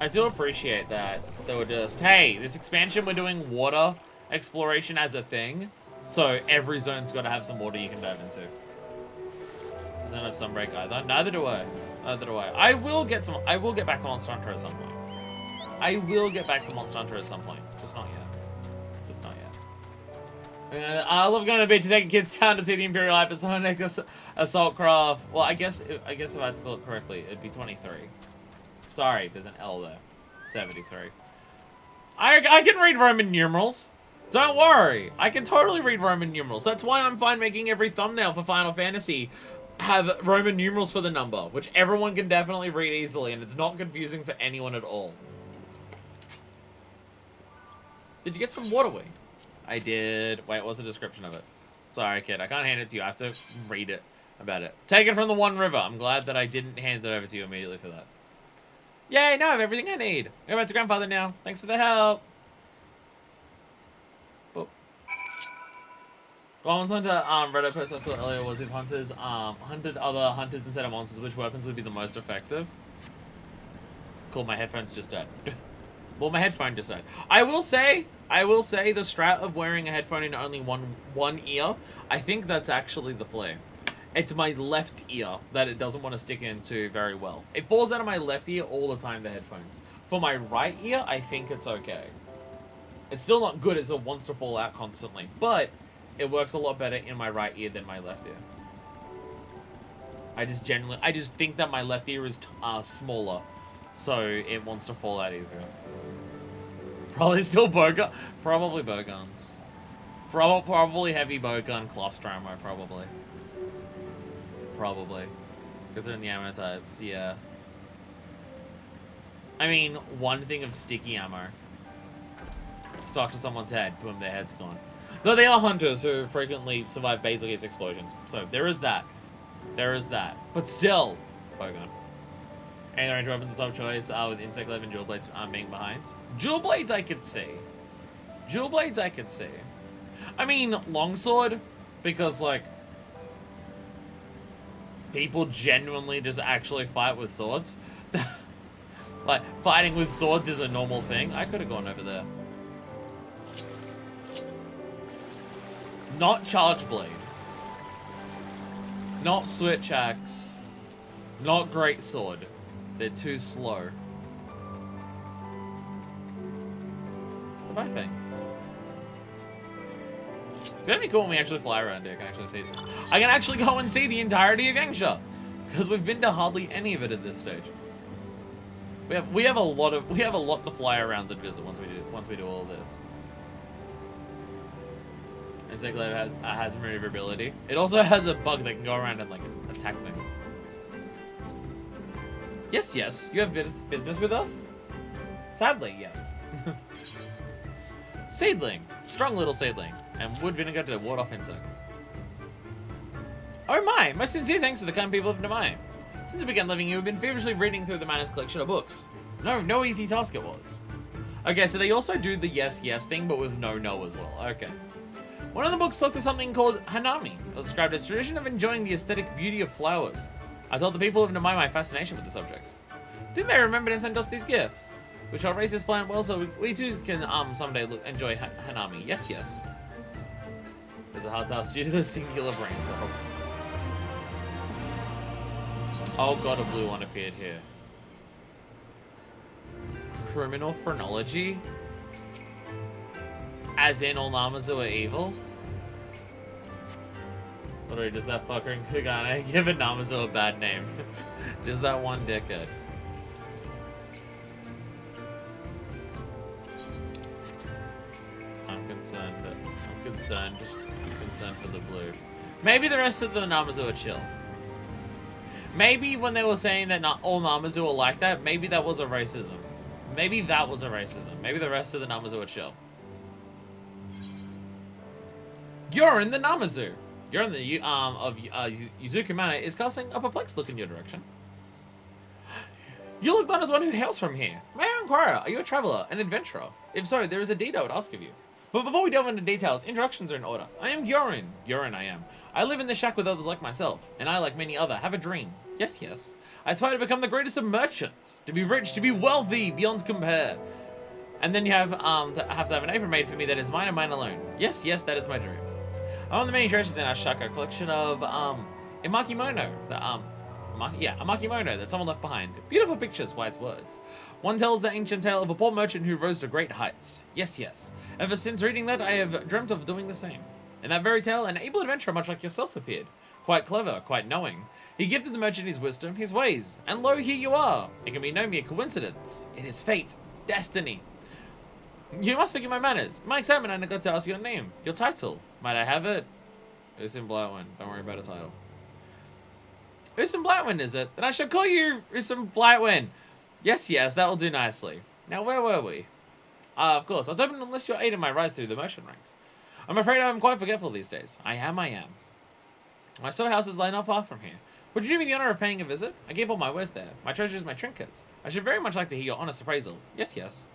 I do appreciate that they were just, hey, this expansion, we're doing water exploration as a thing. So every zone's got to have some water you can dive into. Does not have Sunbreak either. Neither do I. Neither do I. I will get back to Monster Hunter at some point. I will get back to Monster Hunter at some point. Just not yet. Just not yet. I love going to the beach to take kids down to see the Imperial Hypersonic Assault Craft. Well, I guess if I had to call it correctly, it'd be 23. Sorry, there's an L there. 73. I can read Roman numerals. Don't worry. I can totally read Roman numerals. That's why I'm fine making every thumbnail for Final Fantasy have Roman numerals for the number, which everyone can definitely read easily, and it's not confusing for anyone at all. Did you get some water wing? I did. Wait, what's the description of it? Sorry, kid. I can't hand it to you. I have to read it about it. Take it from the One River. I'm glad that I didn't hand it over to you immediately for that. Yay, now I have everything I need. Go back to grandfather now. Thanks for the help. Oh. Well, on to Reddit post I saw earlier was if hunters hunted other hunters instead of monsters, which weapons would be the most effective? Cool, my headphones just died. Well, my headphone just died. I will say the strat of wearing a headphone in only one ear, I think that's actually the play. It's my left ear that it doesn't want to stick into very well. It falls out of my left ear all the time, the headphones. For my right ear, I think it's okay. It's still not good, it wants to fall out constantly. But it works a lot better in my right ear than my left ear. I just think that my left ear is smaller. So it wants to fall out easier. Probably still bowgun. Probably bowguns. Probably heavy bowgun Clostromo, probably. Probably. Because they're in the ammo types, yeah. I mean, one thing of sticky ammo. Stuck to someone's head, boom, their head's gone. Though they are hunters who frequently survive basal case explosions. So there is that. There is that. But still, bowgun. And the range weapons are top choice with insect glaive and jewel blades being behind. Jewel blades I could see. Jewel blades I could see. I mean, longsword, because like people genuinely just actually fight with swords. Like, fighting with swords is a normal thing. I could have gone over there. Not charge blade. Not switch axe. Not great sword. They're too slow. Goodbye, thanks. It's gonna be cool when we actually fly around here. I can actually see it. I can actually go and see the entirety of Yangsha, because we've been to hardly any of it at this stage. We have a lot to fly around and visit once we do all of this. Insect Glaive has maneuverability. It also has a bug that can go around and like attack things. Yes, yes. You have business with us? Sadly, yes. Seedling. Strong little seedling. And wood vinegar to ward off insects. Oh my! My sincere thanks to the kind people of Namai. Since we began living here, we've been feverishly reading through the Manor's collection of books. No easy task it was. Okay, so they also do the yes thing, but with no as well. Okay. One of the books talked to something called Hanami. It was described as a tradition of enjoying the aesthetic beauty of flowers. I told the people of Namai my fascination with the subject. Then they remembered and sent us these gifts, which I'll raise this plant well so we too can someday enjoy Hanami. Yes. There's a hard task due to the singular brain cells. Oh god, a blue one appeared here. Criminal phrenology? As in all Namazu are evil? Literally, does that fucking Hugane give a Namazu a bad name? Just that one dickhead. I'm concerned for the blue. Maybe the rest of the Namazu are chill. Maybe when they were saying that not all Namazu are like that, maybe that was a racism. Maybe that was a racism. Maybe the rest of the Namazu are chill. Gyorin the Namazu. Gyorin the of Yuzuku Manor is casting a perplexed look in your direction. You look not as one who hails from here. May I inquire, are you a traveler, an adventurer? If so, there is a deed I would ask of you. But before we delve into details, introductions are in order. I am Gyorin. Gyorin I am. I live in the shack with others like myself, and I, like many other, have a dream. Yes, yes. I aspire to become the greatest of merchants, to be rich, to be wealthy beyond compare. And then you have to have an apron made for me that is mine and mine alone. Yes, yes, that is my dream. Among the many treasures in our shack are a collection of imakimono, a makimono that someone left behind. Beautiful pictures, wise words. One tells the ancient tale of a poor merchant who rose to great heights. Yes, yes. Ever since reading that, I have dreamt of doing the same. In that very tale, an able adventurer much like yourself appeared. Quite clever, quite knowing. He gifted the merchant his wisdom, his ways, and lo, here you are. It can be no mere coincidence. It is fate, destiny. You must forgive my manners. My excitement, I neglect to ask your name, your title. Might I have it? Usim Blightwind. Don't worry about a title. Usim Blightwind, is it? Then I shall call you Usim Blightwind. Yes, yes, that will do nicely. Now, where were we? Of course, I was hoping to enlist your aid in my rise through the merchant ranks. I'm afraid I'm quite forgetful these days. I am. My storehouses lie not far from here. Would you do me the honor of paying a visit? I keep all my wares there. My treasures, my trinkets. I should very much like to hear your honest appraisal. Yes, yes.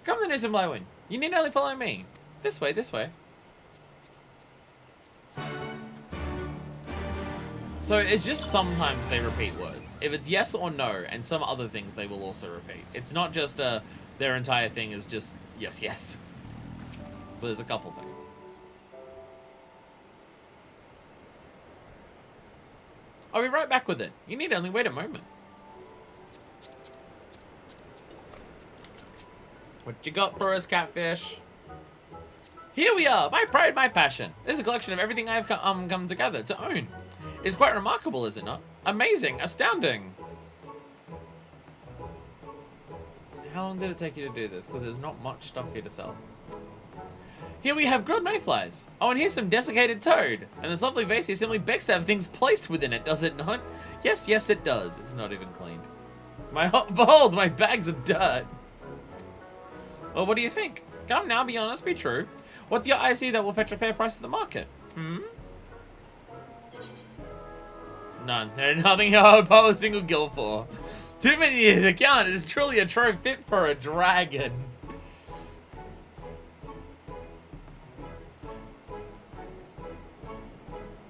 Come then, Usim Blightwind. You need only follow me. This way, this way. So it's just sometimes they repeat words. If it's yes or no, and some other things they will also repeat. It's not just their entire thing is just yes, yes. But there's a couple things. I'll be right back with it. You need only wait a moment. What you got for us, catfish? Here we are, my pride, my passion. This is a collection of everything I've come together to own. It's quite remarkable, is it not? Amazing, astounding. How long did it take you to do this? Because there's not much stuff here to sell. Here we have grilled mayflies. Oh, and here's some desiccated toad. And this lovely vase here simply begs to have things placed within it, does it not? Yes, yes, it does. It's not even cleaned. Behold, my bags of dirt. Well, what do you think? Come now, be honest, be true. What do your eyes see that will fetch a fair price at the market? None. There's nothing I would a single gill for. Too many to count. It is truly a trove fit for a dragon.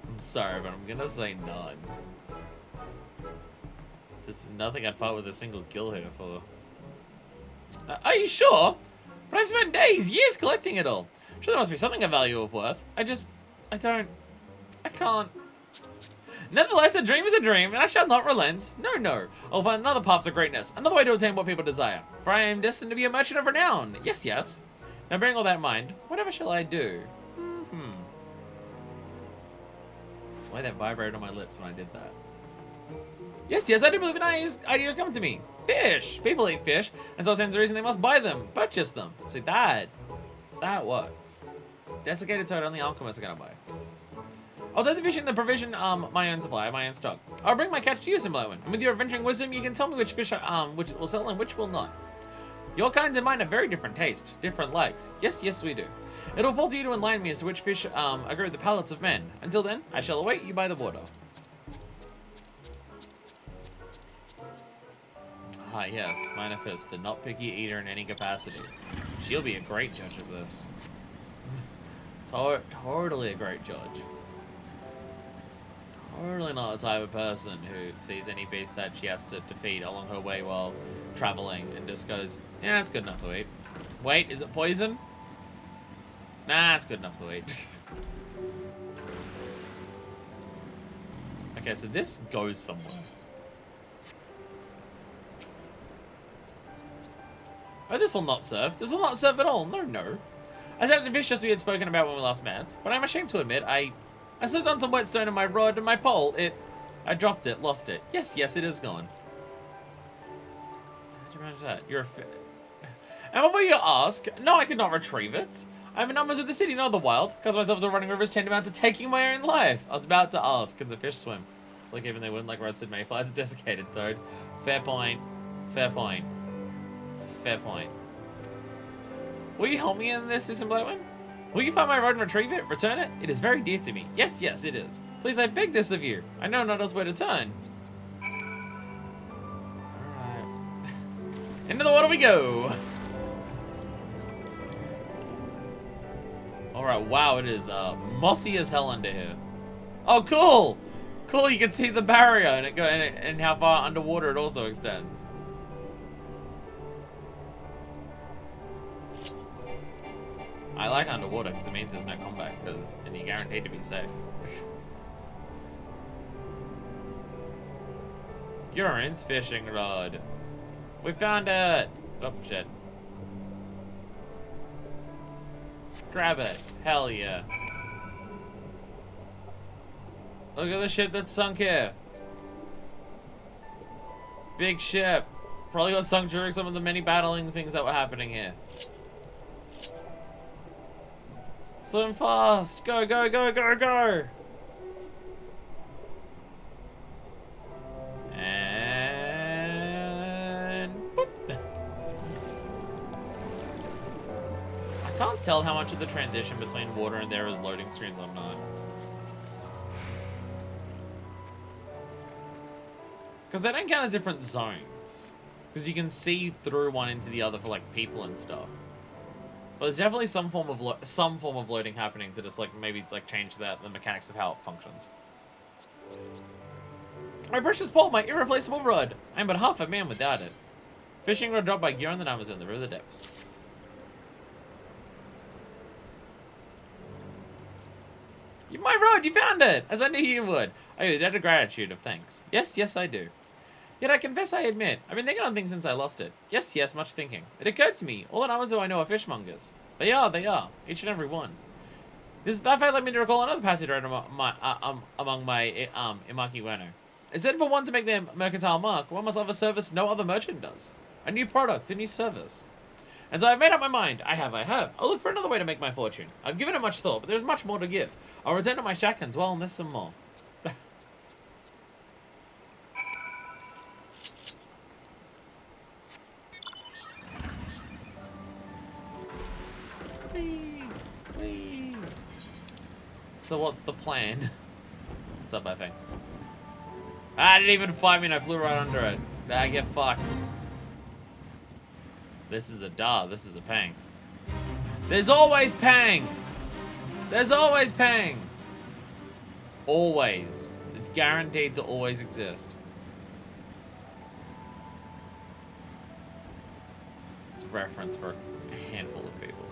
I'm sorry, but I'm gonna say none. There's nothing I'd part with a single gill here for. Are you sure? But I've spent days, years collecting it all. Sure, there must be something of value of worth. I can't. Nevertheless, a dream is a dream, and I shall not relent. No, no. I'll find another path to greatness, another way to obtain what people desire. For I am destined to be a merchant of renown. Yes, yes. Now, bearing all that in mind, whatever shall I do? Why that vibrated on my lips when I did that? Yes, yes, I do believe an idea is coming to me. Fish! People eat fish, and so stands the reason they must buy them, purchase them. See, that works. Desiccated toad, only alchemists are gonna buy. I'll take the fish in the provision, my own supply, my own stock. I'll bring my catch to you, Usim Blightwind, and with your adventuring wisdom, you can tell me which fish which will sell and which will not. Your kind and mine have very different taste, different likes. Yes, yes, we do. It'll fall to you to enlighten me as to which fish agree with the palates of men. Until then, I shall await you by the water. Ah, yes, Manifest, the not picky eater in any capacity. She'll be a great judge of this. Totally a great judge. Totally not the type of person who sees any beast that she has to defeat along her way while traveling and just goes, yeah, it's good enough to eat. Wait, is it poison? Nah, it's good enough to eat. Okay, so this goes somewhere. Oh, this will not serve. This will not serve at all. No, no. I said the fish just we had spoken about when we last met, but I'm ashamed to admit I slipped on some whetstone in my rod and my pole. I dropped it, lost it. Yes, it is gone. How'd you manage that? You're a And what will you ask? No, I could not retrieve it. I'm in numbers of the city, not the wild. Cause myself to running rivers tantamount to taking my own life. I was about to ask, can the fish swim? Like even they wouldn't, like roasted mayflies, a desiccated toad. Fair point. Fair point. Fair point. Will you help me in this, Susan Blackman? Will you find my rod and retrieve it? Return it? It is very dear to me. Yes, it is. Please, I beg this of you. I know not else where to turn. Alright. Into the water we go. Alright, wow, it is mossy as hell under here. Oh, cool! Cool, you can see the barrier and how far underwater it also extends. I like underwater because it means there's no combat, and you're guaranteed to be safe. Gurin's fishing rod. We found it! Oh, shit. Grab it. Hell yeah. Look at the ship that's sunk here. Big ship. Probably got sunk during some of the many battling things that were happening here. Swim fast! Go, go, go, go, go! And boop. I can't tell how much of the transition between water and there is loading screens or not. Because they don't count as different zones. Because you can see through one into the other for like people and stuff. But there's definitely some form of loading happening to just like maybe like change the mechanics of how it functions. My precious pole, my irreplaceable rod. I'm but half a man without it. Fishing rod dropped by Giron the Amazon, the river's depths. My rod, you found it! As I knew you would. I owe you that a gratitude of thanks. Yes, I do. Yet I confess I admit, I've been thinking on things since I lost it. Yes, much thinking. It occurred to me, all in Amazon I know are fishmongers. They are, each and every one. That fact led me to recall another passage read among my Imaki Wano. It said for one to make their mercantile mark, one must offer service no other merchant does. A new product, a new service. And so I've made up my mind. I have. I'll look for another way to make my fortune. I've given it much thought, but there's much more to give. I'll return to my shack and dwell on this some more. Whee. So what's the plan? What's up, I think? I didn't even find me and I flew right under it. I get fucked. This is a this is a pang. There's always pang! There's always pang! Always. It's guaranteed to always exist. Reference for a handful of people.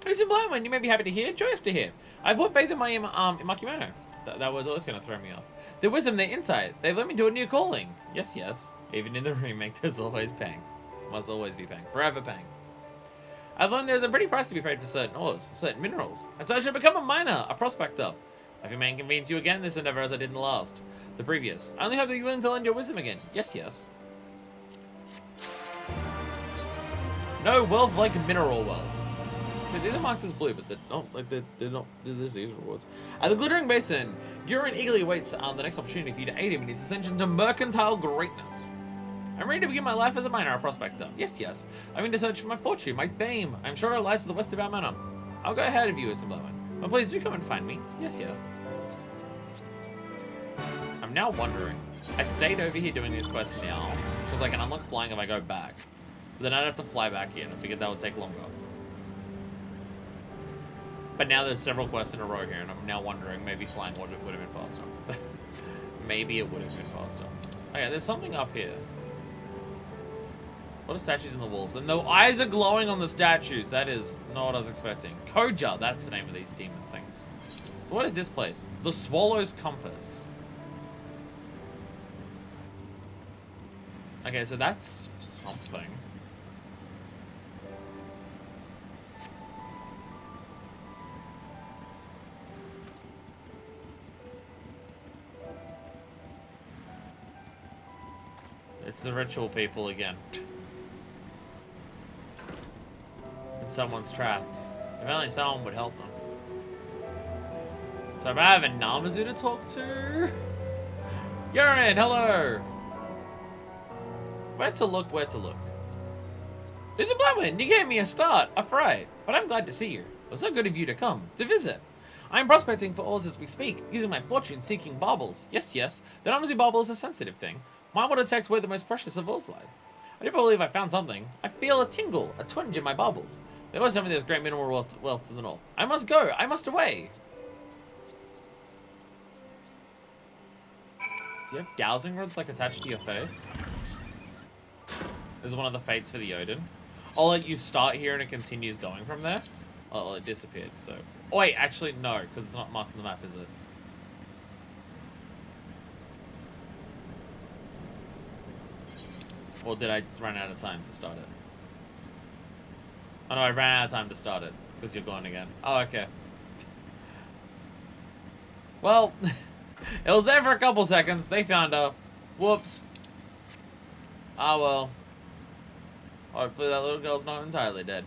Who's in blind one? You may be happy to hear. Joyous to hear. I've put faith in my Imakimono. That was always going to throw me off. Their wisdom, their insight. They've led me to a new calling. Yes. Even in the remake, there's always pang. Must always be pang. Forever pang. I've learned there's a pretty price to be paid for certain ores, certain minerals. And so I should become a miner, a prospector. If it may inconvenience you again, this endeavor as I did in the previous. I only hope that you're willing to lend your wisdom again. Yes. No wealth like mineral wealth. So these are marked as blue, but they're not. There's these rewards. At the Glittering Basin, Gurin eagerly awaits the next opportunity for you to aid him in his ascension to mercantile greatness. I'm ready to begin my life as a miner, a prospector. Yes. I'm in to search for my fortune, my fame. I'm sure it lies to the west of our manor. I'll go ahead of you, Isamblowen. But please do come and find me. Yes. I'm now wondering. I stayed over here doing these quests now because I can unlock flying if I go back. But then I'd have to fly back here, and I figured that would take longer. But now there's several quests in a row here, and I'm now wondering maybe flying would have been faster. Maybe it would have been faster. Okay, there's something up here. What are statues in the walls? And the eyes are glowing on the statues. That is not what I was expecting. Koja, that's the name of these demon things. So what is this place? The Swallow's Compass. Okay, so that's something. It's the ritual people again. And someone's trapped. If only someone would help them. So I have a Namazu to talk to. Yaren, hello. Where to look, where to look. Mr. Blackman, you gave me a start, a fright, but I'm glad to see you. It was so good of you to come, to visit. I am prospecting for ores as we speak, using my fortune-seeking baubles. Yes, yes, the Namazu bauble is a sensitive thing. Mine will detect where the most precious of ores lie. I do believe I found something. I feel a tingle, a twinge in my baubles. There was something there's great mineral wealth to the north. I must go, I must away. Do you have dowsing rods like attached to your face? This is one of the fates for the Odin. I'll let you start here and it continues going from there. Oh, it disappeared, so. Oh, wait, actually, no, because it's not marked on the map, is it? Or did I run out of time to start it? Oh no, I ran out of time to start it, because you're gone again. Oh, okay. Well, it was there for a couple seconds. They found her. Whoops. Oh well. Hopefully that little girl's not entirely dead.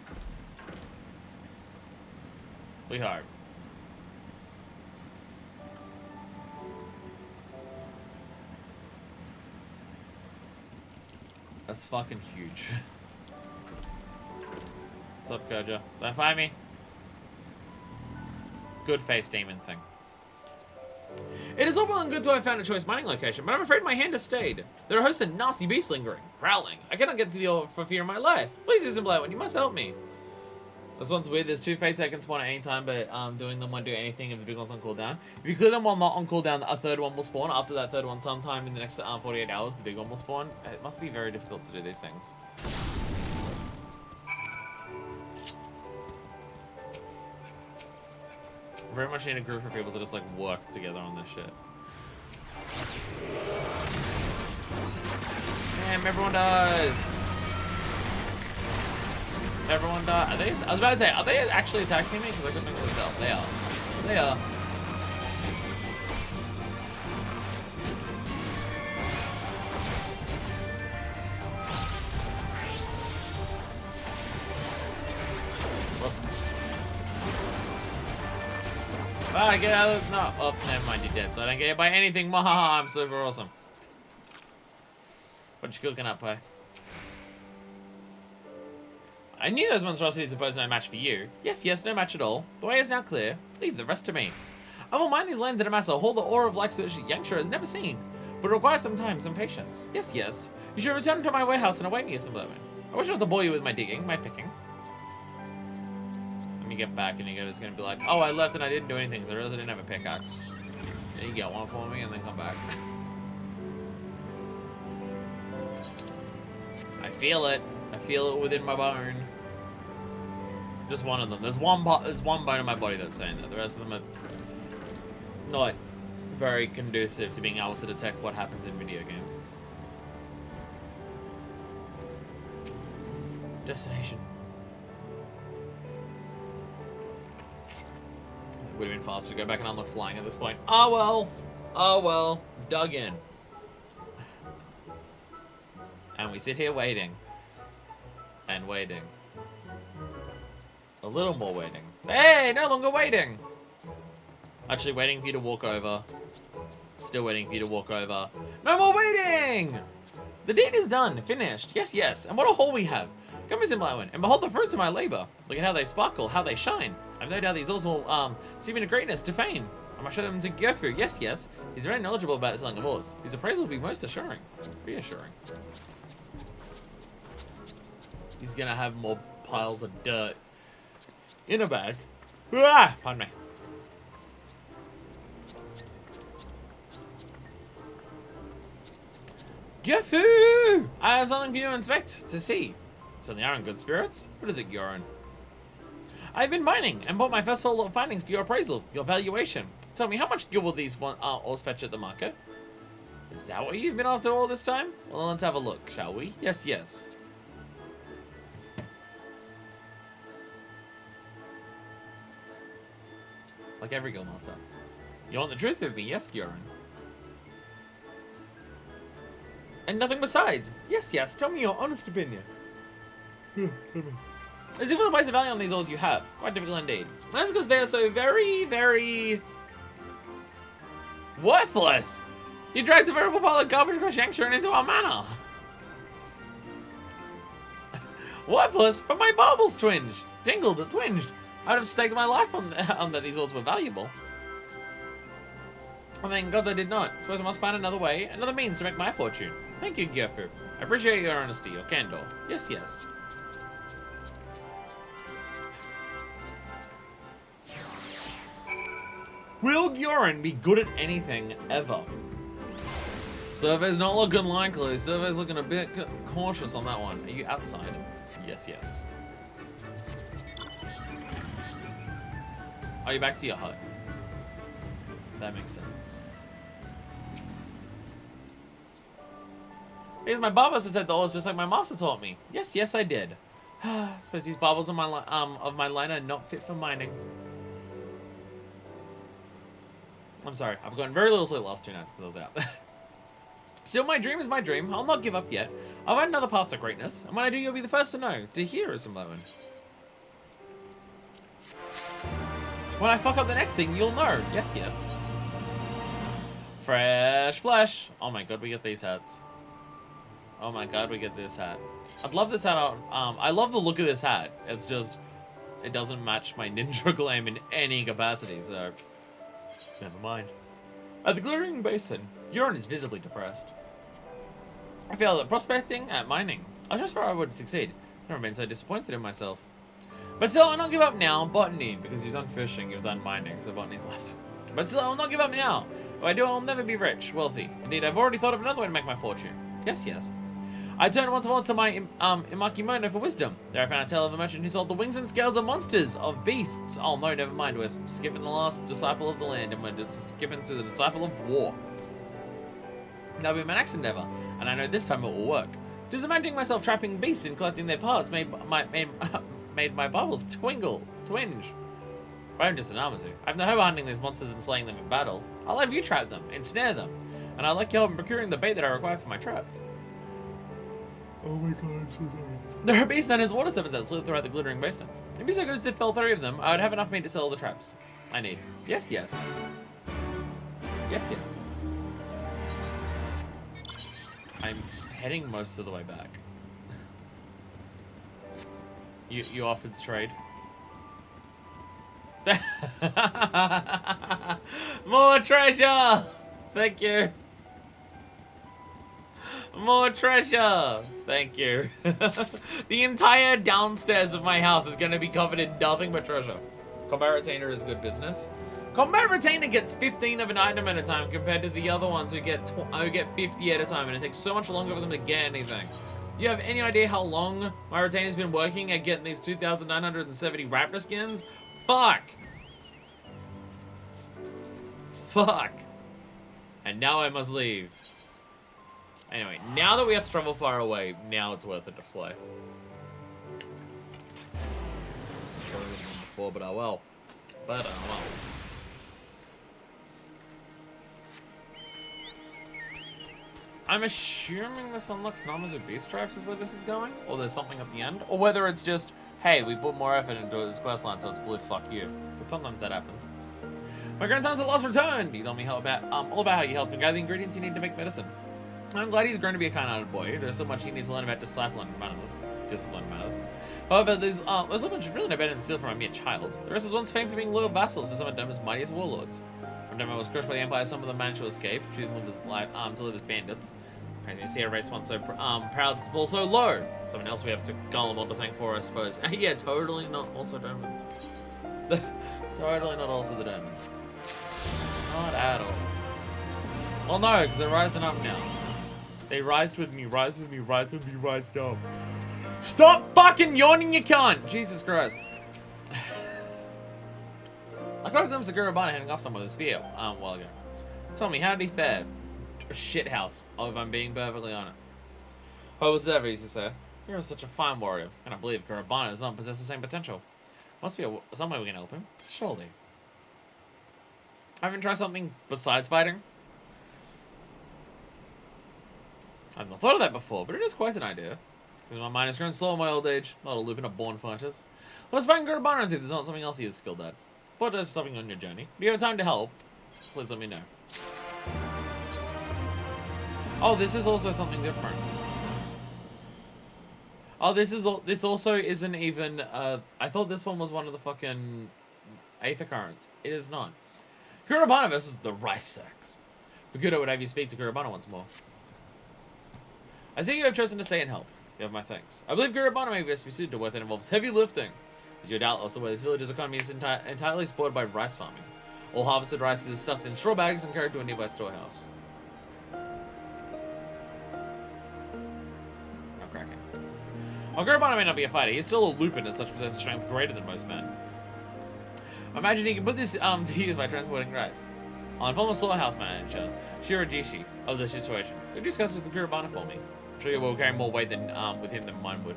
We hope. That's fucking huge. What's up, Koja? Don't find me. Good face demon thing. It is all well and good to have found a choice mining location, but I'm afraid my hand has stayed. There are hosts of nasty beasts lingering, prowling. I cannot get to the ore for fear of my life. Please use some Blackwood, you must help me. This one's weird. There's 2 fates I can spawn at any time, but doing them won't do anything if the big one's on cooldown. If you clear them while not on cooldown, a third one will spawn. After that third one, sometime in the next 48 hours, the big one will spawn. It must be very difficult to do these things. Very much need a group of people to just like work together on this shit. Damn, everyone dies. Everyone dies. Are they? I was about to say, are they actually attacking me? Because I couldn't really tell. They are. They are. Ah, get out of no. Oh, never mind, you're dead, so I don't get hit by anything. Maha, I'm super awesome. What you cooking up, Pi? I knew those monstrosities were posed no match for you. Yes, yes, no match at all. The way is now clear. Leave the rest to me. I will mine these lands in a mass, hold the ore of likes which Yangsha has never seen. But it requires some time, some patience. Yes, yes. You should return to my warehouse and await me some moment. I wish not to bore you with my digging, my picking. Let me get back and you're just gonna be like, oh, I left and I didn't do anything, so I realized I didn't have a pickaxe. There you get one for me and then come back. I feel it. I feel it within my bone. Just one of them. There's one bone in my body that's saying that. The rest of them are not very conducive to being able to detect what happens in video games. Destination. It would have been faster to go back and unlock flying at this point. Oh well. Oh well. Dug in. And we sit here waiting. And waiting. A little more waiting. Hey, no longer waiting. Actually waiting for you to walk over. Still waiting for you to walk over. No more waiting! The deed is done, finished. Yes, yes. And what a haul we have. Come, Mr. Blywin, and behold the fruits of my labor. Look at how they sparkle, how they shine. I've no doubt these ores will see me to greatness, to fame. I must show them to Gerfu. Yes, yes. He's very knowledgeable about the selling of ores. His appraisal will be most assuring. Reassuring. He's gonna have more piles of dirt in a bag. Ah, pardon me. Gerfu! I have something for you to inspect, to see. So they are in good spirits? What is it, Yoren? I've been mining and bought my first haul of findings for your appraisal, your valuation. Tell me, how much gil will these ores fetch at the market? Is that what you've been after all this time? Well, let's have a look, shall we? Yes, yes. Like every guildmaster. You want the truth with me? Yes, Gioran. And nothing besides. Yes, yes, tell me your honest opinion. It's difficult to place a value on these ores you have. Quite difficult indeed. And that's because they are so very, very... worthless! You dragged a veritable pile of garbage across Yangshuren into our manor! Worthless, but my baubles twinged. Twinged. I'd have staked my life on that these ores were valuable. I mean, gods, I did not. I suppose I must find another way, another means to make my fortune. Thank you, Gifu. I appreciate your honesty, your candor. Yes, yes. Will Gyoran be good at anything, ever? Survey's not looking likely. Survey's looking a bit cautious on that one. Are you outside? Yes, yes. Are you back to your hut? That makes sense. Here's my barbers to take the ores just like my master taught me. Yes, yes, I did. I suppose these barbels of my line are not fit for mining. I'm sorry, I've gotten very little sleep last 2 nights because I was out. Still, my dream is my dream. I'll not give up yet. I'll find another path to greatness, and when I do, you'll be the first to know. To hear is moment. When I fuck up the next thing, you'll know. Yes, yes. Fresh flesh. Oh my god, we get these hats. Oh my god, we get this hat. I'd love this hat on. I love the look of this hat. It's just, it doesn't match my ninja glam in any capacity, so never mind. At the Glittering Basin, Euron is visibly depressed. I feel that prospecting at mining. I just thought I would succeed. I've never been so disappointed in myself. But still, I'll not give up now. Botany, because you've done fishing, you've done mining, so botany's left. But still, I will not give up now. If I do, I'll never be rich, wealthy. Indeed, I've already thought of another way to make my fortune. Yes, yes. I turned once more to my Imakimono for wisdom. There I found a tale of a merchant who sold the wings and scales of monsters, of beasts. Oh no, never mind. We're skipping the last disciple of the land, and we're just skipping to the disciple of war. That'll be my next endeavor, and I know this time it will work. Just imagining myself trapping beasts and collecting their parts made my bubbles twinge. But I'm just an Amazu. I've no hope of hunting these monsters and slaying them in battle. I'll have you trap them, ensnare them, and I'd like your help in procuring the bait that I require for my traps. Oh my god, I'm so sorry. There are beast hunters, water serpents that slip throughout the Glittering Basin. It'd be so good as to fell 3 of them, I would have enough meat to sell all the traps I need. Yes, yes. Yes, yes. I'm heading most of the way back. You offered to trade. More treasure! Thank you. More treasure! Thank you. The entire downstairs of my house is going to be covered in nothing but treasure. Combat Retainer is good business. Combat Retainer gets 15 of an item at a time compared to the other ones who get 50 at a time, and it takes so much longer for them to get anything. Do you have any idea how long my Retainer's been working at getting these 2,970 Raptor skins? Fuck! Fuck! And now I must leave. Anyway, now that we have to travel far away, now it's worth it to play. Before, but oh well. But oh well. I'm assuming this unlocks numbers of beast traps is where this is going, or there's something at the end, or whether it's just, hey, we put more effort into this quest line, so it's blue, fuck you. Because sometimes that happens. My grandson's at last returned. He told me all about how you helped him gather the ingredients you need to make medicine. I'm glad he's grown to be a kind-hearted boy. There's so much he needs to learn about discipline manners. However, there's so much really no better than steal from a mere child. The rest was once famed for being loyal vassals to some of Doma's mightiest warlords. When Doma was crushed by the Empire, some of them managed to escape, choosing to live as bandits. Apparently, see a race once so proud to fall so low. Someone else we have to Golemon to thank for, I suppose. Yeah, totally not also Domans. Totally not also the Domans. Not at all. Well, no, because they're rising up now. They rised with me, rise with me, rise with me, rise up. Stop fucking yawning, you cunt! Jesus Christ. I got a glimpse of Gurabana heading off somewhere with a spear a while ago. Tell me, how did he fare? A shithouse, if I'm being perfectly honest. What was that, used to say? You're such a fine warrior, and I believe Gurabana does not possess the same potential. Must be some way we can help him. Surely. I haven't tried something besides fighting. I've not thought of that before, but it is quite an idea. Since my mind has grown slow in my old age, not a lupin of born fighters. Let's find Gurabana and see if there's not something else he is skilled at. Apologize for something on your journey. Do you have time to help? Please let me know. Oh, this is also something different. Oh, this also isn't even, I thought this one was one of the fucking Aether Currents. It is not. Gurabana versus the Rice Sex. Bakudo would have you speak to Gurabana once more. I see you have chosen to stay and help. You have my thanks. I believe Gurabana may best be suited to work that involves heavy lifting. But you doubt also where this village's economy is entirely supported by rice farming. All harvested rice is stuffed in straw bags and carried to a nearby storehouse. While Gurabana may not be a fighter, he's still a lupin as such possesses strength greater than most men. I imagine he can put this to use by transporting rice. I'll inform the storehouse manager, Shirajishi, of the situation. Could you discuss with the Gurabana for me? I'm sure you will carry more weight than with him than mine would.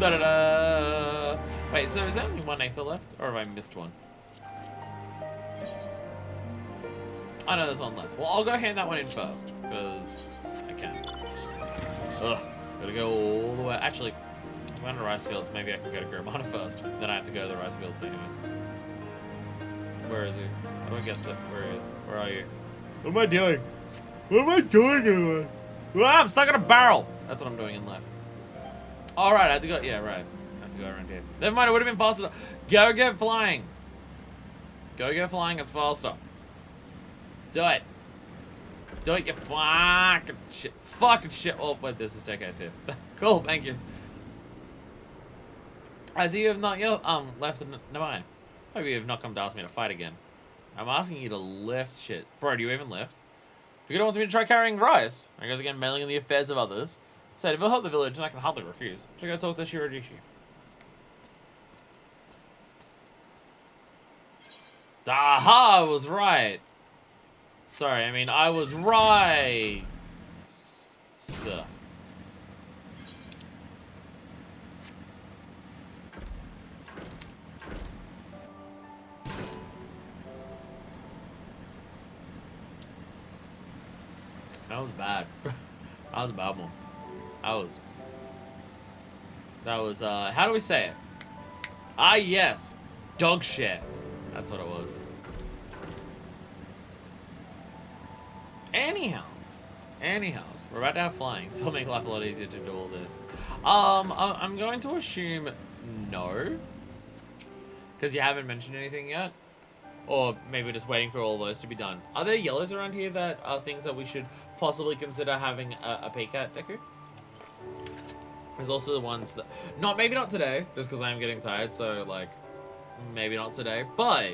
Da-da-da! Wait, so is there only one Aether left? Or have I missed one? I know there's one left. Well, I'll go hand that one in first, because I can. Ugh. Gotta go all the way. Actually, if I'm going to rice fields, maybe I can go to Gurabana first. Then I have to go to the rice fields anyways. Where is he? How do I get the... Where is he? Where are you? What am I doing? What am I doing anyway? I'm stuck in a barrel! That's what I'm doing in life. Alright, I have to go... Yeah, right. I have to go around here. Never mind, it would have been faster. Go get flying. Go get flying, it's faster. Do it. Do it, you fucking shit. Fucking shit. Oh, wait, there's a staircase here. Cool, thank you. I see you have not yet left Namai. Maybe you have not come to ask me to fight again. I'm asking you to lift shit. Bro, do you even lift? If you don't want me to try carrying rice, I goes again meddling in the affairs of others. Said, if it'll help the village, then I can hardly refuse. Should I go talk to Shirajishi? Aha, I was right. Sorry, I mean, I was right. So. That was bad. That was a bad one. That was, how do we say it? Ah, yes. Dog shit. That's what it was. Anyhows, we're about to have flying, so it'll make life a lot easier to do all this. I'm going to assume no, because you haven't mentioned anything yet, or maybe we're just waiting for all those to be done. Are there yellows around here that are things that we should possibly consider having a peek at, Deku? There's also the ones that, maybe not today, just because I am getting tired, so like, maybe not today, but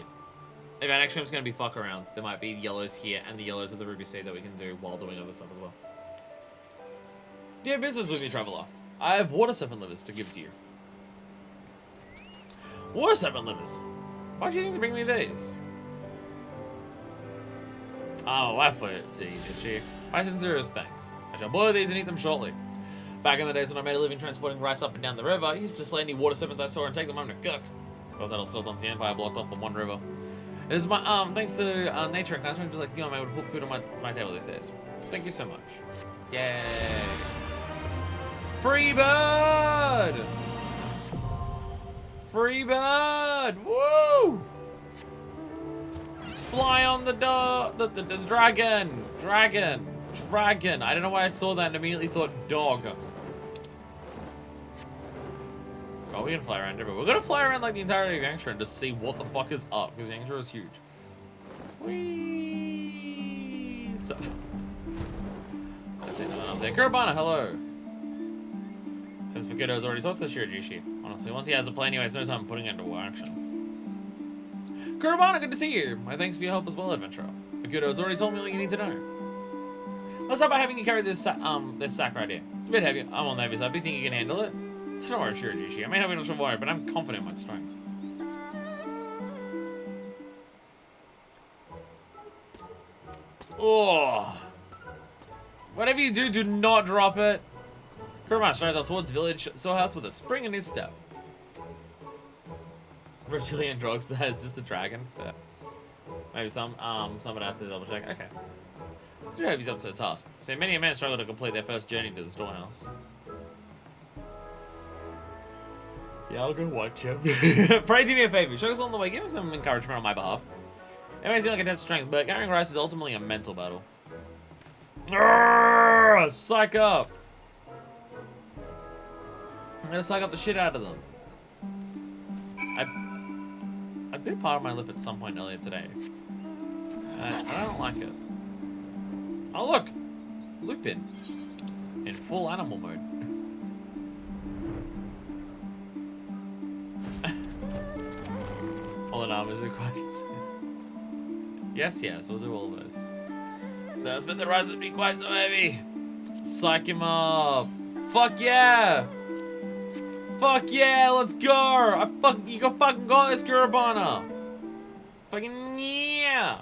if our next stream's going to be fuck around, there might be yellows here and the yellows of the Ruby Seed that we can do while doing other stuff as well. Do you have business with me, traveler? I have water serpent livers to give to you. Water serpent livers? Why do you think to bring me these? Oh, wife put it to you, did she? My sincerest thanks. I shall boil these and eat them shortly. Back in the days when I made a living transporting rice up and down the river, I used to slay any water serpents I saw and take them home to cook. Of course, that'll still done the Empire blocked off from one river. It is my, thanks to nature and culture, just like you, I'm able to put food on my table these days. Thank you so much. Yay. Free bird! Free bird! Woo! Fly on the dragon! Dragon! I don't know why I saw that and immediately thought dog. Oh, we can fly around everywhere. We're gonna fly around like the entirety of Yangsha and just see what the fuck is up, because Yangsha is huge. Whee! So, I see nothing up there. Gurabana, hello. Since Fukudo's already talked to Shirajishi. Honestly, once he has a plan, he wastes no time putting it into action. Gurabana, good to see you. My thanks for your help as well, adventurer. Fukudo's already told me all you need to know. Let's start by having you carry this sack right here. It's a bit heavy. I'm on the heavy side, but you think you can handle it? Don't worry, Shirajishi. I may have been much worried, but I'm confident in my strength. Oh! Whatever you do, do not drop it. Kurama strides out towards the village storehouse with a spring in his step. Reptilian drugs, that is just a dragon. Yeah. Maybe some would have to double check. Okay. I do hope he's up to the task. So many a man struggle to complete their first journey to the storehouse. Yeah, I'll go watch him. Pray do me a favor. Show us along the way. Give us some encouragement on my behalf. It may seem like a test of strength, but carrying rice is ultimately a mental battle. Arrgh, psych up! I'm gonna psych up the shit out of them. I bit part of my lip at some point earlier today. I don't like it. Oh look! Lupin. In full animal mode. All the armors requests. Yes, we'll do all of those. That's been the rise of me quite so heavy. Psych him up. Fuck yeah! Fuck yeah, let's go! You go fucking go this Kurabana! Fucking yeah!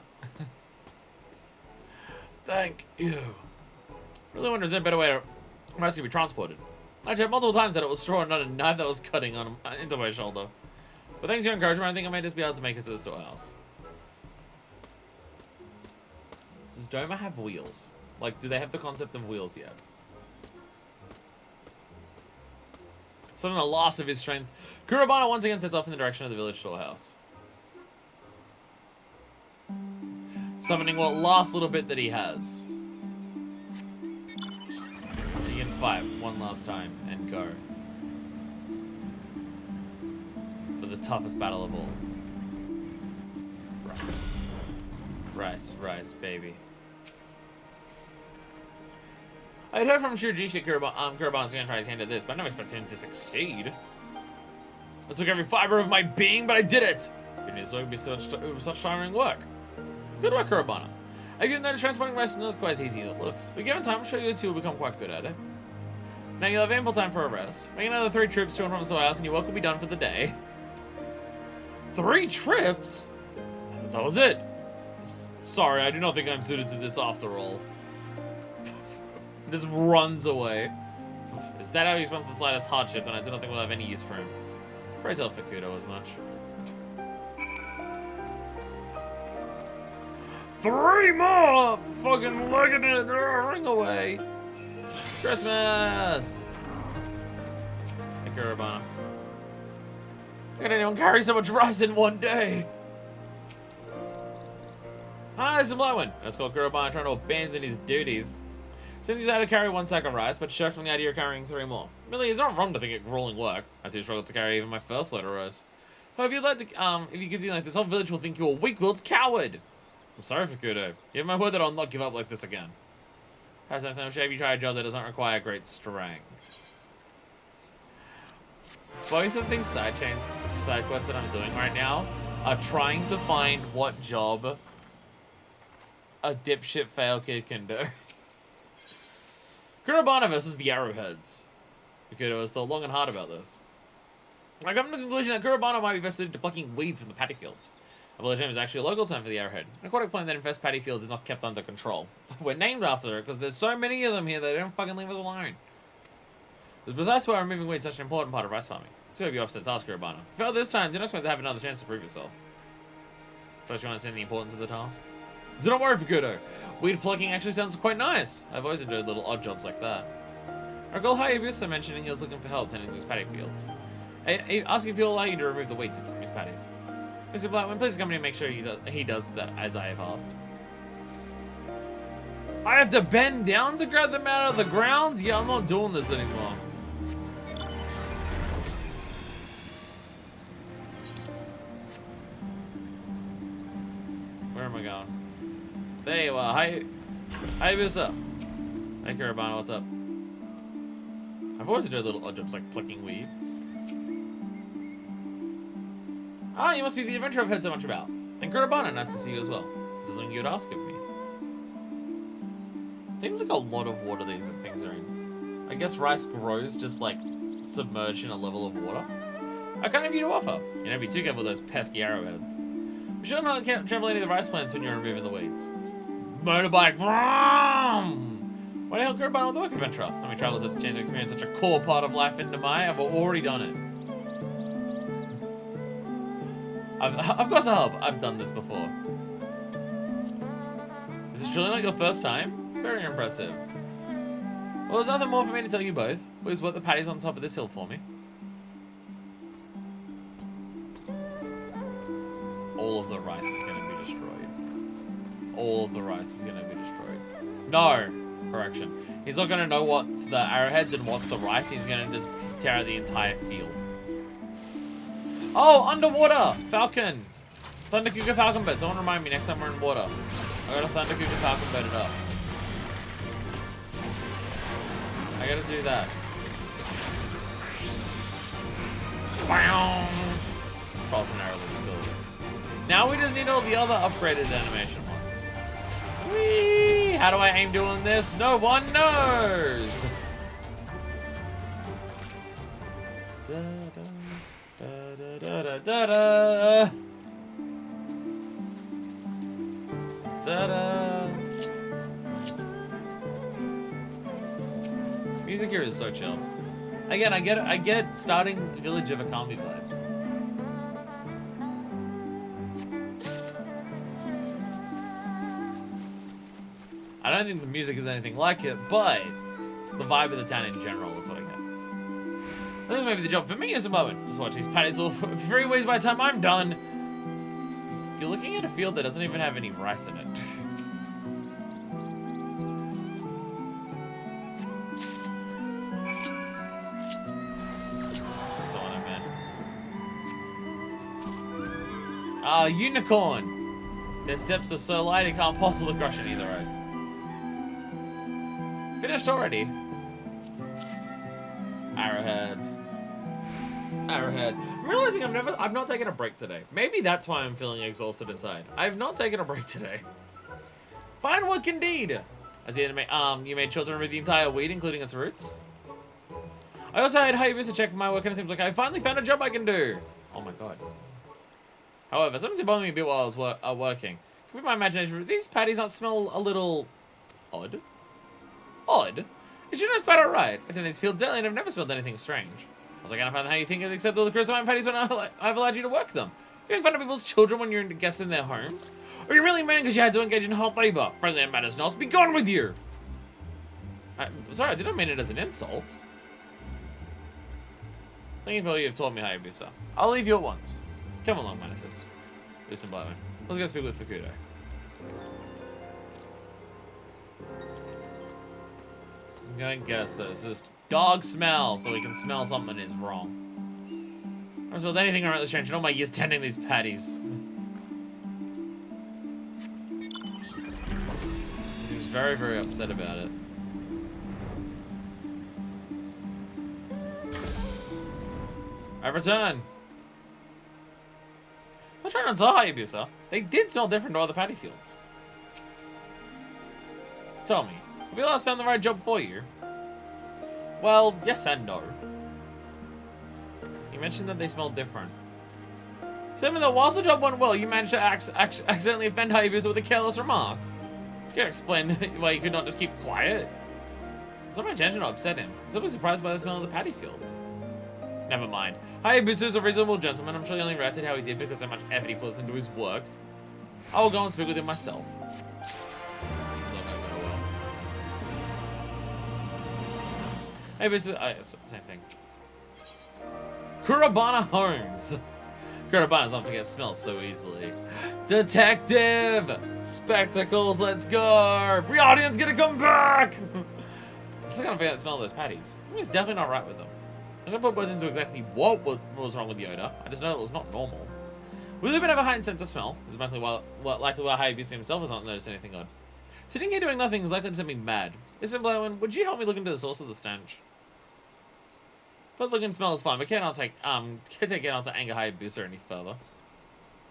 Thank you. Really wonder if there's a better way to rescue be transported. I checked multiple times that it was straw and not a knife that was cutting on into my shoulder. But thanks to your encouragement, I think I may just be able to make it to the storehouse. Does Doma have wheels? Like, do they have the concept of wheels yet? Summoning the last of his strength, Kurabana once again sets off in the direction of the village storehouse. Summoning what last little bit that he has. He can fight one last time and go. For the toughest battle of all. Rice, baby. I had heard from Shirajishi Kurabana's gonna try his hand at this, but I never expected him to succeed. It took every fiber of my being, but I did it! It would be such tiring work. Good work, Kurabana. I've given that transporting rice is not quite as easy as it looks, but given time, I'm sure you two will become quite good at it. Now you'll have ample time for a rest. Make another 3 trips to and from the storehouse, and your work will be done for the day. 3 trips? I thought that was it. Sorry, I do not think I'm suited to this after all. Just runs away. Is that how he responds to the slightest hardship? And I do not think we'll have any use for him. Pray tell Fukudo as much. 3 more! Fucking lugging it! Ring away! It's Christmas! Hey, Kurabana. How can anyone carry so much rice in one day? Hi, it's a Blowin. Let's call Kurabana trying to abandon his duties. Since he's had to carry 1 sack of rice, but shocked from the idea of carrying 3 more. Really, it's not wrong to think it grueling work. I too struggled to carry even my first load of rice. However, if you'd like to, if you continue like this, whole village will think you're a weak-willed coward. I'm sorry, Fukudo. You have my word that I'll not give up like this again. Perhaps next time, if you try a job that doesn't require great strength. Both of these side quests that I'm doing right now are trying to find what job a dipshit fail kid can do. Kurabana versus the Arrowheads. Fukudo has thought long and hard about this. I come to the conclusion that Kurabana might be best suited to plucking weeds from the paddy fields. The village name is actually a local term for the Arrowhead. An aquatic plant that infests paddy fields is not kept under control. We're named after it because there's so many of them here that they don't fucking leave us alone. It's precisely why removing weeds is such an important part of rice farming. So if you upset task, Kurabana. If you fail this time, do not expect to have another chance to prove yourself. First, you understand the importance of the task? Do not worry, Fukudo. Weed plucking actually sounds quite nice. I've always enjoyed little odd jobs like that. I recall Hayabusa mentioning he was looking for help tending to his paddy fields. Asking if he'll allow you to remove the weeds from his paddies. Mr. Blackman, please come in and make sure he does that as I have asked. I have to bend down to grab them out of the ground? Yeah, I'm not doing this anymore. Where am I going? There you are. Hi, Hayabusa. Hey, Kurabana, what's up? I've always enjoyed little odd jobs like plucking weeds. Ah, you must be the adventurer I've heard so much about. And Kurabana, nice to see you as well. This is something you would ask of me. Seems like a lot of water these things are in. I guess rice grows just like submerged in a level of water. I kind of have you to offer. You don't be too careful with those pesky arrowheads. Be sure not to trample any of the rice plants when you're removing the weeds. Motorbike, vroom! Why the hell Kurabana with the work adventure? How many travelers have the chance to experience such a core part of life in Namai? I've already done it. Of course I have. I've done this before. This is Surely not your first time? Very impressive. Well, there's nothing more for me to tell you both. Please work the patties on top of this hill for me. All of the rice is going to be destroyed. All of the rice is going to be destroyed. No! Correction. He's not going to know what's the arrowheads and what's the rice. He's going to just tear out the entire field. Oh, underwater! Falcon! Thunder Cougar Falcon bird. Someone remind me next time we're in water. I gotta Thunder Cougar Falcon bird it up. I gotta do that. Wow! Falcon arrow looks cool. Now we just need all the other upgraded animation ones. Whee! How do I aim doing this? No one knows! Da, da, da, da, da. Da-da. Music here is so chill. Again, I get starting Village of Akami vibes. I don't think the music is anything like it, but the vibe of the town in general is what I get. I think maybe the job for me is a moment. Just watch these patties all 3 weeks by the time I'm done. You're looking at a field that doesn't even have any rice in it. That's all I meant. Ah, unicorn! Their steps are so light it can't possibly crush any of the rice. Finished already. Arrowheads. Arrowheads. I'm realizing I've not taken a break today. Maybe that's why I'm feeling exhausted and tired. I have not taken a break today. Fine work indeed. As you made children with the entire weed, including its roots. I also had Hayabusa check for my work, and it seems like I finally found a job I can do. Oh my god. However, something did bother me a bit while I was working. Could be my imagination, but these patties not smell a little odd? Odd? It should know it's quite alright. I've done these fields daily and I've never smelled anything strange. Was I gonna find out how you think of accept all the chrysanthemum patties when I've allowed you to work them? You make fun of people's children when you're guests in their homes? Or are you really mean because you had to engage in hard labor? Friendly matters not. Be gone with you! I'm sorry, I didn't mean it as an insult. Thank you for all you've taught me, Hayabusa. I'll leave you at once. Come along, Manifest. Listen, Blackman. Let's go speak with Fukudo. I'm gonna guess that it's just dog smell, so we can smell something is wrong. I haven't smelled anything remotely strange in all my years tending these patties. He's very, very upset about it. I return. I'm trying not to Hayabusa. They did smell different to other patty fields. Tell me, have we last found the right job for you? Well, yes and no. You mentioned that they smelled different. So, I mean, that whilst the job went well, you managed to accidentally offend Hayabusa with a careless remark. You can't explain why you could not just keep quiet. It's not my intention to upset him. He's always surprised by the smell of the patty fields. Never mind. Hayabusa is a reasonable gentleman. I'm sure he only reacted how he did because so much effort he puts into his work. I will go and speak with him myself. Hayabusa, oh, yeah, same thing. Kurabana Holmes. Kurabana's not forget smells so easily. Detective! Spectacles, let's go! The audience gonna come back! I'm still gonna forget the smell of those patties. It's definitely not right with them. I don't put words into exactly what was wrong with the odor. I just know it was not normal. With a bit of a heightened sense of smell, it's likely why Hayabusa himself has not noticed anything odd. Sitting here doing nothing is likely to send me mad. Listen, Blackman, would you help me look into the source of the stench? But look and smell is fine, but can't take it on to anger Hayabusa any further.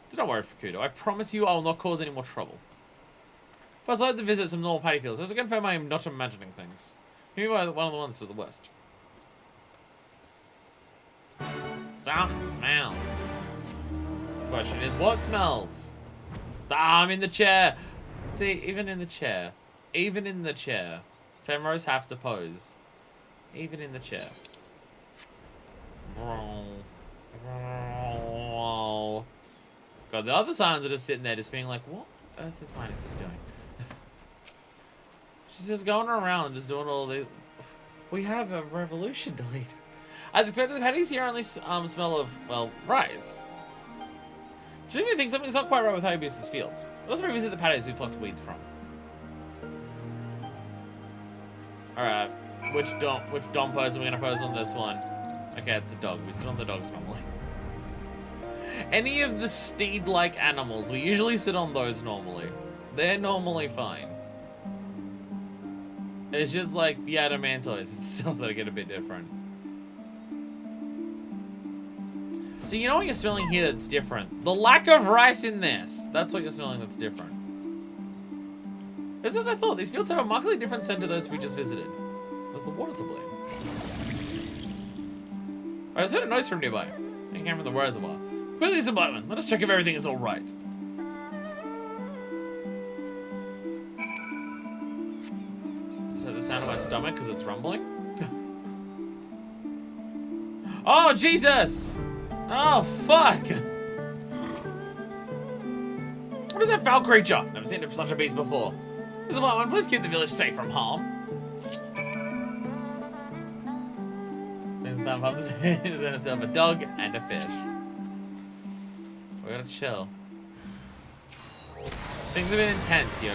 Do not worry, Fukudo. I promise you I will not cause any more trouble. First, I'd like to visit some normal patty fields, so I confirm I am not imagining things. Maybe by one of the ones to the west. Something smells. The question is, what smells? Ah, I'm in the chair. See, even in the chair, Femros have to pose. Even in the chair. God, the other signs are just sitting there, just being like, what on earth is Manifest doing? She's just going around, just doing all the... We have a revolution to lead. As expected, the patties here only smell of, well, rice. Which makes me think something's not quite right with Hayabusa's fields. Let's revisit the patties we plucked weeds from. Alright, which dom pose are we gonna pose on this one? Okay, it's a dog. We sit on the dogs normally. Any of the steed-like animals, we usually sit on those normally. They're normally fine. It's just like the adamantoids and stuff that get a bit different. So you know what you're smelling here that's different? The lack of rice in this. That's what you're smelling that's different. Just as I thought, these fields have a markedly different scent to those we just visited. Was the water to blame? I just heard a noise from nearby. It came from the reservoir. Quickly, Subliman, let us check if everything is all right. Is that the sound of my stomach because it's rumbling? Oh, Jesus! Oh, fuck! What is that foul creature? Never seen such a beast before. Subliman, please keep the village safe from harm. There's a dog and a fish. We gotta chill. Things have been intense, yo.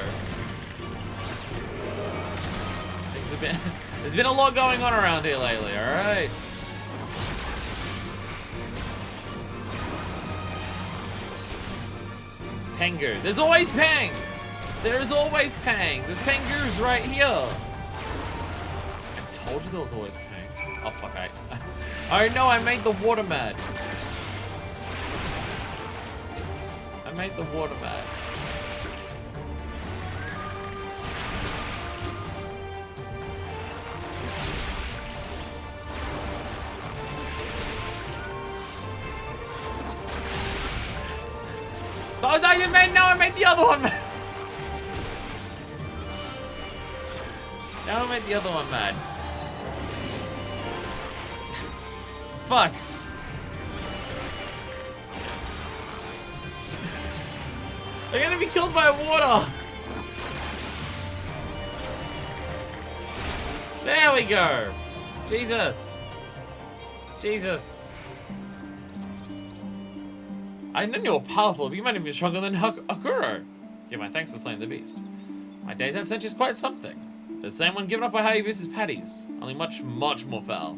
Things have been... There's been a lot going on around here lately, alright? Pengu. There's always Pang! There's always Pang. There's Pengus right here. I told you there was always Pang. Oh, fuck, I know I made the water mad. I made the water mad. Oh, no, you made, no, I made the other one mad. Now I made the other one mad. Fuck. They're gonna be killed by water. There we go. Jesus. Jesus. I didn't know you were powerful, but you might even be stronger than Hakuro. Give my thanks for slaying the beast. My days and cinch is quite something. The same one given up by Hayabusa's patties, only much, much more foul.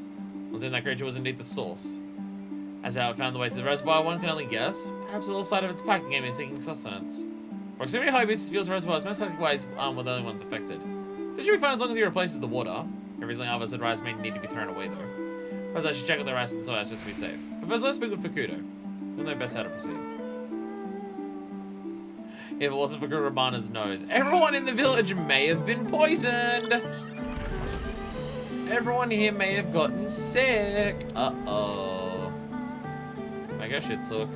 Was in that creature was indeed the source. As how it found the way to the reservoir, one can only guess. Perhaps a little side of its packing game is seeking sustenance. Proximity to Hayabusa's fields reservoir is most likely why were the only ones affected. This should be fine as long as he replaces the water. Everything others and rice may need to be thrown away though. Perhaps I should check on the rice and soy just to be safe. But first let's speak with Fukudo. We'll know best how to proceed. If it wasn't for Kurabana's nose, everyone in the village may have been poisoned! Everyone here may have gotten sick. Uh-oh. I guess shit talk.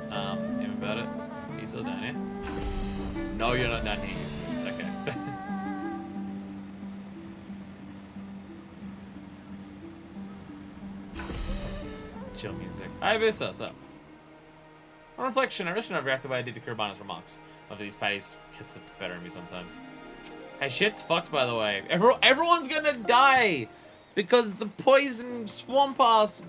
Him about it. He's still down here? No, you're not down here. It's okay. Chill music. Hi, Visa. What's up? On reflection, I wish I reacted the way I did to Kurabana's remarks. Of these patties gets the better of me sometimes. Hey, shit's fucked, by the way. Everyone's gonna die! Because the poison swamp ass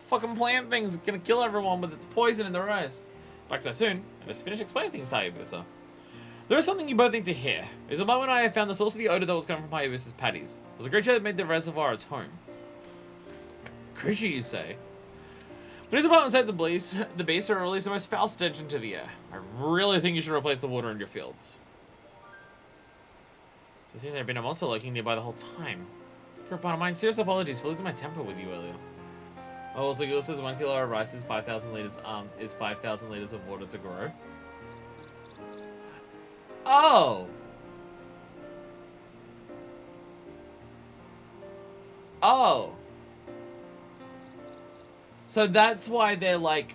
fucking plant thing's gonna kill everyone with its poison in the rice. Like so soon, I must finish explaining things to Hayabusa. There is something you both need to hear. It was a moment I found the source of the odor that was coming from Hayabusa's patties. It was a creature that made the reservoir its home. A creature, you say? When his apartment said the beast will release the most foul stench into the air. I really think you should replace the water in your fields. Do you think there had been a monster lurking nearby the whole time? Kurabana, my serious apologies for losing my temper with you earlier. Oh, also, Gil says 1 kilo of rice is 5,000 liters. Is 5,000 liters of water to grow. Oh. Oh. So that's why they're like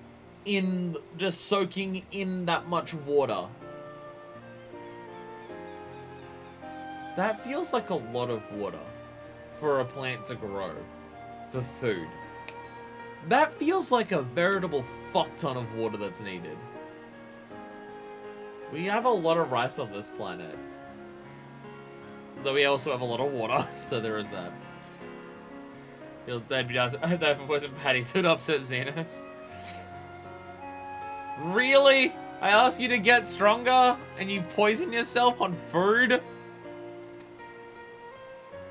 just soaking in that much water. That feels like a lot of water for a plant to grow for food. That feels like a veritable fuck ton of water that's needed. We have a lot of rice on this planet. Though we also have a lot of water, so there is that. That'd be nice. I hope that if it wasn't Patty, it would upset Xenos. Really? I asked you to get stronger, and you poison yourself on food?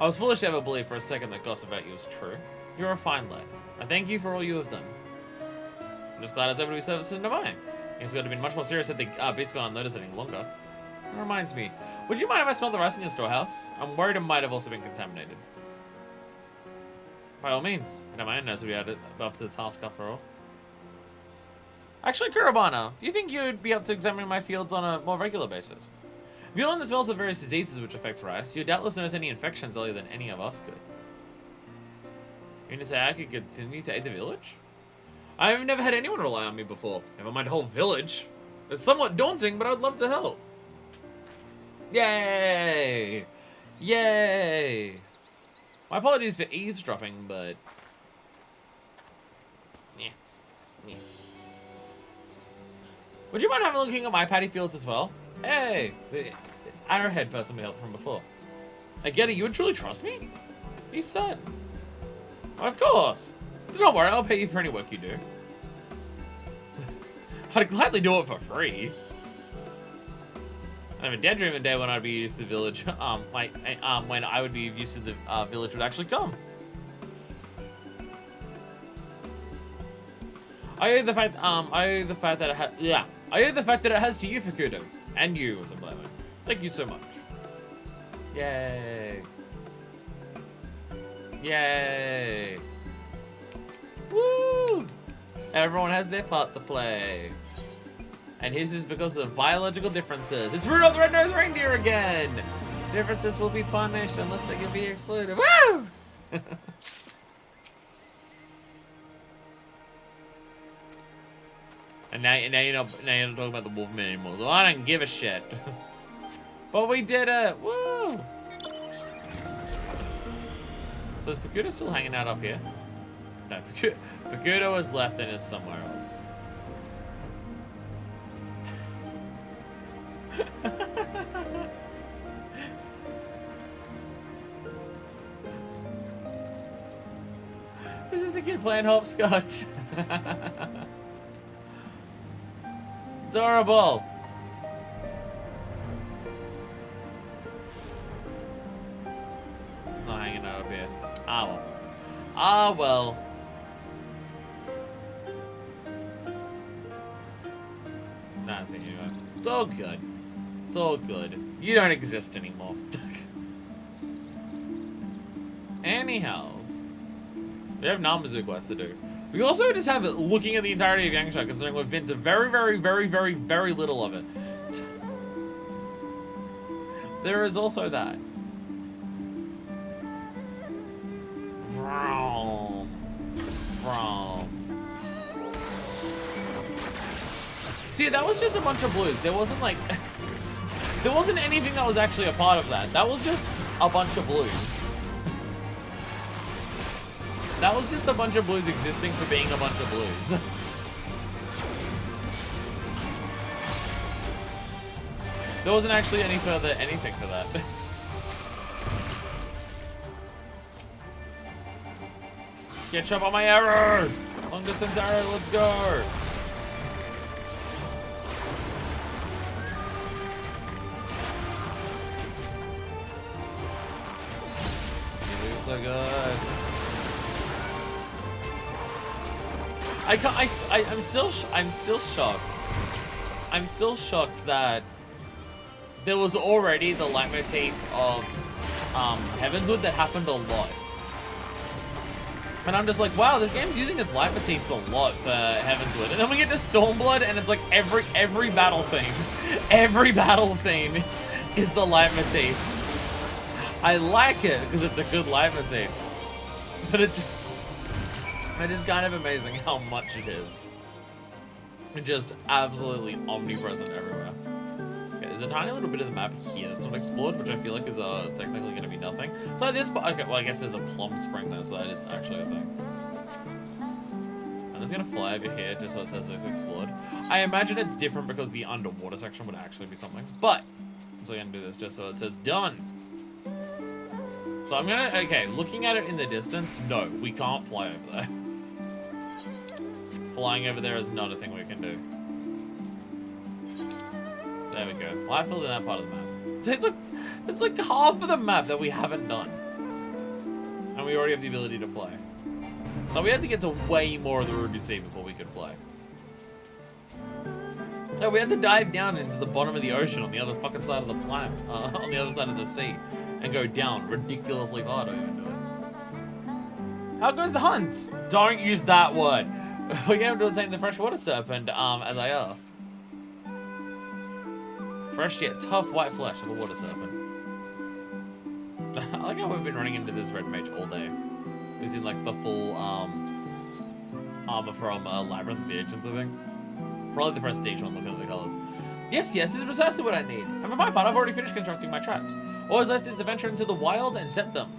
I was foolish to ever believe for a second that gossip about you was true. You're a fine lad. I thank you for all you have done. I'm just glad I was able to be service to mine. It's going to be much more serious had the beast gone unnoticed any longer. It reminds me, would you mind if I smelled the rice in your storehouse? I'm worried it might have also been contaminated. By all means. And my own nose would be up to this task after all. Actually, Kurabana, do you think you'd be up to examining my fields on a more regular basis? If you learn the smells of various diseases which affect rice, you'd doubtless notice any infections earlier than any of us could. You mean to say I could continue to aid the village? I've never had anyone rely on me before. Never mind a whole village. It's somewhat daunting, but I'd love to help. Yay! Yay! My apologies for eavesdropping, but... yeah. Yeah. Would you mind having a looking at my paddy fields as well? Hey! The arrowhead person we helped from before. I get it, you would truly trust me? You said. Of course! Don't worry, I'll pay you for any work you do. I'd gladly do it for free. I have a dead dream a day when I'd be used to the village. When I would be used to the village would actually come. I owe the fact that it has to you, Fukuda. And you, Zamblaman. Thank you so much. Yay. Yay. Woo! Everyone has their part to play. And his is because of biological differences. It's Rudolph the Red-Nosed Reindeer again! Differences will be punished unless they can be excluded. Woo! And now you're not talking about the Wolfman anymore, so I don't give a shit. But we did it! Woo! So is Fukuda still hanging out up here? No, Fukuda was left and is somewhere else. It's just a kid playing hopscotch. Adorable. Not hanging out up here. Ah well. Ah well. Nah, it's anyway. It's all good. It's all good. You don't exist anymore. Anyhows. We have Namazu quests to do. We also just have it looking at the entirety of Yangsha, considering we've been to very, very, very, very, very little of it. There is also that. Vroom. Vroom. See, that was just a bunch of blues. There wasn't like... there wasn't anything that was actually a part of that. That was just a bunch of blues. That was just a bunch of blues existing for being a bunch of blues. There wasn't actually any further anything for that. Get shot by my arrow! Long distance arrow, let's go! You look so good. I'm still shocked. I'm still shocked that there was already the leitmotif of Heavenswood that happened a lot. And I'm just like, wow, this game's using its leitmotifs a lot for Heavenswood. And then we get to Stormblood and it's like every battle theme. Every battle theme is the leitmotif. I like it because it's a good leitmotif. But it is kind of amazing how much it is. It's just absolutely omnipresent everywhere. Okay, there's a tiny little bit of the map here that's not explored, which I feel like is technically going to be nothing. So this, okay, well I guess there's a plum spring there, so that is actually a thing. I'm just going to fly over here just so it says it's explored. I imagine it's different because the underwater section would actually be something, but I'm still going to do this just so it says done. So I'm gonna, okay, looking at it in the distance, no, we can't fly over there. Flying over there is not a thing we can do. There we go. Well, I filled in that part of the map. It's like half of the map that we haven't done. And we already have the ability to fly. So we had to get to way more of the Ruby Sea before we could fly. So we had to dive down into the bottom of the ocean on the other fucking side of the planet, on the other side of the sea, and go down ridiculously hard to even do it. How goes the hunt? Don't use that word. We came to obtain the freshwater serpent, as I asked. Fresh yet tough white flesh of a water serpent. I like how we've been running into this red mage all day. Using like the full armor from Labyrinth of the Ancients, I think. Probably the prestige one, looking at the colors. Yes, this is precisely what I need. And for my part, I've already finished constructing my traps. All is left is to venture into the wild and set them.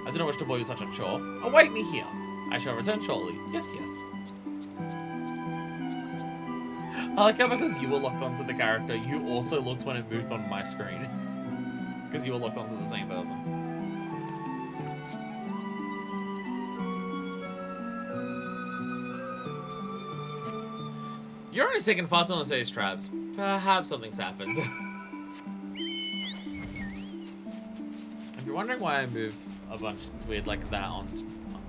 I do not wish to bore you with such a chore. Await me here. I shall return shortly. Yes. I like how because you were locked onto the character, you also looked when it moved on my screen. Because you were locked onto the same person. You're only taking far too long to say his traps. Perhaps something's happened. If you're wondering why I move a bunch weird like that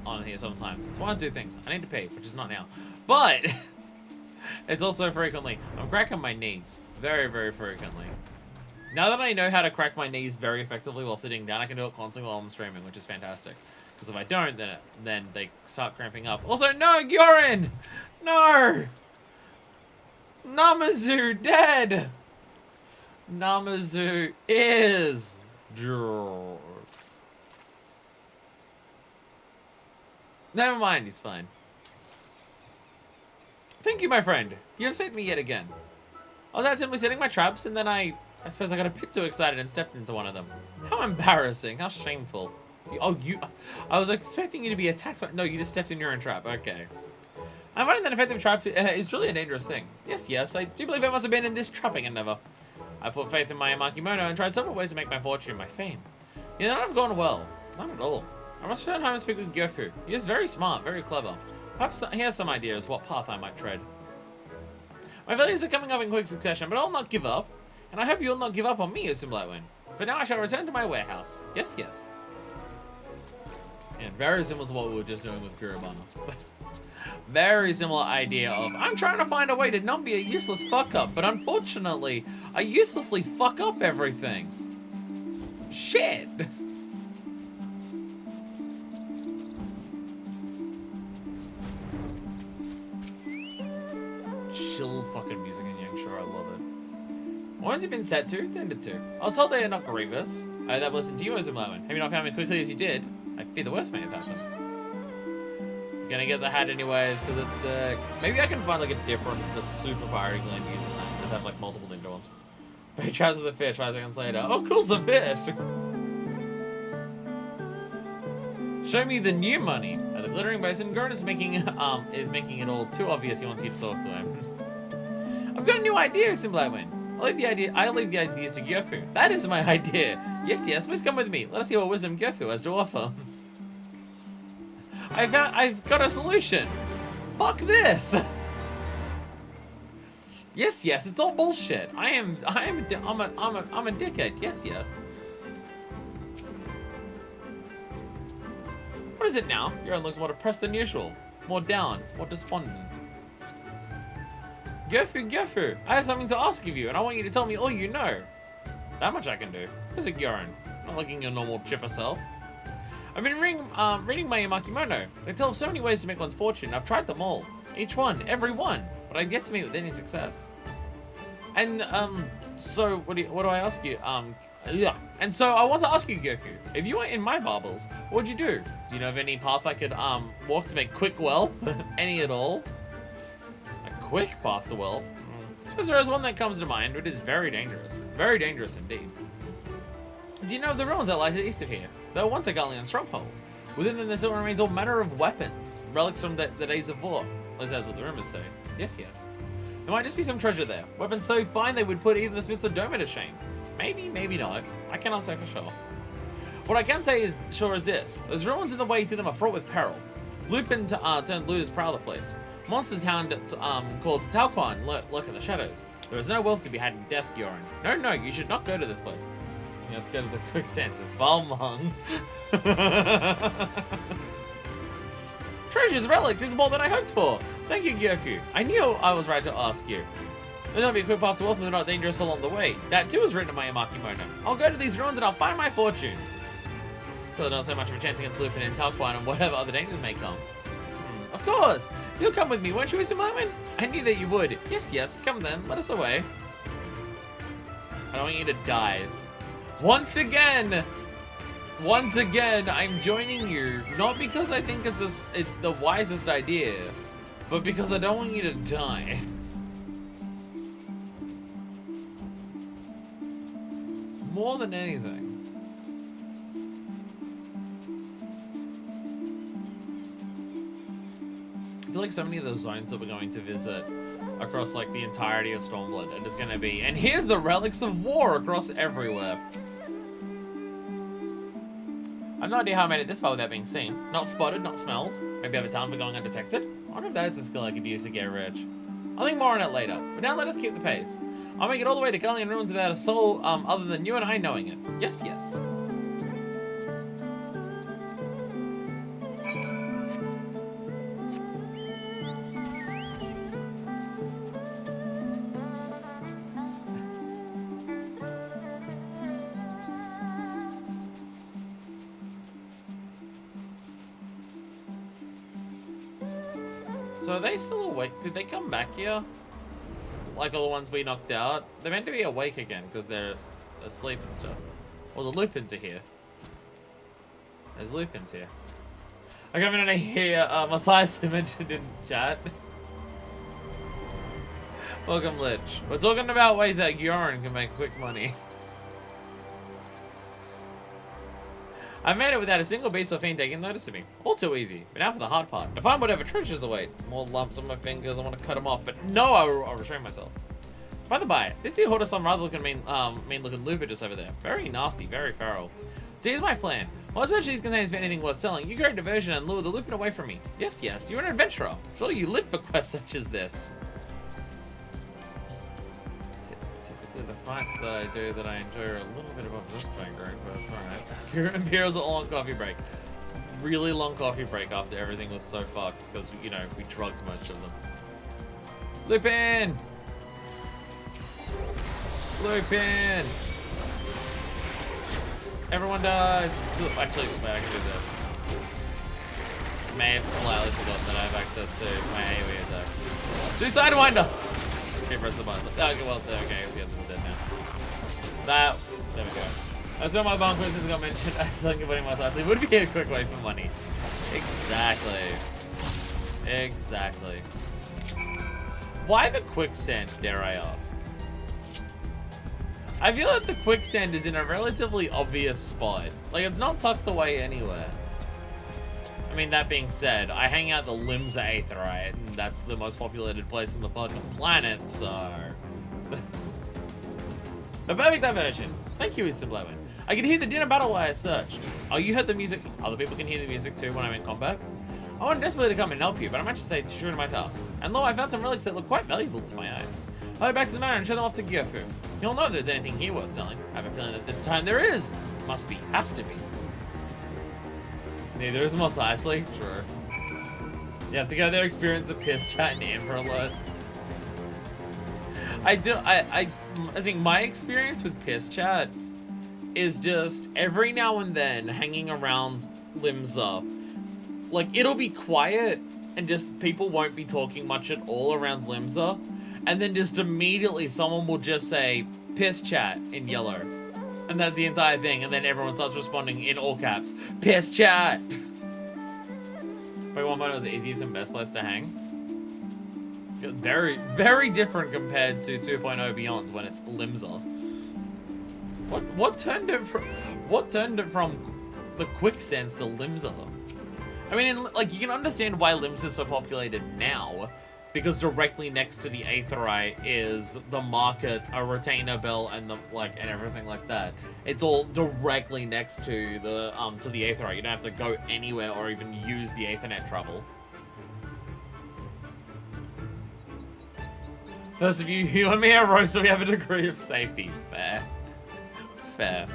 on here sometimes, it's one of two things. I need to pee, which is not now. But it's also frequently, I'm cracking my knees. Very, very frequently. Now that I know how to crack my knees very effectively while sitting down, I can do it constantly while I'm streaming, which is fantastic. Because if I don't, then they start cramping up. Also, no, Gyorin! No! Namazu dead! Namazu is dead. Never mind, he's fine. Thank you, my friend. You have saved me yet again. I was out simply setting my traps, and then I suppose I got a bit too excited and stepped into one of them. How embarrassing. How shameful. I was expecting you to be attacked by... No, you just stepped in your own trap. Okay. I'm finding that effective trap is truly a dangerous thing. Yes, I do believe I must have been in this trapping endeavor. I put faith in my Makimono and tried several ways to make my fortune and my fame. Yet none have gone well. Not at all. I must return home and speak with Gyofu. He is very smart, very clever. Perhaps he has some ideas what path I might tread. My failures are coming up in quick succession, but I'll not give up. And I hope you'll not give up on me, Usumlightwind. For now, I shall return to my warehouse. Yes. And very similar to what we were just doing with Kuribana. Very similar idea of, I'm trying to find a way to not be a useless fuck-up, but unfortunately, I uselessly fuck up everything. Shit! Chill fucking music in Yang, sure, I love it. What has it been set to? Tended to. I was told they are not grievous. I that listened to you as a moment. Have you not found me quickly as you did? I fear the worst may have happened. Gonna get the hat anyways, because it's sick. Maybe I can find like a different, the super fiery gland using that. Just have like multiple ninja ones. Bait traps with the fish 5 seconds later. Oh, cool's a fish! Show me the new money. At the glittering basin, Gurren is making it all too obvious he wants you to talk to him. I've got a new idea, Usumlightwind. I'll leave the ideas to Gyofu. That is my idea. Yes, please come with me. Let us see what wisdom Gyofu has to offer. I've got a solution. Fuck this. Yes, it's all bullshit. I'm a dickhead. Yes. What is it now? Gurren looks more depressed than usual. More down, more despondent. Gyofu, I have something to ask of you, and I want you to tell me all you know. That much I can do. What is it, Gurren? Not looking your normal chipper self. I've been reading my Makimono. They tell of so many ways to make one's fortune. I've tried them all. Each one, every one. But I've yet to meet with any success. And, so, what do I ask you? Yeah. And so, I want to ask you, Gyofu, if you were in my barbels, what would you do? Do you know of any path I could, walk to make quick wealth? Any at all? A quick path to wealth? I suppose there is one that comes to mind, but it is very dangerous. Very dangerous indeed. Do you know of the ruins that lie to the east of here? They were once a Gallian stronghold. Within them there still remains all manner of weapons, relics from the days of war. At least that's what the rumors say. Yes. There might just be some treasure there. Weapons so fine they would put even the Smiths of Doma to shame. Maybe not. I cannot say for sure. What I can say is sure is this. Those ruins in the way to them are fraught with peril. Lupin turned looters prowl the place. Monsters hound called Talquan lurk in the shadows. There is no wealth to be had in Death, Gioran. No, you should not go to this place. Let's go to the quicksands of Balmung. Treasures, relics is more than I hoped for. Thank you, Gyoku. I knew I was right to ask you. There's not be a quick path to wealth and they're not dangerous along the way. That too is written in my Yamakimono. I'll go to these ruins and I'll find my fortune. So there's not so much of a chance against Lupin and Talquan and whatever other dangers may come. Of course! You'll come with me, won't you, Mr. Merman? I knew that you would. Yes, come then. Let us away. I don't want you to die. Once again, I'm joining you, not because I think it's the wisest idea, but because I don't want you to die. More than anything. I feel like so many of those zones that we're going to visit across like the entirety of Stormblood are just going to be, and here's the relics of war across everywhere. I've no idea how I made it this far without being seen. Not spotted, not smelled. Maybe I have a talent for going undetected. I wonder if that is a skill I could use to get rich. I'll think more on it later, but now let us keep the pace. I'll make it all the way to Gullion Ruins without a soul other than you and I knowing it. Yes. So are they still awake? Did they come back here? Like all the ones we knocked out? They're meant to be awake again because they're asleep and stuff. Well, the Lupins are here. There's Lupins here. I come in and I hear Masai mentioned in chat. Welcome, Lich. We're talking about ways that Gioran can make quick money. I made it without a single beast or fiend taking notice of me. All too easy. But now for the hard part. To find whatever treasures await. More lumps on my fingers. I want to cut them off. But no, I'll restrain myself. By the by, did you hold some rather looking mean looking Lupin just over there? Very nasty, very feral. So here's my plan. While search these containers for anything worth selling, you create a diversion and lure the Lupin away from me. Yes, you're an adventurer. Surely you live for quests such as this. Typically the fights that I do that I enjoy are a little bit above this fingering, but it's alright. Imperial's all on coffee break. Really long coffee break after everything was so fucked because, you know, we drugged most of them. Lupin! Lupin! Everyone dies! Actually, wait, I can do this. May have slightly forgotten that I have access to my AoE attacks. Do Sidewinder! Okay, press the button. Okay, well, okay, I guess this is dead now. There we go. That's where my bomb quizzes got mentioned. I still think putting myself asleep would be a quick way for money. Exactly. Why the quicksand, dare I ask? I feel like the quicksand is in a relatively obvious spot. Like, it's not tucked away anywhere. I mean, that being said, I hang out the Limsa Aetheryte, and that's the most populated place on the fucking planet, so... A perfect diversion. Thank you, Eastern Blowin. I can hear the dinner battle while I searched. Oh, you heard the music? Other people can hear the music too when I'm in combat? I wanted desperately to come and help you, but I managed to stay true to my task. And lo, I found some relics that look quite valuable to my eye. I'll head back to the manor and show them off to Gyofu. He'll know if there's anything here worth selling. I have a feeling that this time there is. Must be. Has to be. Neither is Mos Eisley. Sure. You have to go there, experience the piss chat and Amber alerts. I think my experience with piss chat is just every now and then hanging around Limsa. Like, it'll be quiet and just people won't be talking much at all around Limsa. And then just immediately someone will just say, piss chat in yellow. And that's the entire thing. And then everyone starts responding in all caps, piss chat. By one point it was the easiest and best place to hang. Very, very different compared to 2.0 Beyond when it's Limsa. What turned it from the Quicksands to Limsa? I mean, like, you can understand why Limsa is so populated now, because directly next to the Aetheryte is the market, a retainer belt, and the and everything like that. It's all directly next to the Aetheryte. You don't have to go anywhere or even use the Aethernet trouble. First of you and me are roast, so we have a degree of safety. Fair. Fair.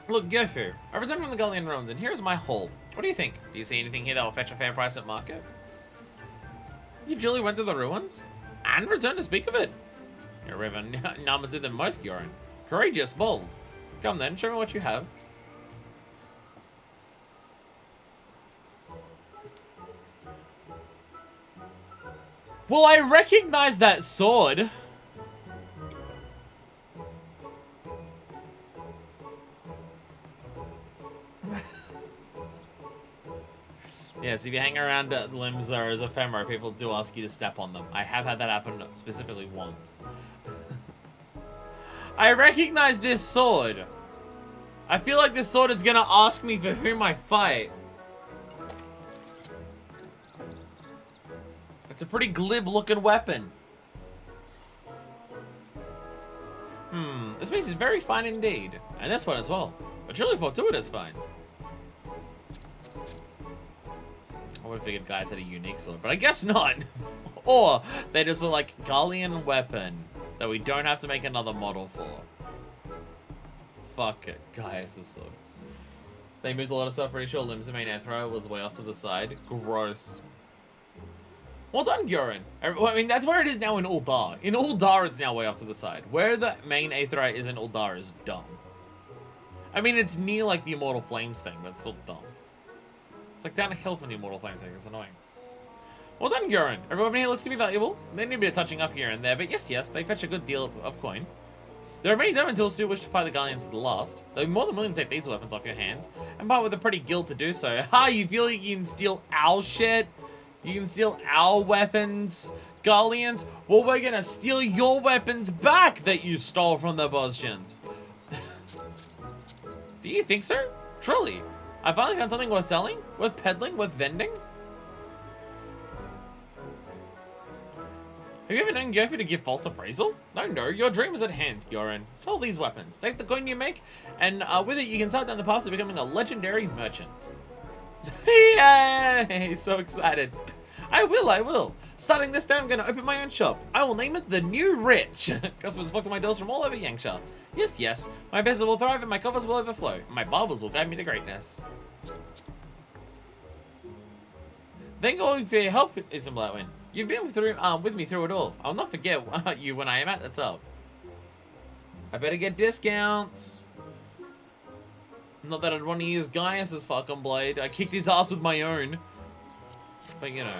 Look, Gofu, I returned from the Gullian ruins, and here's my haul. What do you think? Do you see anything here that will fetch a fair price at market? You duly went to the ruins? And returned to speak of it? You're even numbers than most, Gioran. Courageous, bold. Come then, show me what you have. Well, I recognize that sword. Yes, if you hang around Limsa as ephemera, people do ask you to step on them. I have had that happen specifically once. I recognize this sword. I feel like this sword is gonna ask me for whom I fight. It's a pretty glib-looking weapon. This piece is very fine indeed. And this one as well. A truly fortuitous find. I would have figured guys had a unique sword, but I guess not. Or they just were like, Gallian weapon that we don't have to make another model for. Fuck it. Guys, this sword. They moved a lot of stuff, pretty sure Limsa main Aetheryte was way off to the side. Gross. Well done, Gioran. I mean, that's where it is now in Uldar. In Uldar, it's now way off to the side. Where the main Aetheryte is in Uldar is dumb. I mean, it's near, like, the Immortal Flames thing, but it's still dumb. It's like down a hill from the Immortal Flames thing. It's annoying. Well done, Gioran. Everyone here looks to be valuable. They need a bit of touching up here and there, but yes, they fetch a good deal of coin. There are many diamond tools who wish to fight the Gallians to the last. They're more than willing to take these weapons off your hands, and part with a pretty guild to do so. Ha, you feel like you can steal our shit? You can steal our weapons, Gallians? Well, we're gonna steal your weapons back that you stole from the Bosjans. Do you think so? Truly. I finally found something worth selling, worth peddling, worth vending. Have you ever known Gofu to give false appraisal? No, your dream is at hand, Gioran. Sell these weapons, take the coin you make, and with it you can start down the path to becoming a legendary merchant. Yay! So excited. I will. Starting this day, I'm gonna open my own shop. I will name it The New Rich. Customers flock to my doors from all over Yangsha. Yes, my business will thrive and my coffers will overflow. My barbers will guide me to greatness. Thank you for your help, Ism Blightwind. You've been with me through it all. I'll not forget you when I am at the top. I better get discounts. Not that I'd want to use Gaius's fucking blade. I kicked his ass with my own. But you know,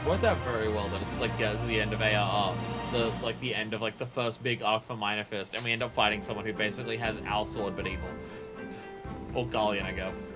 worked out very well that it's just like get to the end of ARR, the end of like the first big arc for Minor Fist, and we end up fighting someone who basically has our sword but evil, or Gallian, I guess.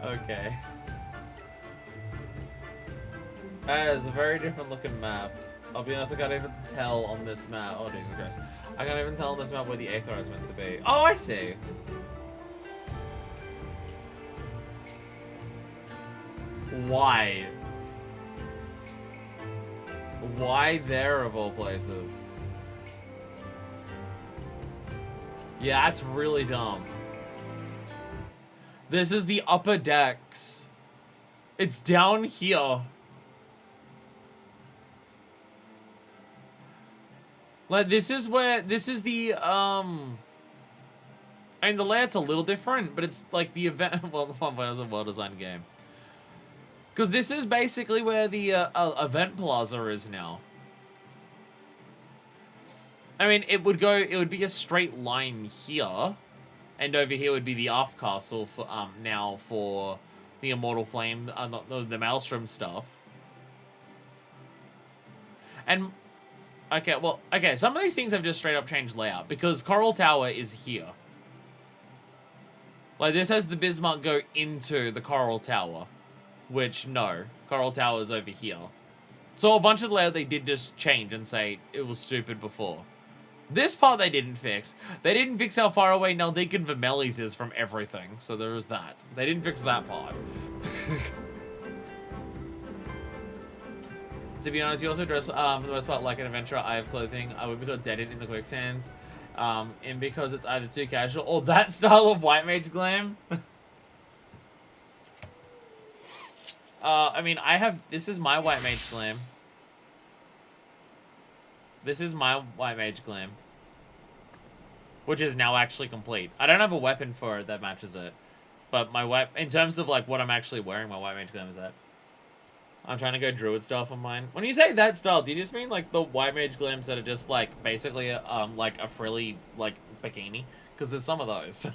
Okay. That is a very different looking map. I'll be honest, I can't even tell on this map. Oh, Jesus Christ. I can't even tell on this map where the Aetheryte is meant to be. Oh, I see. Why? Why there of all places? Yeah, that's really dumb. This is the upper decks. It's down here. Like, this is the, I mean, the layout's a little different, but it's like the event, well, the one was a well-designed game. Because this is basically where the event plaza is now. I mean, it would be a straight line here. And over here would be the off castle for now for the Immortal Flame, the Maelstrom stuff. And, okay, some of these things have just straight up changed layout, because Coral Tower is here. Like, this has the Bismarck go into the Coral Tower, which, no, Coral Tower is over here. So a bunch of the layout they did just change and say it was stupid before. This part they didn't fix. They didn't fix how far away Naldik and Vermelis is from everything, so there was that. They didn't fix that part. To be honest, you also dress, for the most part, like an adventurer. I have clothing. I would be called dead in the quicksands. And because it's either too casual or that style of white mage glam. I mean, this is my white mage glam. This is my white mage glam. Which is now actually complete. I don't have a weapon for it that matches it. But in terms of like what I'm actually wearing, my white mage glam is that. I'm trying to go druid style for mine. When you say that style, do you just mean like the white mage glams that are just like basically like a frilly like bikini? Because there's some of those.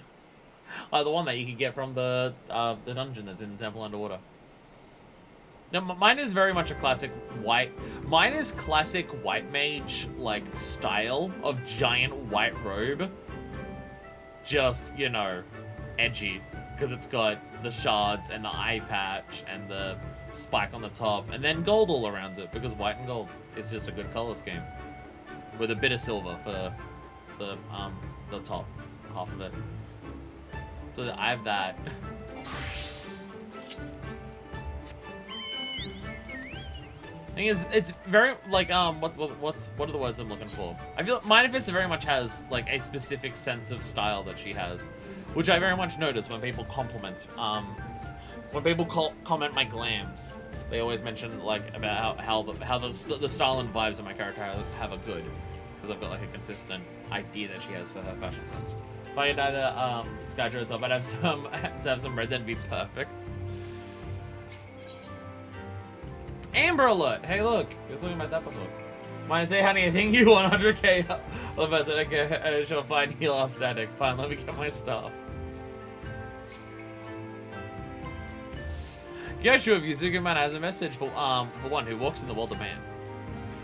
Like the one that you can get from the dungeon that's in the temple underwater. No, mine is very much a classic white. Mine is classic white mage like style of giant white robe. Just, you know, edgy, because it's got the shards and the eye patch and the spike on the top, and then gold all around it, because white and gold is just a good color scheme, with a bit of silver for the top half of it. So I have that. Thing is, it's very like what are the words I'm looking for? I feel like Manifest very much has like a specific sense of style that she has, which I very much notice when people compliment. When people comment my glams, they always mention like about how the style and vibes of my character have a good, because I've got like a consistent idea that she has for her fashion sense. If I could either Skydro top, I'd have some red, that'd be perfect. Amber Alert! Hey, look! We were talking about that before. Mine say, honey, I think you want 100k. Well, if I said, okay, sure, fine, heal our static. Fine, let me get my stuff. Gyoshu of Yuzuku-man has a message for one who walks in the world of man.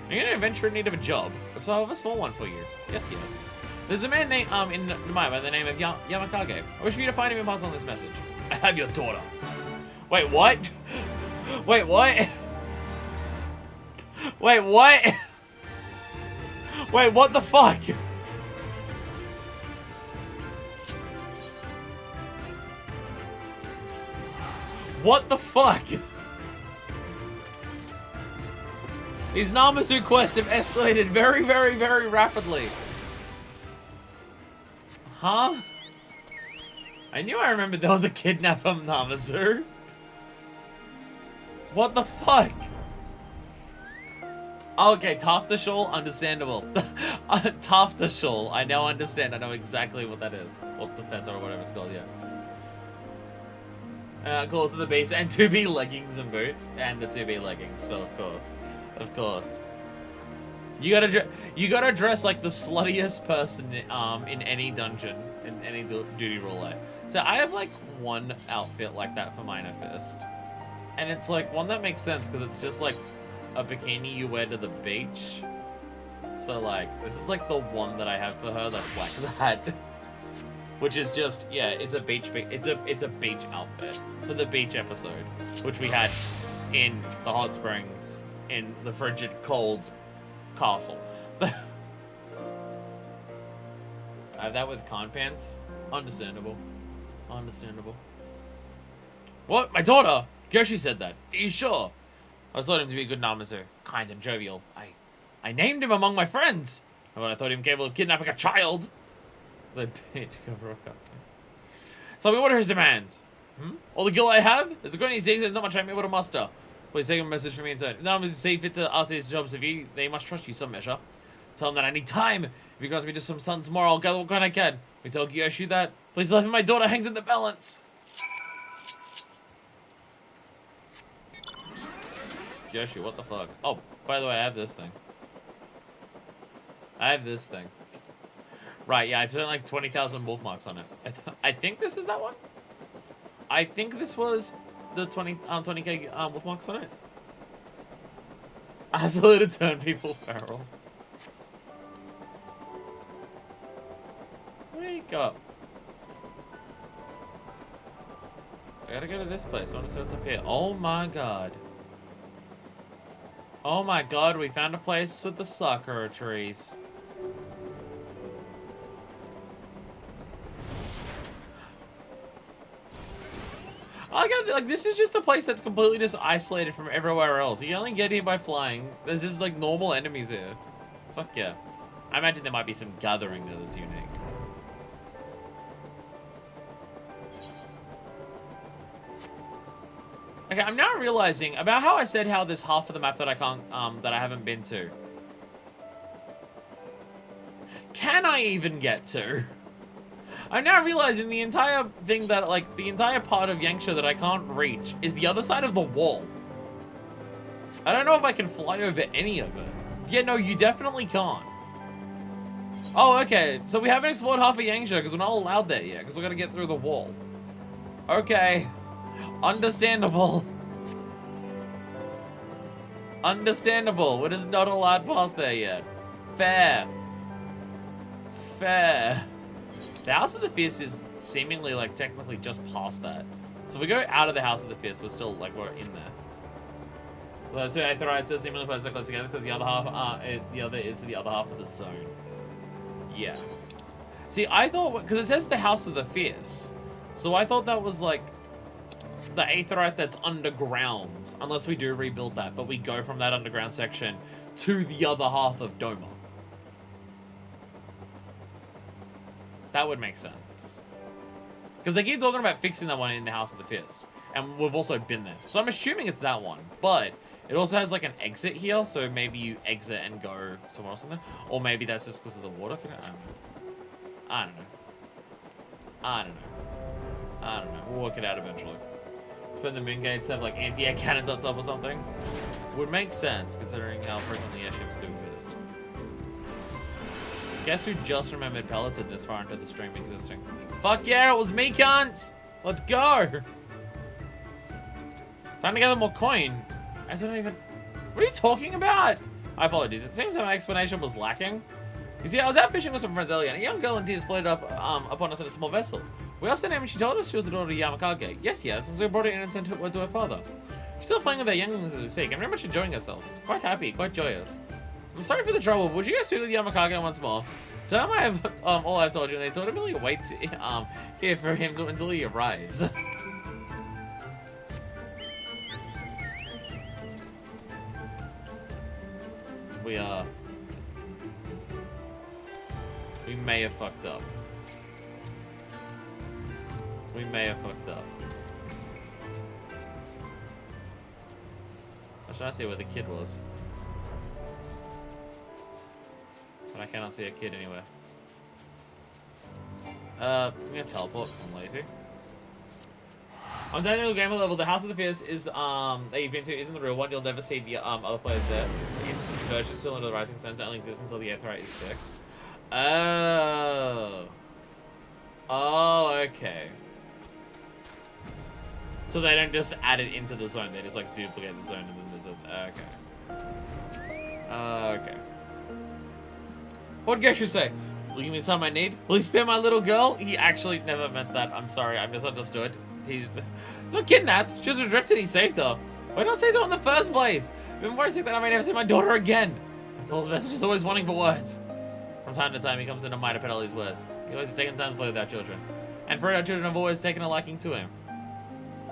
Are you an adventurer in need of a job? If so, I have a small one for you. Yes, yes. There's a man named, in Namai by the name of Yamakage. I wish for you to find him and pass on this message. I have your daughter. Wait, what? Wait, what? Wait, what? Wait, what the fuck? What the fuck? These Namazu quests have escalated very, very, very rapidly. Huh? I knew I remembered there was a kidnap of Namazu. What the fuck? Okay, Taftashul, understandable. Taftashul, I now understand. I know exactly what that is. Or defense or whatever it's called, yeah. Calls to the base and 2B leggings and boots. And the 2B leggings, so of course. Of course. You gotta dress like the sluttiest person in any dungeon, in any duty roulette. So I have like one outfit like that for Minor Fist. And it's like one that makes sense because it's just like a bikini you wear to the beach. So like, this is like the one that I have for her that's like that. Which is just, yeah, it's a beach outfit for the beach episode, which we had in the hot springs in the frigid cold castle. I have that with con pants. Understandable. Understandable. What? My daughter? Kyoshi said that. Are you sure? I was thought him to be a good Namazu, kind and jovial. I named him among my friends. And when I thought him capable of kidnapping a child, the bitch cover up. Tell me what are his demands? All the guilt I have? There's a great thing, there's not much I'm able to muster. Please take a message from me inside. If Namazu see fit to ask these jobs of you, they must trust you some measure. Tell them that I need time. If you grant me just some sons more, I'll gather what kind I can. We tell Gyoshu that. Please let me, my daughter hangs in the balance. Gyoshu, what the fuck? Oh, by the way, I have this thing. I have this thing. Right, yeah, I put like 20,000 wolf marks on it. I think this is that one? I think this was the 20k with marks on it. Absolutely to turn people feral. Wake up. I gotta go to this place. I wanna see what's up here. Oh my god. Oh my god, we found a place with the sakura trees. Like, this is just a place that's completely just isolated from everywhere else. You only get here by flying. There's just, like, normal enemies here. Fuck yeah. I imagine there might be some gathering there that's unique. Okay, I'm now realizing about how I said how there's half of the map that I can't, that I haven't been to. Can I even get to? I'm now realizing the entire thing that, like, the entire part of Yangsha that I can't reach is the other side of the wall. I don't know if I can fly over any of it. Yeah, no, you definitely can't. Oh, okay. So we haven't explored half of Yangsha because we're not allowed there yet because we're going to get through the wall. Okay. Understandable. Understandable. We're just not allowed past there yet. Fair. Fair. The House of the Fierce is seemingly, like, technically just past that. So if we go out of the House of the Fierce, we're still, like, we're in there. Those two Aetherites are seemingly close together because the other half, the other is for the other half of the zone. Yeah. See, I thought, because it says the House of the Fierce, so I thought that was, like, the Aetherite that's underground, unless we do rebuild that, but we go from that underground section to the other half of Doma. That would make sense. Because they keep talking about fixing that one in the House of the Fist. And we've also been there. So I'm assuming it's that one. But it also has like an exit here. So maybe you exit and go somewhere else in there. Or maybe that's just because of the water. I don't know. I don't know. I don't know. We'll work it out eventually. Spend the moon gates have like anti-air cannons up top or something. Would make sense considering how frequently airships do exist. Guess who just remembered pellets in this far into the stream existing? Fuck yeah, it was me, cunts! Let's go! Time to gather more coin. I don't even... What are you talking about? I apologize. It seems my explanation was lacking. You see, I was out fishing with some friends earlier, and a young girl in tears floated up upon us in a small vessel. We asked her name, and she told us she was the daughter of Yamakage. Yes, and so we brought her in and sent word to her father. She's still playing with her younglings as we speak, and very much enjoying herself. Quite happy, quite joyous. I'm sorry for the trouble, but would you guys speak with Yamakage once more? Tell him I have all I've told you, and they sort of merely waits here for him until he arrives. We may have fucked up. We may have fucked up. I was trying to see where the kid was. But I cannot see a kid anywhere. I'm gonna teleport because I'm lazy. On technical gamer level, the House of the Fierce is that you've been to isn't the real one. You'll never see the other players there. It's an instant version still under the Rising Sun, so it only exists until the Aetherite is fixed. Oh. Oh, okay. So they don't just add it into the zone, they just like duplicate the zone and then there's a... Okay. Okay. What'd Geshu say? Will you give me the time I need? Will he spare my little girl? He actually never meant that. I'm sorry, I misunderstood. He's not kidnapped. She was adrift and he saved her. Why not say so in the first place? I've been worried that I may never see my daughter again. My fool's message is always wanting for words. From time to time, he comes in to Maida Pedali's words. He always has taken time to play with our children. And for our children, have always taken a liking to him.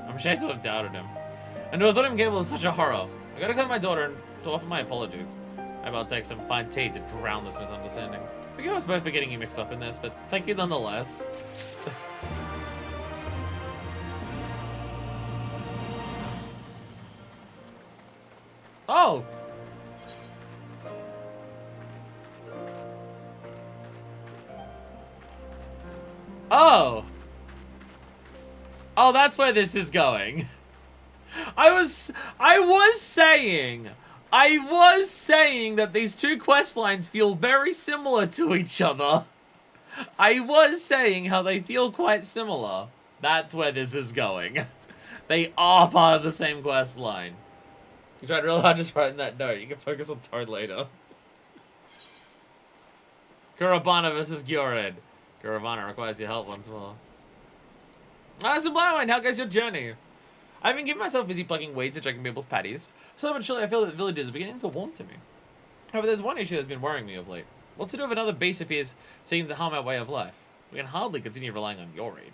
I'm ashamed to have doubted him. And to have thought him capable of such a horror. I gotta call my daughter and to offer my apologies. Maybe I'll take some fine tea to drown this misunderstanding. Forgive us both for getting you mixed up in this, but thank you nonetheless. Oh! Oh! Oh, that's where this is going. I was saying that these two quest lines feel very similar to each other. I was saying how they feel quite similar. That's where this is going. They are part of the same quest line. You tried real hard just writing that note. You can focus on Toad later. Kurabana versus Gyored. Kurabana requires your help once more. Ah, Sublime, how goes your journey? I've been giving myself busy plucking weeds and checking people's patties. Slowly but surely I feel that the villagers are beginning to warm to me. However, there's one issue that's been worrying me of late. What's to do if another beast appears seeking to harm our way of life? We can hardly continue relying on your aid.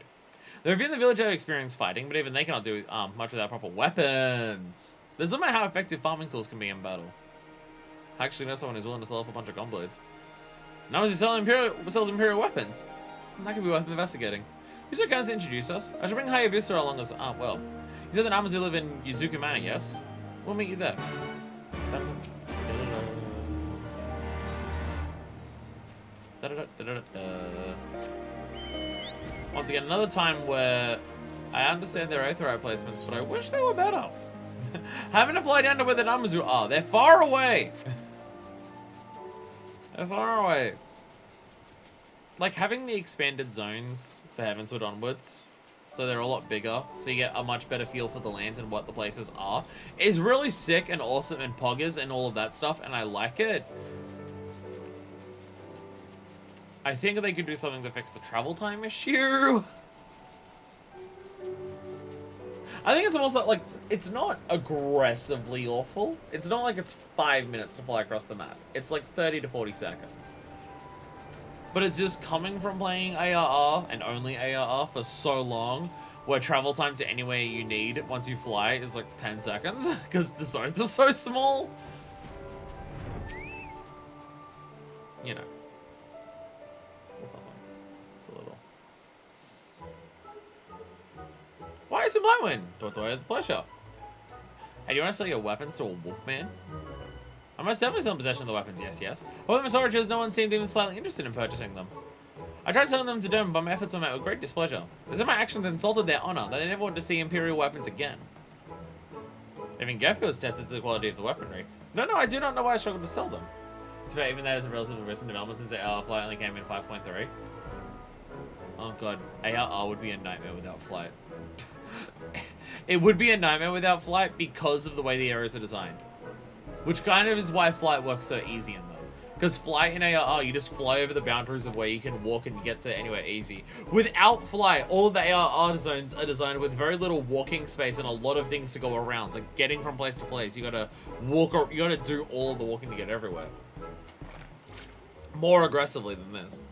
The review in the village have experienced fighting, but even they cannot do much without proper weapons. There's no matter how effective farming tools can be in battle. I actually know someone who's willing to sell off a bunch of gunblades. Now he sells imperial weapons. That could be worth investigating. Who's so kind to introduce us? I should bring Hayabusa along as well. You said that Amazu live in Yuzuku Manor, yes? We'll meet you there. Once again, another time where I understand their Aetheryte placements, but I wish they were better. Having to fly down to where the Namazu are. They're far away. They're far away. Like, having the expanded zones for Heavensward onwards, so they're a lot bigger, so you get a much better feel for the lands and what the places are, is really sick and awesome and poggers and all of that stuff, and I like it. I think they could do something to fix the travel time issue. I think it's also, like, it's not aggressively awful. It's not like it's 5 minutes to fly across the map. It's like 30 to 40 seconds. But it's just coming from playing ARR, and only ARR, for so long, where travel time to anywhere you need once you fly is like 10 seconds, because the zones are so small. You know. Or something. It's a little. Why is it my win? Tortoy with pleasure. Hey, do you want to sell your weapons to a wolfman? I'm most definitely still in possession of the weapons, yes. Well, the Matorachers, no one seemed even slightly interested in purchasing them. I tried selling them to Dome, but my efforts were met with great displeasure. They said my actions insulted their honor, that they never wanted to see Imperial weapons again. Even Gefko has tested to the quality of the weaponry. No, I do not know why I struggled to sell them. So even that is a relatively recent development since ARR Flight only came in 5.3. Oh god, ARR would be a nightmare without Flight. It would be a nightmare without Flight because of the way the areas are designed. Which kind of is why Flight works so easy in them. Because Flight in ARR, you just fly over the boundaries of where you can walk and get to anywhere easy. Without Flight, all of the ARR zones are designed with very little walking space and a lot of things to go around. Like getting from place to place, you gotta walk, or you gotta do all of the walking to get everywhere. More aggressively than this.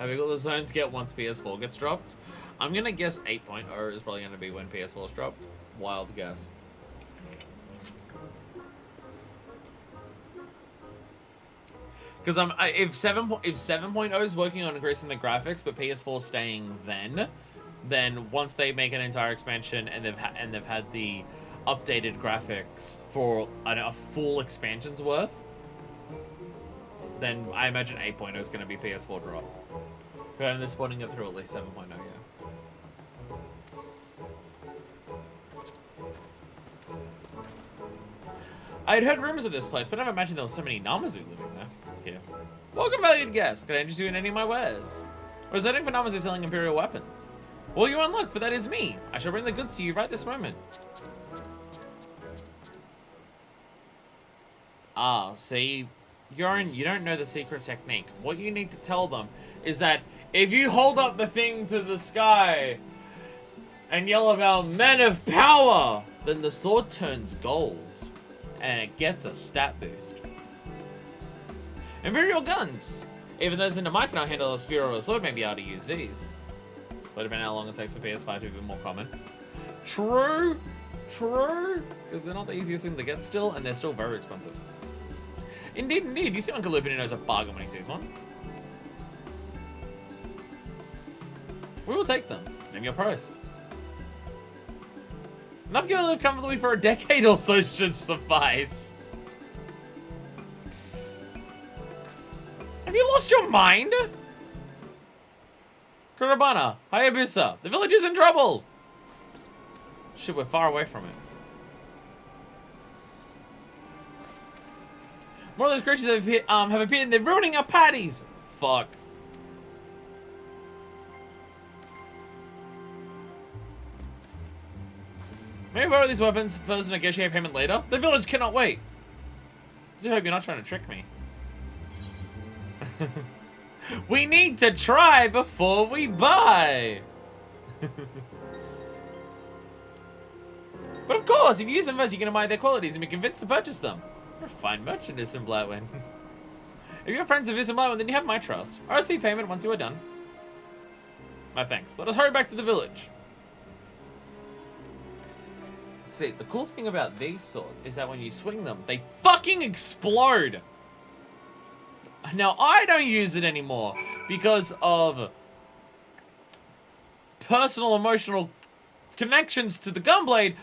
How big will the zones get once PS4 gets dropped? I'm gonna guess 8.0 is probably gonna be when PS4 is dropped. Wild guess. Because if 7.0 is working on increasing the graphics, but PS4 staying then once they make an entire expansion and they've had the updated graphics for a full expansion's worth, then I imagine 8.0 is going to be PS4 drop. And they're spawning it through at least 7.0, yeah. I had heard rumors of this place, but never imagined there were so many Namazu living there. Here. Welcome, valued guest. Can I interest you in any of my wares? I was hoping for Namazu selling Imperial weapons. Well, you're in luck, for that is me. I shall bring the goods to you right this moment. Ah, see, Yorin, you don't know the secret technique. What you need to tell them is that if you hold up the thing to the sky and yell about men of power, then the sword turns gold. And it gets a stat boost. Imperial guns! Even those in the mic cannot handle a spear or a sword, may be able to use these. But depending on how long it takes for PS5 to be more common. True! Because they're not the easiest thing to get still, and they're still very expensive. Indeed. You see Uncle Lupin knows a bargain when he sees one. We will take them. Name your price. Enough to live comfortably for a decade or so should suffice. Have you lost your mind? Kurabana, Hayabusa, the village is in trouble! Shit, we're far away from it. More of those creatures have appeared and they're ruining our patties! Fuck. Maybe borrow these weapons first and negotiate payment later? The village cannot wait. I do hope you're not trying to trick me. We need to try before we buy. But of course, if you use them first, you can admire their qualities and be convinced to purchase them. You're a fine merchant, Isam Blightwind. If you're friends of Isam Blightwind, then you have my trust. I'll receive payment once you are done. My thanks. Let us hurry back to the village. See, the cool thing about these swords is that when you swing them, they fucking explode. Now, I don't use it anymore because of personal emotional connections to the gunblade,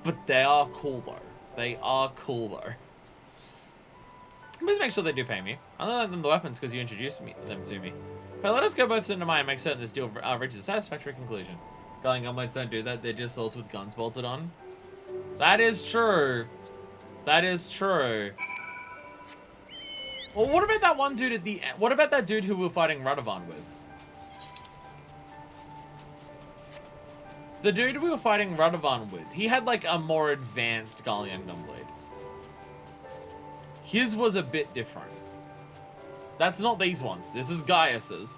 but they are cool though. They are cool though. Please make sure they do pay me. I'll lend them the weapons because you introduced them to me. But let us go both to Nemai and make certain this deal reaches a satisfactory conclusion. Darling gunblades don't do that. They're just swords with guns bolted on. That is true. That is true. Well, what about that one dude at the end? What about that dude who we were fighting Radovan with? The dude we were fighting Radovan with, he had like a more advanced Gallian gunblade. His was a bit different. That's not these ones. This is Gaius's.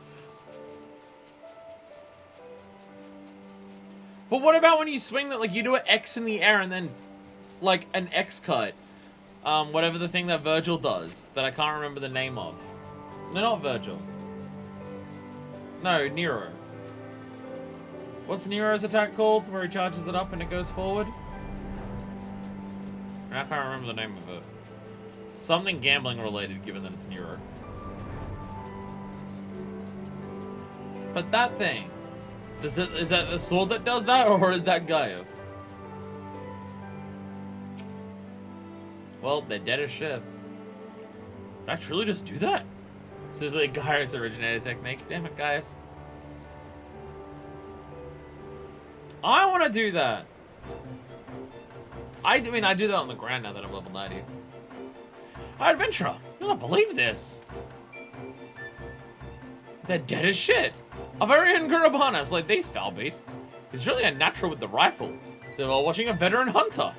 But what about when you swing that, like you do an X in the air and then like an X cut? Whatever the thing that Virgil does, that I can't remember the name of. No, not Virgil. No, Nero. What's Nero's attack called, where he charges it up and it goes forward? I can't remember the name of it. Something gambling related, given that it's Nero. But that thing, is that the sword that does that, or is that Gaius? Well, they're dead as shit. Did I truly just do that? So it's like Gaius originated techniques. Damn it, Gaius. I want to do that. I mean, I do that on the ground now that I'm level 90. Hi, adventurer. You don't believe this. They're dead as shit. Avarian Gurabanas, like these foul beasts. He's really a natural with the rifle. So while watching a veteran hunter.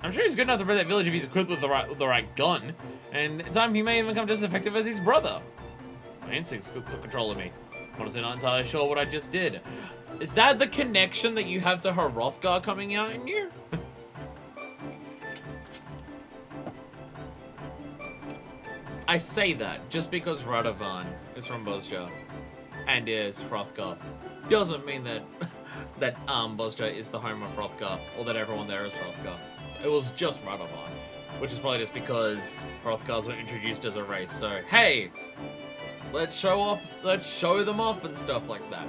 I'm sure he's good enough to rid that village if he's equipped with the right gun. And in time, he may even become just as effective as his brother. My instincts took control of me. Honestly, not entirely sure what I just did. Is that the connection that you have to her Hrothgar coming out in you? I say that just because Radovan is from Bosja and is Hrothgar doesn't mean that Bosja is the home of Hrothgar or that everyone there is Hrothgar. It was just Radovan, which is probably just because Hrothgars were introduced as a race. So hey, let's show them off and stuff like that.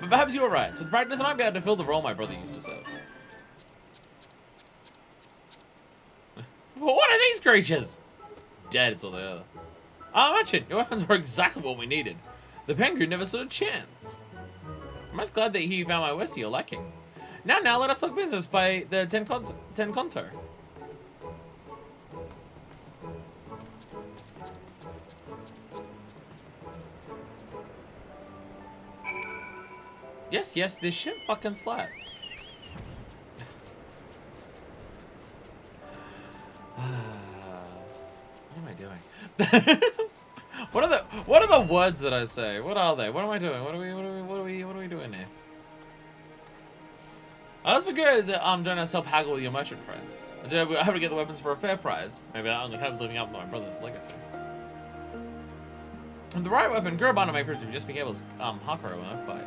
But perhaps you were right. So with practice, I might be able to fill the role my brother used to serve. But what are these creatures? Dead is what they are. I mentioned your weapons were exactly what we needed. The penguin never stood a chance. I'm most glad that he found my wares to your liking. Now let us talk business by the Ten Conto. Yes, this shit fucking slaps. What am I doing? What are the words that I say? What are they? What am I doing? What are we doing here? I also forget that don't us help haggle with your merchant friends. I have to get the weapons for a fair price. Maybe I only have living up to my brother's legacy. And the right weapon, Gurabana may prove to just be able to Hakuro when I fight.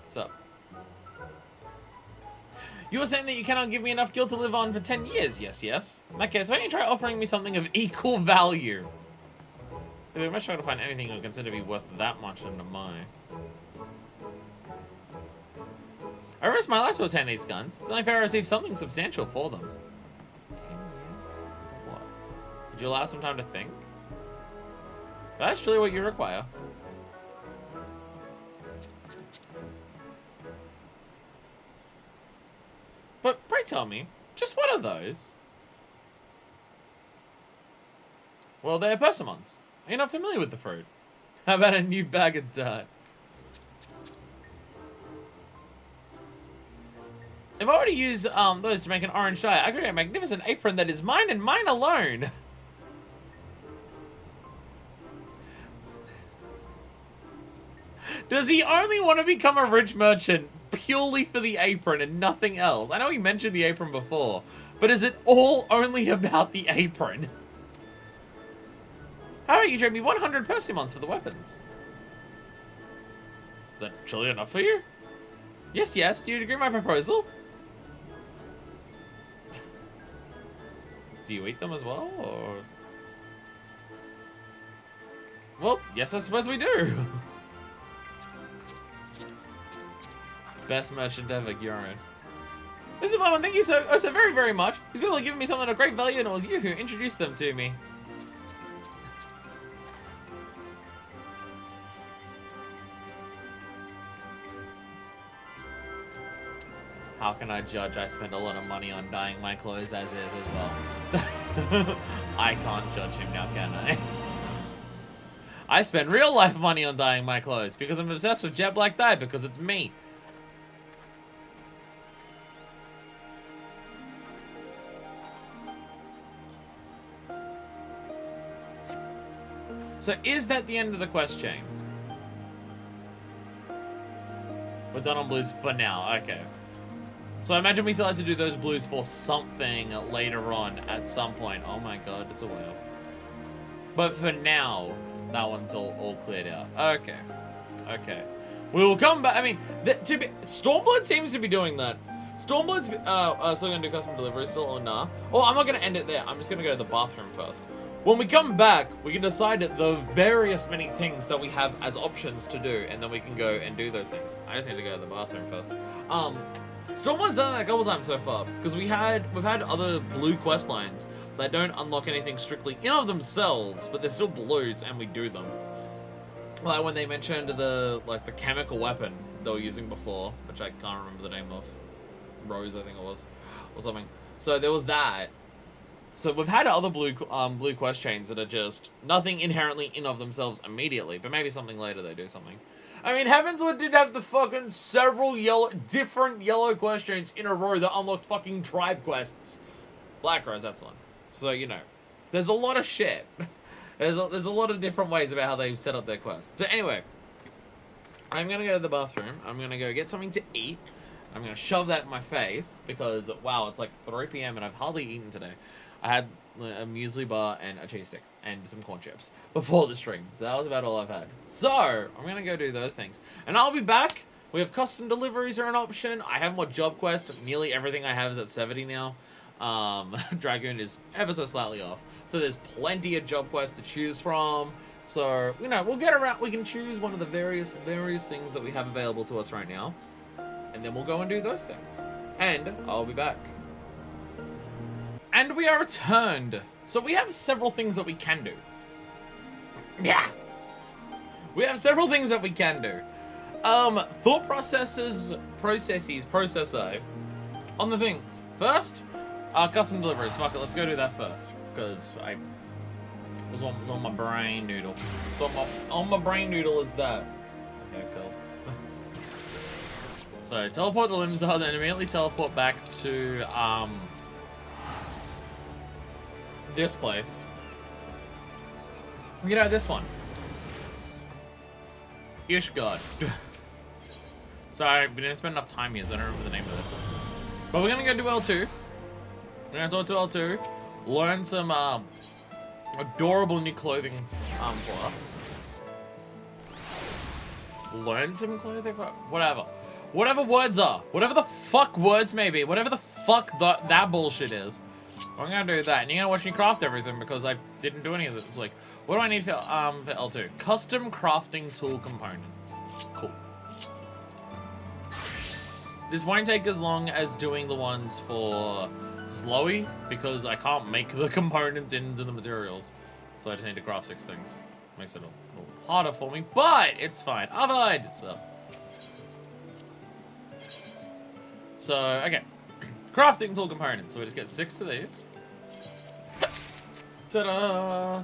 So, you were saying that you cannot give me enough gil to live on for 10 years. Yes. In that case, why don't you try offering me something of equal value? I'm not trying to find anything you'll consider to be worth that much under mine. I risked my life to obtain these guns. It's only fair I receive something substantial for them. 10 years? So what? Would you allow some time to think? That's truly what you require. But pray tell me, just what are those? Well, they're persimmons. You're not familiar with the fruit. How about a new bag of dirt? If I were to use those to make an orange dye, I could get a magnificent apron that is mine and mine alone. Does he only want to become a rich merchant purely for the apron and nothing else? I know he mentioned the apron before, but is it all only about the apron? How about you trade me 100 persimmons for the weapons? Is that truly enough for you? Yes, yes. Do you agree with my proposal? Do you eat them as well, or...? Well, yes, I suppose we do. Best merchant ever, Gurren. This is Mom, thank you so very, very much. These people are giving me something of great value, and it was you who introduced them to me. How can I judge? I spend a lot of money on dyeing my clothes as is as well. I can't judge him now, can I? I spend real life money on dyeing my clothes because I'm obsessed with jet black dye because it's me. So is that the end of the quest chain? We're done on blues for now, okay. So I imagine we still have to do those blues for something later on at some point. Oh my god, it's a whale. But for now, that one's all cleared out. Okay. Okay. We will come back. I mean, Stormblood seems to be doing that. Stormblood's still going to do custom delivery still, or nah? Oh, I'm not going to end it there. I'm just going to go to the bathroom first. When we come back, we can decide the various many things that we have as options to do, and then we can go and do those things. I just need to go to the bathroom first. Stormblood's done that a couple times so far, because we've had other blue quest lines that don't unlock anything strictly in of themselves, but they're still blues, and we do them. Like when they mentioned the chemical weapon they were using before, which I can't remember the name of. Rose, I think it was, or something. So there was that. So we've had other blue quest chains that are just nothing inherently in of themselves immediately, but maybe something later they do something. I mean, Heavensward did have the fucking several different yellow quest chains in a row that unlocked fucking tribe quests. Black Rose, that's the one. So, you know, there's a lot of shit. There's a lot of different ways about how they set up their quests. But anyway, I'm gonna go to the bathroom. I'm gonna go get something to eat. I'm gonna shove that in my face because, wow, it's like 3 p.m. and I've hardly eaten today. I had a muesli bar and a cheese stick and some corn chips before the stream. So that was about all I've had. So I'm going to go do those things. And I'll be back. We have custom deliveries are an option. I have more job quests. Nearly everything I have is at 70 now. Dragoon is ever so slightly off. So there's plenty of job quests to choose from. So, you know, we'll get around. We can choose one of the various things that we have available to us right now. And then we'll go and do those things. And I'll be back. And we are returned. So we have several things that we can do. Yeah. We have several things that we can do. Thought processor on the things. First, custom deliveries. Fuck it, let's go do that first. Because it was on my brain noodle. On my brain noodle is that. Okay, cool. So teleport to Limzard and immediately teleport back to this place. You know, this one. Ishgard. Sorry, we didn't spend enough time here, so I don't remember the name of it. But we're gonna go do L2. We're gonna talk to L2, learn some adorable new clothing for her. Learn some clothing for whatever. Whatever words are. Whatever the fuck words may be. Whatever the fuck that bullshit is. I'm gonna do that, and you're gonna watch me craft everything because I didn't do any of this. Like, what do I need for L2? Custom crafting tool components. Cool. This won't take as long as doing the ones for Slowy because I can't make the components into the materials, so I just need to craft 6 things. Makes it a little harder for me, but it's fine. Avoid. So okay. Crafting tool components. So we just get 6 of these. Ta-da!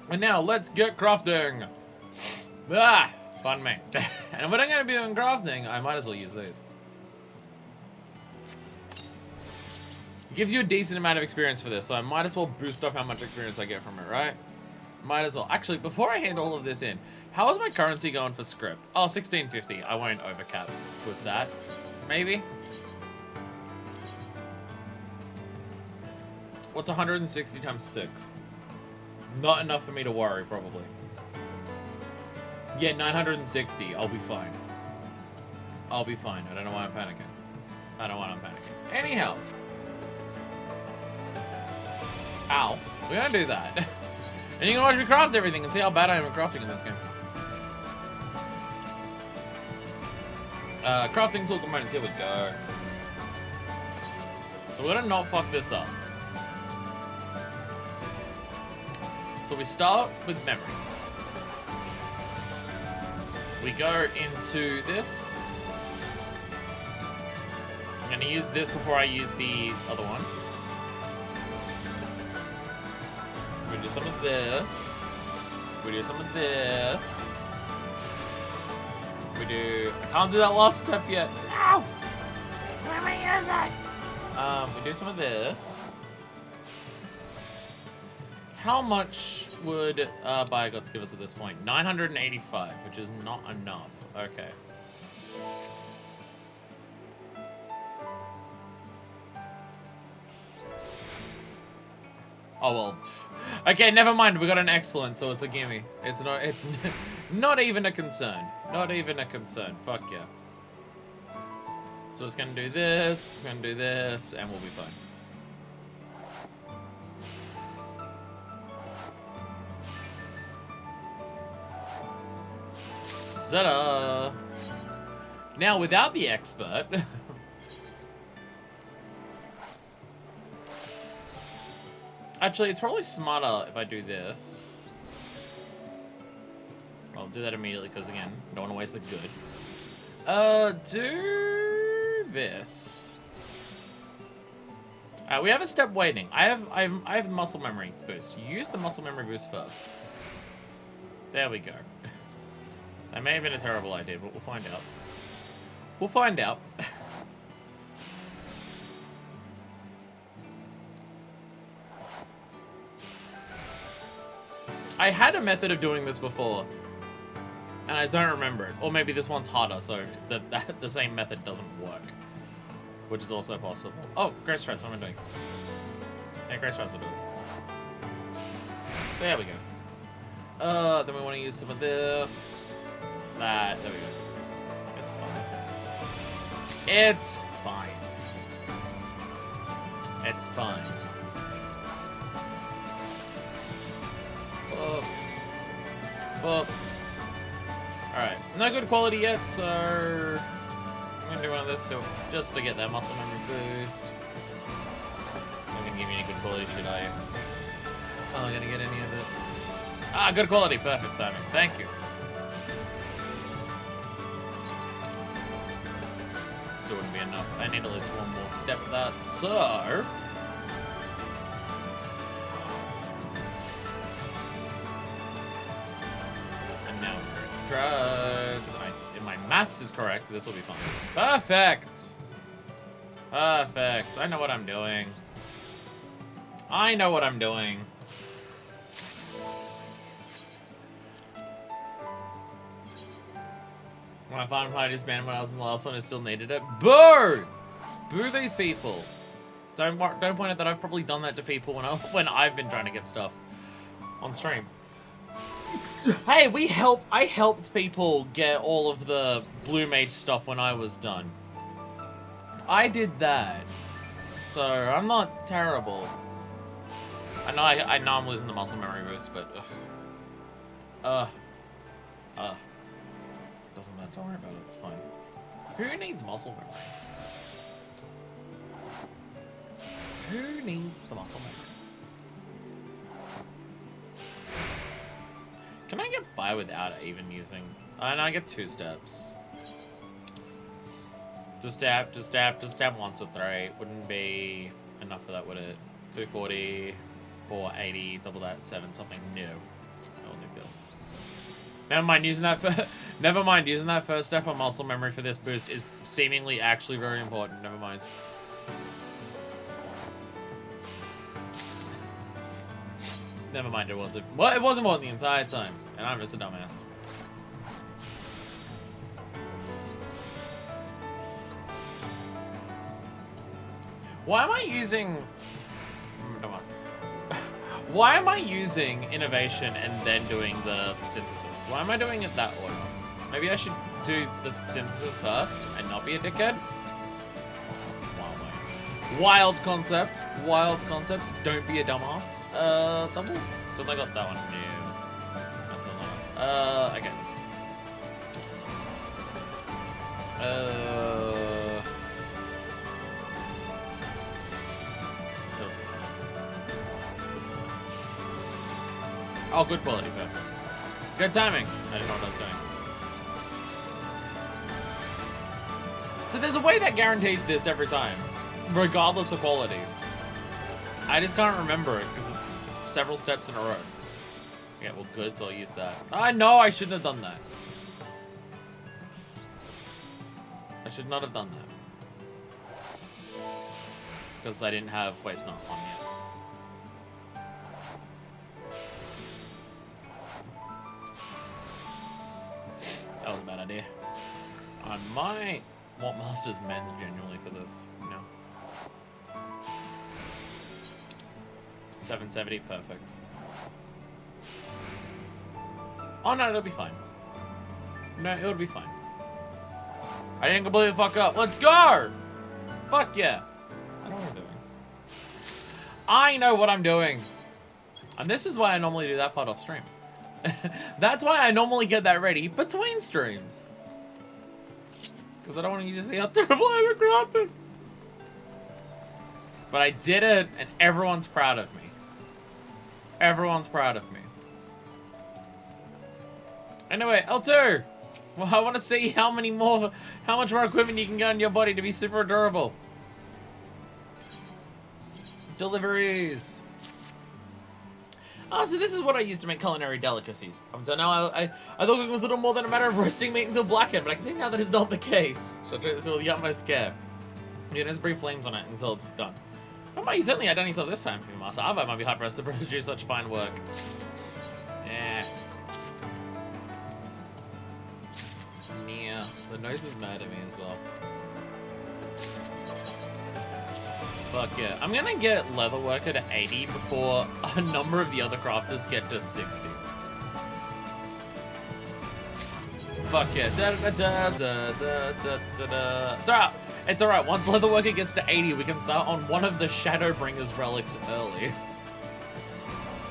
And now, let's get crafting. Ah, fun me. And if I'm going to be doing crafting, I might as well use these. It gives you a decent amount of experience for this, so I might as well boost up how much experience I get from it, right? Might as well. Actually, before I hand all of this in, how is my currency going for script? Oh, 1650. I won't overcap with that. Maybe? What's 160 times 6? Not enough for me to worry, probably. Yeah, 960. I'll be fine. I'll be fine. I don't know why I'm panicking. I don't know why I'm panicking. Anyhow. Ow. We're gonna do that. And you can watch me craft everything and see how bad I am at crafting in this game. Crafting tool components. Here we go. So we're gonna not fuck this up. So we start with memory. We go into this. I'm gonna use this before I use the other one. We do some of this. We do some of this. We do... I can't do that last step yet. No! Let me use it! We do some of this. How much would Biogots give us at this point? 985, which is not enough. Okay. Oh well. Okay, never mind. We got an excellent, so it's a gimme. It's not even a concern. Not even a concern. Fuck yeah. So it's gonna do this, we're gonna do this, and we'll be fine. Ta-da! Now, without the expert... Actually, it's probably smarter if I do this. I'll do that immediately, because again, don't want to waste the good. Do this. We have a step waiting. I have muscle memory boost. Use the muscle memory boost first. There we go. That may have been a terrible idea, but we'll find out. We'll find out. I had a method of doing this before, and I don't remember it. Or maybe this one's harder, so the same method doesn't work. Which is also possible. Oh, great strats, what am I doing? Yeah, great strats will do it. There we go. Then we want to use some of this. There we go. It's fine. It's fine. It's fine. Well, alright. Not good quality yet, so I'm gonna do one of this just to get that muscle memory boost. Not gonna give me any good quality, should I? I'm not gonna get any of it. Ah, good quality. Perfect timing. Thank you. Still wouldn't be enough. I need at least one more step of that, so... If my maths is correct, this will be fine. Perfect! Perfect. I know what I'm doing. I know what I'm doing. When I finally played this band when I was in the last one, I still needed it. Boo! Boo these people. Don't point out that I've probably done that to people when I've been trying to get stuff on stream. Hey, I helped people get all of the Blue Mage stuff when I was done. I did that. So, I'm not terrible. I know I'm losing the muscle memory boost, but... Doesn't matter, don't worry about it, it's fine. Who needs muscle memory? Who needs the muscle memory? Can I get by without even using... and I get 2 steps. Just stab once or 3. Wouldn't be enough for that, would it? 240, 480, double that, 7, something new. we'll take this. Never mind, using that never mind, using that first step on muscle memory for this boost is seemingly actually very important. Never mind. Never mind, it wasn't. Well, it wasn't important the entire time, and I'm just a dumbass. Why am I using... Dumbass. Why am I using innovation and then doing the synthesis? Why am I doing it that order? Maybe I should do the synthesis first and not be a dickhead? Wild concept. Wild concept. Don't be a dumbass. Double? Because I got that one. No. That's not enough. Okay. Oh, good quality, perfect. Good timing. I didn't know what I was doing. So there's a way that guarantees this every time, regardless of quality. I just can't remember it because it's several steps in a row. Yeah, well, good, so I'll use that. I know I shouldn't have done that. I should not have done that. Because I didn't have waste not on yet. That was a bad idea. I might want Master's Mends genuinely for this, you know. 770, perfect. Oh no, it'll be fine. No, it'll be fine. I didn't completely fuck up. Let's go! Fuck yeah. I know what I'm doing. I know what I'm doing. And this is why I normally do that part off stream. That's why I normally get that ready between streams. Because I don't want you to see how terrible I have crafted. But I did it, and everyone's proud of me. Everyone's proud of me. Anyway, L2! Well, I want to see how much more equipment you can get on your body to be super durable. Deliveries. Oh, so this is what I used to make culinary delicacies. So now I thought cooking was a little more than a matter of roasting meat until blackened, but I can see now that is not the case. So I try this with the utmost care. You just breathe flames on it until it's done. Oh, you certainly had done yourself this time, Master Arvo might be hard pressed to produce such fine work. Yeah. Yeah, the nose is mad at me as well. Fuck yeah. I'm gonna get Leatherworker to 80 before a number of the other crafters get to 60. Fuck yeah. It's alright. It's alright. Once Leatherworker gets to 80, we can start on one of the Shadowbringer's relics early.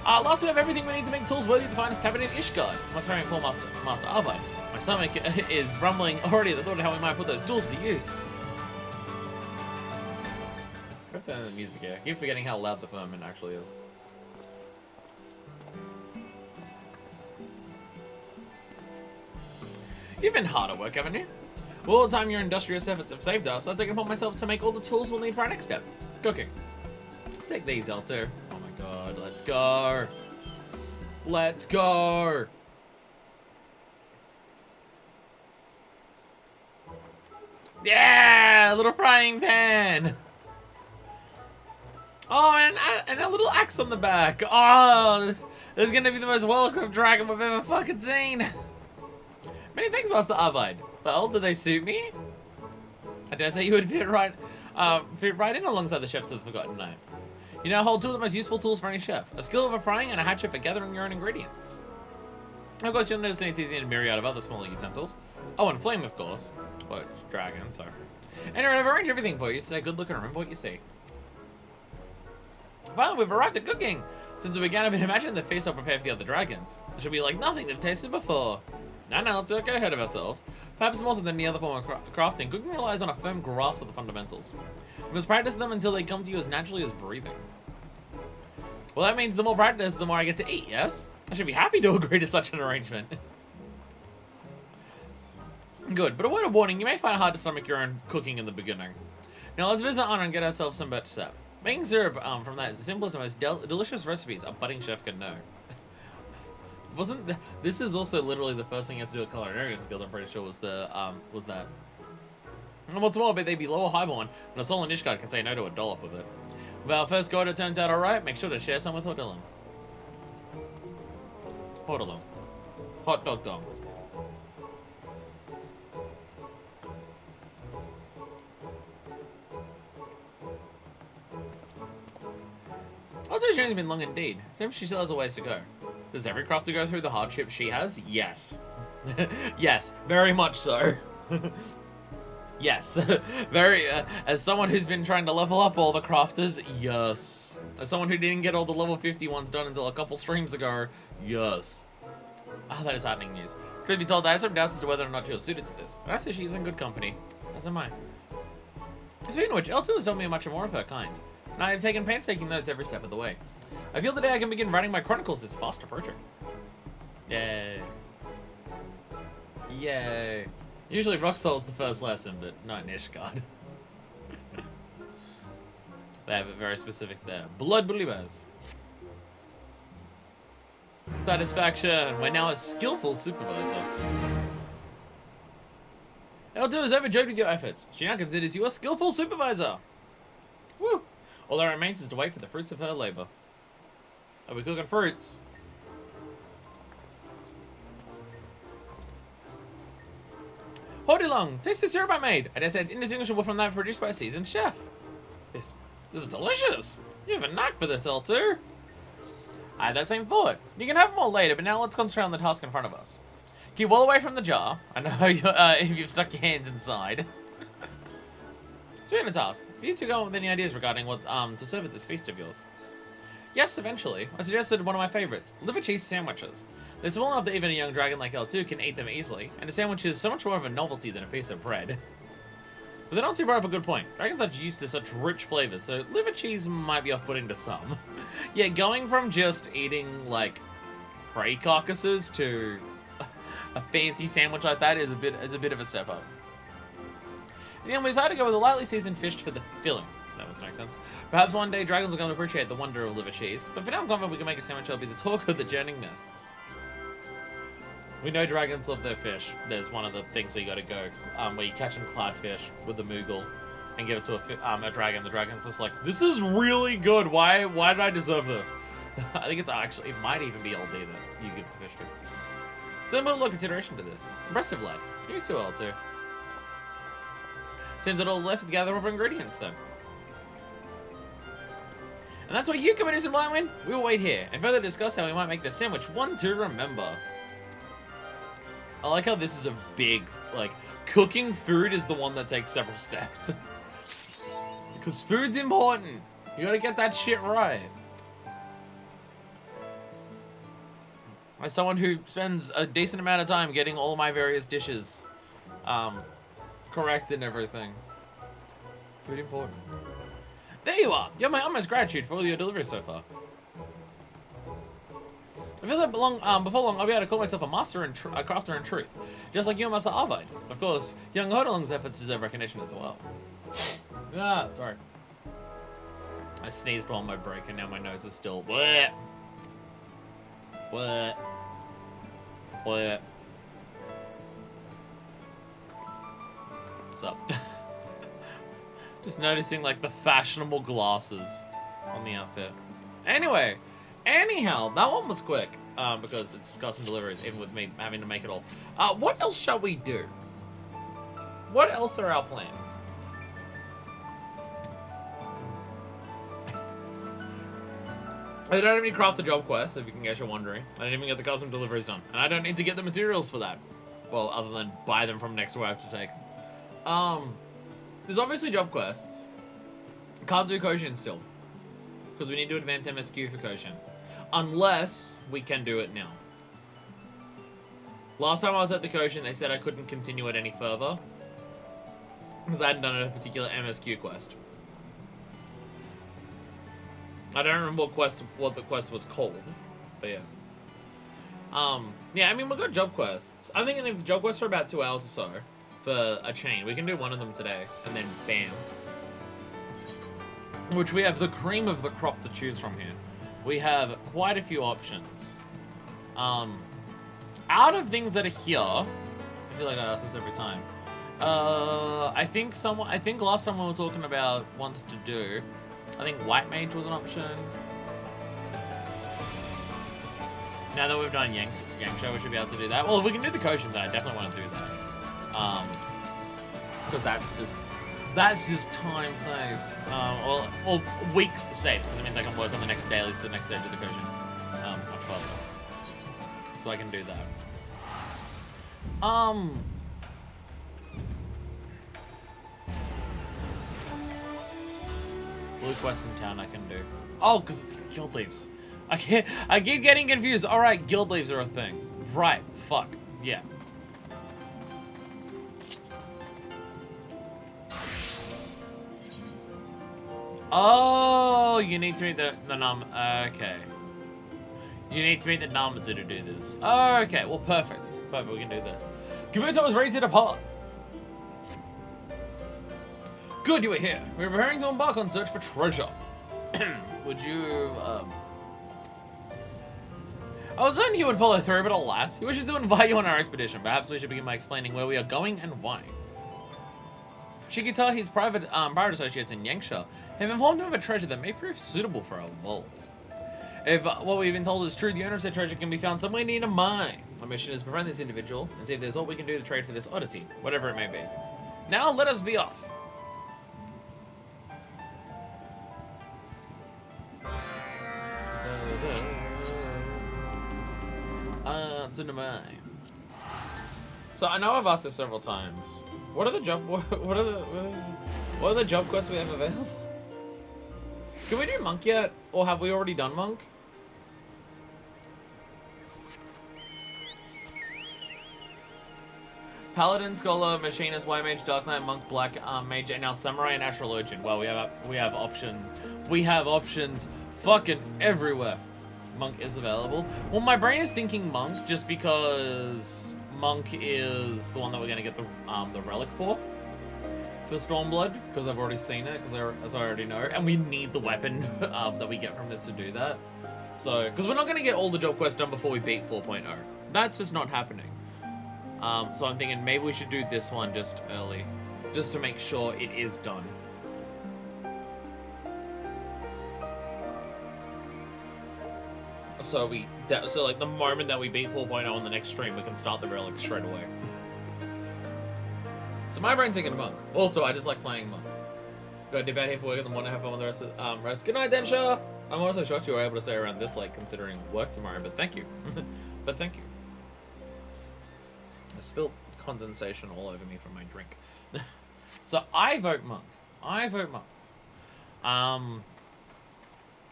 Last we have everything we need to make tools worthy of the finest tavern in Ishgard. Must hurry and call Master Arvo. My stomach is rumbling already at the thought of how we might put those tools to use. Let's turn the music here. I keep forgetting how loud the firmament actually is. You've been hard at work, haven't you? Well, all the time your industrious efforts have saved us, I've taken upon myself to make all the tools we'll need for our next step. Cooking. Take these, L2. Oh my god, let's go. Let's go. Yeah, a little frying pan. Oh, and a little axe on the back. Oh, this is gonna be the most well-equipped dragon we've ever fucking seen. Many thanks, Master Arvide. Well, do they suit me? I dare say you would fit right in alongside the chefs of the Forgotten Night. You now hold two of the most useful tools for any chef: a skill for frying and a hatchet for gathering your own ingredients. Of course, you'll notice it's easy in a myriad of other smaller utensils. Oh, and flame, of course. What? Dragon, sorry. Anyway, I've arranged everything for you, so take a good look and remember what you see. Well, we've arrived at cooking. Since we began, I've been imagining the feast I'll prepare for the other dragons. It should be like nothing they've tasted before. No, let's not get ahead of ourselves. Perhaps more so than any other form of crafting, cooking relies on a firm grasp of the fundamentals. We must practice them until they come to you as naturally as breathing. Well, that means the more practice, the more I get to eat, yes? I should be happy to agree to such an arrangement. Good, but a word of warning, you may find it hard to stomach your own cooking in the beginning. Now let's visit Anna and get ourselves some birch sap. Making syrup from that is the simplest and most delicious recipes a budding chef can know. This is also literally the first thing you have to do at Culinarian's Guild, I'm pretty sure, was that. And what's more, but they'd be low or highborn, but a Sol and Ishgard can say no to a dollop of it. If our first go-order turns out alright, make sure to share some with Hordelum. Hordelum. Hot dog dong. Alto's journey's been long indeed. Seems she still has a ways to go. Does every crafter go through the hardship she has? Yes. Yes, very much so. Yes. Very, as someone who's been trying to level up all the crafters, yes. As someone who didn't get all the level 50 ones done until a couple streams ago, yes. Ah, that is heartening news. Truth be told, I have some doubts as to whether or not she was suited to this, but I say she's in good company, as am I. Speaking of which, L2 has told me much more of her kind, and I have taken painstaking notes every step of the way. I feel the day I can begin writing my chronicles is fast approaching. Yay. Yay. Usually Roxol's the first lesson, but not in Ishgard. They have it very specific there. Blood believers. Satisfaction. We're now a skillful supervisor. L2 has overjoyed with your efforts. She now considers you a skillful supervisor. Woo. All that remains is to wait for the fruits of her labor. Are we cooking fruits? Hodilong, taste the syrup I made. I dare say it's indistinguishable from that produced by a seasoned chef. This is delicious. You have a knack for this, L2. I had that same thought. You can have more later, but now let's concentrate on the task in front of us. Keep well away from the jar. I know you've stuck your hands inside. Speaking of task, have you two go with any ideas regarding what to serve at this feast of yours? Yes, eventually. I suggested one of my favorites, liver cheese sandwiches. They're small enough that even a young dragon like L2 can eat them easily, and a sandwich is so much more of a novelty than a piece of bread. But then L2 brought up a good point. Dragons are used to such rich flavors, so liver cheese might be off-putting to some. Yeah, going from just eating, like, prey carcasses to a fancy sandwich like that is a bit of a step up. In the end, we decided to go with a lightly seasoned fish for the filling. That doesn't make sense. Perhaps one day dragons will come to appreciate the wonder of liver cheese, but for now I'm confident we can make a sandwich that'll be the talk of the journeying mists. We know dragons love their fish. There's one of the things where you gotta go, where you catch some cladfish with the Moogle and give it to a dragon. The dragon's just like, this is really good. Why did I deserve this? I think it might even be LD that you give the fish to. So then put a little consideration to this. Impressive lad. You too, L2. Seems it all left to gather up ingredients then. And that's why you come in and Blindwind. We will wait here and further discuss how we might make the sandwich one to remember. I like how this is a big, like, cooking food is the one that takes several steps. Because food's important. You gotta get that shit right. As someone who spends a decent amount of time getting all my various dishes correct and everything. Food important. There you are. You have my utmost gratitude for all your deliveries so far. I feel that before long I'll be able to call myself a master and a crafter in truth, just like you and Master Arvide. Of course, young Hodolong's efforts deserve recognition as well. Ah, sorry. I sneezed while my break and now my nose is still bleh. Bleh. Bleh. What's up? Just noticing like the fashionable glasses on the outfit. Anyway. Anyhow, that one was quick, because it's got some deliveries, even with me having to make it all. What else shall we do? What else are our plans? I don't have any crafter job quests, if in case you're wondering. I didn't even get the custom deliveries done. And I don't need to get the materials for that. Well, other than buy them from next door I have to take. There's obviously job quests. Can't do Koshin still. Because we need to advance MSQ for Koshin. Unless we can do it now. Last time I was at the Koshin, they said I couldn't continue it any further. Because I hadn't done a particular MSQ quest. I don't remember what the quest was called. But yeah. Yeah, I mean, we've got job quests. I'm thinking if job quests are about 2 hours or so for a chain. We can do one of them today. And then bam. Which we have the cream of the crop to choose from here. We have quite a few options. Out of things that are here, I feel like I ask this every time. I think last time we were talking about wants to do, I think White Mage was an option. Now that we've done Yangsha, we should be able to do that. Well, if we can do the Koshin, then I definitely want to do that. Because that's just time saved. Or weeks saved, because it means I can work on the next daily, so the next stage of the Koshin much faster. So I can do that. Blue quest in town I can do. Oh, because it's guild leaves. I keep getting confused. Alright, guild leaves are a thing. Right, fuck. Yeah. Oh, you need to meet the okay. You need to meet the Namazu to do this. Okay, well, perfect. Perfect, we can do this. Kabuto was ready to depart. Good, you were here. We're preparing to embark on search for treasure. Would you, I was hoping he would follow through, but alas, he wishes to invite you on our expedition. Perhaps we should begin by explaining where we are going and why. Shikita, his private associates in Yangsha, have informed him of a treasure that may prove suitable for our vault. If what we've been told is true, the owner of said treasure can be found somewhere near a mine. Our mission is to befriend this individual and see if there's what we can do to trade for this oddity, whatever it may be. Now, let us be off. To the mine. So I know I've asked this several times. What are the job quests we have available? Can we do Monk yet? Or have we already done Monk? Paladin, Scholar, Machinist, White Mage, Dark Knight, Monk, Black Mage, and now Samurai and Astrologian. Well, we have options fucking everywhere. Monk is available. Well, my brain is thinking Monk just because Monk is the one that we're gonna get the relic for Stormblood, because I've already seen it, as I already know, and we need the weapon that we get from this to do that. So, because we're not gonna get all the job quests done before we beat 4.0. That's just not happening. So I'm thinking maybe we should do this one just early, just to make sure it is done. So like the moment that we beat 4.0 on the next stream, we can start the relic straight away. So my brain's thinking Monk. Also, I just like playing Monk. Got a dip out here for work in the morning, have fun with the rest of rest. Good night, Densha! I'm also shocked you were able to stay around this late considering work tomorrow, but thank you. But thank you. I spilled condensation all over me from my drink. So I vote Monk.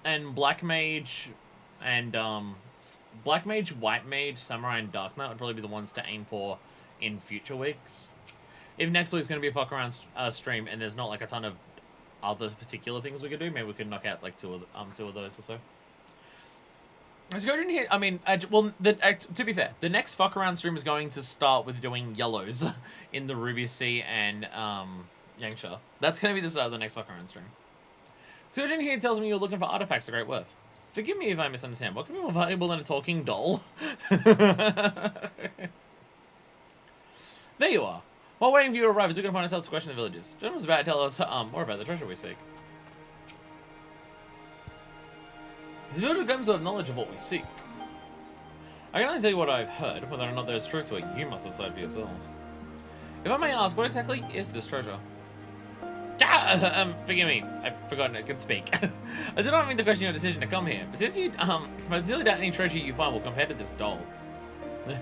And Black Mage and Black Mage, White Mage, Samurai, and Dark Knight would probably be the ones to aim for in future weeks. If next week's going to be a fuck around stream and there's not like a ton of other particular things we could do, maybe we could knock out like two of those or so. Let's go in here. I mean, to be fair, the next fuck around stream is going to start with doing yellows in the Ruby Sea and Yangsha. That's going to be the start of the next fuck around stream. Surgeon here tells me you're looking for artifacts of great worth. Forgive me if I misunderstand. What can be more valuable than a talking doll? There you are. While waiting for you to arrive, it's going to find ourselves to question the villagers. Gentleman was about to tell us more about the treasure we seek. This villager comes to have knowledge of what we seek. I can only tell you what I've heard, whether or not there's truth to it, you must decide for yourselves. If I may ask, what exactly is this treasure? Forgive me, I've forgotten I can speak. I do not mean to question your decision to come here, but since you, I sincerely doubt any treasure you find will compare to this doll.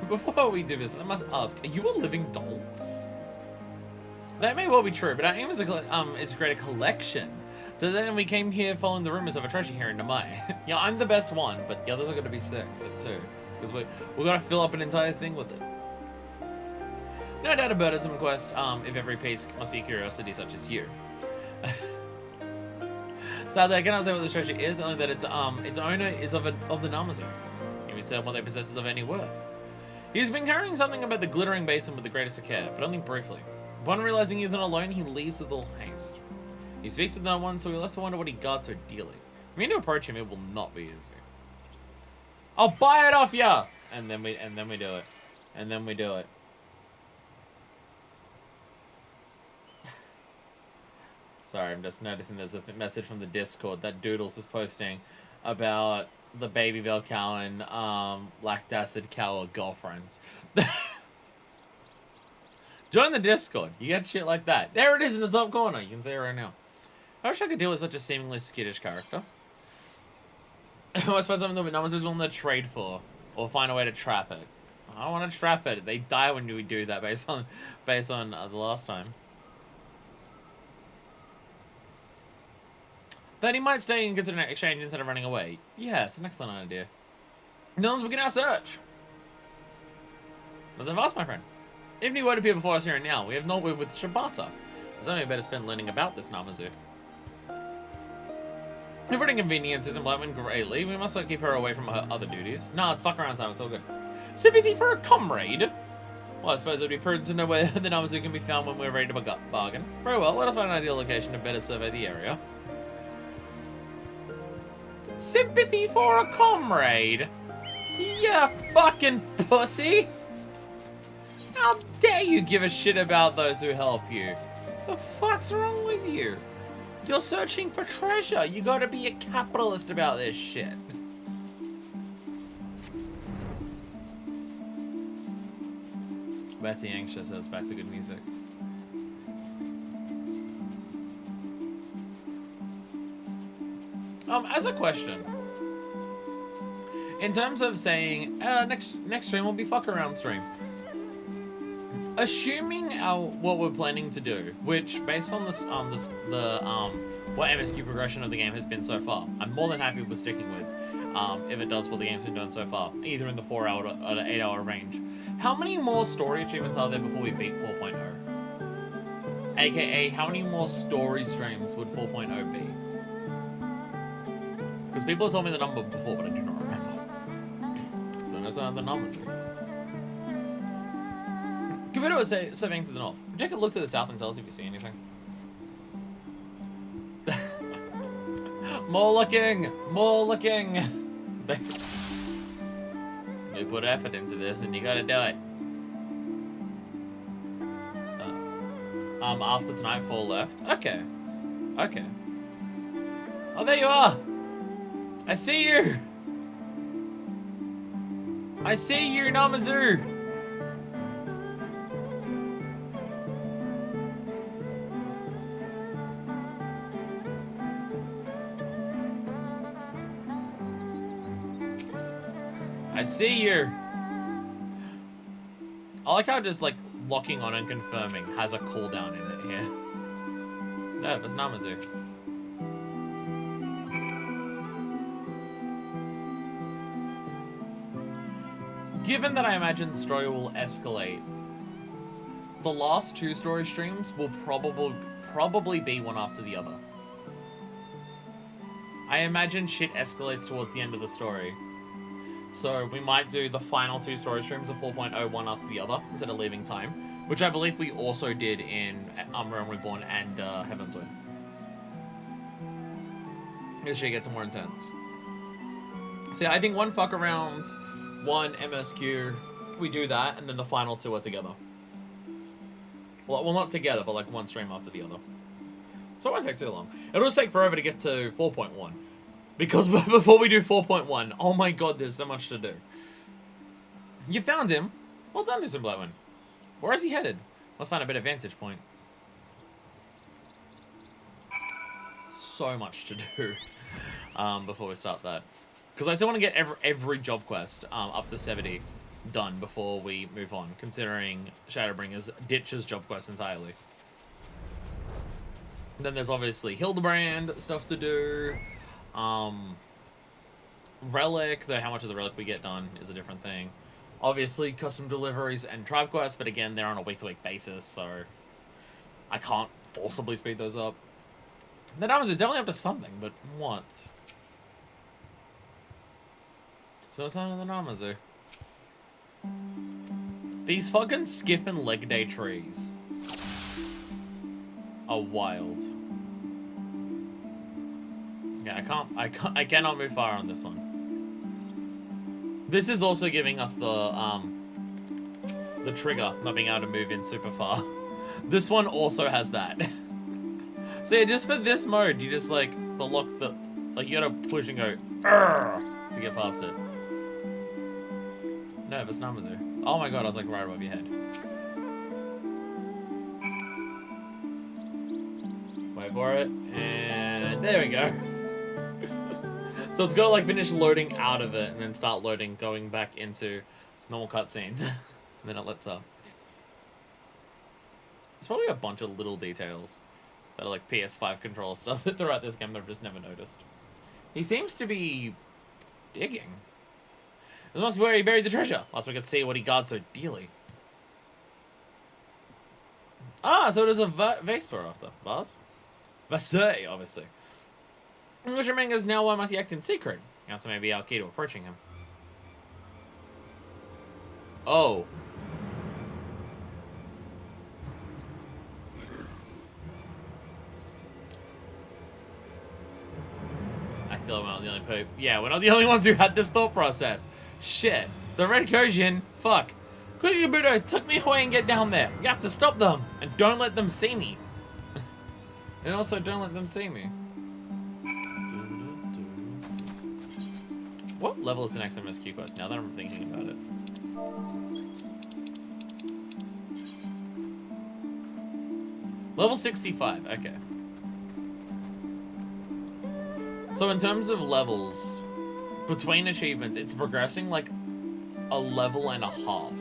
Before we do this, I must ask, are you a living doll? That may well be true, but our aim is to create a collection. So then we came here following the rumors of a treasure here in Namai. Yeah, I'm the best one, but the others are going to be sick too, because we're going to fill up an entire thing with it. No doubt a burdensome quest, if every piece must be a curiosity such as you. Sadly, I cannot say what this treasure is, only that its owner is of the Namazu. Can we say what they possess is of any worth? He's been carrying something about the glittering basin with the greatest care, but only briefly. Upon realizing he isn't alone, he leaves with all haste. He speaks with no one, so we're left to wonder what he guards so dearly. If we need to approach him, it will not be easy. I'll buy it off ya! And then we do it. And then we do it. Sorry, I'm just noticing there's a message from the Discord that Doodles is posting about the Baby Bell cow and lactacid cow are girlfriends. Join the Discord. You get shit like that. There it is in the top corner. You can see it right now. I wish I could deal with such a seemingly skittish character. I must find something that no one's willing to trade for, or find a way to trap it. I don't want to trap it. They die when we do that, based on the last time. Then he might stay and consider an exchange instead of running away. Yes, an excellent idea. No one's begin our search. As I've asked, my friend. If he were to appear before us here and now, we have not with Shibata. There's only better spend learning about this Namazu. If it inconveniences Blightwind greatly, we must not keep her away from her other duties. Nah, it's fuck around time, it's all good. Sympathy for a comrade? Well, I suppose it would be prudent to know where the Namazu can be found when we're ready to bargain. Very well, let us find an ideal location to better survey the area. Sympathy for a comrade? Yeah, fucking pussy! How dare you give a shit about those who help you? The fuck's wrong with you? You're searching for treasure. You gotta be a capitalist about this shit. Betty anxious, that's back to good music. As a question, in terms of saying next stream will be fuck around stream. Assuming what we're planning to do, which based on this what MSQ progression of the game has been so far, I'm more than happy with sticking with. If it does what the game's been doing so far, either in the 4-hour or the 8-hour range. How many more story achievements are there before we beat 4.0? AKA, how many more story streams would 4.0 be? Because people have told me the number before, but I do not remember. So there's the numbers. Kabuto was surveying to the north. Take a look to the south and tell us if you see anything. More looking! More looking! You put effort into this and you gotta do it. After Nightfall left. Okay. Okay. Oh, there you are! I see you! I see you, Namazu! I see you! I like how just, like, locking on and confirming has a cooldown in it here. No, there's Namazu. Given that I imagine the story will escalate, the last 2 story streams will probably be one after the other. I imagine shit escalates towards the end of the story. So we might do the final 2 story streams of 4.0 one after the other, instead of leaving time. Which I believe we also did in Realm Reborn and Heavensward. This shit gets more intense. So yeah, I think one fuck around, one MSQ, we do that, and then the final 2 are together. Well, not together, but like one stream after the other. So it won't take too long. It'll just take forever to get to 4.1. Because before we do 4.1, oh my god, there's so much to do. You found him. Well done, Mr. Blightwind. Where is he headed? Let's find a better vantage point. So much to do before we start that. Because I still want to get every job quest up to 70 done before we move on, considering Shadowbringers ditches job quest entirely. Then there's obviously Hildebrand stuff to do. Relic, though how much of the Relic we get done is a different thing. Obviously, custom deliveries and tribe quests, but again, they're on a week-to-week basis, so I can't forcibly speed those up. The Namazu is definitely up to something, but what? So it's not in the Namazu. These fucking skip and leg day trees are wild. Yeah, I cannot move far on this one. This is also giving us the trigger, not being able to move in super far. This one also has that. So yeah, just for this mode, you just like, you gotta push and go, "Arrgh," to get past it. No, that's Namazu. Oh my god, I was like right above your head. Wait for it, and there we go. So it's gotta like finish loading out of it and then start loading, going back into normal cutscenes. And then it lets up. There's probably a bunch of little details that are like PS5 control stuff throughout this game that I've just never noticed. He seems to be digging. This must be where he buried the treasure. Last we could see what he guards so dearly. Ah, so there's a vase for after. Vase? Vase, obviously. Which remains now, why must he act in secret? Answer may be our key to approaching him. Oh. I feel we're not the only we're not the only ones who had this thought process. Shit. The Red Kojin. Fuck. Quickly, Kabuto, tuck me away and get down there. You have to stop them. And don't let them see me. And also, don't let them see me. What level is the next MSQ quest now that I'm thinking about it? Level 65, okay. So in terms of levels, between achievements, it's progressing like a level and a half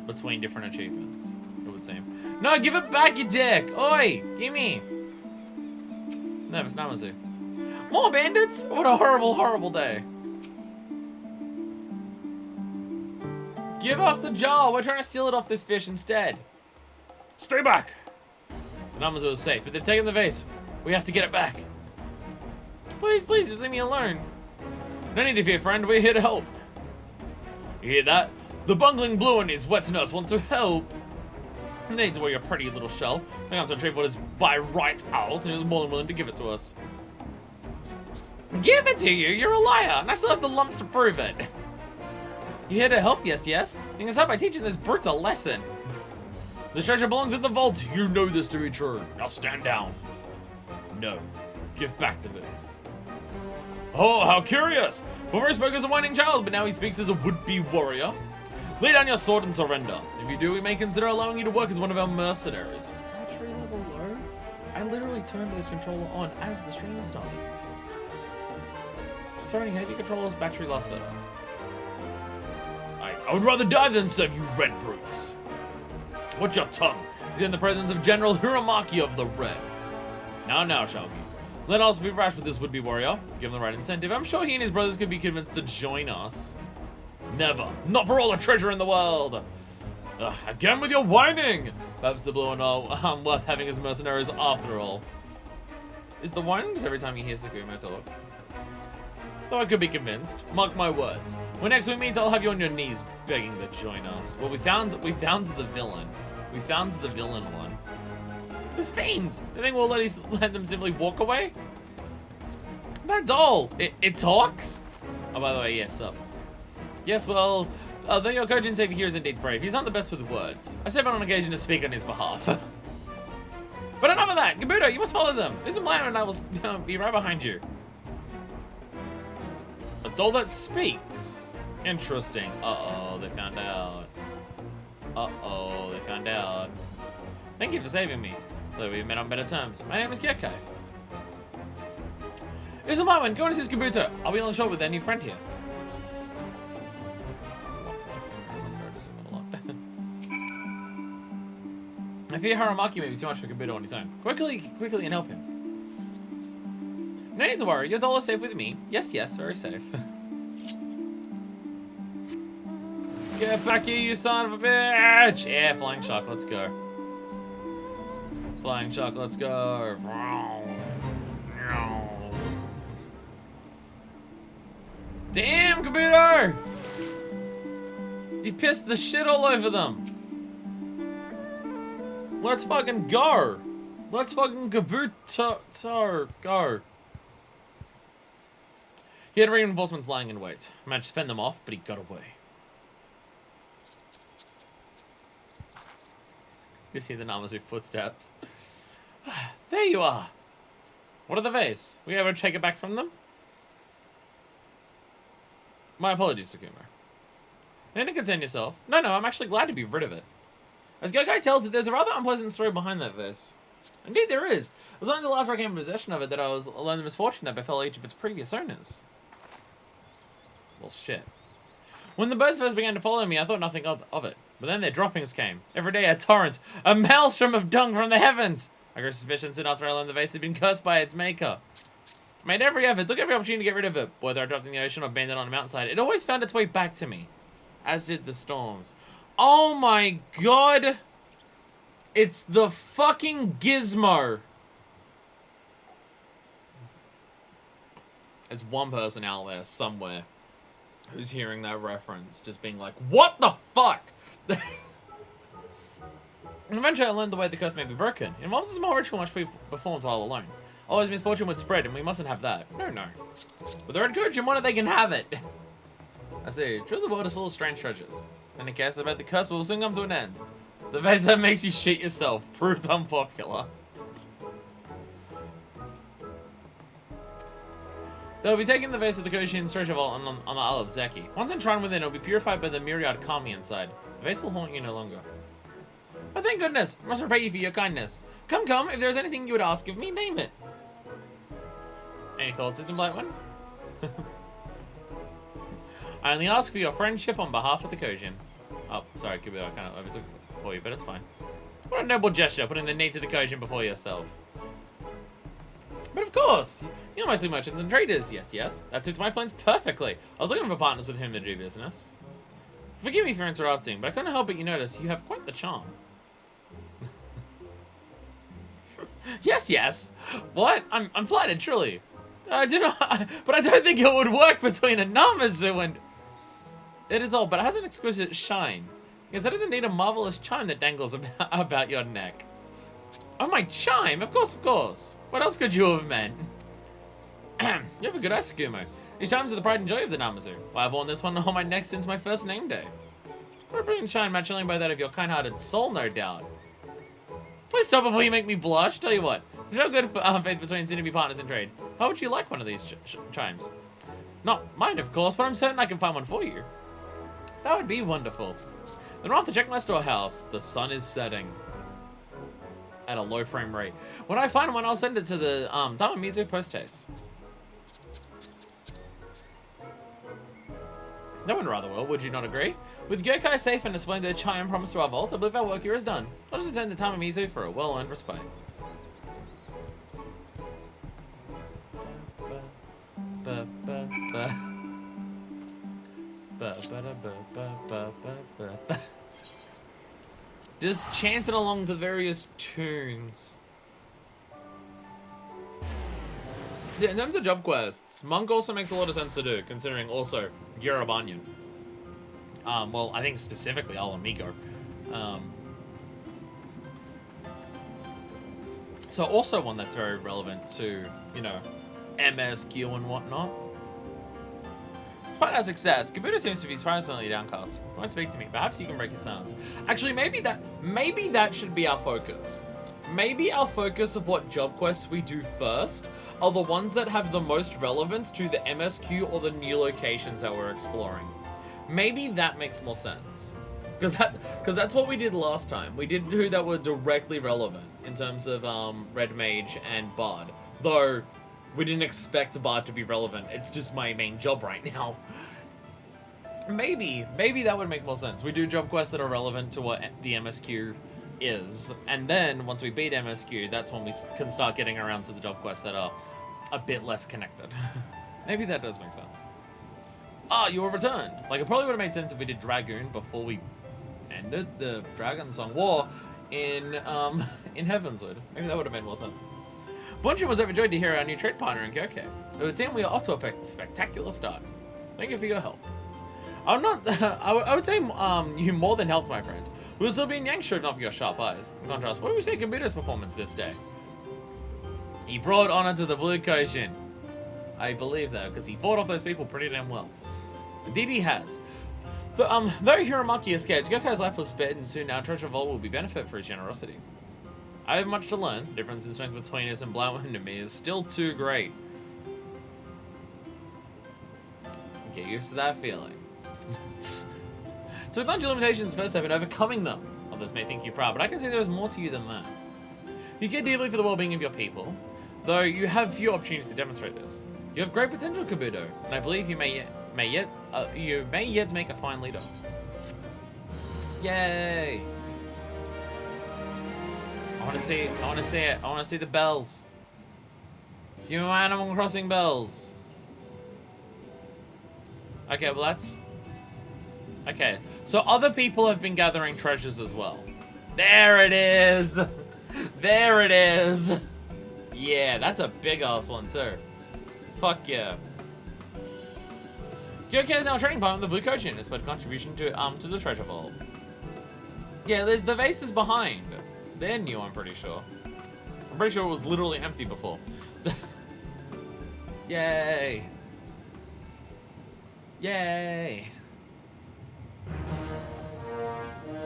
between different achievements, it would seem. No, give it back, you dick! Oi! Gimme! No, it's Namazu. More bandits? What a horrible, horrible day. Give us the jar! We're trying to steal it off this fish instead. Stay back! The Namazu is safe, but they've taken the vase. We have to get it back. Please, please, just leave me alone. No need to fear, friend. We're here to help. You hear that? The bungling blue and his wet nurse want to help. No need to worry, your pretty little shell. I have to retrieve what is by right ours, and he was more than willing to give it to us. Give it to you? You're a liar, and I still have the lumps to prove it. You here to help? Yes, yes. You can start by teaching this brute a lesson. The treasure belongs in the vault. You know this to be true. Now stand down. No. Give back the vase. Oh, how curious! Before he spoke as a whining child, but now he speaks as a would-be warrior. Lay down your sword and surrender. If you do, we may consider allowing you to work as one of our mercenaries. Battery level low? I literally turned this controller on as the stream started. Sorry, how do you control this battery last bit? I would rather die than serve you red brutes. Watch your tongue. He's in the presence of General Hiramaki of the Red. Now, Shalgi. Let us be rash with this would-be warrior. Give him the right incentive. I'm sure he and his brothers could be convinced to join us. Never. Not for all the treasure in the world. Ugh, again with your whining. Perhaps the blue and all worth having as mercenaries after all. Is the whining just every time you hear Sakumo talk? Though I could be convinced. Mark my words. When next we meet, I'll have you on your knees begging to join us. Well, we found the villain. We found the villain one. There's fiends! You think we'll let them simply walk away? That doll! It talks? Oh, by the way, yes, up. Yes, well, though your Kojin savior here is indeed brave, he's not the best with words. I step out on occasion to speak on his behalf. But enough of that! Kabuto, you must follow them! Listen, Lion, and I will be right behind you. A doll that speaks? Interesting. Uh-oh, they found out. Uh-oh, they found out. Thank you for saving me. Though we met on better terms. My name is Gekkai. Here's a moment. Go and assist Kabuto. I'll be on the shore with their new friend here. I fear Haramaki may be too much for Kabuto on his own. Quickly and help him. No need to worry. Your doll is safe with me. Yes, very safe. Get back here, you son of a bitch! Yeah, flying shark. Let's go. Flying shark, let's go. Damn, Kabuto! You pissed the shit all over them. Let's fucking go. Let's fucking Kabuto go. He had reinforcements lying in wait. Managed to fend them off, but he got away. You see the Namazu footsteps. There you are. What are the vase? Were you able to take it back from them? My apologies, Tsukuma. You didn't concern yourself. No, I'm actually glad to be rid of it. As Gokai tells it, there's a rather unpleasant story behind that vase. Indeed, there is. It was only until after I came in possession of it that I was learned the misfortune that befell each of its previous owners. Well, shit. When the birds first began to follow me, I thought nothing of it. But then their droppings came. Every day a torrent, a maelstrom of dung from the heavens. I grew suspicious soon after I learned the vase had been cursed by its maker. I made every effort, took every opportunity to get rid of it. Whether I dropped in the ocean or abandoned on a mountainside, it always found its way back to me. As did the storms. Oh my god! It's the fucking Gizmo! There's one person out there somewhere who's hearing that reference, just being like, what the fuck? Eventually I learned the way the curse may be broken. It involves a small ritual which we performed while alone. Always misfortune would spread, and we mustn't have that. No. But they're encouraging one, they can have it. I say, truly the world is full of strange treasures. And the case about the curse will soon come to an end. The vase that makes you shit yourself proved unpopular. They'll be taking the vase of the Koshin's treasure vault on the Isle of Zeki. Once enshrined within, it will be purified by the myriad kami inside. The vase will haunt you no longer. But thank goodness, I must repay you for your kindness. Come, if there's anything you would ask of me, name it. Any thoughts, Isn't Blight One? I only ask for your friendship on behalf of the Kojin. Oh, sorry, I kind of overtook it for you, but it's fine. What a noble gesture, putting the needs of the Kojin before yourself. But of course, you're mostly merchants and traders. Yes, that suits my plans perfectly. I was looking for partners with whom to do business. Forgive me for interrupting, but I couldn't help but you notice you have quite the charm. Yes. What? I'm flattered, truly. I do not, but I don't think it would work between a Namazu and... It is all, but it has an exquisite shine. Yes, that doesn't need a marvelous chime that dangles about your neck. Oh, my chime? Of course. What else could you have meant? You have a good eye, Tsukumo. These chimes are the pride and joy of the Namazu. Well, I've worn this one on my neck since my first name day. What a brilliant chime, matched only by that of your kind-hearted soul, no doubt. Please stop before you make me blush. Tell you what, there's no good faith between soon-to-be partners in trade. How would you like one of these chimes? Not mine, of course, but I'm certain I can find one for you. That would be wonderful. Then I'll have to check my storehouse. The sun is setting. At a low frame rate. When I find one, I'll send it to the Tamamizu post-haste. That went rather well, would you not agree? With Yokai safe and displaying the chime promised to our vault, I believe our work here is done. Let us return to Tamamizu for a well-earned respite. Just chanting along to various tunes. See, in terms of job quests, Monk also makes a lot of sense to do, considering also Girabanyan. Well, I think specifically Alamigo. So also one that's very relevant to, you know, MSQ and whatnot. Despite our success, Kabuto seems to be surprisingly downcast. Won't speak to me. Perhaps you can break his silence. Actually, maybe that should be our focus. Maybe our focus of what job quests we do first are the ones that have the most relevance to the MSQ or the new locations that we're exploring. Maybe that makes more sense. Because that's what we did last time. We did two that were directly relevant in terms of Red Mage and Bard. Though we didn't expect Bard to be relevant. It's just my main job right now. Maybe that would make more sense. We do job quests that are relevant to what the MSQ is. And then once we beat MSQ, that's when we can start getting around to the job quests that are a bit less connected. Maybe that does make sense. Ah, you have returned. Like, it probably would have made sense if we did Dragoon before we ended the Dragon Song War in Heavenswood. Maybe that would have made more sense. Bunshin was overjoyed to hear our new trade partner in Kyoke. It would seem we are off to a spectacular start. Thank you for your help. I'm not. I would say you more than helped, my friend. We will still be in Yangshu enough of your sharp eyes. In contrast, what do we say Kabuto's performance this day? He brought honor to the Blue Koshin. I believe that, because he fought off those people pretty damn well. Indeed he has. Though Hiramaki escaped, Gokai's life was spared, and soon our treasure vault will be benefit for his generosity. I have much to learn. The difference in strength between us and Bloodwind and me is still too great. Get used to that feeling. To acknowledge your limitations, first step in overcoming them. Others may think you proud, but I can see there is more to you than that. You care deeply for the well-being of your people, though you have few opportunities to demonstrate this. You have great potential, Kabuto, and I believe you may yet make a fine leader. Yay! I want to see it. I want to see the bells. You Animal Crossing bells. Okay, well that's... Okay, so other people have been gathering treasures as well. There it is! There it is! Yeah, that's a big-ass one too. Fuck yeah. Gyokai is now a trading partner with the Blue Coaching. It's made a contribution to the treasure vault. Yeah, there's the vases behind. They're new, I'm pretty sure. I'm pretty sure it was literally empty before. Yay! Yay!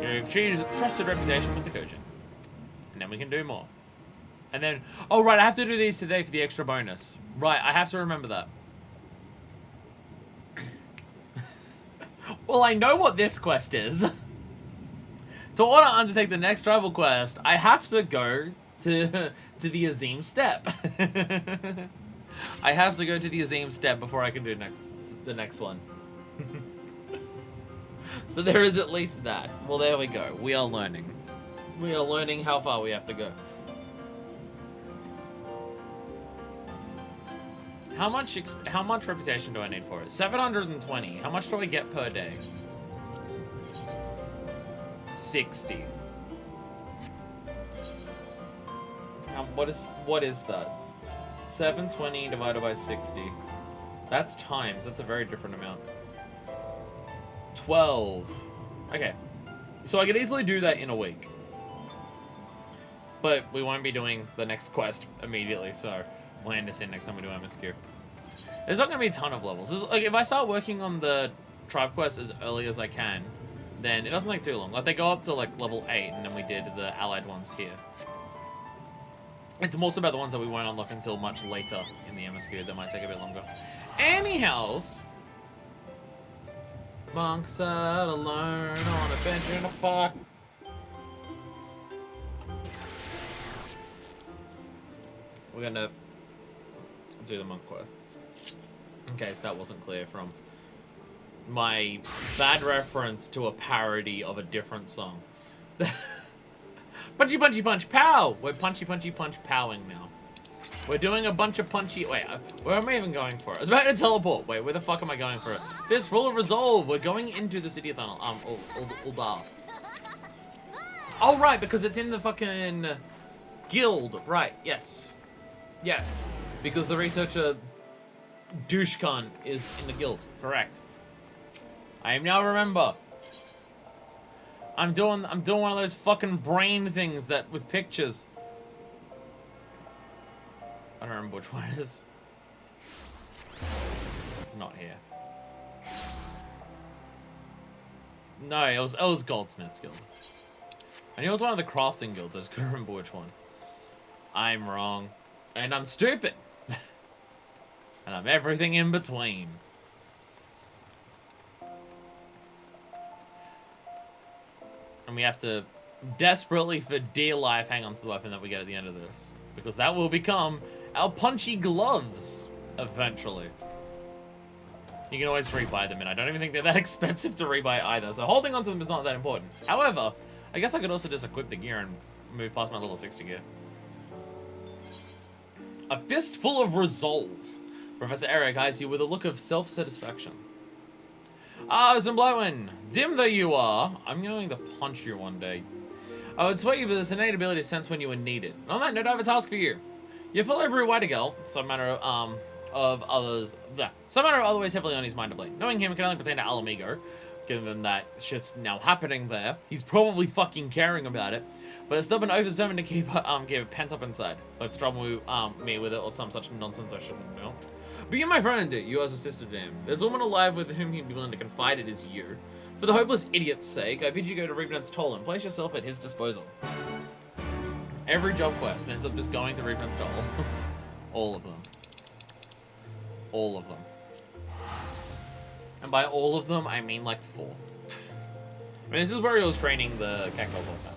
You've achieved a trusted reputation with the Kojin. And then we can do more. And then... Oh, right, I have to do these today for the extra bonus. Right, I have to remember that. Well, I know what this quest is. To order to undertake the next travel quest, I have to go to the Azim Step. I have to go to the Azim Step before I can do the next one. So there is at least that. Well, there we go. We are learning. We are learning how far we have to go. How much reputation do I need for it? 720. How much do I get per day? 60. What is that? 720 divided by 60. That's times. That's a very different amount. 12. Okay. So I could easily do that in a week. But we won't be doing the next quest immediately, so we'll end this in next time we do MSQ. There's not going to be a ton of levels. Like, if I start working on the tribe quest as early as I can, then it doesn't take too long. Like, they go up to, like, level 8, and then we did the allied ones here. It's more so about the ones that we won't unlock until much later in the MSQ. That might take a bit longer. Anyhows, monk sat alone on a bench in a park. We're gonna do the monk quests. In case that wasn't clear from my bad reference to a parody of a different song. Punchy, punchy, punch, pow! We're punchy, punchy, punch, powing now. We're doing a bunch of punchy... Wait, where am I even going for it? I was about to teleport. Wait, where the fuck am I going for it? Fist full of resolve. We're going into the city of Tunnel. Uldar. Oh, right, because it's in the fucking guild. Right, yes. Yes, because the researcher douche-cunt is in the guild. Correct. I am now remember. I'm doing one of those fucking brain things that with pictures. I don't remember which one it is. It's not here. No, it was Goldsmith's guild. I knew it was one of the crafting guilds. I just couldn't remember which one. I'm wrong, and I'm stupid, and I'm everything in between. And we have to desperately, for dear life, hang on to the weapon that we get at the end of this. Because that will become our punchy gloves, eventually. You can always rebuy them, and I don't even think they're that expensive to rebuy either. So holding onto them is not that important. However, I guess I could also just equip the gear and move past my level 60 gear. A fistful of resolve. Professor Eric eyes you with a look of self-satisfaction. Ah, some blowing. Dim though you are, I'm going to punch you one day. I would swear you with this innate ability to sense when you were needed. And on that note, I have a task for you. Your fellow Brew Whitegirl, some manner of other ways heavily on his mind of late. Knowing him can only pertain to Alamigo, given that shit's now happening there. He's probably fucking caring about it, but is stubborn, over-determined to keep it pent up inside. Like to trouble me with it or some such nonsense I shouldn't know. Be my friend, you as a sister to him. There's a woman alive with whom he'd be willing to confide. It is you. For the hopeless idiot's sake, I bid you go to Revenant's Toll and place yourself at his disposal. Every job quest ends up just going to Revenant's Toll. All of them. All of them. And by all of them, I mean like 4. I mean, this is where he was training the catgirls all the time.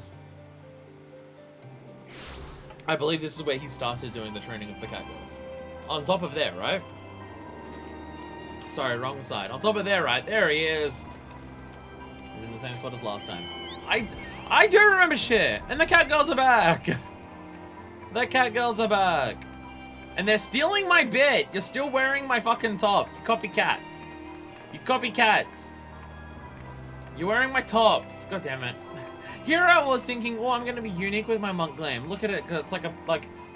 I believe this is where he started doing the training of the catgirls. On top of there, right? Sorry, wrong side. On top of there, right? There he is. He's in the same spot as last time. I do remember shit. And the catgirls are back. The catgirls are back. And they're stealing my bit. You're still wearing my fucking top. You copycats. You copycats. You're wearing my tops. God damn it. Here I was thinking, oh, I'm gonna be unique with my monk glam. Look at it, cause it's like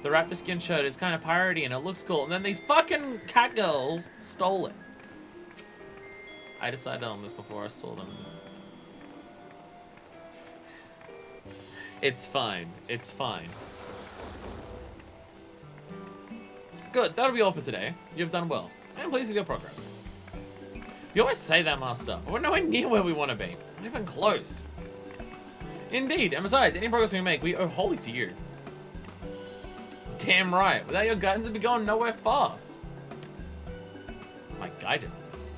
the raptor skin shirt is kind of piratey and it looks cool. And then these fucking catgirls stole it. I decided on this before I stole them. It's fine. It's fine. Good, that'll be all for today. You've done well. I am pleased with your progress. You always say that, Master. We're nowhere near where we want to be. Not even close. Indeed, and besides, any progress we make, we owe wholly to you. Damn right. Without your guidance, we'd be going nowhere fast. My guidance?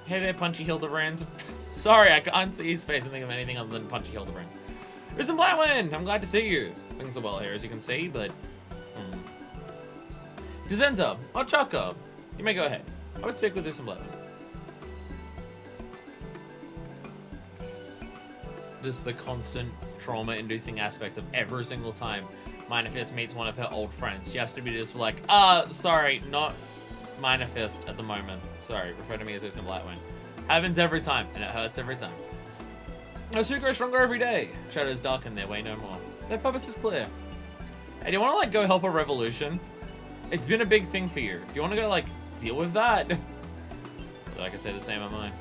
Hey there, Punchy Hildebrands. Sorry, I can't see his face and think of anything other than Punchy Hildebrands. Listen, Blackwind, I'm glad to see you. Things are well here, as you can see, but... Dizenta, or Chaka, you may go ahead. I would speak with this in Blackwind. Just the constant trauma-inducing aspects of every single time Minor-Fist meets one of her old friends. She has to be just like, sorry, not Minor-Fist at the moment. Sorry, refer to me as Usam Blackwind. Happens every time, and it hurts every time. Osu grows stronger every day. Shadows darken their way no more. Their purpose is clear. Hey, do you want to, like, go help a revolution? It's been a big thing for you. Do you want to go, like, deal with that? I could say the same on mine.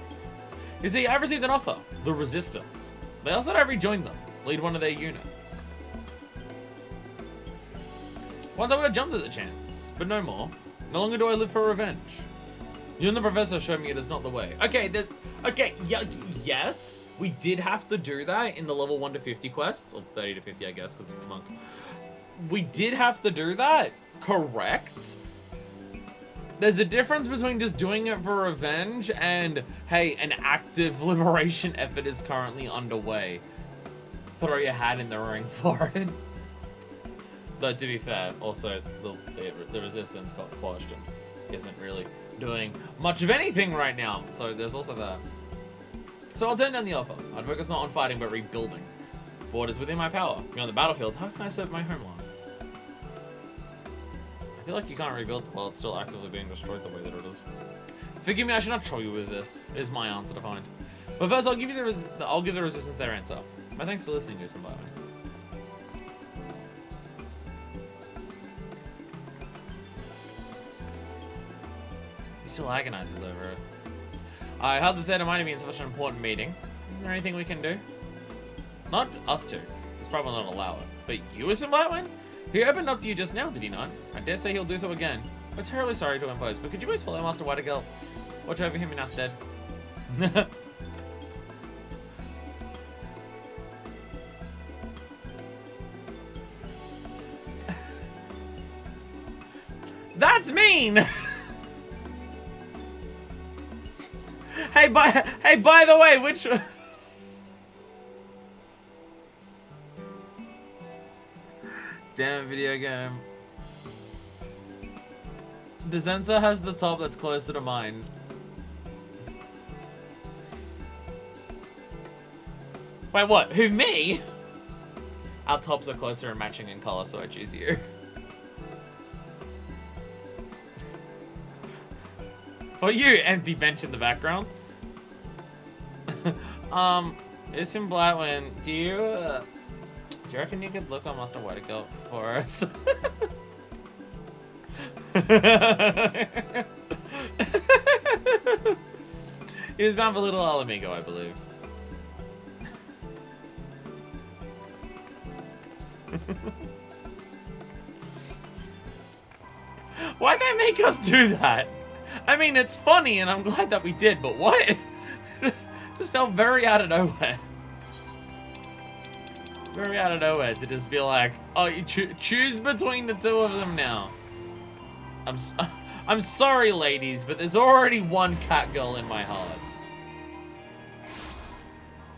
You see, I've received an offer. The Resistance. They asked that I rejoin them. Lead one of their units. Once I would have jumped at the chance, but no more. No longer do I live for revenge. You and the professor showed me it is not the way. Okay, yes, we did have to do that in the level 1 to 50 quest, or 30 to 50, I guess, because it's monk. We did have to do that, correct? There's a difference between just doing it for revenge and, hey, an active liberation effort is currently underway. Throw your hat in the ring for it. Though, to be fair, also, the resistance got quashed and isn't really doing much of anything right now. So there's also that. So I'll turn down the offer. I'd focus not on fighting, but rebuilding. Borders within my power. Beyond the battlefield, how can I serve my homeland? I feel like you can't rebuild while it's still actively being destroyed the way that it is. Forgive me, I should not troll you with this. It is my answer to find. But first, I'll give the resistance their answer. My thanks for listening, Usam Blackwind. He still agonizes over it. I held this to mind me in such an important meeting. Isn't there anything we can do? Not us two. It's probably not allow it. But you, Usam Blackwind? He opened up to you just now, did he not? I dare say he'll do so again. I'm terribly sorry to impose, but could you please follow Master Whitegirl? Watch over him in our stead. That's mean! Hey, by the way, which... Damn video game. Desenza has the top that's closer to mine. Wait, what? Who, me? Our tops are closer and matching in color, so I choose you. For you, empty bench in the background. Usam Blackwind, do you reckon you could look on Master Whitegirl for us? He was bound for Little Alamigo, I believe. make us do that? I mean, it's funny, and I'm glad that we did, but what? Just felt very out of nowhere. Very out of nowhere to just be like, oh, you choose between the two of them now. I'm sorry, ladies, but there's already one cat girl in my heart.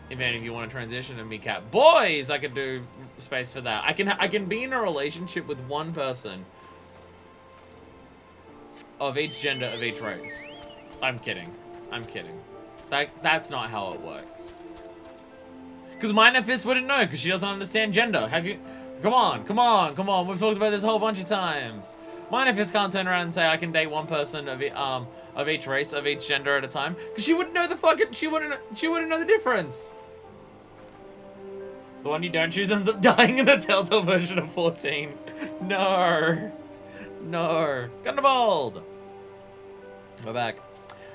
If any of you want to transition and be cat boys, I could do space for that. I can be in a relationship with one person of each gender, of each race. I'm kidding. I'm kidding. That's not how it works. Because Minafist wouldn't know, because she doesn't understand gender. Come on. We've talked about this a whole bunch of times. Minafist can't turn around and say I can date one person of each race, of each gender at a time, because she wouldn't know the fucking. She wouldn't know the difference. The one you don't choose ends up dying in the Telltale version of 14. No. Gunderbold. We're back.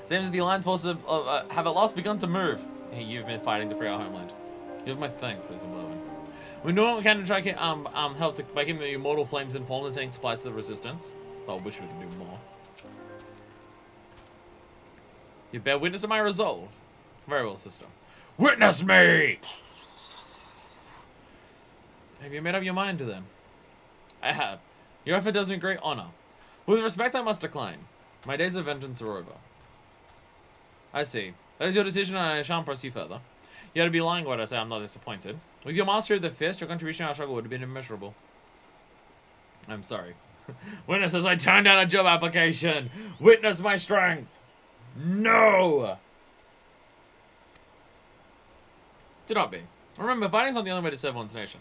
Seems the Alliance forces have at last begun to move. Hey, you've been fighting to free our homeland. You have my thanks, says Oblivion. We know what we can to try to help by keeping the immortal flames informed and sending supplies to the resistance. I wish we could do more. You bear witness to my resolve. Very well, sister. Witness me! Have you made up your mind to them? I have. Your effort does me great honor. With respect, I must decline. My days of vengeance are over. I see. That is your decision, and I shan't press you further. You had to be lying when I say I'm not disappointed. With your mastery of the fist, your contribution to our struggle would have been immeasurable. I'm sorry. Witness as I turned down a job application. Witness my strength. No! Do not be. Remember, fighting's not the only way to serve one's nation.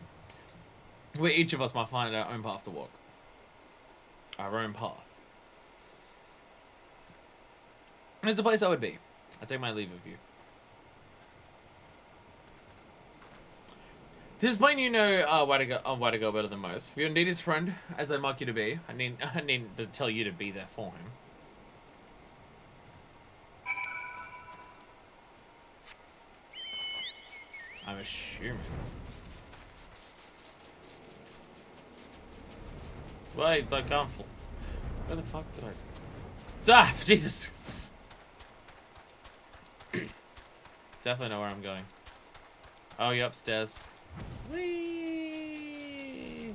Where each of us must find our own path to walk. Our own path. There's a place I would be. I take my leave of you. To this point, you know why to go better than most. If you're indeed his friend, as I mark you to be, I need to tell you to be there for him. I'm assuming. Wait, I can't fall. Where the fuck did I... Ah, Jesus! Definitely know where I'm going. Oh, you're upstairs. Whee!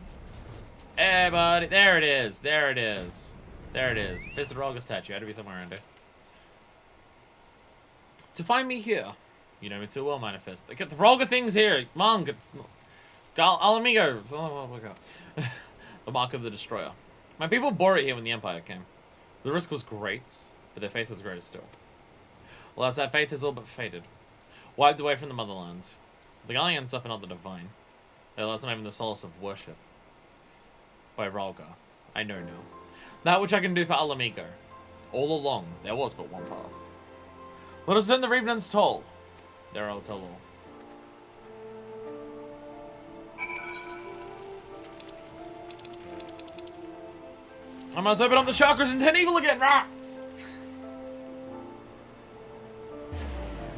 Hey, buddy. There it is. There it is. There it is. Fist of Rolga statue. Had to be somewhere around here. To find me here. You know me too well, Manifest. Get the Rolga things here. Monk. It's... Alamigo. The mark of the destroyer. My people bore it here when the Empire came. The risk was great, but their faith was greater still. Alas, that faith is all but faded. Wiped away from the motherlands. The Galleons suffer not the divine. They lost not even the solace of worship. By Rolga, I know now. That which I can do for Alamigo. All along, there was but one path. Let us turn the Revenant's toll. There I'll tell all. I must open up the chakras and turn evil again! Rah!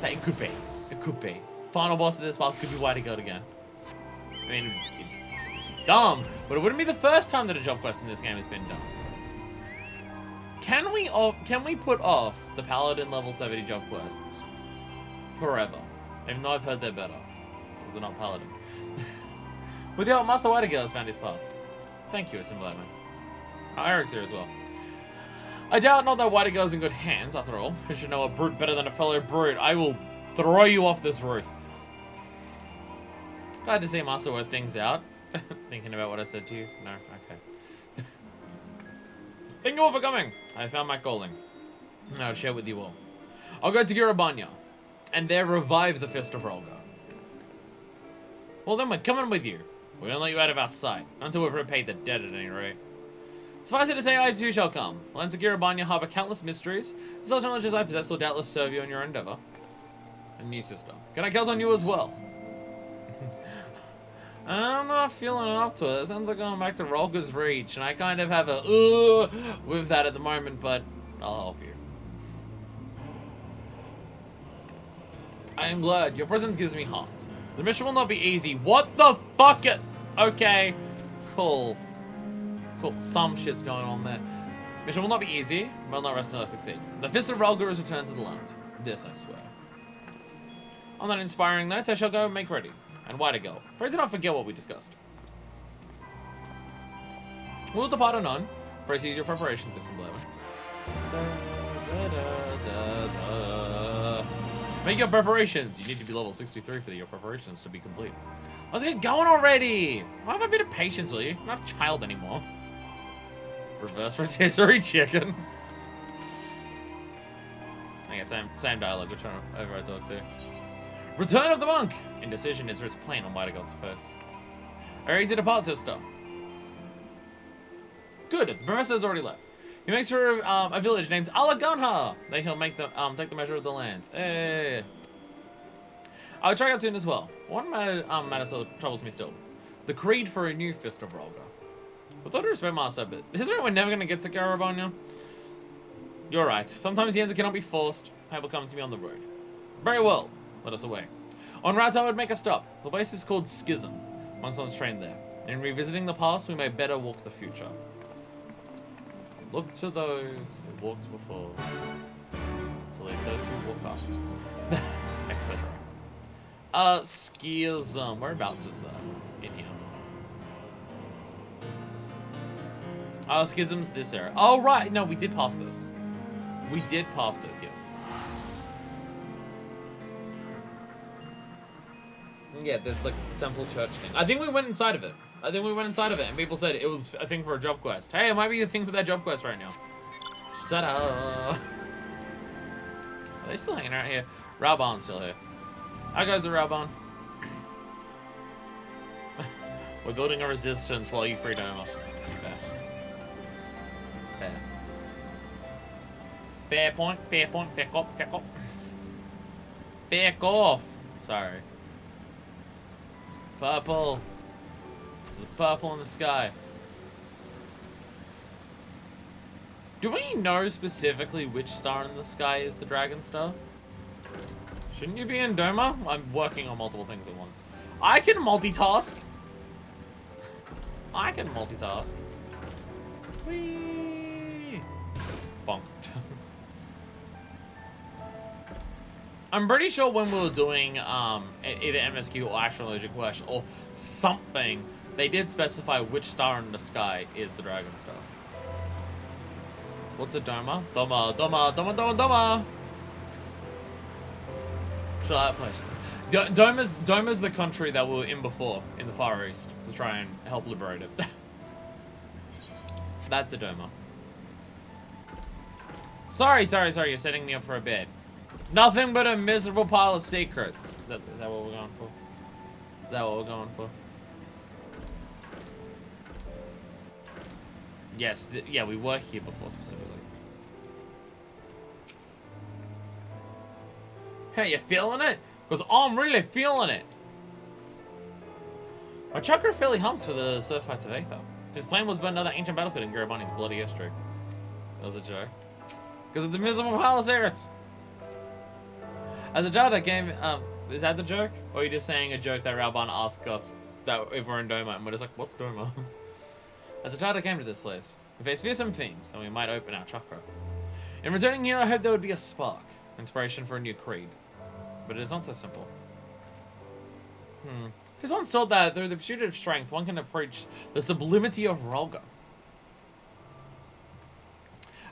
It could be. It could be. Final boss of this path could be Whitey Goat again. I mean, dumb, but it wouldn't be the first time that a job quest in this game has been done. Can we put off the Paladin level 70 job quests forever? Even though I've heard they're better, because they're not Paladin. With the help, Master Whitey Goat has found his path. Thank you, Assembly Man. Eric's here as well. I doubt not that Whitey Goat's in good hands, after all. Who should know a brute better than a fellow brute? I will throw you off this roof. Glad to see Master work things out. Thinking about what I said to you? No? Okay. Thank you all for coming. I found my calling. I'll share with you all. I'll go to Girabanya, and there revive the Fist of Rolga. Well then, we're coming with you. We won't let you out of our sight, until we've repaid the debt at any rate. Suffice it to say, I too shall come. Lands of Girabanya harbor countless mysteries. Such knowledge as I possess will doubtless serve you in your endeavor. And you, sister. Can I count on you as well? I'm not feeling up to it. It sounds like going back to Rolga's Reach, and I kind of have a with that at the moment, but I'll help you. I am glad. Your presence gives me heart. The mission will not be easy. What the fuck? Okay. Cool. Cool. Some shit's going on there. Mission will not be easy, but I'll not rest until I succeed. The Fist of Rolga is returned to the land. This I swear. On that inspiring note, I shall go make ready. And why to go? Pray do not forget what we discussed. We'll depart anon. Proceed your preparations, Stormblood. Make your preparations. You need to be level 63 for your preparations to be complete. Let's get going already. Have a bit of patience, will you? I'm not a child anymore. Reverse rotisserie chicken. Okay, same dialogue, whichever I talk to. Return of the monk! Indecision is his plan on why to go first. Are you ready to depart, sister? Good, the professor has already left. He makes for a village named Alaganha. Then he'll make the take the measure of the lands. Hey. I'll try out soon as well. One matter still troubles me still. The creed for a new Fist of Rolga. With all due respect, Master, but isn't we're never gonna get to Garabanya? You're right. Sometimes the answer cannot be forced. People come to me on the road. Very well. Let us away. En route, I would make a stop. The place is called Schism. Once one's trained there. In revisiting the past, we may better walk the future. Look to those who walked before. To lead those who walk after. Etc. Schism. Whereabouts is that? In here. Oh, Schism's this area. Oh, right. No, we did pass this. We did pass this, yes. Yeah, there's like a temple church thing. I think we went inside of it. And people said it was a thing for a job quest. Hey, it might be a thing for that job quest right now. Ta-da! Are they still hanging out here? Raubon's still here. How goes the Raubon? We're building a resistance while you free Doma. Fair. Fair point, fair point, fair cop, fair cop. Fair off! Sorry. Purple. The purple in the sky. Do we know specifically which star in the sky is the dragon star? Shouldn't you be in Doma? I'm working on multiple things at once. I can multitask. I can multitask. Whee! Bonk. I'm pretty sure when we were doing either MSQ or Astrologic Question or something, they did specify which star in the sky is the dragon star. What's a Doma? Doma, Doma, Doma, Doma, Doma! Shut up, place. Doma's the country that we were in before, in the Far East, to try and help liberate it. That's a Doma. Sorry, you're setting me up for a bed. Nothing but a miserable pile of secrets. Is that what we're going for? Is that what we're going for? Yes, yeah, we were here before specifically. Hey, you feeling it? Because I'm really feeling it. My chakra fairly humps for the surf fights of Aether. His plan was but another ancient battlefield in Garabani's bloody history. That was a joke. Because it's a miserable pile of secrets. As a child that came, is that the joke? Or are you just saying a joke that Raubon asked us that if we're in Doma and we're just like, what's Doma? As a child I came to this place. We faced fearsome things, then we might open our chakra. In returning here, I hoped there would be a spark. Inspiration for a new creed. But it is not so simple. Because once told that through the pursuit of strength, one can approach the sublimity of Rolga.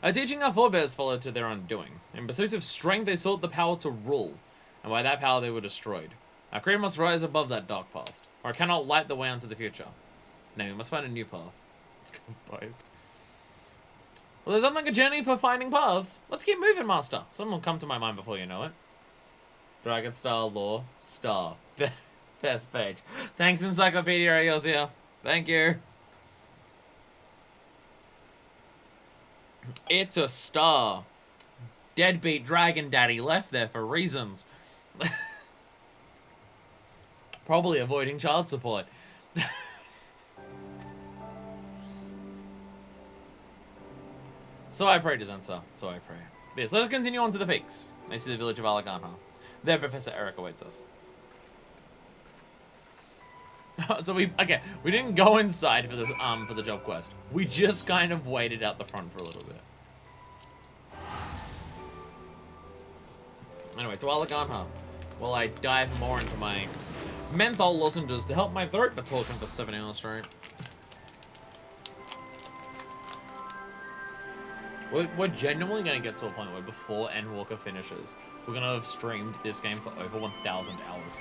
A teaching our forebears followed to their undoing. In pursuit of strength, they sought the power to rule, and by that power they were destroyed. Our creed must rise above that dark past, or it cannot light the way onto the future. No, we must find a new path. Let's go both. Well, there's nothing like a journey for finding paths. Let's keep moving, Master. Something will come to my mind before you know it. Dragon Star Lore Star. Best page. Thanks, Encyclopedia Eosia. Thank you. It's a star. Deadbeat Dragon Daddy left there for reasons. Probably avoiding child support. So I pray, Desensa. So I pray. Yes, let us continue on to the peaks. I see the village of Alaganha. There, Professor Eric awaits us. So we didn't go inside for the job quest. We just kind of waited out the front for a little bit. Anyway, to Alaganha, while I dive more into my menthol lozenges to help my throat for talking for 7 hours straight. We're genuinely going to get to a point where before Endwalker finishes, we're going to have streamed this game for over 1,000 hours.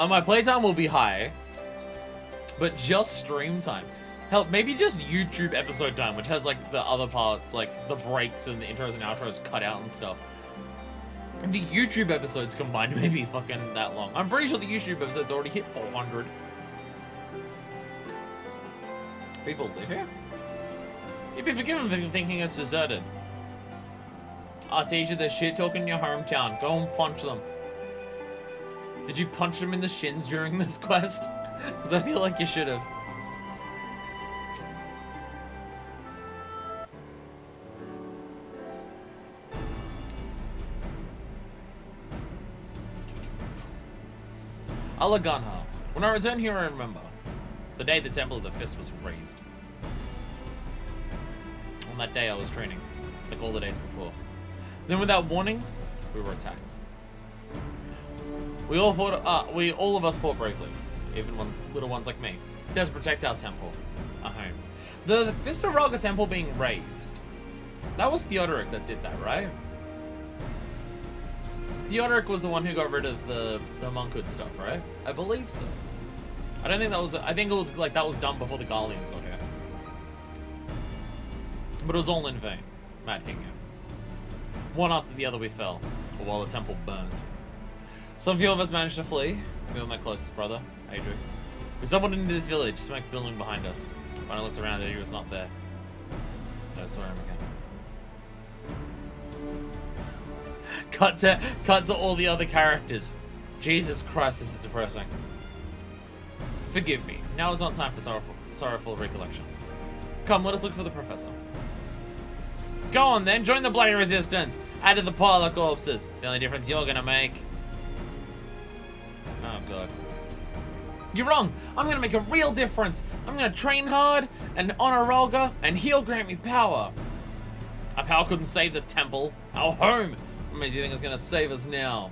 My playtime will be high, but just stream time. Hell, maybe just YouTube episode time, which has like the other parts, like the breaks and the intros and outros cut out and stuff. And the YouTube episodes combined may be fucking that long. I'm pretty sure the YouTube episodes already hit 400. People live here? You'd be forgiven for thinking it's deserted. Artesia, they're shit talking in your hometown. Go and punch them. Did you punch them in the shins during this quest? Because I feel like you should have. Alaganha. When I return here, I remember the day the Temple of the Fist was raised. On that day, I was training, like all the days before. Then, without warning, we were attacked. We all of us fought bravely, even little ones like me, to protect our temple, our home. The Fist of Rhalga temple being raised. That was Theodoric that did that, right? Theodoric was the one who got rid of the monkhood stuff, right? I believe so. I don't think that was. I think it was like that was done before the Garleans got here. But it was all in vain. Mad King. One after the other we fell, while the temple burned. Some few of us managed to flee. Me and my closest brother, Adric. We stumbled into this village, smack building behind us. When I looked around, he was not there. No, sorry, I'm again. Cut to all the other characters. Jesus Christ, this is depressing. Forgive me. Now is not time for sorrowful recollection. Come, let us look for the professor. Go on then, join the bloody resistance. Add to the pile of corpses. It's the only difference you're gonna make. Oh god. You're wrong. I'm gonna make a real difference. I'm gonna train hard and honor Rhalga, and he'll grant me power. Our power couldn't save the temple. Our home. What makes you think it's gonna save us now?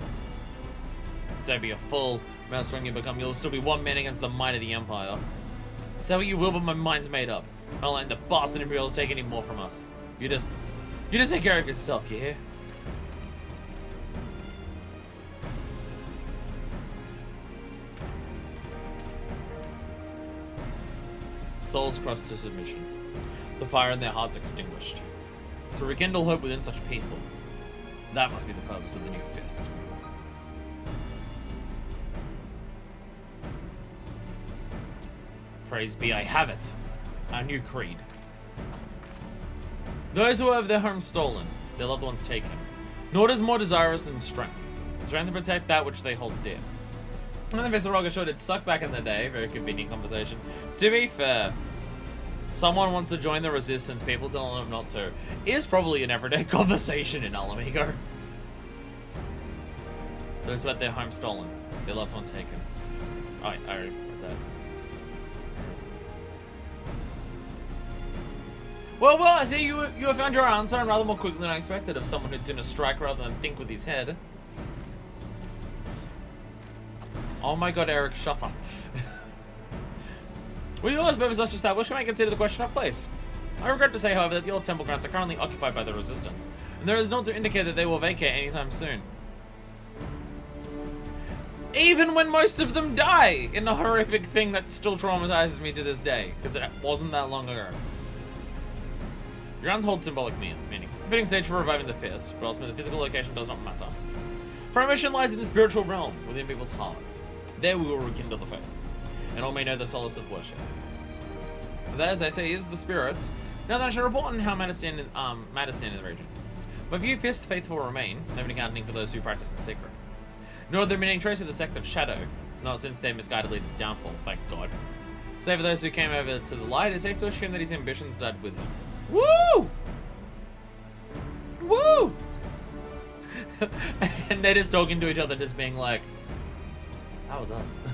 Don't be a fool. No matter how strong you become, you'll still be one man against the might of the Empire. Say what you will, but my mind's made up. I don't let the bastard Imperials take any more from us. You just take care of yourself, you hear? Souls crushed to submission. The fire in their hearts extinguished. To rekindle hope within such people. That must be the purpose of the new fist. Praise be, I have it. Our new creed. Those who have their homes stolen, their loved ones taken. Naught is more desirous than strength. Strength to protect that which they hold dear. And the Fist of Rhalga sure did suck back in the day. Very convenient conversation. To be fair, someone wants to join the resistance, people telling them not to, is probably an everyday conversation in Alamigo. Those who had their home stolen, their loved ones taken. Alright, I already read that. Well, I see you have found your answer, and rather more quickly than I expected, of someone who'd sooner strike rather than think with his head. Oh my god, Eric, shut up. With all those purposes established, can I consider the question I've placed? I regret to say, however, that the old temple grounds are currently occupied by the Resistance, and there is naught to indicate that they will vacate anytime soon. Even when most of them die, in a horrific thing that still traumatizes me to this day, because it wasn't that long ago. Grounds hold symbolic meaning. It's a fitting stage for reviving the Fist, but ultimately the physical location does not matter. For our mission lies in the spiritual realm, within people's hearts. There we will rekindle the faith, and all may know the solace of worship. That, as I say, is the spirit. Now that I shall report on how matters stand in the region. But few Fist faithful remain, never accounting for those who practice in secret. Nor have there been any trace of the sect of Shadow, not since their misguided leader's downfall, thank God. Save for those who came over to the light, it's safe to assume that his ambitions died with him. Woo! Woo! And they're just talking to each other, just being like, that was us.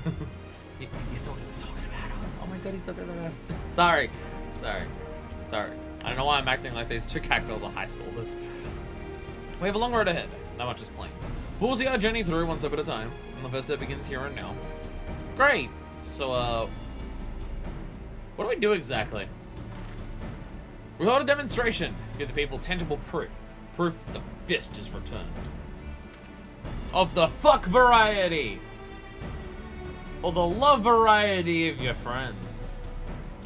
He's talking about us. Oh my god, he's talking about us. Sorry. I don't know why I'm acting like these two cat girls are high schoolers. We have a long road ahead. That much is plain. We'll see our journey through one step at a time. And the first step begins here and now. Great. So, what do we do exactly? We hold a demonstration. Give the people tangible proof. Proof that the fist is returned. Of the fuck variety. Or the love variety of your friends.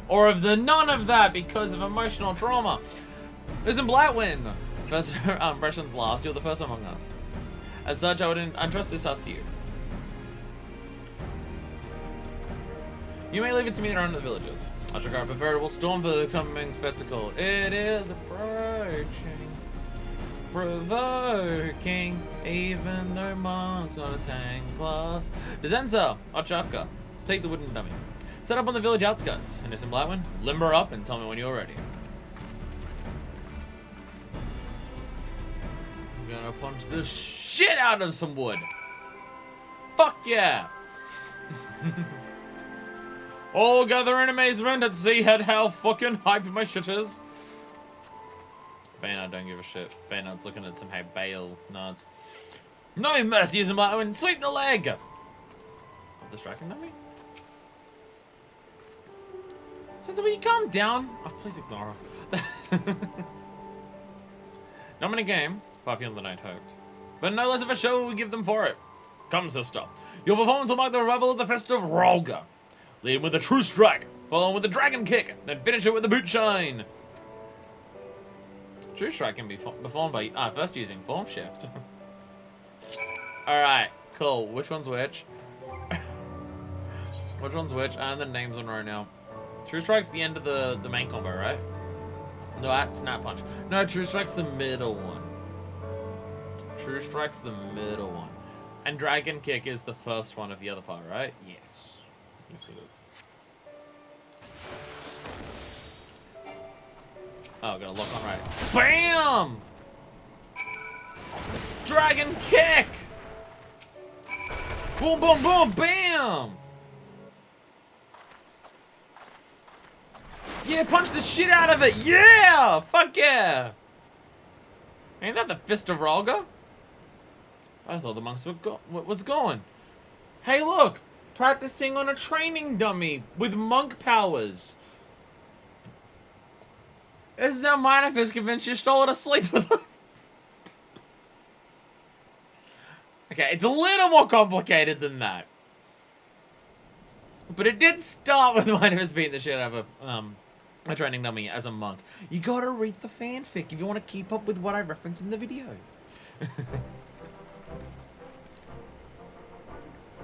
Or of the none of that because of emotional trauma. Listen, Blackwind. First impressions last. You're the first among us. As such, I would entrust this task to you. You may leave it to me to run to the villages. I shall guard a veritable storm for the coming spectacle. It is approaching, provoking, even though monks on a tank class. Desenza, Ochaka, take the wooden dummy. Set up on the village outskirts. Innocent Blackwind, limber up and tell me when you're ready. I'm gonna punch the shit out of some wood. Fuck yeah! All gather in amazement at see how fucking hype my shit is. Baynard don't give a shit. Baynard's looking at some Bale nods. No mercy, isn't Blackwind. Sweep the leg! Of the striking dummy? Since will you calm down? Oh, please ignore her. Not many game, far beyond the night hoped. But no less of a show will we give them for it. Come, sister. Your performance will mark the arrival of the fest of Rolga. Lead with a true strike, follow with a dragon kick, then finish it with a boot shine. True strike can be performed by first using form shift. Alright, cool. Which one's which? Which one's which? I know the names on right now. True strike's the end of the main combo, right? No, that's snap punch. No, true strike's the middle one. True strike's the middle one. And dragon kick is the first one of the other part, right? Yes. Yes, it is. Oh, gotta lock on right. BAM! Dragon kick! Boom, boom, boom, bam! Yeah, punch the shit out of it! Yeah! Fuck yeah! Ain't that the Fist of Rolga? I thought the monks were was gone. Hey, look! Practicing on a training dummy with monk powers. This is how Minefist convinced you stole to sleep with them. Okay, it's a little more complicated than that. But it did start with Minefist beating the shit out of a training dummy as a monk. You gotta read the fanfic if you want to keep up with what I reference in the videos.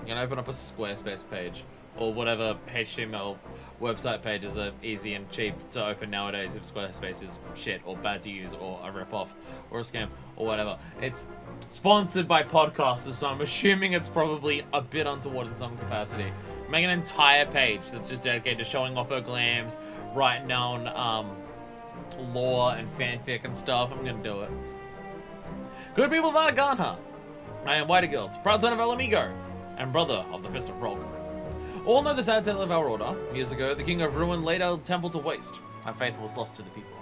You can open up a Squarespace page or whatever HTML website pages are easy and cheap to open nowadays if Squarespace is shit or bad to use or a rip-off or a scam or whatever. It's sponsored by podcasters, so I'm assuming it's probably a bit untoward in some capacity. Make an entire page that's just dedicated to showing off her glams, writing down lore and fanfic and stuff. I'm gonna do it. Good people of Anaganha. I am White Guild, proud son of El Amigo, and brother of the Fist of Rolga. All know the sad tale of our order. Years ago, the King of Ruin laid our temple to waste. Our faith was lost to the people.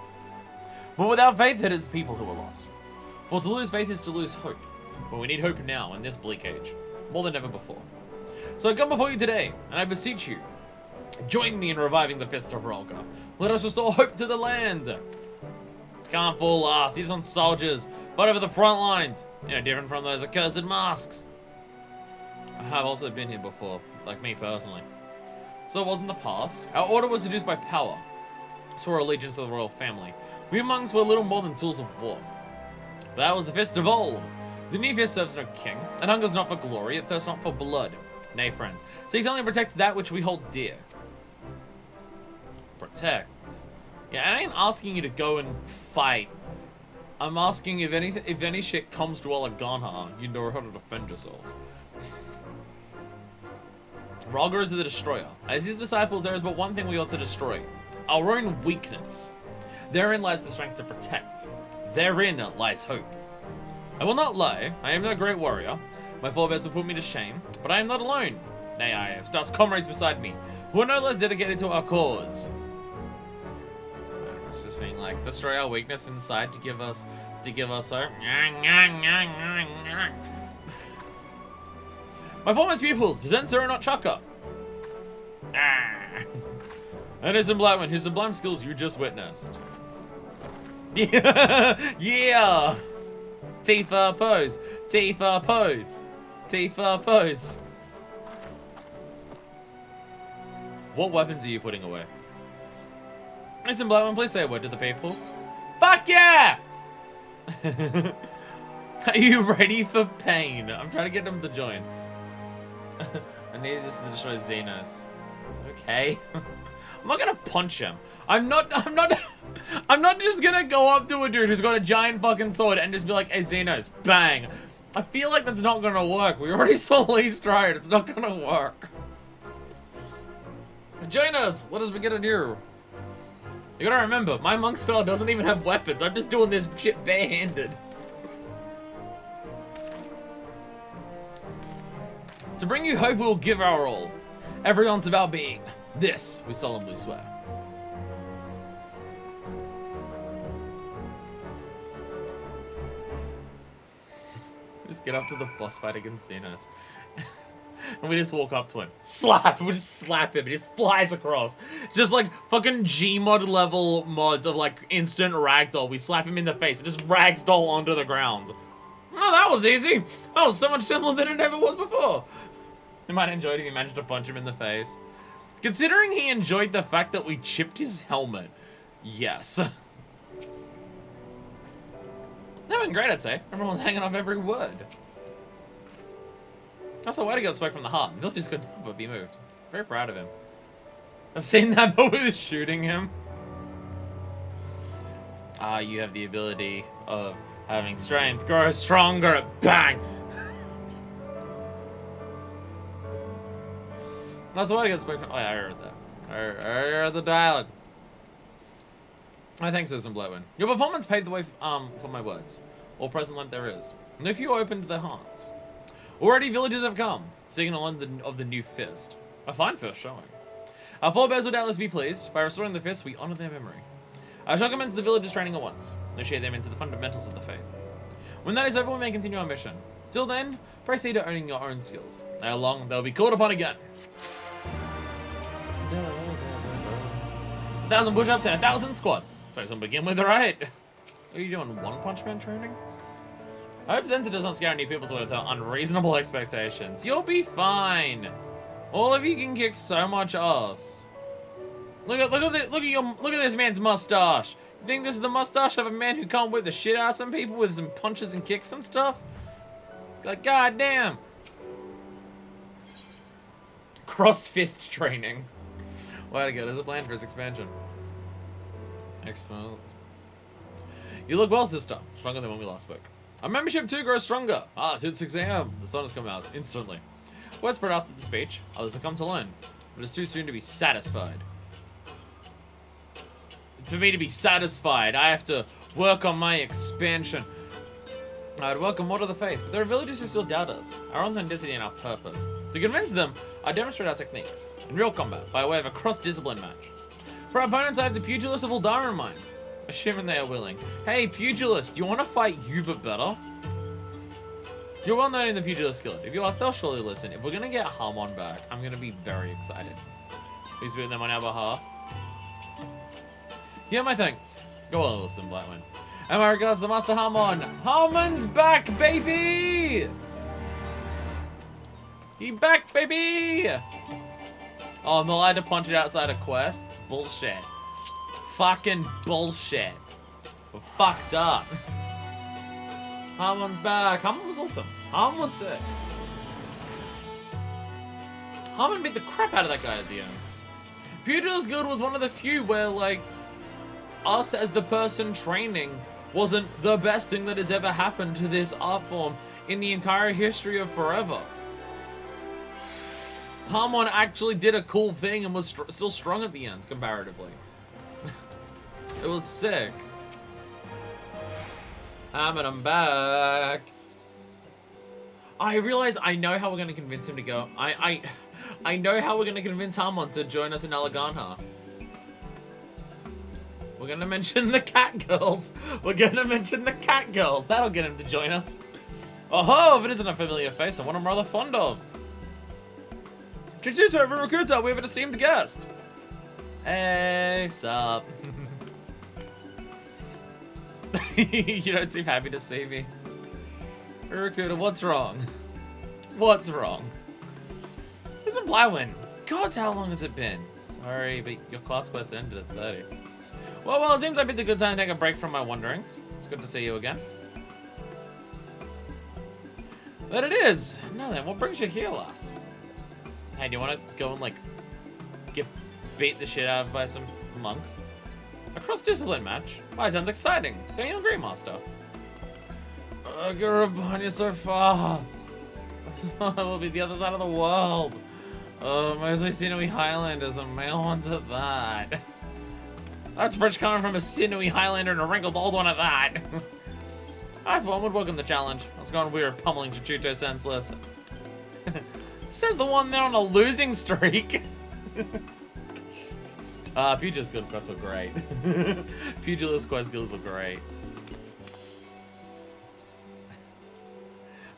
But without faith, it is the people who are lost. For to lose faith is to lose hope. But we need hope now in this bleak age, more than ever before. So I come before you today, and I beseech you, join me in reviving the Fist of Rolga. Let us restore hope to the land. Can't fool us, these aren't soldiers, but over the front lines. You know, different from those accursed masks. I have also been here before, like me personally. So it was in the past. Our order was seduced by power. Swore allegiance to the royal family. We monks were little more than tools of war. But that was the Fist of old. The new Fist serves no king, and hungers not for glory, it thirsts not for blood. Nay, friends, seeks only to protect that which we hold dear. Protect. Yeah, I ain't asking you to go and fight. I'm asking if any shit comes to Anaganha, you know how to defend yourselves. Rolga is the destroyer. As his disciples, there is but one thing we ought to destroy. Our own weakness. Therein lies the strength to protect. Therein lies hope. I will not lie, I am no great warrior. My forebears will put me to shame, but I am not alone. Nay, I have stars comrades beside me, who are no less dedicated to our cause. It's just being like, destroy our weakness inside to give us hope. My foremost pupils, Zenser and not Chaka. And Innocent Blackman, whose sublime skills you just witnessed. Yeah! Yeah! Tifa pose. Tifa pose. Tifa pose. What weapons are you putting away? Innocent Blackman, please say a word to the people. Fuck yeah! Are you ready for pain? I'm trying to get them to join. I need this to destroy Xenos. Okay. I'm not gonna punch him. I'm not just gonna go up to a dude who's got a giant fucking sword and just be like, hey Xenos, bang. I feel like that's not gonna work. We already saw Lee's try it. It's not gonna work. Join us. Let us begin anew. You gotta remember, my monk style doesn't even have weapons. I'm just doing this shit barehanded. To bring you hope, we will give our all. Every ounce of our being. This, we solemnly swear. Just get up to the boss fight against Xenos. And we just walk up to him. Slap! We just slap him. He just flies across. It's just like fucking Gmod level mods of like instant ragdoll. We slap him in the face. It just ragdoll onto the ground. Oh, that was easy. That was so much simpler than it ever was before. He might enjoy it if you managed to punch him in the face. Considering he enjoyed the fact that we chipped his helmet. Yes. That went great, I'd say. Everyone's hanging off every word. That's a way to get spoke from the heart. The villagers couldn't help but be moved. Very proud of him. I've seen that, but with shooting him. Ah, you have the ability of having strength grow stronger. Bang! That's the way to get spoke from. Oh, yeah, I heard that. I heard the dialogue. I think so, some Bloodwind. Your performance paved the way for my words. All present length there is. And if you opened their hearts. Already villagers have come, seeking a land of the new fist. A fine first showing. Our forebears will doubtless be pleased. By restoring the fist, we honor their memory. I shall commence the villagers' training at once. Initiate them into the fundamentals of the faith. When that is over, we may continue our mission. Till then, proceed to owning your own skills. Ere long, they'll be called upon again. 1,000 push-ups and 1,000 squats. Sorry, so begin with the right. Are you doing One Punch Man training? I hope Zenza does not scare any people with her unreasonable expectations. You'll be fine. All of you can kick so much ass. Look at this man's mustache. You think this is the mustache of a man who can't whip the shit out of some people with some punches and kicks and stuff? Like, goddamn. Cross fist training. Way to go. There's a plan for his expansion. You look well, sister. Stronger than when we last spoke. Our membership too grows stronger. Ah, it's 6 a.m. The sun has come out instantly. Word spread after the speech. Others have come to learn. But it's too soon to be satisfied. For me to be satisfied, I have to work on my expansion. I'd welcome more to the faith, but there are villagers who still doubt us, our authenticity and our purpose. To convince them, I demonstrate our techniques in real combat by way of a cross-discipline match. For our opponents, I have the pugilists of Uldara in mind, assuming they are willing. Hey, pugilist, do you want to fight you but better? You're well known in the pugilist guild. If you ask, they'll surely listen. If we're gonna get Harmon back, I'm gonna be very excited. Please beat them on our behalf. Yeah, my thanks. Go on, listen, Blackwind. And my regards to Master Harmon. Harmon's back, baby! He back, baby! Oh, I'm allowed to punch it outside of quests? Bullshit. Fucking bullshit. We're fucked up. Harmon's back. Harmon was awesome. Harmon was sick. Harmon beat the crap out of that guy at the end. Pugilist Guild was one of the few where, like, us as the person training wasn't the best thing that has ever happened to this art form in the entire history of forever. Harmon actually did a cool thing and was still strong at the end, comparatively. It was sick. Harmon, I'm back. I realize I know how we're going to convince him to go. I know how we're gonna convince Harmon to join us in Alaganha. We're gonna mention the cat girls. We're gonna mention the cat girls. That'll get him to join us. Oh, if it isn't a familiar face, and one I'm rather fond of. Chichuso, Rakuta, we have an esteemed guest. Hey, sup? You don't seem happy to see me. Rakuta, what's wrong? What's wrong? Isn't Blywin? God, how long has it been? Sorry, but your class quest ended at 30. Well, it seems like it's a good time to take a break from my wanderings. It's good to see you again. That it is. Now then, what brings you here, lass? Hey, do you want to go and, like, get beat the shit out of by some monks? A cross-discipline match? Why, sounds exciting. Don't you agree, Master? Gurubanya so far. We'll be the other side of the world. Mostly sinewy Highlanders and male ones at that. That's French coming from a sinewy Highlander and a wrinkled old one at that. I, for one, would welcome the challenge. I was going weird pummeling Chichuto senseless. Says the one there on a losing streak. Pugilist Guild quests were great. Pugilist quest guilds were great.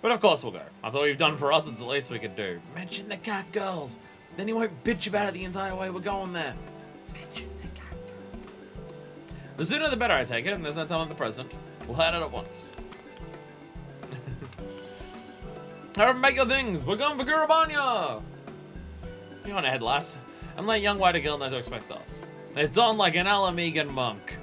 But of course we'll go. After all you've done for us, it's the least we could do. Mention the cat girls. Then you won't bitch about it the entire way we're going there. Mention the cat girls. The sooner the better, I take it, and there's no time at the present. We'll head it at once. Alright, make your things. We're going for Gurubanya. You want to head, lass? And let young White Girl know to expect us. It's on like an Alamegan monk.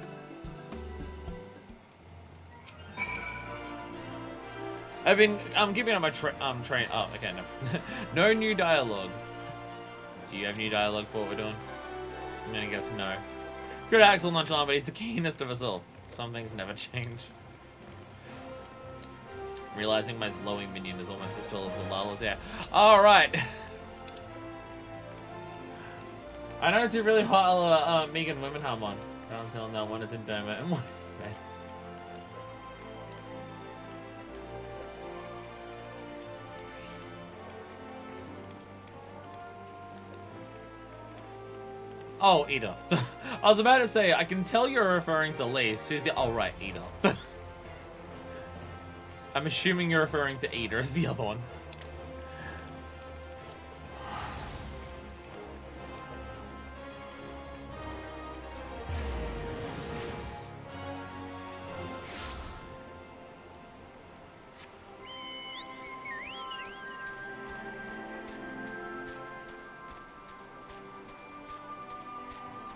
I've been keeping on my train. Oh, okay, no. No new dialogue. Do you have new dialogue for what we're doing? I'm gonna guess no. Good Axel nonchalant, but he's the keenest of us all. Some things never change. Realizing my slowing minion is almost as tall as the Lalas. Yeah. All right. I know two really hot Megan women Harmon. Can't tell now one is in Doma and one is in bed. Oh, Ida. I was about to say, I can tell you're referring to Lise, who's the... Oh, right, Ida. I'm assuming you're referring to Ida as the other one.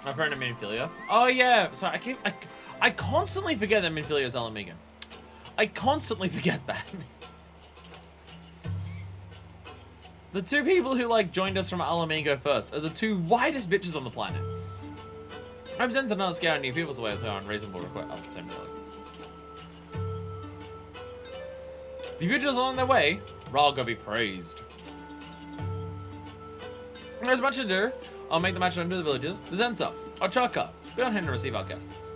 My friend of Minfilia. Oh yeah, sorry, I constantly forget that Minfilia is Alamegan. I constantly forget that. The two people who like joined us from Alamigo first are the two widest bitches on the planet. I'm sent to not scare new people's way with her unreasonable request. Oh, same really. The bitches are on their way. Ralga be praised. There's much to do. I'll make the match known to the villagers. The Zensa, Ochaka, go on ahead and receive our guests.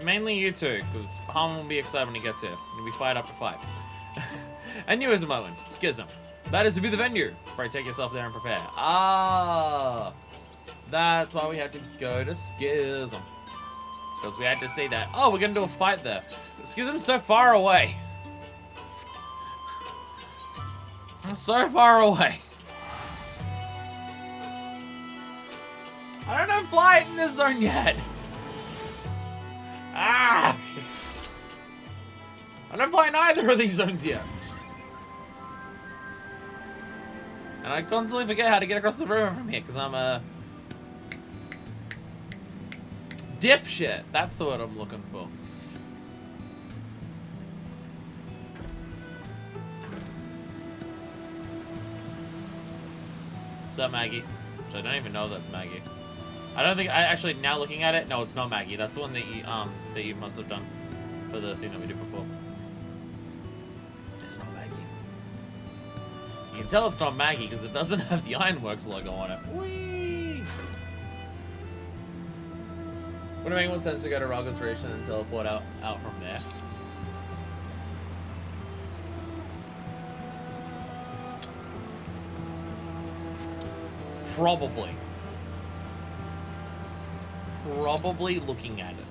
Mainly you two, because Harmon will be excited when he gets here. He'll be fired up to fight. And you, Ismoen, Schism. That is to be the venue. Pray take yourself there and prepare. Ah, that's why we had to go to Schism. Because we had to see that. Oh, we're going to do a fight there. Schism's so far away. So far away. I don't have flight in this zone yet. Ah! I don't fly in either of these zones yet. And I constantly forget how to get across the river from here because I'm a dipshit. That's the word I'm looking for. What's up, Maggie? Which I don't even know that's Maggie. I don't think, actually now looking at it, no, it's not Maggie. That's the one that you must have done for the thing that we did before. It's not Maggie. You can tell it's not Maggie because it doesn't have the Ironworks logo on it. Whee! Would it make more sense to go to Ralga's Region and teleport out from there? probably looking at it.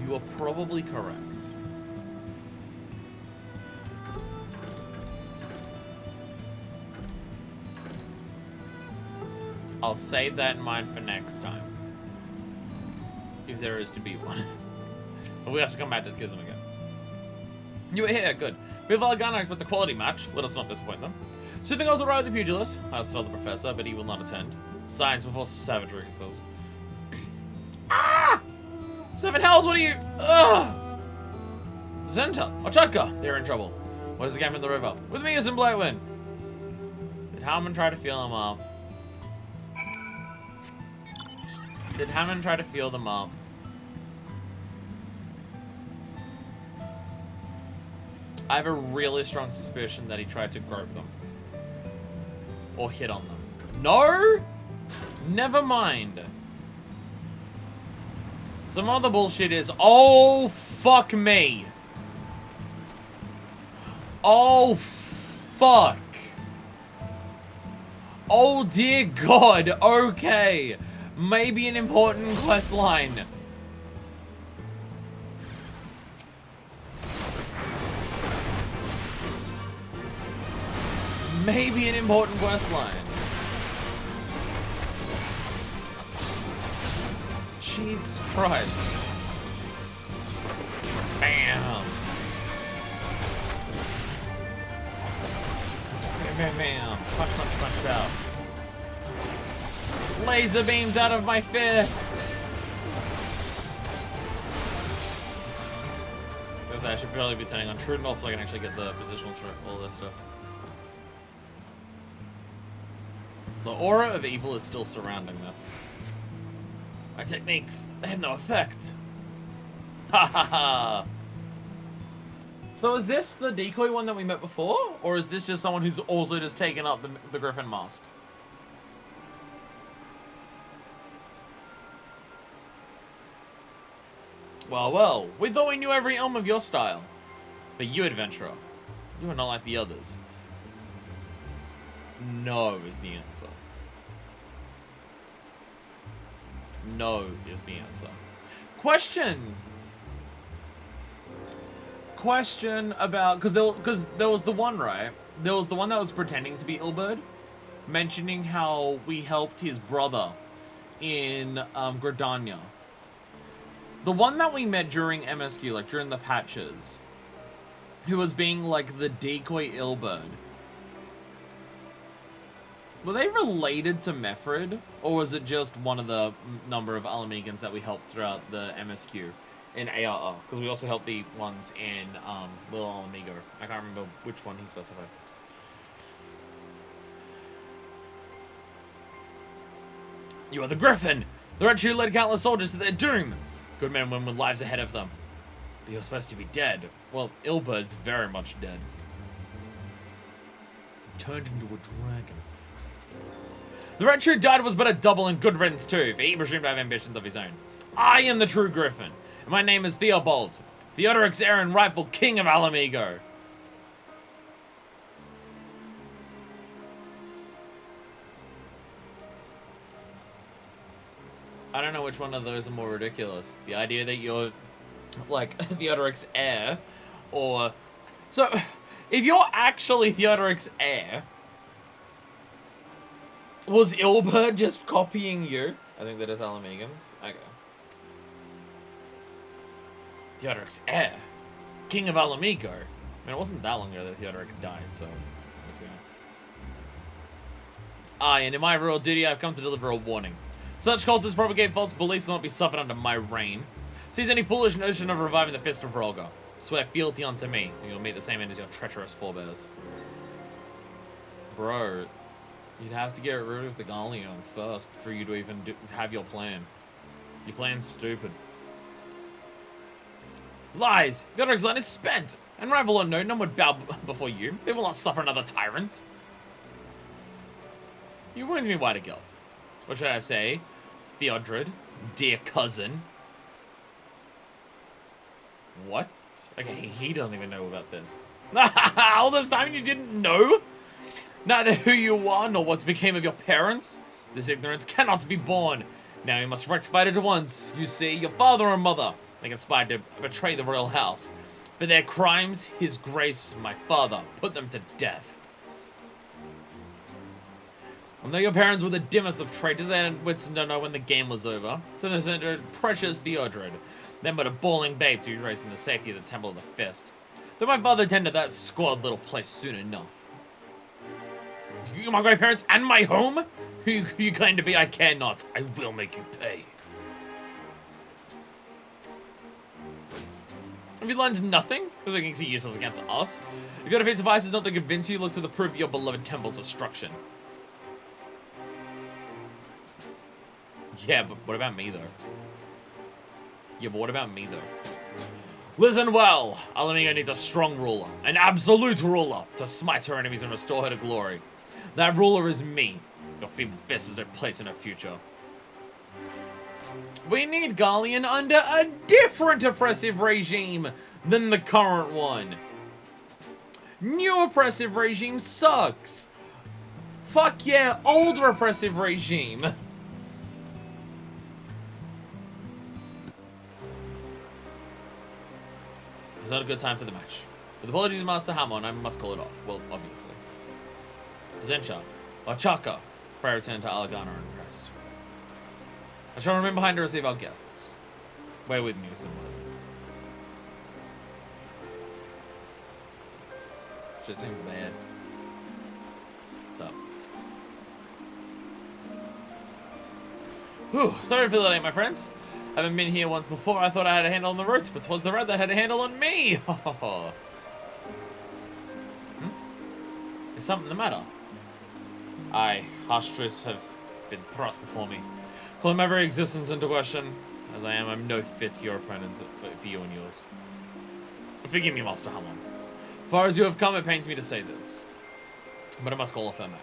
You are probably correct. I'll save that in mind for next time. If there is to be one. But we have to come back to Schism again. You were here, good. With Valgana expect a quality match. Let us not disappoint them. Something goes alright with the pugilist. I was told the professor, but he will not attend. Science before savagery, he says. Ah! Seven hells, what are you? Ugh! Zenta, Ochaka, they're in trouble. What is the game in the river? With me is in Blightwind. Did Hammond try to feel him up? Did Hammond try to feel them up? I have a really strong suspicion that he tried to grope them. Or hit on them. No? Never mind. Some other bullshit is... Oh, fuck me. Oh, fuck. Oh, dear God. Okay. Maybe an important quest line. Maybe an important quest line. Jesus Christ. Bam. Bam, bam, bam. Punch, punch, punch out. Laser beams out of my fists. I should probably be turning on Trudolf so I can actually get the positionals for all this stuff. The aura of evil is still surrounding this. My techniques, they have no effect. Ha ha ha. So is this the decoy one that we met before? Or is this just someone who's also just taken up the Griffin mask? Well, well, we thought we knew every elm of your style. But you, adventurer, you are not like the others. No is the answer. No is the answer. Question about, because there was the one, right? There was the one that was pretending to be Ilberd, mentioning how we helped his brother in Gridania. The one that we met during MSQ, like during the patches, who was being like the decoy Ilberd. Were they related to Mefrid, or was it just one of the number of Alamegans that we helped throughout the MSQ in ARR? Because we also helped the ones in Little Alamigo. I can't remember which one he specified. You are the Griffin! The Red Shoe led countless soldiers to their doom! Good men and women with lives ahead of them. But you're supposed to be dead. Well, Ilberd's very much dead. Turned into a dragon. The Red Shoe died was but a double in good riddance too, for he presumed to have ambitions of his own. I am the true Griffin, and my name is Theobald, Theodoric's heir and rightful king of Alamigo. I don't know which one of those are more ridiculous. The idea that you're, like, Theodoric's heir, or... So, if you're actually Theodoric's heir, was Ilberd just copying you? I think that is Alamegans. Okay. Theodoric's heir? King of Alamigo? I mean, it wasn't that long ago that Theodoric died, so... Yeah. Aye, and in my royal duty, I've come to deliver a warning. Such cultists propagate false beliefs will not be suffered under my reign. Seize any foolish notion of reviving the fist of Rolga. Swear fealty unto me, and you'll meet the same end as your treacherous forebears. Bro, you'd have to get rid of the Galleons first for you to even have your plan. Your plan's stupid. Lies! Theodoric's land is spent! And rival or no, none would bow before you. They will not suffer another tyrant. You wound me wide guilt. What should I say? Theodred, dear cousin. What? Okay, he doesn't even know about this. All this time you didn't know? Neither who you are, nor what became of your parents. This ignorance cannot be borne. Now you must rectify it at once. You see, your father and mother, they conspired to betray the royal house. For their crimes, his grace, my father, put them to death. And though your parents were the dimmest of traitors, they had wits to know when the game was over. So they sent a precious Theodred, then but a bawling babe to be raised in the safety of the Temple of the Fist. Though my father tended that squalid little place soon enough. You, my great parents, and my home? Who you claim to be, I care not. I will make you pay. Have you learned nothing? You're thinking so useless against us. If your defense device is not to convince you, look to the proof of your beloved temple's destruction. Yeah, but what about me, though? Yeah, but what about me, though? Listen well. Alamingo needs a strong ruler, an absolute ruler, to smite her enemies and restore her to glory. That ruler is me. Your feeble fist has no place in her future. We need Garlean under a different oppressive regime than the current one. New oppressive regime sucks. Fuck yeah, old repressive regime. It's not a good time for the match. With apologies, Master Hamon, I must call it off. Well, obviously. Zencha, or Chaka, pray return to Alagana and rest. I shall remain behind to receive our guests. Wait with me, Stormblood. Shit's even bad. What's up? Whew, sorry for the delay, my friends. Haven't been here once before. I thought I had a handle on the routes, but 'twas the road that had a handle on me. Is something the matter? Aye, harsh truths have been thrust before me. Calling my very existence into question. As I am, I'm no fit your opponent for you and yours. Forgive me, Master Hamon. Far as you have come, it pains me to say this. But I must call off our match.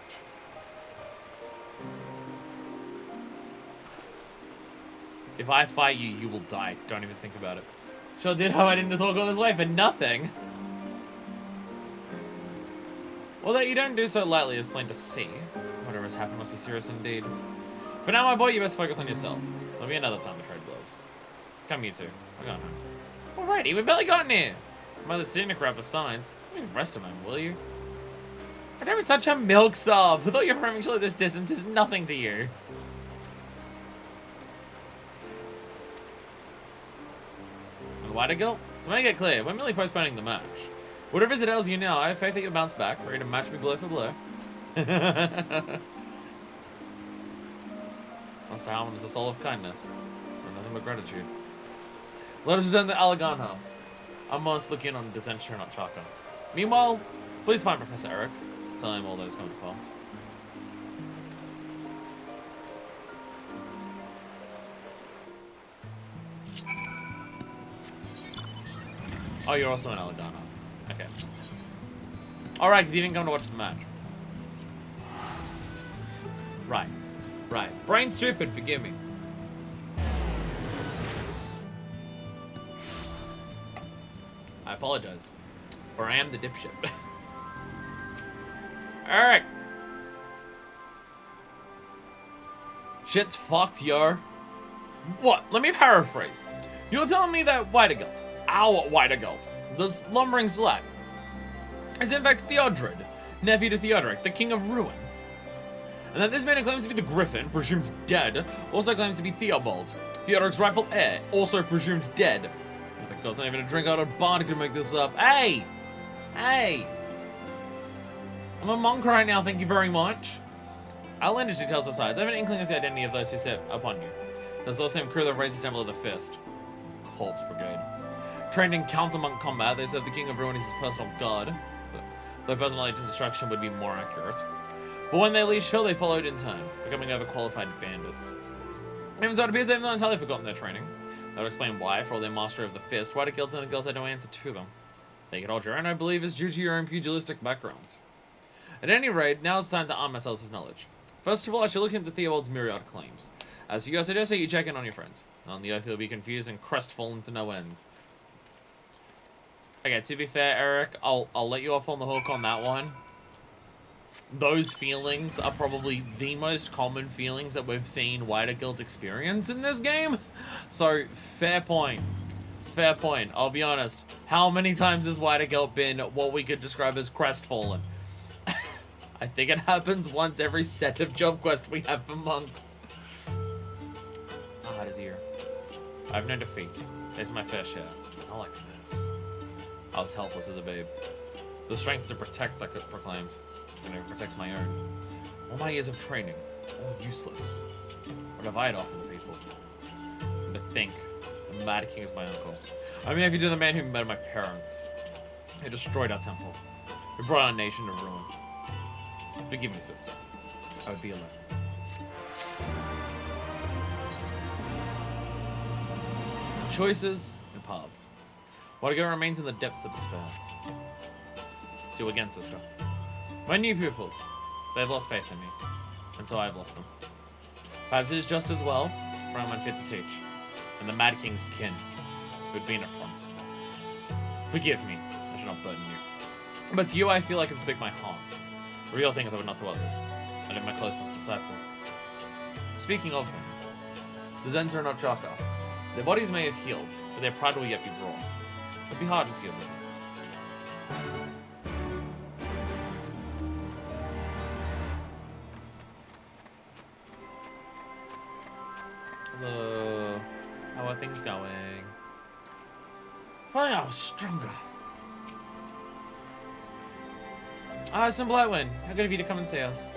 If I fight you, you will die. Don't even think about it. Sure did how I didn't just all go this way for nothing. Well, that you don't do so lightly is plain to see. Whatever has happened must be serious indeed. For now, my boy, you best focus on yourself. There'll be another time the trade blows. Come, you two. We're going home. Alrighty, we've barely gotten here. Mother's sitting to grab for signs. Leave the rest of them, will you? I don't be such a milksop. With all your roaming, surely this distance is nothing to you. And why to go? To make it clear, we're merely postponing the match. Whatever it ails you now, I have faith that you'll bounce back, ready to match me blow for blow. Master Hamon is a soul of kindness, and nothing but gratitude. Let us return to Alagana. I'm most looking on Descentia, not Chaka. Meanwhile, please find Professor Eric. Tell him all that is coming to pass. Oh, you're also in Alagana. Okay. Alright, because you didn't come to watch the match. Right. Right. Brain stupid, forgive me. I apologize. For I am the dipshit. Alright. Shit's fucked, yo. What? Let me paraphrase. You're telling me that Whitegult, our Whitegult, this lumbering slut, is in fact Theodred, nephew to Theodoric, the King of Ruin. And that this man who claims to be the Griffin, presumed dead, also claims to be Theobald, Theodoric's rightful heir, also presumed dead. I think God's not even a drink out of bar to make this up. Hey! Hey! I'm a monk right now, thank you very much. Outlandish details aside, I have an inkling as the identity of those who set upon you. There's the same crew that raised the Temple of the Fist. Corpse Brigade. Trained in counter-monk combat, they serve the King of Ruin as his personal guard. Though personal agent instruction would be more accurate. But when they leashed Phil, they followed in turn, becoming overqualified bandits. Even so, it appears they've not entirely forgotten their training. That would explain why, for all their mastery of the fist, why the guild and the girls had no answer to them. They could hold your own, I believe, is due to your own pugilistic backgrounds. At any rate, now it's time to arm ourselves with knowledge. First of all, I shall look into Theobald's myriad claims. As for you, I suggest that you check in on your friends. On the earth, you'll be confused and crestfallen to no end. Okay, to be fair, Eric, I'll let you off on the hook on that one. those feelings are probably the most common feelings that we've seen Wider Guild experience in this game. So, fair point. Fair point. I'll be honest. How many times has Wider Guild been what we could describe as crestfallen? I think it happens once every set of job quests we have for monks. Ah, it is here. I have no defeat. It's my fair share. I like this. I was helpless as a babe. The strength to protect I could proclaimed. And it protects my own. All my years of training, all useless. What have I to offer the people? And to think, the Mad King is my uncle. I mean, if you do the man who murdered my parents, who destroyed our temple, who brought our nation to ruin. Forgive me, sister. I would be alone. Choices and paths. What again remains in the depths of despair. To again, sister. My new pupils. They've lost faith in me. And so I've lost them. Perhaps it is just as well, for I'm unfit to teach. And the Mad King's kin would be an affront. Forgive me. I should not burden you. But to you I feel I can speak my heart. The real things I would not to others. And in my closest disciples. Speaking of them, the Zens are not Chaka. Their bodies may have healed, but their pride will yet be raw. It would be hard for you to listen. Hello. How are things going? Why I was stronger. Ah, some Blightwind. How good of you to come and see us.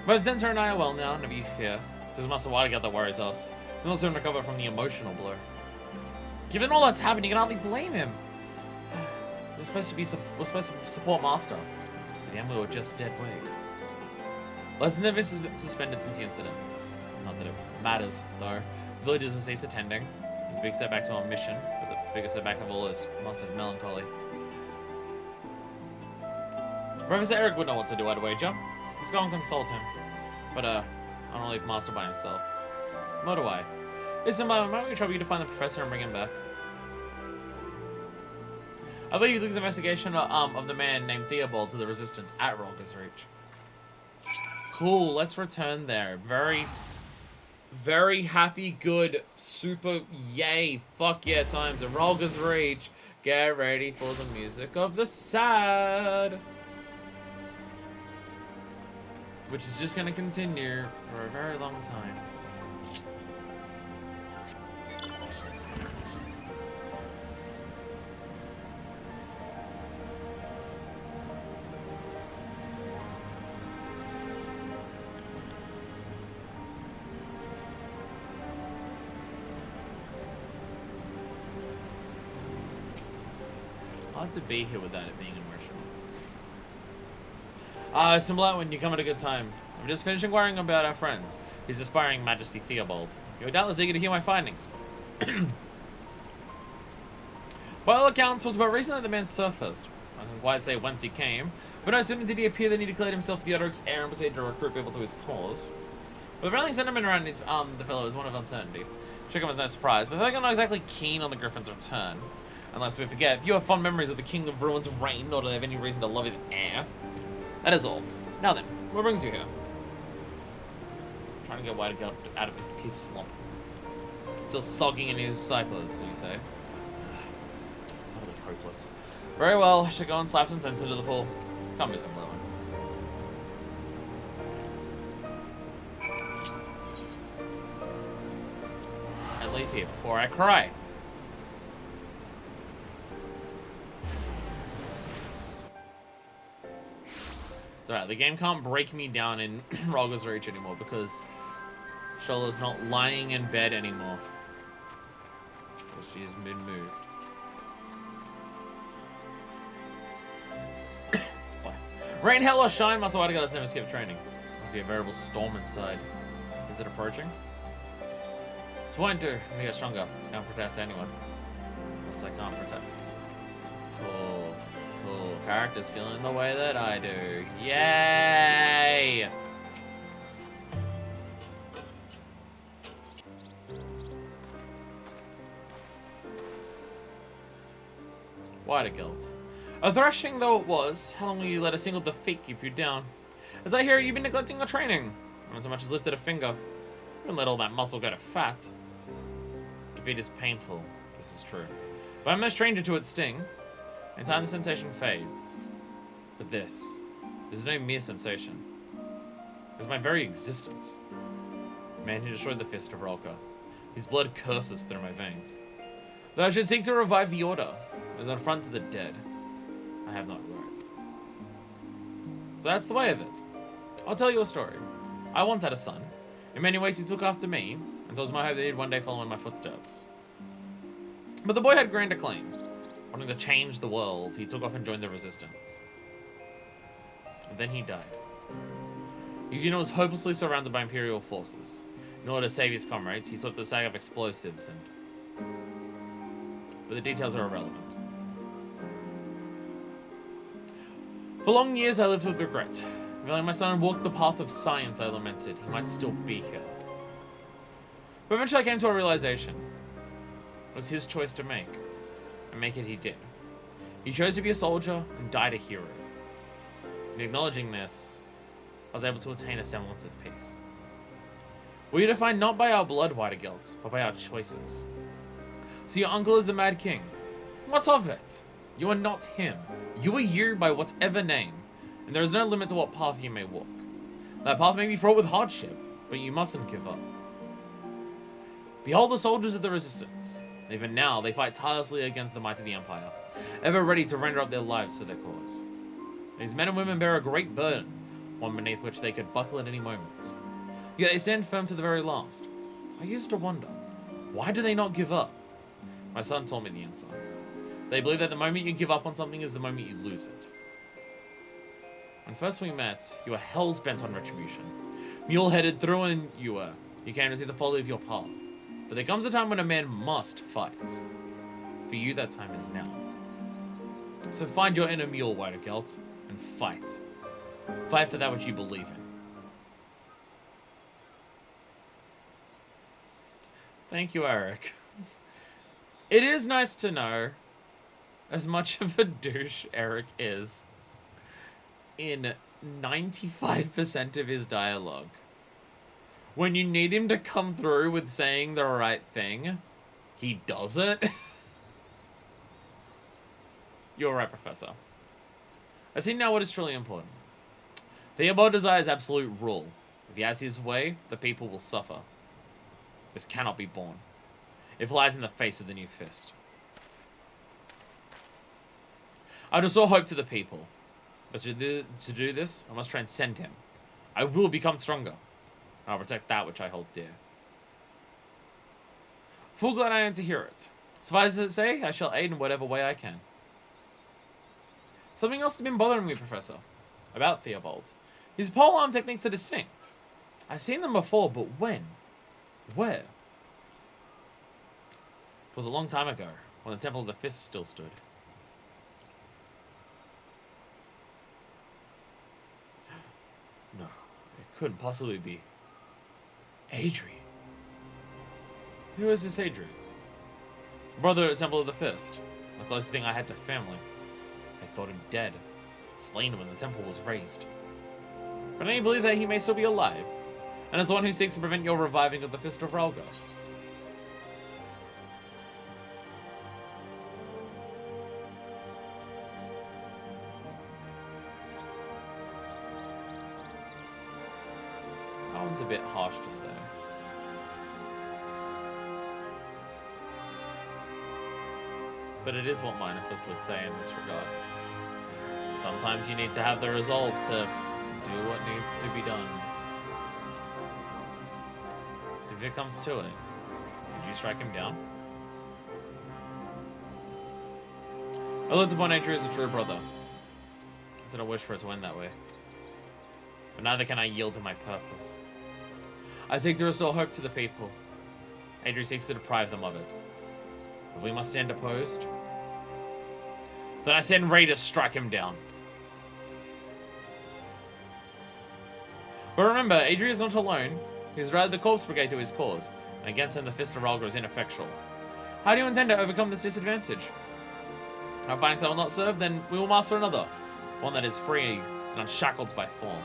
Both Zenta and I are well now, never you fear. There's Master Wideguard that worries us. We'll soon recover from the emotional blow. Given all that's happened, you can hardly blame him. We're supposed to support Master. But the end we were just dead weight. Lesson never suspended since the incident. Not that it matters, though. Villagers have ceased attending. It's a big setback to our mission, but the biggest setback of all is Master's melancholy. Professor Eric would know what to do, I'd wager. Let's go and consult him. But, I don't want to leave Master by himself. Nor do I. Listen, might we trouble you to find the professor and bring him back? I believe Luke's investigation of the man named Theobald to the Resistance at Rolga's Reach. Cool, let's return there. Very, very happy, good, super, yay, fuck yeah times at Rolga's Reach. Get ready for the music of the sad. Which is just gonna continue for a very long time. Hard to be here without it being emotional. Stormblood, when you come at a good time. I'm just finished inquiring about our friend, His Aspiring Majesty Theobald. You're doubtless eager to hear my findings. By all accounts, it was about recently the man surfaced. I can quite say whence he came, but no sooner did he appear than he declared himself Theodoric's heir and proceeded to recruit people to his cause. But the prevailing sentiment around his, the fellow is one of uncertainty. Chicken was no surprise, but I think I'm not exactly keen on the Griffin's return. Unless we forget, if you have fond memories of the King of Ruin's reign, nor do they have any reason to love his heir. That is all. Now then, what brings you here? Trying to get Wideguard out of his piss slump. Still sogging in his cyclers, you say? Utterly hopeless. Very well, I should go and slap some sense into the fool. Come with some blowing. I leave here before I cry. It's alright, the game can't break me down in Rolga's Reach anymore because Shola's not lying in bed anymore. Because she has been moved. Rain, hell, or shine, Master Wideguard has never skipped training. Must be a veritable storm inside. Is it approaching? This won't do. Let me get stronger. This can't protect anyone. Unless I can't protect. Cool. Cool. Character's feeling the way that I do. Yay! Wider Guild. A thrashing though it was, how long will you let a single defeat keep you down? As I hear, you've been neglecting your training. Not so much as lifted a finger. You wouldn't let all that muscle go to fat. Defeat is painful, this is true. But I'm no stranger to its sting. In time the sensation fades. But this is no mere sensation. It's my very existence. The man who destroyed the fist of Rolka. His blood courses through my veins. Though I should seek to revive the order, it is an affront to the dead. I have not right. So that's the way of it. I'll tell you a story. I once had a son. In many ways he took after me, and it was my hope that he'd one day follow in my footsteps. But the boy had grander claims. Wanting to change the world, he took off and joined the resistance. And then he died. Eugene was hopelessly surrounded by Imperial forces. In order to save his comrades, he swept the sack of explosives but the details are irrelevant. For long years I lived with regret. Feeling my son had walked the path of science, I lamented. He might still be here. But eventually I came to a realization. It was his choice to make. And make it he did. He chose to be a soldier and died a hero. In acknowledging this, I was able to attain a semblance of peace. We are defined not by our blood, Whitegelt, but by our choices. So your uncle is the Mad King. What of it? You are not him. You are you by whatever name, and there is no limit to what path you may walk. That path may be fraught with hardship, but you mustn't give up. Behold the soldiers of the Resistance. Even now, they fight tirelessly against the might of the Empire, ever ready to render up their lives for their cause. These men and women bear a great burden, one beneath which they could buckle at any moment. Yet they stand firm to the very last. I used to wonder, why do they not give up? My son told me the answer. They believe that the moment you give up on something is the moment you lose it. When first we met, you were hell-bent on retribution. Mule-headed through and you were. You came to see the folly of your path. But there comes a time when a man must fight. For you, that time is now. So find your inner mule, Whitegelt, and fight. Fight for that which you believe in. Thank you, Eric. It is nice to know as much of a douche Eric is in 95% of his dialogue. When you need him to come through with saying the right thing, he does it. You're right, Professor. I see now what is truly important. Theobald desires absolute rule. If he has his way, the people will suffer. This cannot be borne. It lies in the face of the new fist. I restore hope to the people. But to do this, I must transcend him. I will become stronger. And I'll protect that which I hold dear. Full glad I am to hear it. Suffice it to say, I shall aid in whatever way I can. Something else has been bothering me, Professor. About Theobald. His polearm techniques are distinct. I've seen them before, but when? Where? It was a long time ago, when the Temple of the Fist still stood. No, it couldn't possibly be. Adri. Who is this Adri? Brother at Temple of the Fist. The closest thing I had to family. I thought him dead. Slain when the temple was razed. But I believe that he may still be alive. And as the one who seeks to prevent your reviving of the Fist of Ralga. That one's a bit harsh to say. But it is what Minor-Fist would say in this regard. Sometimes you need to have the resolve to do what needs to be done. If it comes to it, would you strike him down? I looked upon Adri as a true brother. I did not wish for it to end that way. But neither can I yield to my purpose. I seek to restore hope to the people. Adri seeks to deprive them of it. If we must stand opposed, then I send Ray to strike him down. But remember, Adri is not alone. He has routed the Corpse Brigade to his cause, and against him the Fist of Ralga is ineffectual. How do you intend to overcome this disadvantage? If finding someone not served, then we will master another. One that is free and unshackled by form.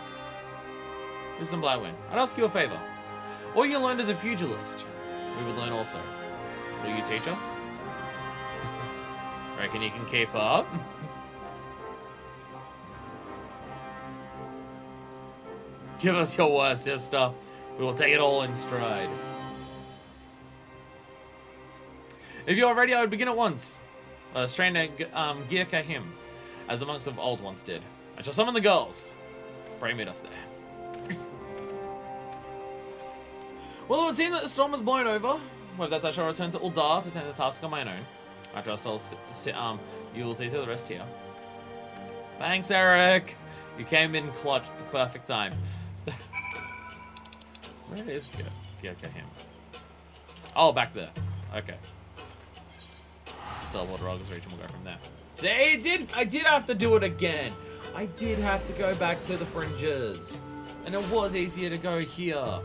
Wisdom Bladwin, I'd ask you a favor. All you learned as a pugilist, we would learn also. Will you teach us? Reckon you can keep up? Give us your word, sister. We will take it all in stride. If you are ready, I would begin at once. Strain Girka him, as the monks of old once did. I shall summon the girls. Pray meet us there. Well, it would seem that the storm has blown over. With that, I shall return to Uldar to tend the task on my own. I trust you will see to the rest here. Thanks, Eric. You came in clutch at the perfect time. Where is Girka him? Oh, back there. Okay. Tell what Rog's region will go from there. See, I did have to do it again. I did have to go back to the fringes. And it was easier to go here.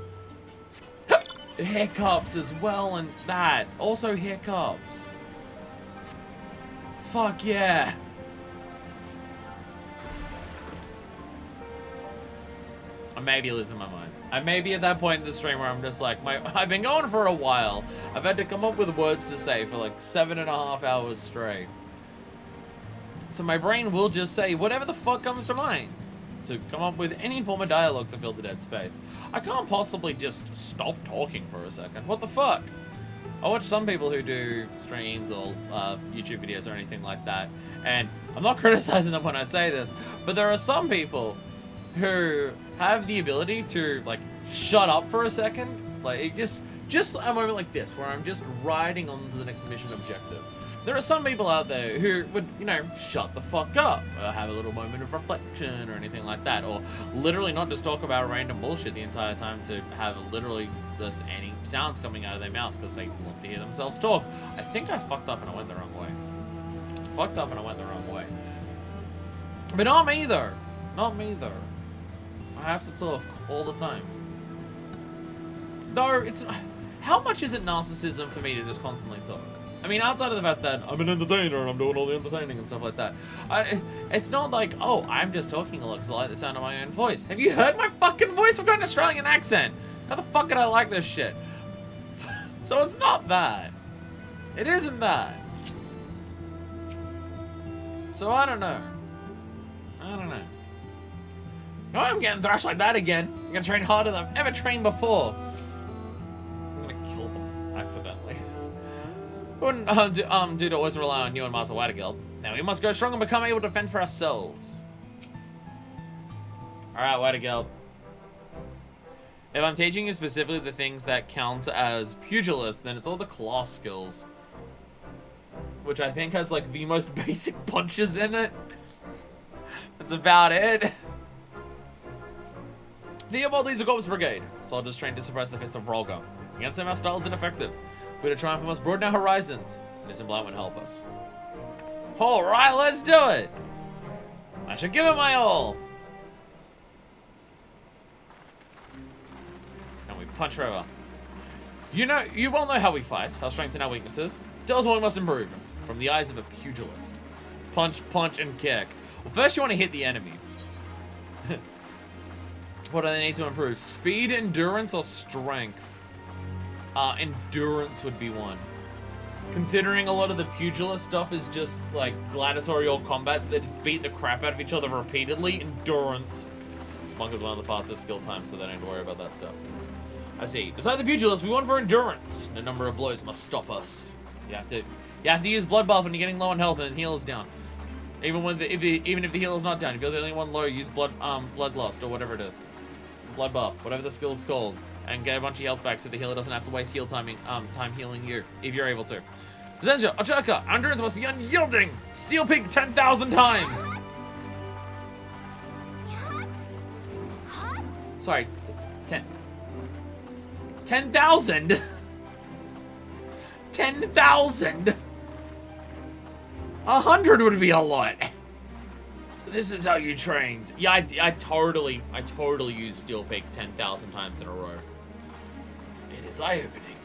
Hiccups as well, and that. Also hiccups. Fuck yeah. I may be losing my mind. I may be at that point in the stream where I'm just like, I've been going for a while. I've had to come up with words to say for like 7.5 hours straight. So my brain will just say whatever the fuck comes to mind to come up with any form of dialogue to fill the dead space. I can't possibly just stop talking for a second. What the fuck? I watch some people who do streams or YouTube videos or anything like that, and I'm not criticizing them when I say this, but there are some people who have the ability to like shut up for a second, like just a moment like this where I'm just riding on to the next mission objective. There are some people out there who would, you know, shut the fuck up, or have a little moment of reflection or anything like that, or literally not just talk about random bullshit the entire time to have literally just any sounds coming out of their mouth because they love to hear themselves talk. I think I fucked up and I went the wrong way. But not me though. Not me though. I have to talk all the time. Though it's, how much is it narcissism for me to just constantly talk? I mean, outside of the fact that I'm an entertainer and I'm doing all the entertaining and stuff like that, it's not like, oh, I'm just talking a lot because I like the sound of my own voice. Have you heard my fucking voice? I've got an Australian accent. How the fuck could I like this shit? So it's not that. It isn't that. So I don't know. No, I'm getting thrashed like that again. I'm gonna train harder than I've ever trained before. I'm gonna kill them accidentally. Wouldn't do to always rely on you and Master Watergill. Now we must go strong and become able to fend for ourselves. Alright, Watergill. If I'm teaching you specifically the things that count as pugilist, then it's all the class skills. Which I think has like the most basic punches in it. That's about it. Theobald leads a corpse brigade, so I'll just train to suppress the fist of Rolga. Against them, our style is ineffective. We're to triumph, we must broaden our horizons. Wisdom Blind would help us. Alright, let's do it! I should give it my all! And we punch forever. You well know how we fight, our strengths and our weaknesses. Tell us what we must improve. From the eyes of a pugilist. Punch, punch, and kick. Well, first you want to hit the enemy. What do they need to improve? Speed, endurance, or strength? Endurance would be one. Considering a lot of the pugilist stuff is just like gladiatorial combat, so they just beat the crap out of each other repeatedly. Endurance. Monk is one of the fastest skill times, so they don't have to worry about that stuff. I see. Besides the pugilist, we want for endurance. The number of blows must stop us. You have to use blood bath when you're getting low on health and the heal is down. Even if the heal is not down, if you're the only one low, use bloodlust or whatever it is. Blood buff, whatever the skill is called, and get a bunch of health back so the healer doesn't have to waste time healing you, if you're able to. Zenja, Ochaka, endurance must be unyielding! Steel Pig 10,000 times! Sorry, 10,000? 10,000? 100 would be a lot. So this is how you trained. Yeah, I totally used Steel Pig 10,000 times in a row. It is eye-opening.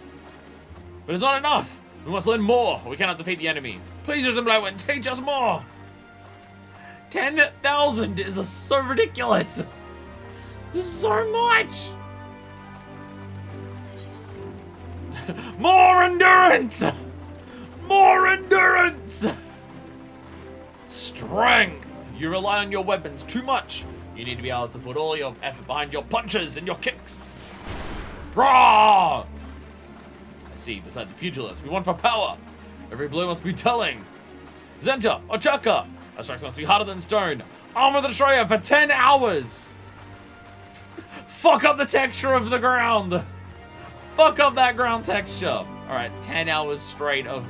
But it's not enough. We must learn more, or we cannot defeat the enemy. Please, Stormblood, teach us more. 10,000 is so ridiculous. This is so much. More endurance. More endurance. Strength. You rely on your weapons too much. You need to be able to put all your effort behind your punches and your kicks. Raw! I see, beside the pugilist, we want for power. Every blow must be telling. Zenta, Ochaka. Our strikes must be harder than stone. Armor the Destroyer for 10 hours. Fuck up the texture of the ground. Fuck up that ground texture. Alright, 10 hours straight of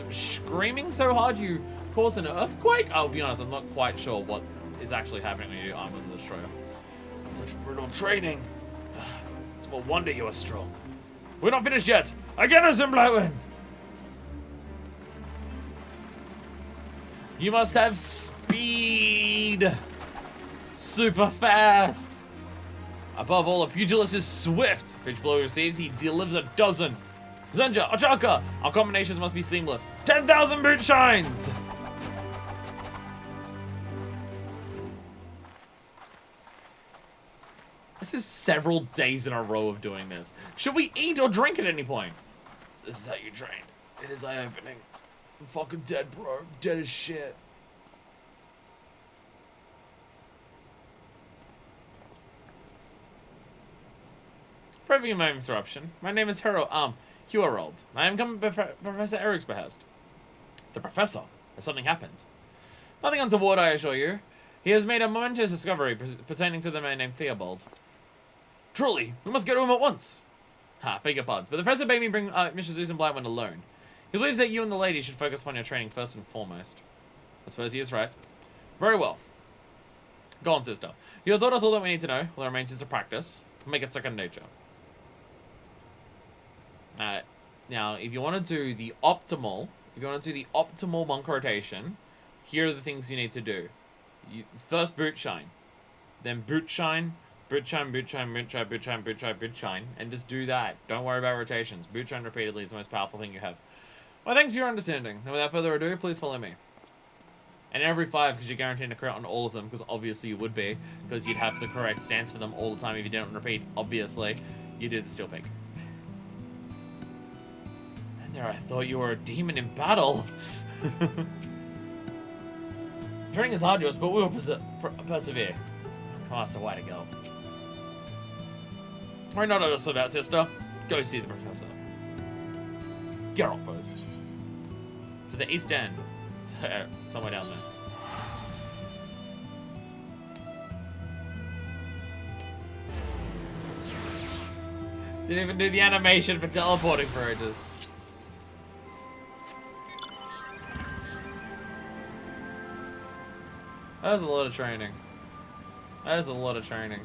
screaming so hard you cause an earthquake? I'll be honest, I'm not quite sure what is actually happening when you do Armor the Destroyer. Such brutal training. It's no wonder you are strong. We're not finished yet. Again, Stormblood. You must have speed. Super fast. Above all, a pugilist is swift. Each blow he receives, he delivers a dozen. Zenja, Ochaka, our combinations must be seamless. 10,000 boot shines. This is several days in a row of doing this. Should we eat or drink at any point? This is how you trained. It is eye-opening. I'm fucking dead, bro. Dead as shit. Proving my interruption. My name is Huarold. I am coming by Professor Eric's behest. The Professor? Has something happened? Nothing untoward, I assure you. He has made a momentous discovery pertaining to the man named Theobald. Truly, we must go to him at once. Ha, beg your pardons, but the Professor bade me bring Mr. Stormblood when alone. He believes that you and the lady should focus upon your training first and foremost. I suppose he is right. Very well. Go on, sister. You have taught us all that we need to know. All that remains is to practice. Make it second nature. Now, if you want to do the optimal, monk rotation, here are the things you need to do. First boot shine, then boot shine, boot shine, boot shine, boot shine, boot shine, boot shine, boot shine, and just do that. Don't worry about rotations. Boot shine repeatedly is the most powerful thing you have. Well, thanks for your understanding. And without further ado, please follow me. And every 5, because you're guaranteed to crit on all of them, because obviously you would be, because you'd have the correct stance for them all the time if you didn't repeat. Obviously, you do the steel pick. And there, I thought you were a demon in battle. Training is arduous, but we will persevere. Faster way to go. Worry not us about, sister. Go see the Professor. Get on, boys. To the east end. Somewhere down there. Didn't even do the animation for teleporting for ages. That is a lot of training. That is a lot of training.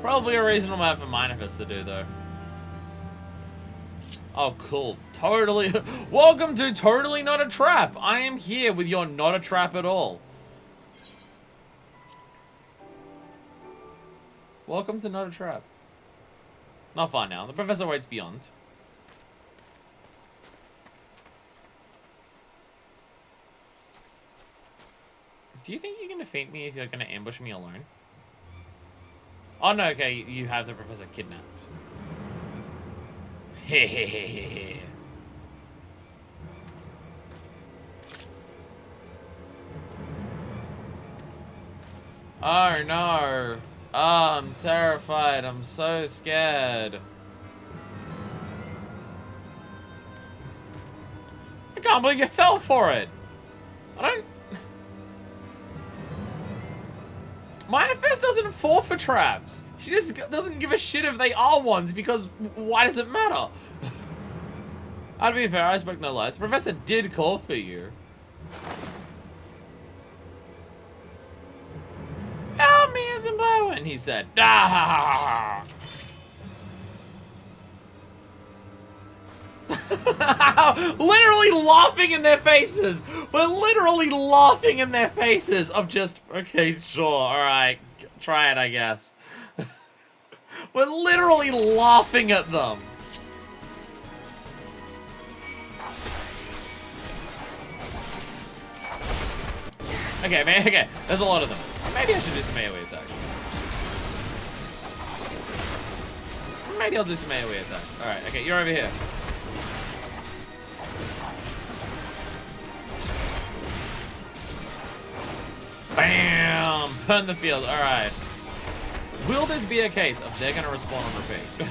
Probably a reasonable amount for Minifest to do, though. Oh, cool. Totally. Welcome to Totally Not a Trap. I am here with your not a trap at all. Welcome to Not a Trap. Not far now. The Professor waits beyond. Do you think you can defeat me if you're going to ambush me alone? Oh, no, okay. You have the Professor kidnapped. Hehehehe. Oh, no. Oh, I'm terrified. I'm so scared. I can't believe you fell for it. I don't... Minifest doesn't fall for traps. She just doesn't give a shit if they are ones, because why does it matter? To be fair, I spoke no lies. Professor did call for you. Help me, Stormblood, he said. Ah! Literally laughing in their faces. We're literally laughing in their faces of just, okay, sure, alright. Try it, I guess. We're literally laughing at them. Okay, man, okay. There's a lot of them. Maybe I should do some AoE attacks. Maybe I'll do some AoE attacks. Alright, okay, you're over here. Bam! Burn the field. Alright. Will this be a case of they're gonna respawn on repeat?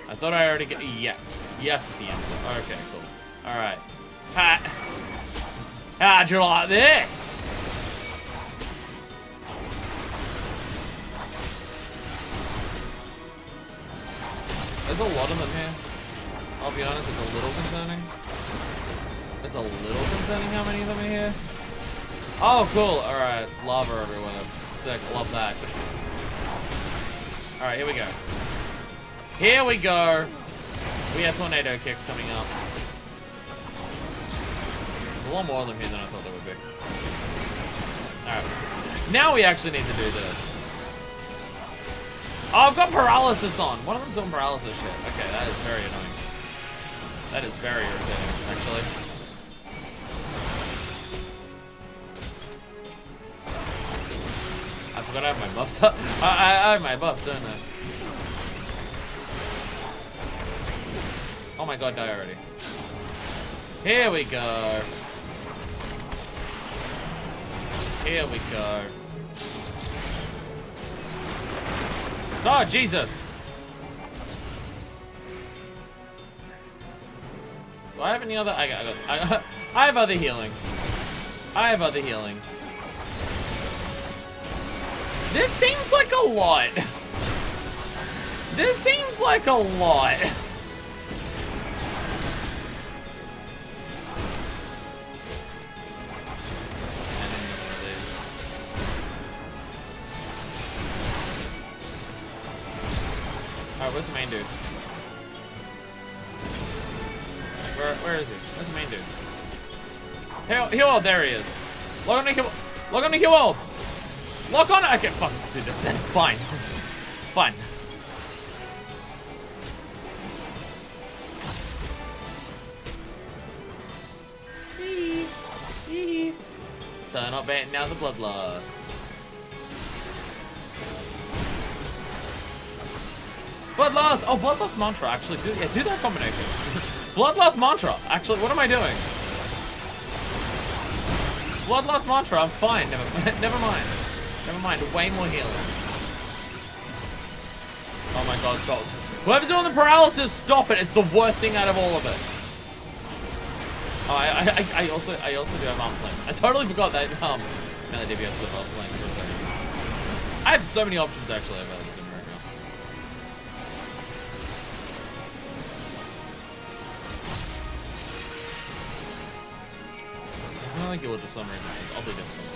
I thought I already get. Yes. Yes, is the answer. Okay, cool. Alright. How'd you like this? There's a lot of them here. I'll be honest, it's a little concerning. It's a little concerning how many of them are here. Oh, cool. Alright, lava everywhere. Sick, love that. Alright, here we go. Here we go. We have tornado kicks coming up. There's a lot more of them here than I thought there would be. Alright. Now we actually need to do this. Oh, I've got paralysis on. One of them's on paralysis shit. Okay, that is very annoying. That is very irritating, actually. I forgot I have my buffs up. I have my buffs, don't I? Oh my god, die already. Here we go. Here we go. Oh, Jesus. Do I have any other? I have other healings. I have other healings. This seems like a lot. This seems like a lot. Alright, where's the main dude? Where is he? Where's the main dude? Heal ult, there he is. Lock on to heal. Lock on to heal ult. Lock on. Okay, fuck, let's do this then. Fine. Fine. Turn up bait, now the bloodlust. Bloodlust! Oh, Bloodlust Mantra, actually. Do that combination. Bloodlust Mantra. Actually, what am I doing? Bloodlust Mantra, I'm fine. Never mind. Never mind. Way more healing. Oh my god, stop. Whoever's doing the paralysis, stop it. It's the worst thing out of all of it. Oh, I also do have arms length. I totally forgot that, now that DPS is arms length for a second. I have so many options, actually, about this game right now. I don't like you for some reason. It's oddly difficult.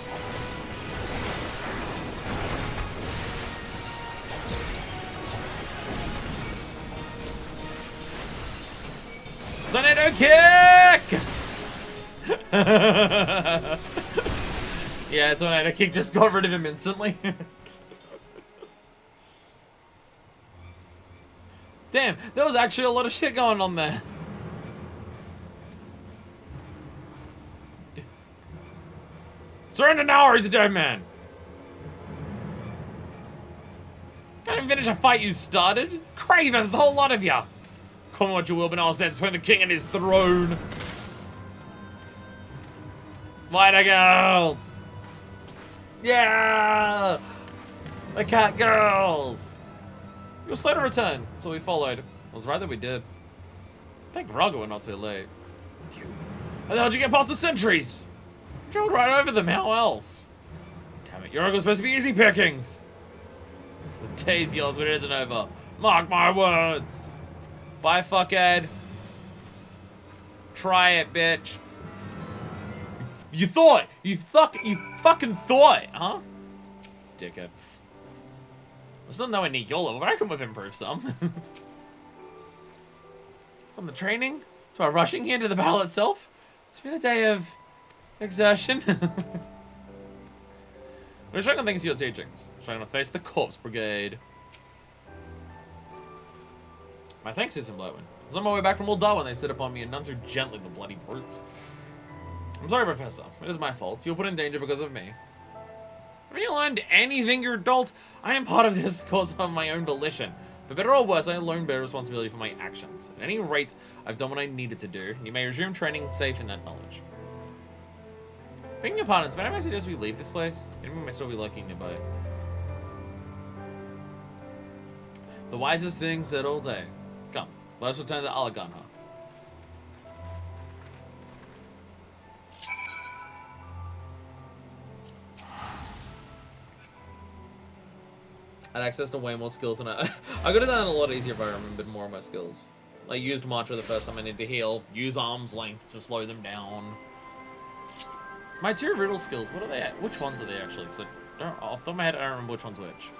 Tornado kick! Yeah, tornado kick just got rid of him instantly. Damn, there was actually a lot of shit going on there. Surrender now or he's a dead man. Can't even finish a fight you started. Cravens, the whole lot of ya. Call me what you will, but all stands between the king and his throne. Light girl. Yeah. The cat girls. You were slow to return, so we followed. It was right that we did. Thank Raga we're not too late. How the hell did you get past the sentries? You traveled right over them, how else? Damn it, Yorgo's supposed to be easy pickings. The day's yours, but it isn't over. Mark my words. Bye, fuckhead. Try it, bitch. You thought. You fucking thought, huh? Dickhead. I'm still nowhere near your level, but I can whip improve some. From the training to our rushing here to the battle itself, it's been a day of exertion. We're trying to thanks to your teachings. Trying to face the Corpse Brigade. My thanks to Bloodwind. I was on my way back from Old Darwin. They set upon me and none too gently, the bloody brutes. I'm sorry, Professor. It is my fault. You were put in danger because of me. Have you learned anything, you adult? I am part of this cause of my own volition. For better or worse, I alone bear responsibility for my actions. At any rate, I've done what I needed to do. You may resume training safe in that knowledge. Begging your pardons, but I might suggest we leave this place. Anyone may still be lurking nearby. The wisest thing said all day. Come, let us return to Alaganha. I had access to way more skills than I could have done it a lot easier if I remembered more of my skills. I used Mantra the first time I needed to heal. Use Arm's Length to slow them down. My 2 riddle skills, what are they at? Which ones are they actually? Because off the top of my head, I don't remember which one's which.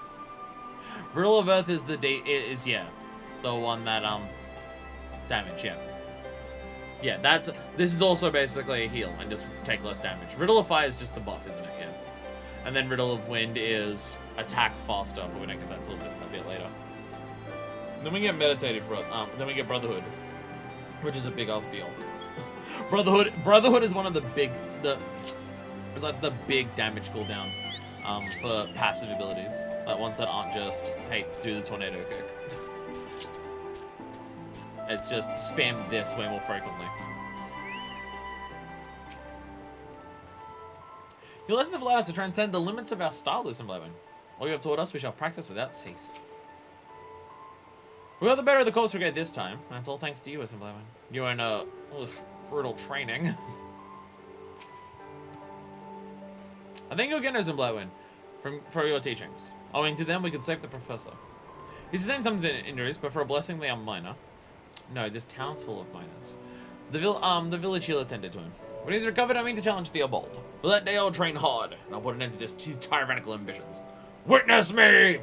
Riddle of Earth is the the one that damage, yeah. Yeah, this is also basically a heal and just take less damage. Riddle of Fire is just the buff, isn't it? Yeah. And then Riddle of Wind is attack faster, but we don't get that until a bit later. Then we get Meditative then we get Brotherhood, which is a big ass deal. Brotherhood is one of the big it's like the big damage cooldown for passive abilities. Like ones that aren't just, hey, do the tornado kick. It's just spam this way more frequently. Your lessons have allowed us to transcend the limits of our style, Lucien Blevin. All you have taught us, we shall practice without cease. We got the better of the Corpse Brigade this time. That's all thanks to you, Lucien Blevin. You and brutal training. I think you'll get Lucien Blevin for your teachings. Owing to them, we could save the professor. He sustained some injuries, but for a blessing, they are minor. No, this town's full of minors. The village healer tended to him. When he's recovered, I mean to challenge Theobald. But that day I'll train hard, and I'll put an end to his tyrannical ambitions. Witness me!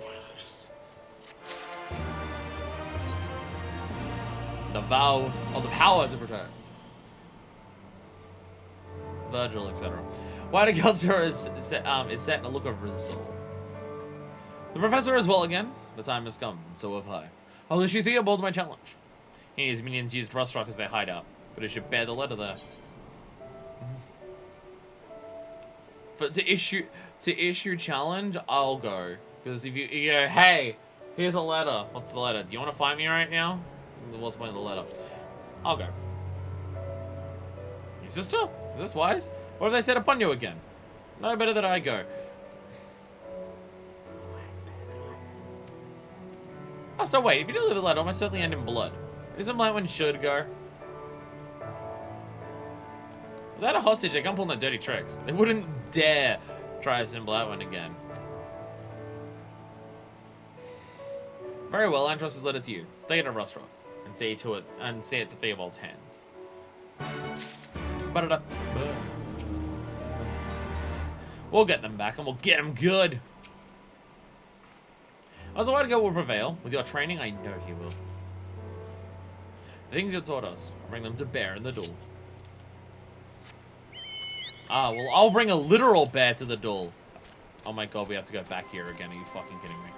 The vow of the power to protect. Virgil, etc. White culture is set in a look of resolve. The professor is well again. The time has come, and so have I. I'll issue Theobald my challenge. He and his minions used Rustrock as their hideout, but it should bear the letter there. To issue challenge, I'll go. Because if you go, hey, here's a letter. What's the letter? Do you want to fight me right now? What's the point of the letter? I'll go. Your sister? Is this wise? What have they set upon you again? No better that I go. Oh, still wait. If you deliver the letter, I must certainly end in blood. Isn't like one should go? Without a hostage, they can't pull no dirty tricks. They wouldn't dare try to symbol out one again. Very well, I entrust this letter to you. Take it to Rustrock and see it to Theobald's hands. Ba-da-da. We'll get them back and we'll get them good. As a white girl will prevail, with your training, I know he will. The things you taught us, I'll bring them to bear in the duel. Ah, well, I'll bring a literal bear to the duel. Oh my god, we have to go back here again. Are you fucking kidding me?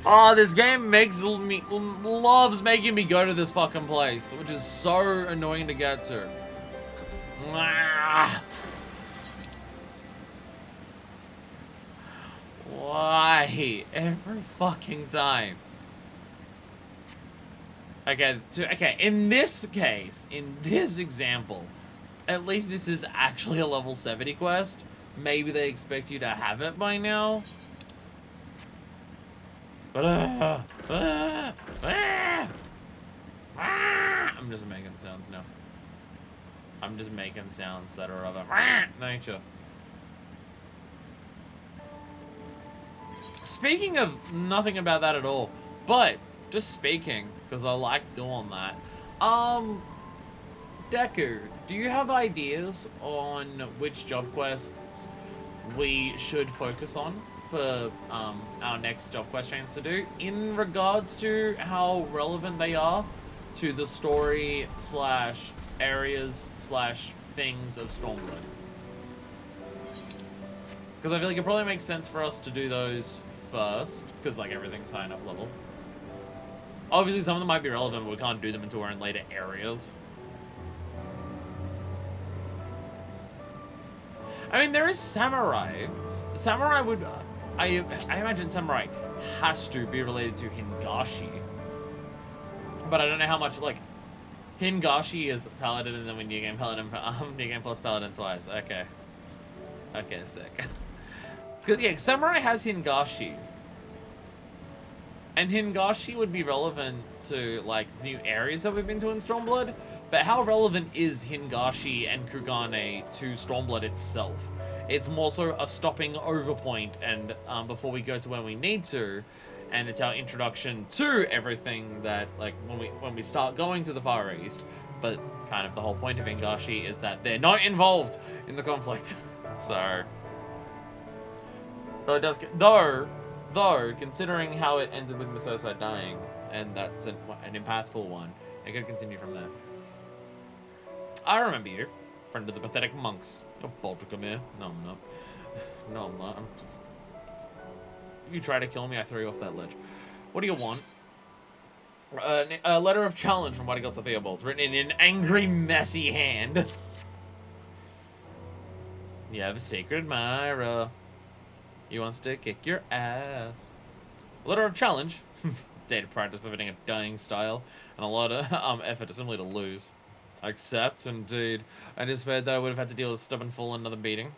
Oh, this game loves making me go to this fucking place, which is so annoying to get to. Why? Every fucking time. Okay, in this case, in this example, at least this is actually a level 70 quest. Maybe they expect you to have it by now. But, I'm just making sounds now. I'm just making sounds that are of a nature. Speaking of nothing about that at all, but just speaking, because I like doing that. Deku, do you have ideas on which job quests we should focus on for our next job quest chains to do, in regards to how relevant they are to the story / areas / things of Stormblood. Because I feel like it probably makes sense for us to do those first, because like everything's high enough level. Obviously some of them might be relevant, but we can't do them until we're in later areas. I mean, there is Samurai. Samurai would... I imagine Samurai has to be related to Hingashi. But I don't know how much, like... Hingashi is Paladin, and then we new game Paladin, new game plus Paladin twice. Okay. Okay, sick. Because, yeah, Samurai has Hingashi. And Hingashi would be relevant to, like, new areas that we've been to in Stormblood. But how relevant is Hingashi and Kugane to Stormblood itself? It's more so a stopping over point, and before we go to where we need to, and it's our introduction to everything that, like, when we start going to the Far East. But kind of the whole point of Hingashi is that they're not involved in the conflict. So, though it does, though considering how it ended with Misosa dying, and that's an impactful one, it could continue from there. I remember you, friend of the pathetic monks. You're bold to come here. No, I'm not. No, I'm not. You try to kill me, I throw you off that ledge. What do you want? A letter of challenge from Bodyguard to Theobald, written in an angry, messy hand. You have a sacred Myra. He wants to kick your ass. A letter of challenge. Data practice befitting a dying style, and a lot of effort simply to lose. I accept, indeed. I anticipated that I would have had to deal with a stubborn fool and another beating.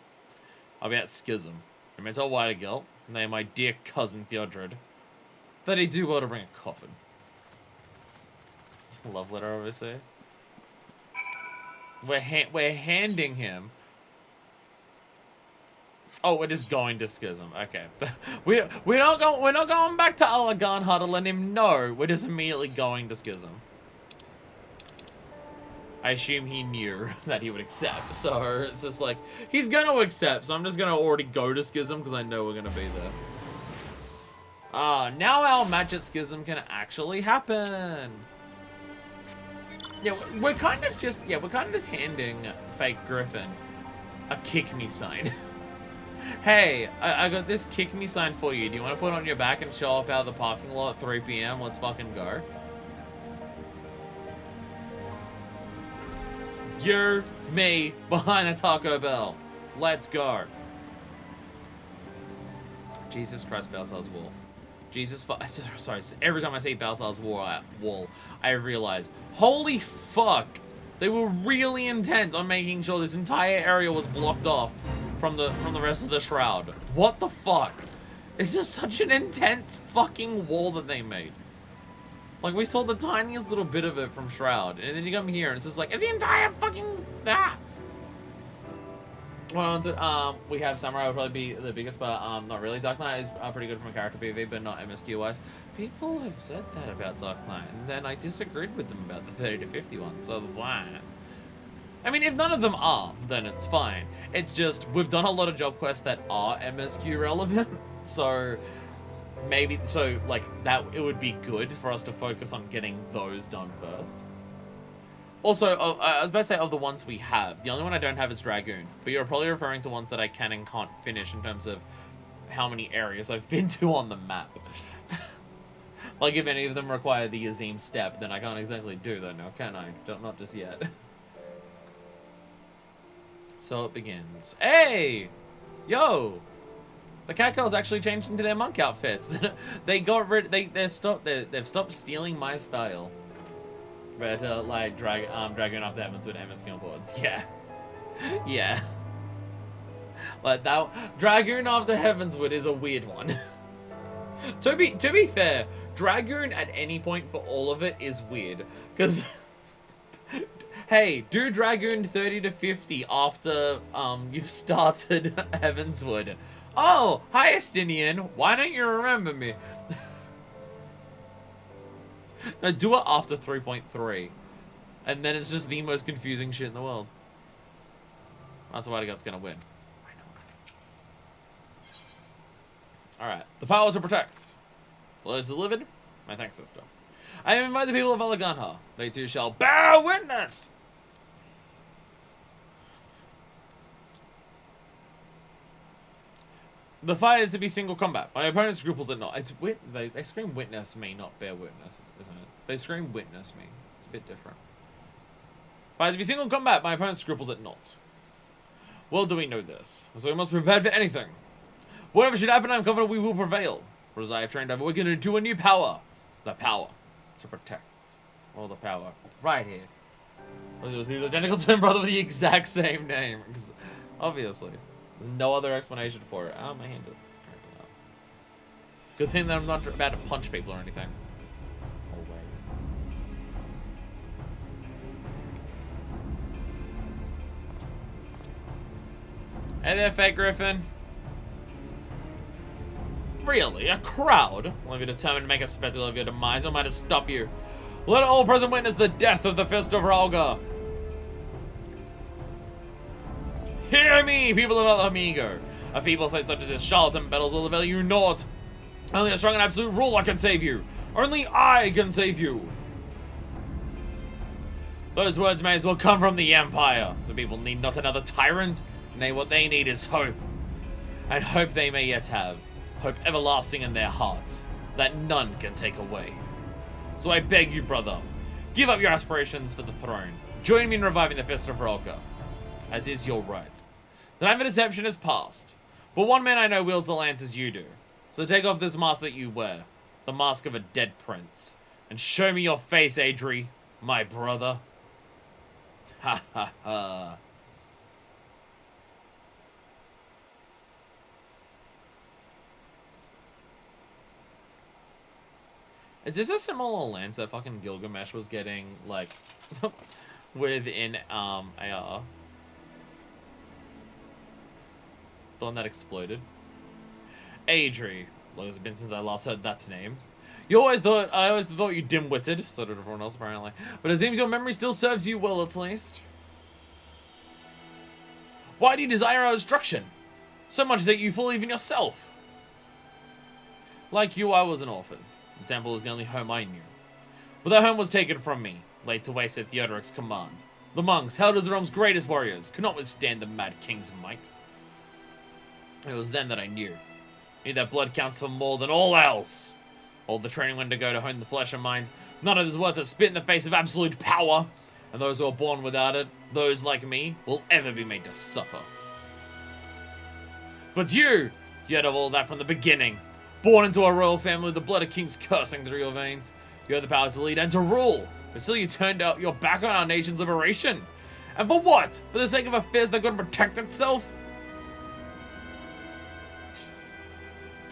I'll be at Schism. I may tell Whitegelt, and they are my dear cousin Theodred, that he do well to bring a coffin. Love letter, obviously. We're handing him. Oh, it is going to Schism. Okay, we're not going back to Alaganha to let him know. We're just immediately going to Schism. I assume he knew that he would accept, so it's just like, he's gonna accept, so I'm just gonna already go to Schism because I know we're gonna be there. Now our match at Schism can actually happen. Yeah, we're kind of just handing Fake Griffin a kick me sign. Hey, I got this kick me sign for you. Do you want to put it on your back and show up out of the parking lot at 3 PM? Let's fucking go. You, me, behind the Taco Bell. Let's go. Jesus Christ, Balsal's wall. Sorry, every time I say Balsal's wall, I realize, holy fuck, they were really intent on making sure this entire area was blocked off from the rest of the Shroud. What the fuck? It's just such an intense fucking wall that they made. Like, we saw the tiniest little bit of it from Shroud, and then you come here and it's just like, it's the entire fucking that. Well, we have Samurai would probably be the biggest, but not really. Dark Knight is pretty good from a character PV, but not MSQ wise. People have said that about Dark Knight, and then I disagreed with them about the 30 to 50 one. So that. I mean, if none of them are, then it's fine. It's just we've done a lot of job quests that are MSQ relevant, so maybe like that it would be good for us to focus on getting those done first. Also, I was about to say, of the ones we have, the only one I don't have is Dragoon. But you're probably referring to ones that I can and can't finish in terms of how many areas I've been to on the map. Like, if any of them require the Azim step, then I can't exactly do that now, can I? Not just yet. So it begins. Hey! Yo! The cat girls actually changed into their monk outfits. They got rid. They've stopped stealing my style. But like Dragoon after Heavens with MSQ boards. Yeah. Yeah. Like that Dragoon after Heavenswood is a weird one. To be fair, Dragoon at any point for all of it is weird. Cause hey, do Dragoon 30 to 50 after you've started Heavenswood. Oh, hi Estinian. Why don't you remember me? No, do it after 3.3. And then it's just the most confusing shit in the world. That's why God's gonna win. I know. Alright. The power to protect. Letters delivered. My thanks, sister. I invite the people of Alaganha. They too shall bear witness The fight is to be single combat. My opponent scruples it not. It's they scream witness me, not bear witness, isn't it? They scream witness me. It's a bit different. Fight is to be single combat. My opponent scruples it not. Well, do we know this? So we must be prepared for anything. Whatever should happen, I'm confident we will prevail. For as I have trained, I've awakened into a new power. The power to protect. All the power. Right here. It was the identical twin brother with the exact same name. Obviously. No other explanation for it. My hand is out. Good thing that I'm not about to punch people or anything. Oh, wait. Hey there, fake Griffin. Really? A crowd? Will be determined to make a spectacle of your demise. I'm going to stop you. Let all present witness the death of the Fist of Rhalga. Hear me, people of Amigo. A feeble faith such as this charlatan battles will avail you naught. Only a strong and absolute ruler can save you. Only I can save you. Those words may as well come from the Empire. The people need not another tyrant. Nay, what they need is hope. And hope they may yet have. Hope everlasting in their hearts. That none can take away. So I beg you, brother. Give up your aspirations for the throne. Join me in reviving the Fist of Rhalga. As is your right. The time for deception is past. But one man I know wields the lance as you do. So take off this mask that you wear. The mask of a dead prince. And show me your face, Adri, my brother. Ha ha ha. Is this a similar lance that fucking Gilgamesh was getting, like, within, AR? The one that exploded? Adri. Long as it's been since I last heard that name. I always thought you dim-witted, so did everyone else apparently. But it seems your memory still serves you well, at least. Why do you desire our destruction? So much that you fool even yourself. Like you, I was an orphan. The temple was the only home I knew. But that home was taken from me, laid to waste at Theodoric's command. The monks, held as Rome's greatest warriors, could not withstand the mad king's might. It was then that I knew that blood counts for more than all else. All the training went to go to hone the flesh and mind. None of it is worth a spit in the face of absolute power. And those who are born without it, those like me, will ever be made to suffer. But you had all that from the beginning. Born into a royal family with the blood of kings coursing through your veins. You had the power to lead and to rule. But still you turned out your back on our nation's liberation. And for what? For the sake of a fist that couldn't protect itself?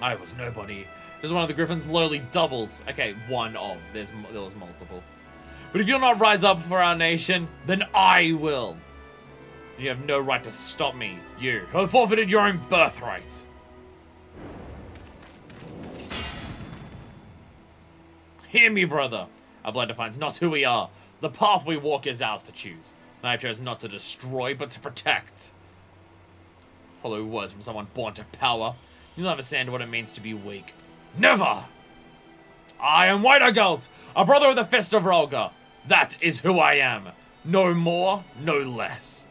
I was nobody. Just one of the Griffin's lowly doubles. Okay, one of. There was multiple. But if you'll not rise up for our nation, then I will. You have no right to stop me. You who have forfeited your own birthright. Hear me, brother. Our blood defines not who we are. The path we walk is ours to choose. And I have chosen not to destroy, but to protect. Hollow words from someone born to power. You'll never understand what it means to be weak. Never! I am Whiteagalt, a brother of the Fist of Rhalga. That is who I am. No more, no less.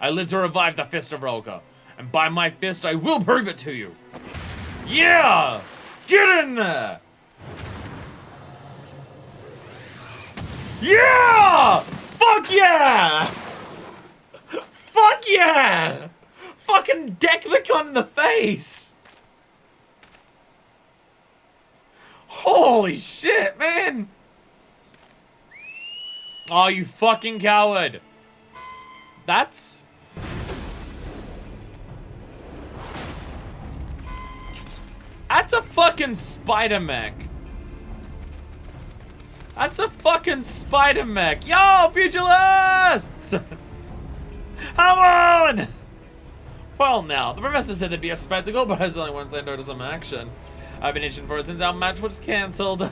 I live to revive the Fist of Rhalga. And by my fist, I will prove it to you. Yeah! Get in there! Yeah! Fuck yeah! Fuck yeah! Fucking deck the cunt in the face! Holy shit, man! Oh, you fucking coward! That's a fucking spider mech. That's a fucking spider mech. Yo, pugilists! Come on! Well, now, the professor said there'd be a spectacle, but I was only once I noticed some action. I've been itching for it since our match was cancelled.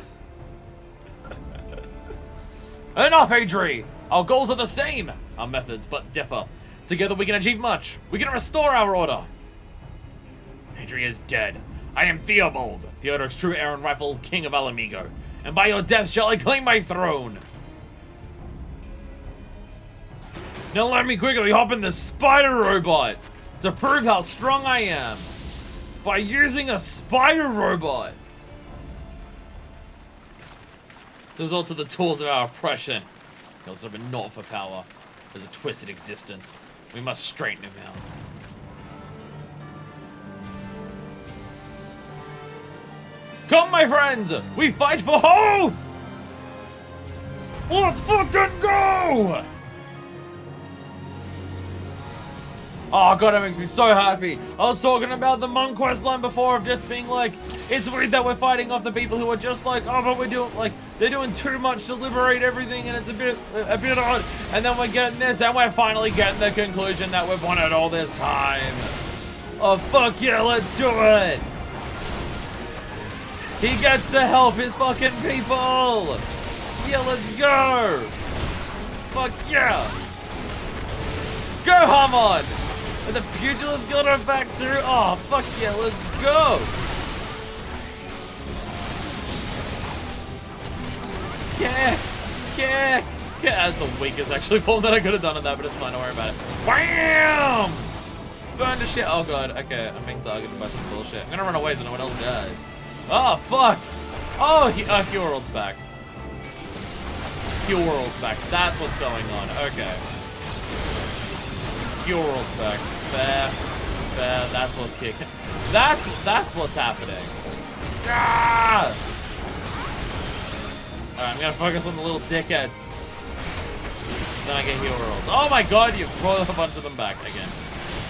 Enough, Adri! Our goals are the same. Our methods but differ. Together we can achieve much. We can restore our order. Adri is dead. I am Theobald, Theodoric's true heir and rightful king of Alamigo. And by your death shall I claim my throne. Now let me quickly hop in this spider robot to prove how strong I am. by using a spider robot. As a result of the tools of our oppression, he also been not for power. There's a twisted existence. We must straighten him out. Come, my friends! We fight for hope! Let's fucking go! Oh god, it makes me so happy. I was talking about the monk quest line before of just being like, it's weird that we're fighting off the people who are just like, oh, but we're doing, like, they're doing too much to liberate everything and it's a bit odd. And then we're getting this and we're finally getting the conclusion that we've wanted all this time. Oh, fuck yeah, let's do it. He gets to help his fucking people. Yeah, let's go. Fuck yeah. Go, Hamon. And the Pugilist Guild are back too. Oh, fuck yeah, let's go. Kick. That's the weakest actually form that I could have done in that, but it's fine, don't worry about it. Wham! Burn to shit. Oh god, okay, I'm being targeted by some bullshit. I'm gonna run away so no one else dies. Oh, fuck. Oh, Heal World's back. Heal World's back. That's what's going on. Okay. Heal World's back. Fair. That's what's kicking. That's what's happening. Ah! Alright, I'm gonna focus on the little dickheads. Then I get Heal World. Oh my god, you brought a bunch of them back again.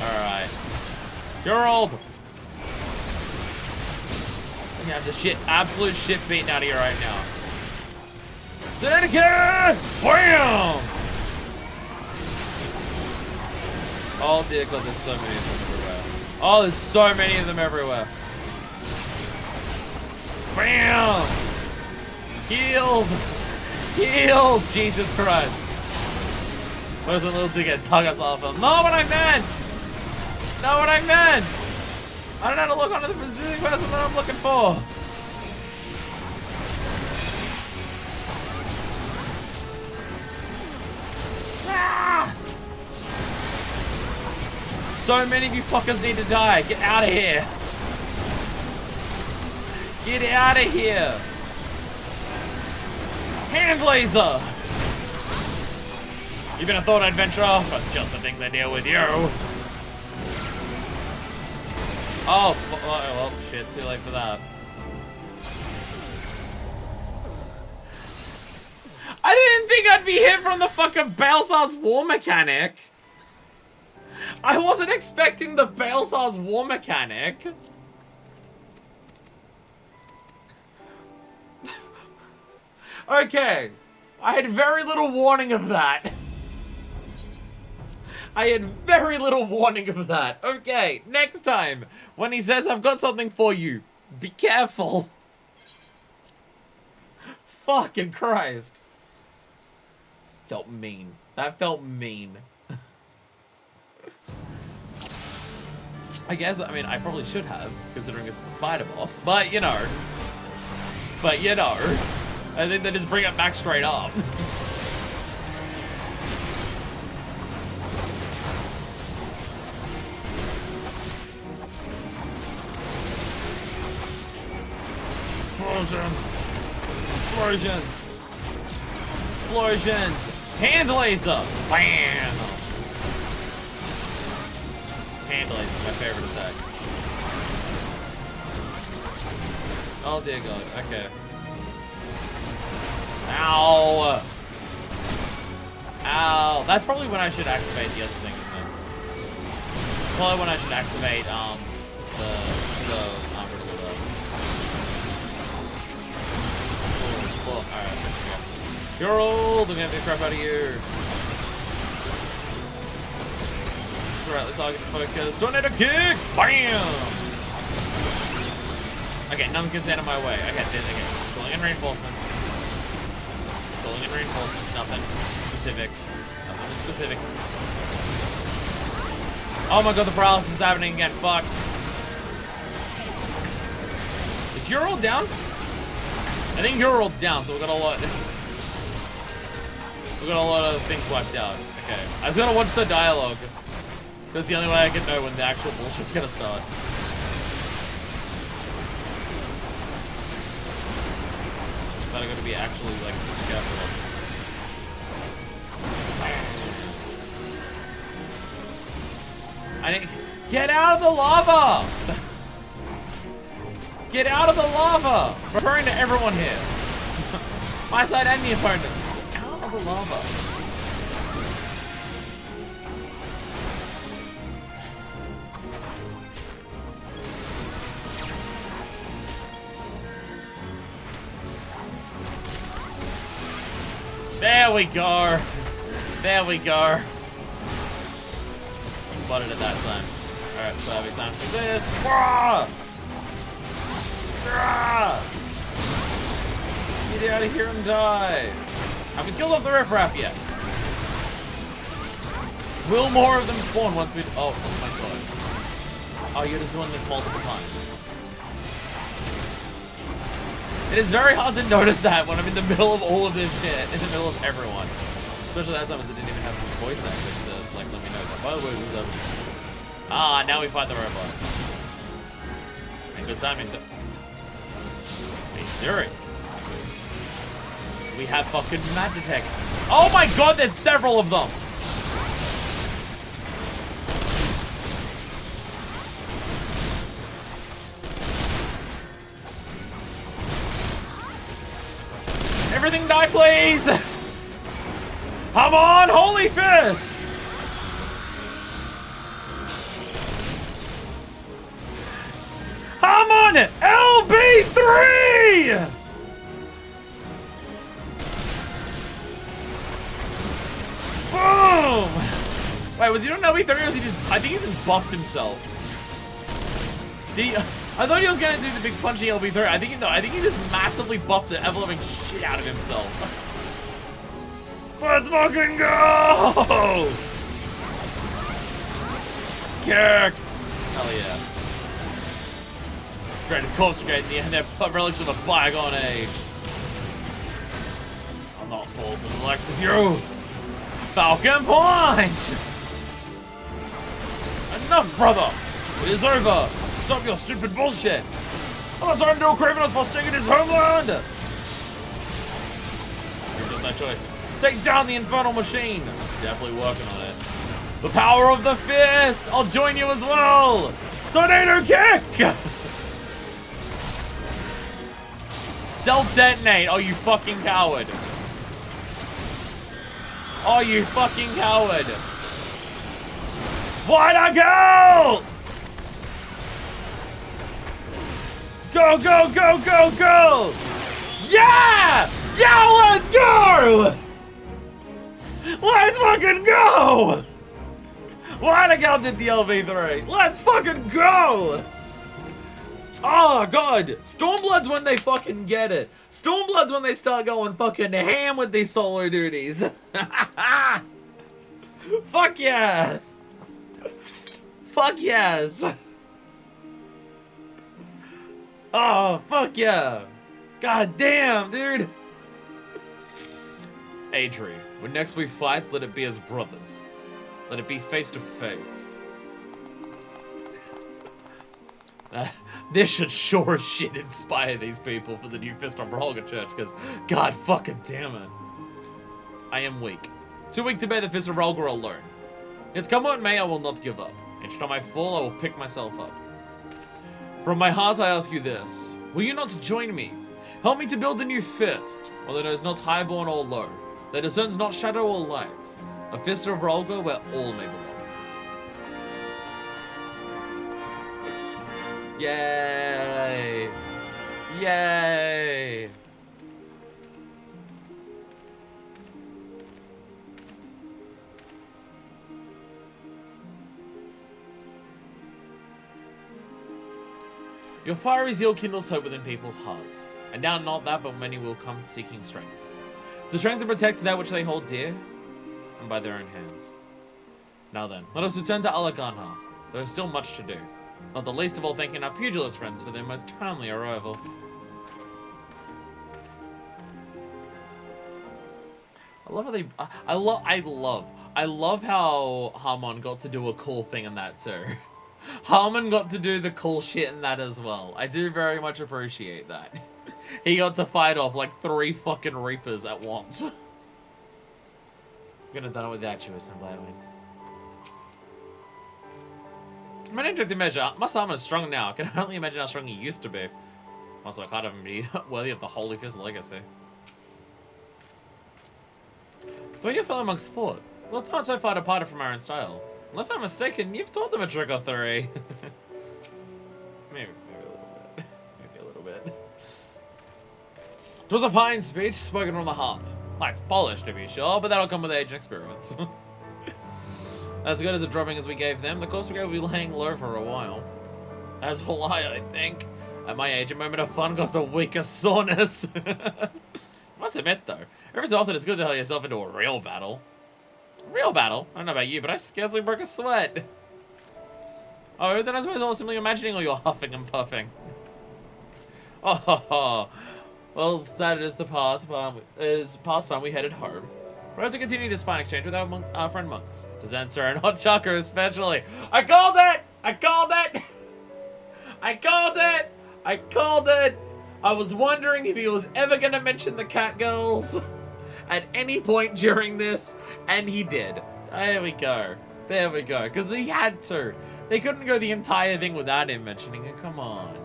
Alright. Heal World! You have the absolute shit beaten out of you right now. Did it again! Wham! Oh dear god, there's so many of them everywhere. Oh, there's so many of them everywhere. Bam! Heals! Jesus Christ. Where's the little dickhead? Tug us off him. Not what I meant! Not what I meant! I don't know how to look onto the specific person that I'm looking for. Ah! So many of you fuckers need to die. Get out of here. Get out of here. Hand laser. You've been a thought adventurer, but just the thing they deal with you. Oh, well, shit, too late for that. I didn't think I'd be hit from the fucking Balsar's war mechanic. I wasn't expecting the Balsar's war mechanic. Okay, I had very little warning of that. I had very little warning of that. Okay, next time, when he says, I've got something for you, be careful. Fucking Christ. Felt mean. That felt mean. I guess, I mean, I probably should have, considering it's the spider boss, but you know. I think they just bring it back straight up. Explosions! Hand laser! Bam! Hand laser, my favorite attack. Oh dear god, okay. Ow! Ow! That's probably when I should activate the other thing, isn't it? Probably when I should activate, alright, you're old! I'm gonna get the crap out of you! Alright, let's target focus. Tornado kick! Bam! Okay, nothing can stand in my way. Okay, calling in reinforcements. Calling in reinforcements, nothing specific. Nothing specific. Oh my god, the paralysis is happening again, fuck. Is Urald down? I think Urald's down, so we've got a lot. We've got a lot of things wiped out. Okay. I was gonna watch the dialogue. That's the only way I can know when the actual bullshit's gonna start. But I gotta be actually like super careful. I didn't get out of the lava! Get out of the lava! Referring to everyone here. My side and the opponent. Get out of the lava. There we go. There we go. Spotted it that time. Alright, so every time for this. Get out of here and die. Haven't killed off the riffraff yet. Will more of them spawn once we... Oh my god. Oh, you're just doing this multiple times. It is very hard to notice that when I'm in the middle of all of this shit, in the middle of everyone. Especially that time, as I didn't even have voice acting to like let me know that. By the way, who's up? Ah, now we fight the robot. And good timing. Are you serious? We have fucking Magitechs. Oh my god, there's several of them. Everything die, please! Come on, Holy Fist! Come on, LB3! Boom! Wait, was he on LB3 or was he just... I think he just buffed himself. I thought he was gonna do the big punchy LB3. I think he just massively buffed the ever-loving shit out of himself. Let's fucking go! Kirk! Hell yeah. Dreaded corpse brigade in the end, they're relics of a bygone age. I'll not fall to the likes of you! Falcon Punch! Enough, brother! It is over! Stop your stupid bullshit! I'm not trying to do a Craven has forsaken his homeland! There's no choice. Take down the infernal machine! Definitely working on it. The power of the fist! I'll join you as well! Tornado kick! Self-detonate! Oh, you fucking coward! Oh, you fucking coward! Why'd I go? Go, go, go, go, go! Yeah! Yeah, let's go! Let's fucking go! Why'd I go did the LV3? Let's fucking go! Oh, God. Stormblood's when they fucking get it. Stormblood's when they start going fucking ham with these solo duties. Fuck yeah! Fuck yes! Oh, fuck yeah! God damn, dude! Adri, when next we fight, let it be as brothers. Let it be face to face. This should sure as shit inspire these people for the new Fist on Brolga Church, because God fucking damn it. I am weak. Too weak to bear the Fist of Rolga alone. It's come what may, I will not give up. Each time I fall, I will pick myself up. From my heart, I ask you this. Will you not join me? Help me to build a new fist, one that is not highborn or low, that discerns not shadow or light. A Fist of Rolga where all may belong. Yay! Yay! Your fiery zeal kindles hope within people's hearts, and now not that, but many will come seeking strength. The strength to protect that which they hold dear, and by their own hands. Now then, let us return to Alaganha. There is still much to do. Not the least of all thanking our pugilist friends for their most timely arrival. I love how they... I love how Harmon got to do a cool thing in that too. Harmon got to do the cool shit in that as well. I do very much appreciate that. he got to fight off like 3 fucking Reapers at once. I'm gonna done it without you, isn't it? I'm an interesting measure. Must armor is strong now. I can only imagine how strong he used to be. Must work hard and be worthy of the Holy Fist legacy. But your fellow monks fought. Well, not so far departed from our own style. Unless I'm mistaken, you've taught them a trick or 3. Maybe a little bit. Maybe a little bit. It was a fine speech, spoken from the heart. It's polished, to be sure, but that'll come with age and experience. As good as a drubbing as we gave them, the Corpse Brigade will be laying low for a while. As will I think. At my age, a moment of fun cost a week of soreness. I must admit, though, every so often it's good to hurl yourself into a real battle. Real battle? I don't know about you, but I scarcely broke a sweat. Oh, then I suppose I was simply imagining all your huffing and puffing. Oh, well, that is the past time we headed home. We have to continue this fine exchange with our friend monks. To Zenser and Hot Chakra especially. I called it! I called it! I called it! I called it! I was wondering if he was ever going to mention the cat girls at any point during this, and he did. There we go. There we go. Because he had to. They couldn't go the entire thing without him mentioning it. Come on.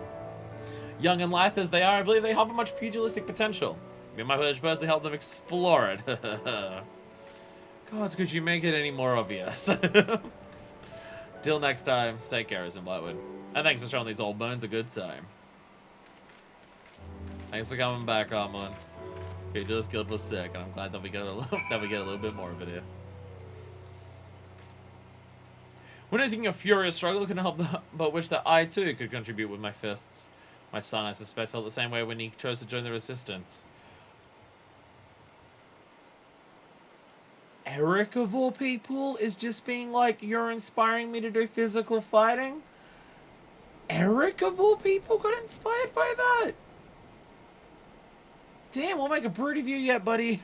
Young and lithe as they are, I believe they have much pugilistic potential. Me and my village personally help them explore it. God, could you make it any more obvious? Till next time, take care, Blackwood. And thanks for showing these old bones a good time. Thanks for coming back, Ramon. You just killed was sick, and I'm glad that we get a little bit more of it here. Witnessing a furious struggle couldn't help but wish that I too could contribute with my fists. My son, I suspect, felt the same way when he chose to join the resistance. Eric, of all people, is just being like, you're inspiring me to do physical fighting? Eric, of all people, got inspired by that? Damn, we'll make a brood of you yet, buddy.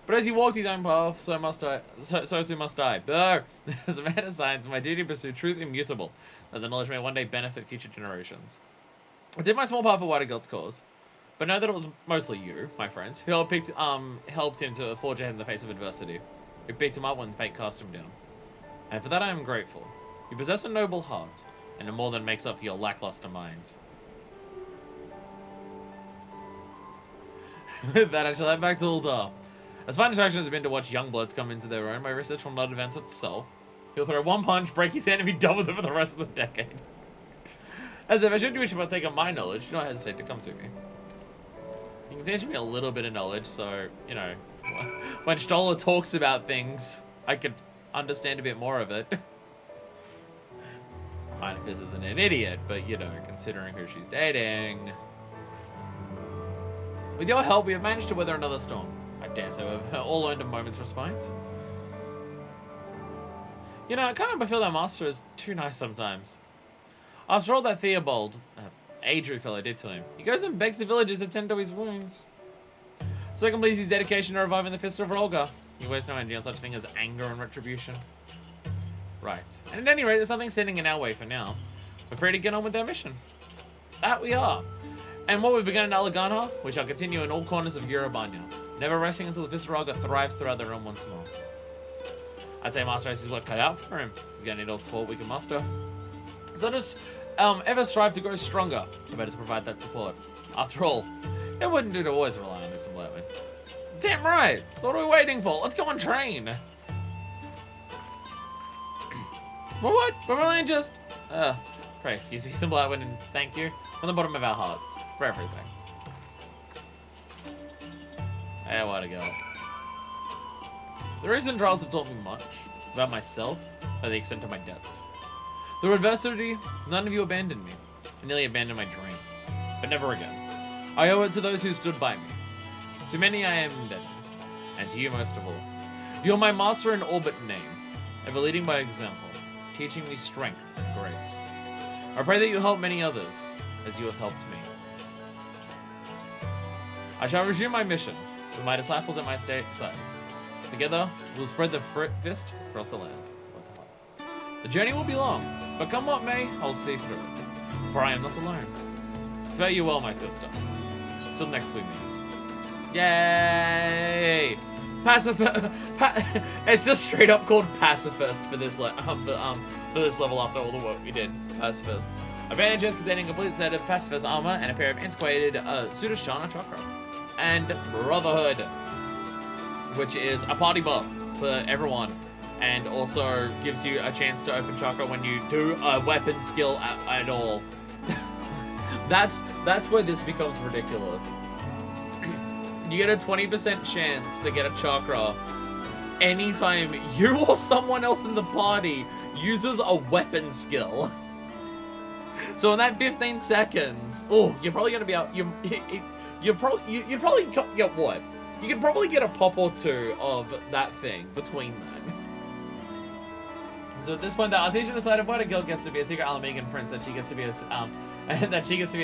But as he walked his own path, so too must I. Brr! As a man of science, my duty to pursue truth immutable, that the knowledge may one day benefit future generations. I did my small part for White God's cause, but know that it was mostly you, my friends, who helped him to forge ahead in the face of adversity. Who picked him up when fate cast him down. And for that I am grateful. You possess a noble heart, and it more than makes up for your lackluster mind. With that, I shall head back to Ultar. As fine distraction has been to watch young bloods come into their own, my research will not advance itself. He'll throw one punch, break his hand, and be done with it for the rest of the decade. As if I should wish about taking my knowledge, do not hesitate to come to me. You can teach me a little bit of knowledge, so, you know, when Stola talks about things, I could understand a bit more of it. Minifis isn't an idiot, but, you know, considering who she's dating. With your help, we have managed to weather another storm. I dare say we've all earned a moment's respite. You know, I kind of feel that Master is too nice sometimes. After all that Theobald, Adru fellow did to him, he goes and begs the villagers to tend to his wounds. So he completes his dedication to reviving the Fist of Rolga. He wastes no energy on such a thing as anger and retribution. Right. And at any rate, there's nothing standing in our way for now. We're free to get on with our mission. That we are. And what we've begun in Alagana, we shall continue in all corners of Eurobanya, never resting until the Fist of Rolga thrives throughout the realm once more. I'd say Master has his work cut out for him. He's going to need all the support we can muster. So just ever strive to grow stronger, to better provide that support. After all, it wouldn't do to always rely on this and Blackwood. Damn right! What are we waiting for? Let's go and train! But what? We're only just... pray excuse me, some Blackwood, and thank you from the bottom of our hearts for everything. Hey, what a go. The recent trials have taught me much about myself and the extent of my debts. Through adversity, none of you abandoned me. I nearly abandoned my dream, but never again. I owe it to those who stood by me. To many I am indebted, and to you most of all. You are my master in all but name, ever leading by example, teaching me strength and grace. I pray that you help many others, as you have helped me. I shall resume my mission, with my disciples at my side. Together, we'll spread the fist across the land. The journey will be long, but come what may, I'll see through it, for I am not alone. Fare you well, my sister. till next week means. Yay! It's just straight up called Pacifist for this for this level after all the work we did. Pacifist. Advantages containing a complete set of Pacifist armor and a pair of antiquated Sudashana Chakra. And Brotherhood, which is a party buff for everyone, and also gives you a chance to open chakra when you do a weapon skill at all. That's where this becomes ridiculous. You get a 20% chance to get a chakra anytime you or someone else in the party uses a weapon skill. So in that 15 seconds, oh, you're probably gonna be out. You probably get what? You can probably get a pop or two of that thing between that. So at this point, the Artesian decided what a girl gets to be a secret Alamegan prince, that she gets to be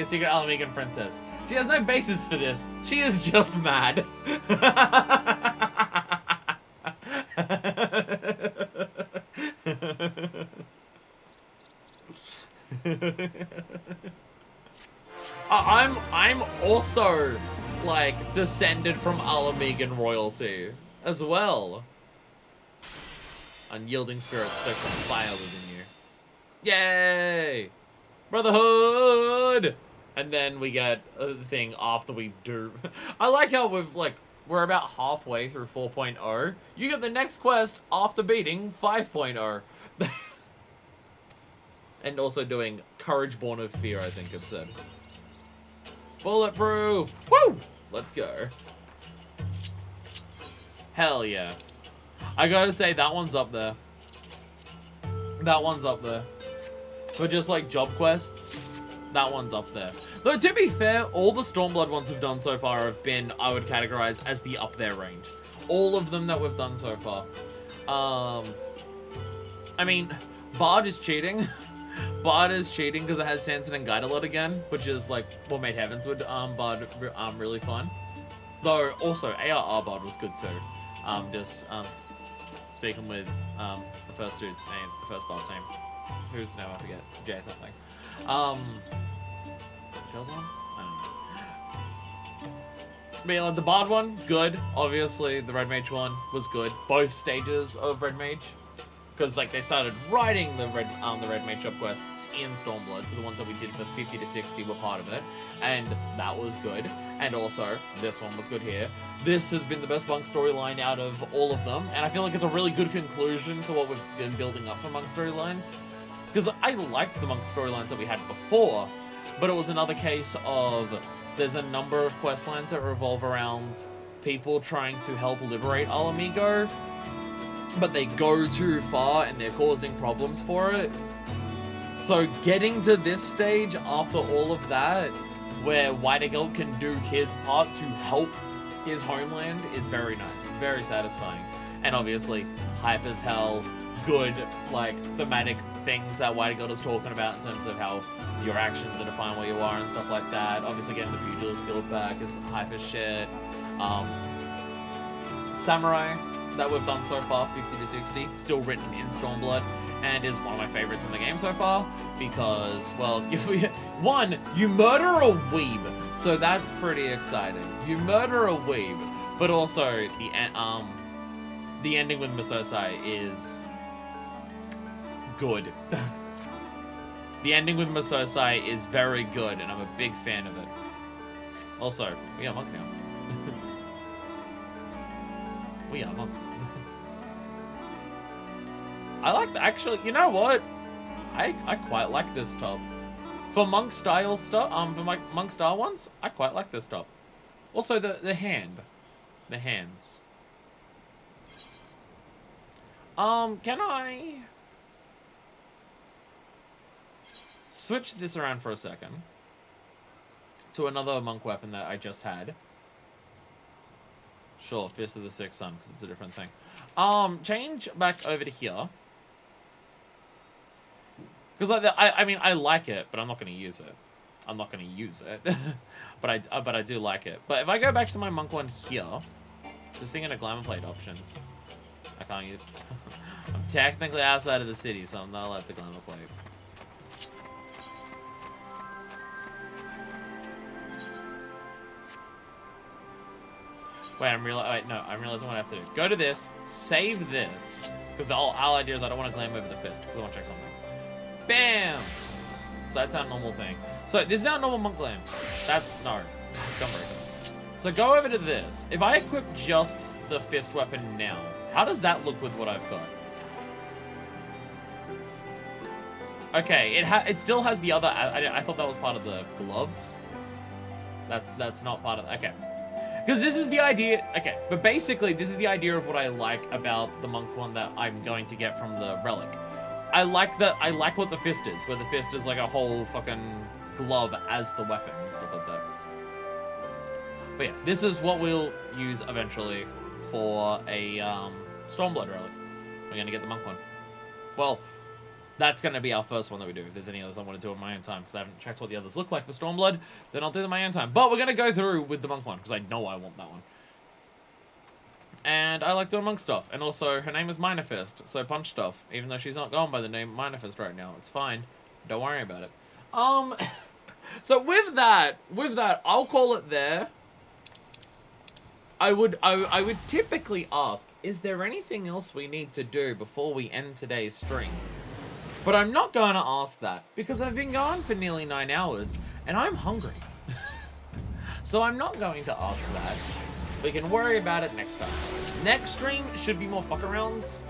a secret Alamegan princess. She has no basis for this. She is just mad. I'm also like descended from Alamegan royalty as well. Unyielding spirit stokes on fire within you. Yay! Brotherhood! And then we get the thing after we do. I like how we're about halfway through 4.0. You get the next quest after beating 5.0. And also doing Courage Born of Fear, I think it said. Bulletproof! Woo! Let's go. Hell yeah. I gotta say, that one's up there. That one's up there. For just like job quests, that one's up there. Though to be fair, all the Stormblood ones we've done so far have been, I would categorize as the up there range. All of them that we've done so far. I mean, Bard is cheating. Bard is cheating because it has Sanson and Guidalot again, which is like what made Heavens would Bard really fun. Though also ARR Bard was good too. Speaking with the first dude's name, the first Bard's name, who's now I forget, it's Jay something. Kills one? I don't know. But yeah, like the Bard one, good. Obviously, the Red Mage one was good. Both stages of Red Mage. Because like they started writing the Red Mage subquests in Stormblood, so the ones that we did for 50 to 60 were part of it, and that was good. And also, this one was good here. This has been the best monk storyline out of all of them, and I feel like it's a really good conclusion to what we've been building up for monk storylines. Because I liked the monk storylines that we had before, but it was another case of there's a number of quest lines that revolve around people trying to help liberate Alamigo, but they go too far and they're causing problems for it. So getting to this stage after all of that, where Whitegeld can do his part to help his homeland, is very nice, very satisfying. And obviously, hype as hell, good, like, thematic things that Whitegeld is talking about in terms of how your actions define where you are and stuff like that. Obviously getting the Pugilist Guild back is hype as shit. Samurai that we've done so far, 50 to 60, still written in Stormblood, and is one of my favorites in the game so far, because, well, one, you murder a weeb, so that's pretty exciting. You murder a weeb, but also the ending with Misosai is good. The ending with Misosai is very good, and I'm a big fan of it. Also, we are monk now. We are monk. I like the, actually, you know what? I quite like this top. For monk style stuff, for my monk style ones, I quite like this top. Also the hand. The hands. Can I switch this around for a second to another monk weapon that I just had? Sure, Fist of the Sixth Sun, because it's a different thing. Change back over to here. Because like I mean, I like it, but I'm not going to use it. I'm not going to use it, but I do like it. But if I go back to my monk one here, just thinking of glamour plate options, I can't use. I'm technically outside of the city, so I'm not allowed to glamour plate. Wait, I'm realizing what I have to do. Go to this, save this, because the whole idea is I don't want to glam over the fist, because I want to check something. Bam! So that's our normal thing. So this is our normal monk glam. That's Gunbreaker. So go over to this. If I equip just the fist weapon now, how does that look with what I've got? Okay, it still has the other. I thought that was part of the gloves. That's not part of. Okay. Because this is the idea, okay, but basically this is the idea of what I like about the monk one that I'm going to get from the relic. I like what the fist is, where the fist is like a whole fucking glove as the weapon and stuff like that. But yeah, this is what we'll use eventually for a Stormblood relic. We're gonna get the monk one. Well, that's going to be our first one that we do. If there's any others I want to do on my own time, because I haven't checked what the others look like for Stormblood, then I'll do them on my own time. But we're going to go through with the monk one, because I know I want that one. And I like doing monk stuff. And also, her name is Minor Fist, so punch stuff. Even though she's not going by the name Minor Fist right now. It's fine. Don't worry about it. So with that, I'll call it there. I would typically ask, is there anything else we need to do before we end today's stream? But I'm not going to ask that, because I've been gone for nearly 9 hours, and I'm hungry. So I'm not going to ask that. We can worry about it next time. Next stream should be more fuck-arounds.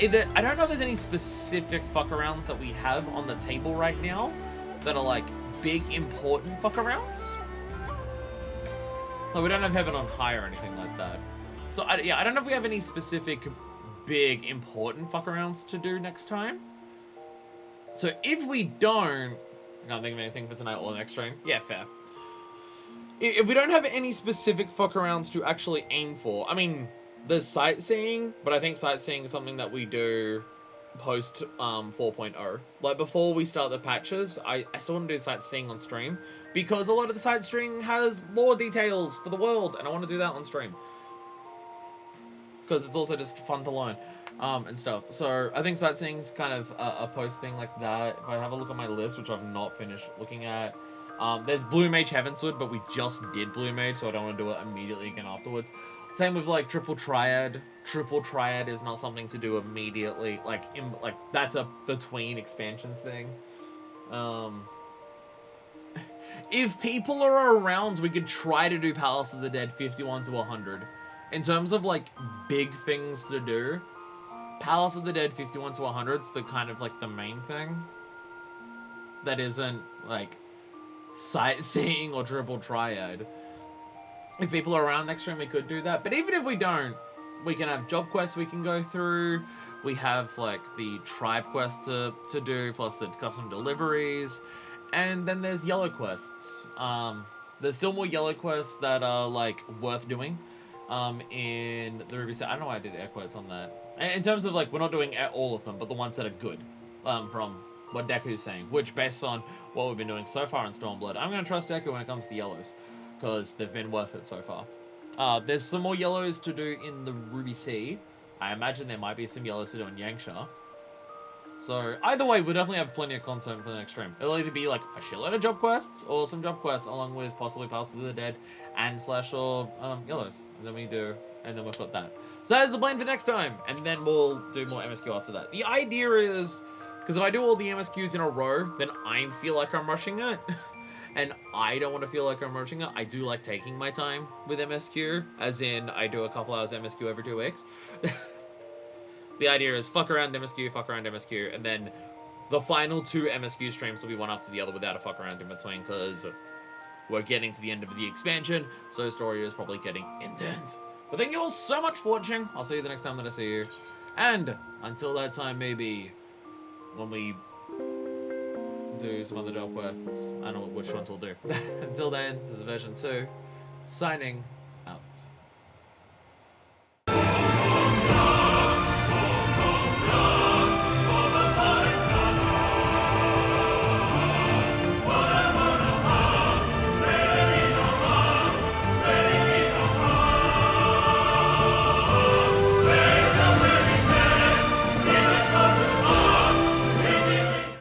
I don't know if there's any specific fuck-arounds that we have on the table right now that are, like, big, important fuck-arounds. Like, we don't have Heaven on High or anything like that. So, I don't know if we have any specific big, important fuck-arounds to do next time. So if we don't... I can't think of anything for tonight or next stream. Yeah, fair. If we don't have any specific fuck-arounds to actually aim for... I mean, there's sightseeing, but I think sightseeing is something that we do post 4.0. Like, before we start the patches, I still want to do sightseeing on stream, because a lot of the sightseeing has lore details for the world, and I want to do that on stream. Because it's also just fun to learn. And stuff. So I think sightseeing is kind of a post thing like that. If I have a look at my list, which I've not finished looking at, there's Blue Mage Heavensward, but we just did Blue Mage, so I don't want to do it immediately again afterwards. Same with like Triple Triad. Triple Triad is not something to do immediately. Like that's a between expansions thing. If people are around, we could try to do Palace of the Dead 51 to 100. In terms of like big things to do, Palace of the Dead 51 to 100 is the kind of like the main thing that isn't like sightseeing or Triple Triad. If people are around next stream, we could do that. But even if we don't, we can have job quests we can go through. We have like the tribe quest to do, plus the custom deliveries. And then there's yellow quests. There's still more yellow quests that are like worth doing. In the Ruby set. I don't know why I did air quotes on that. In terms of, like, we're not doing all of them, but the ones that are good, from what Deku's saying, which, based on what we've been doing so far in Stormblood, I'm going to trust Deku when it comes to yellows, because they've been worth it so far. There's some more yellows to do in the Ruby Sea. I imagine there might be some yellows to do in Yangsha. So, either way, we'll definitely have plenty of content for the next stream. It'll either be, like, a shitload of job quests, or some job quests, along with possibly Palace of the Dead, and / or yellows. And then we've got that. So that's the plan for next time, and then we'll do more MSQ after that. The idea is, because if I do all the MSQs in a row, then I feel like I'm rushing it, and I don't want to feel like I'm rushing it. I do like taking my time with MSQ, as in I do a couple hours MSQ every 2 weeks. So the idea is fuck around MSQ, and then the final 2 MSQ streams will be one after the other without a fuck around in between, because we're getting to the end of the expansion, so the story is probably getting intense. But thank you all so much for watching. I'll see you the next time that I see you. And until that time, maybe when we do some other job quests. I don't know which ones we'll do. Until then, this is version 2, signing out.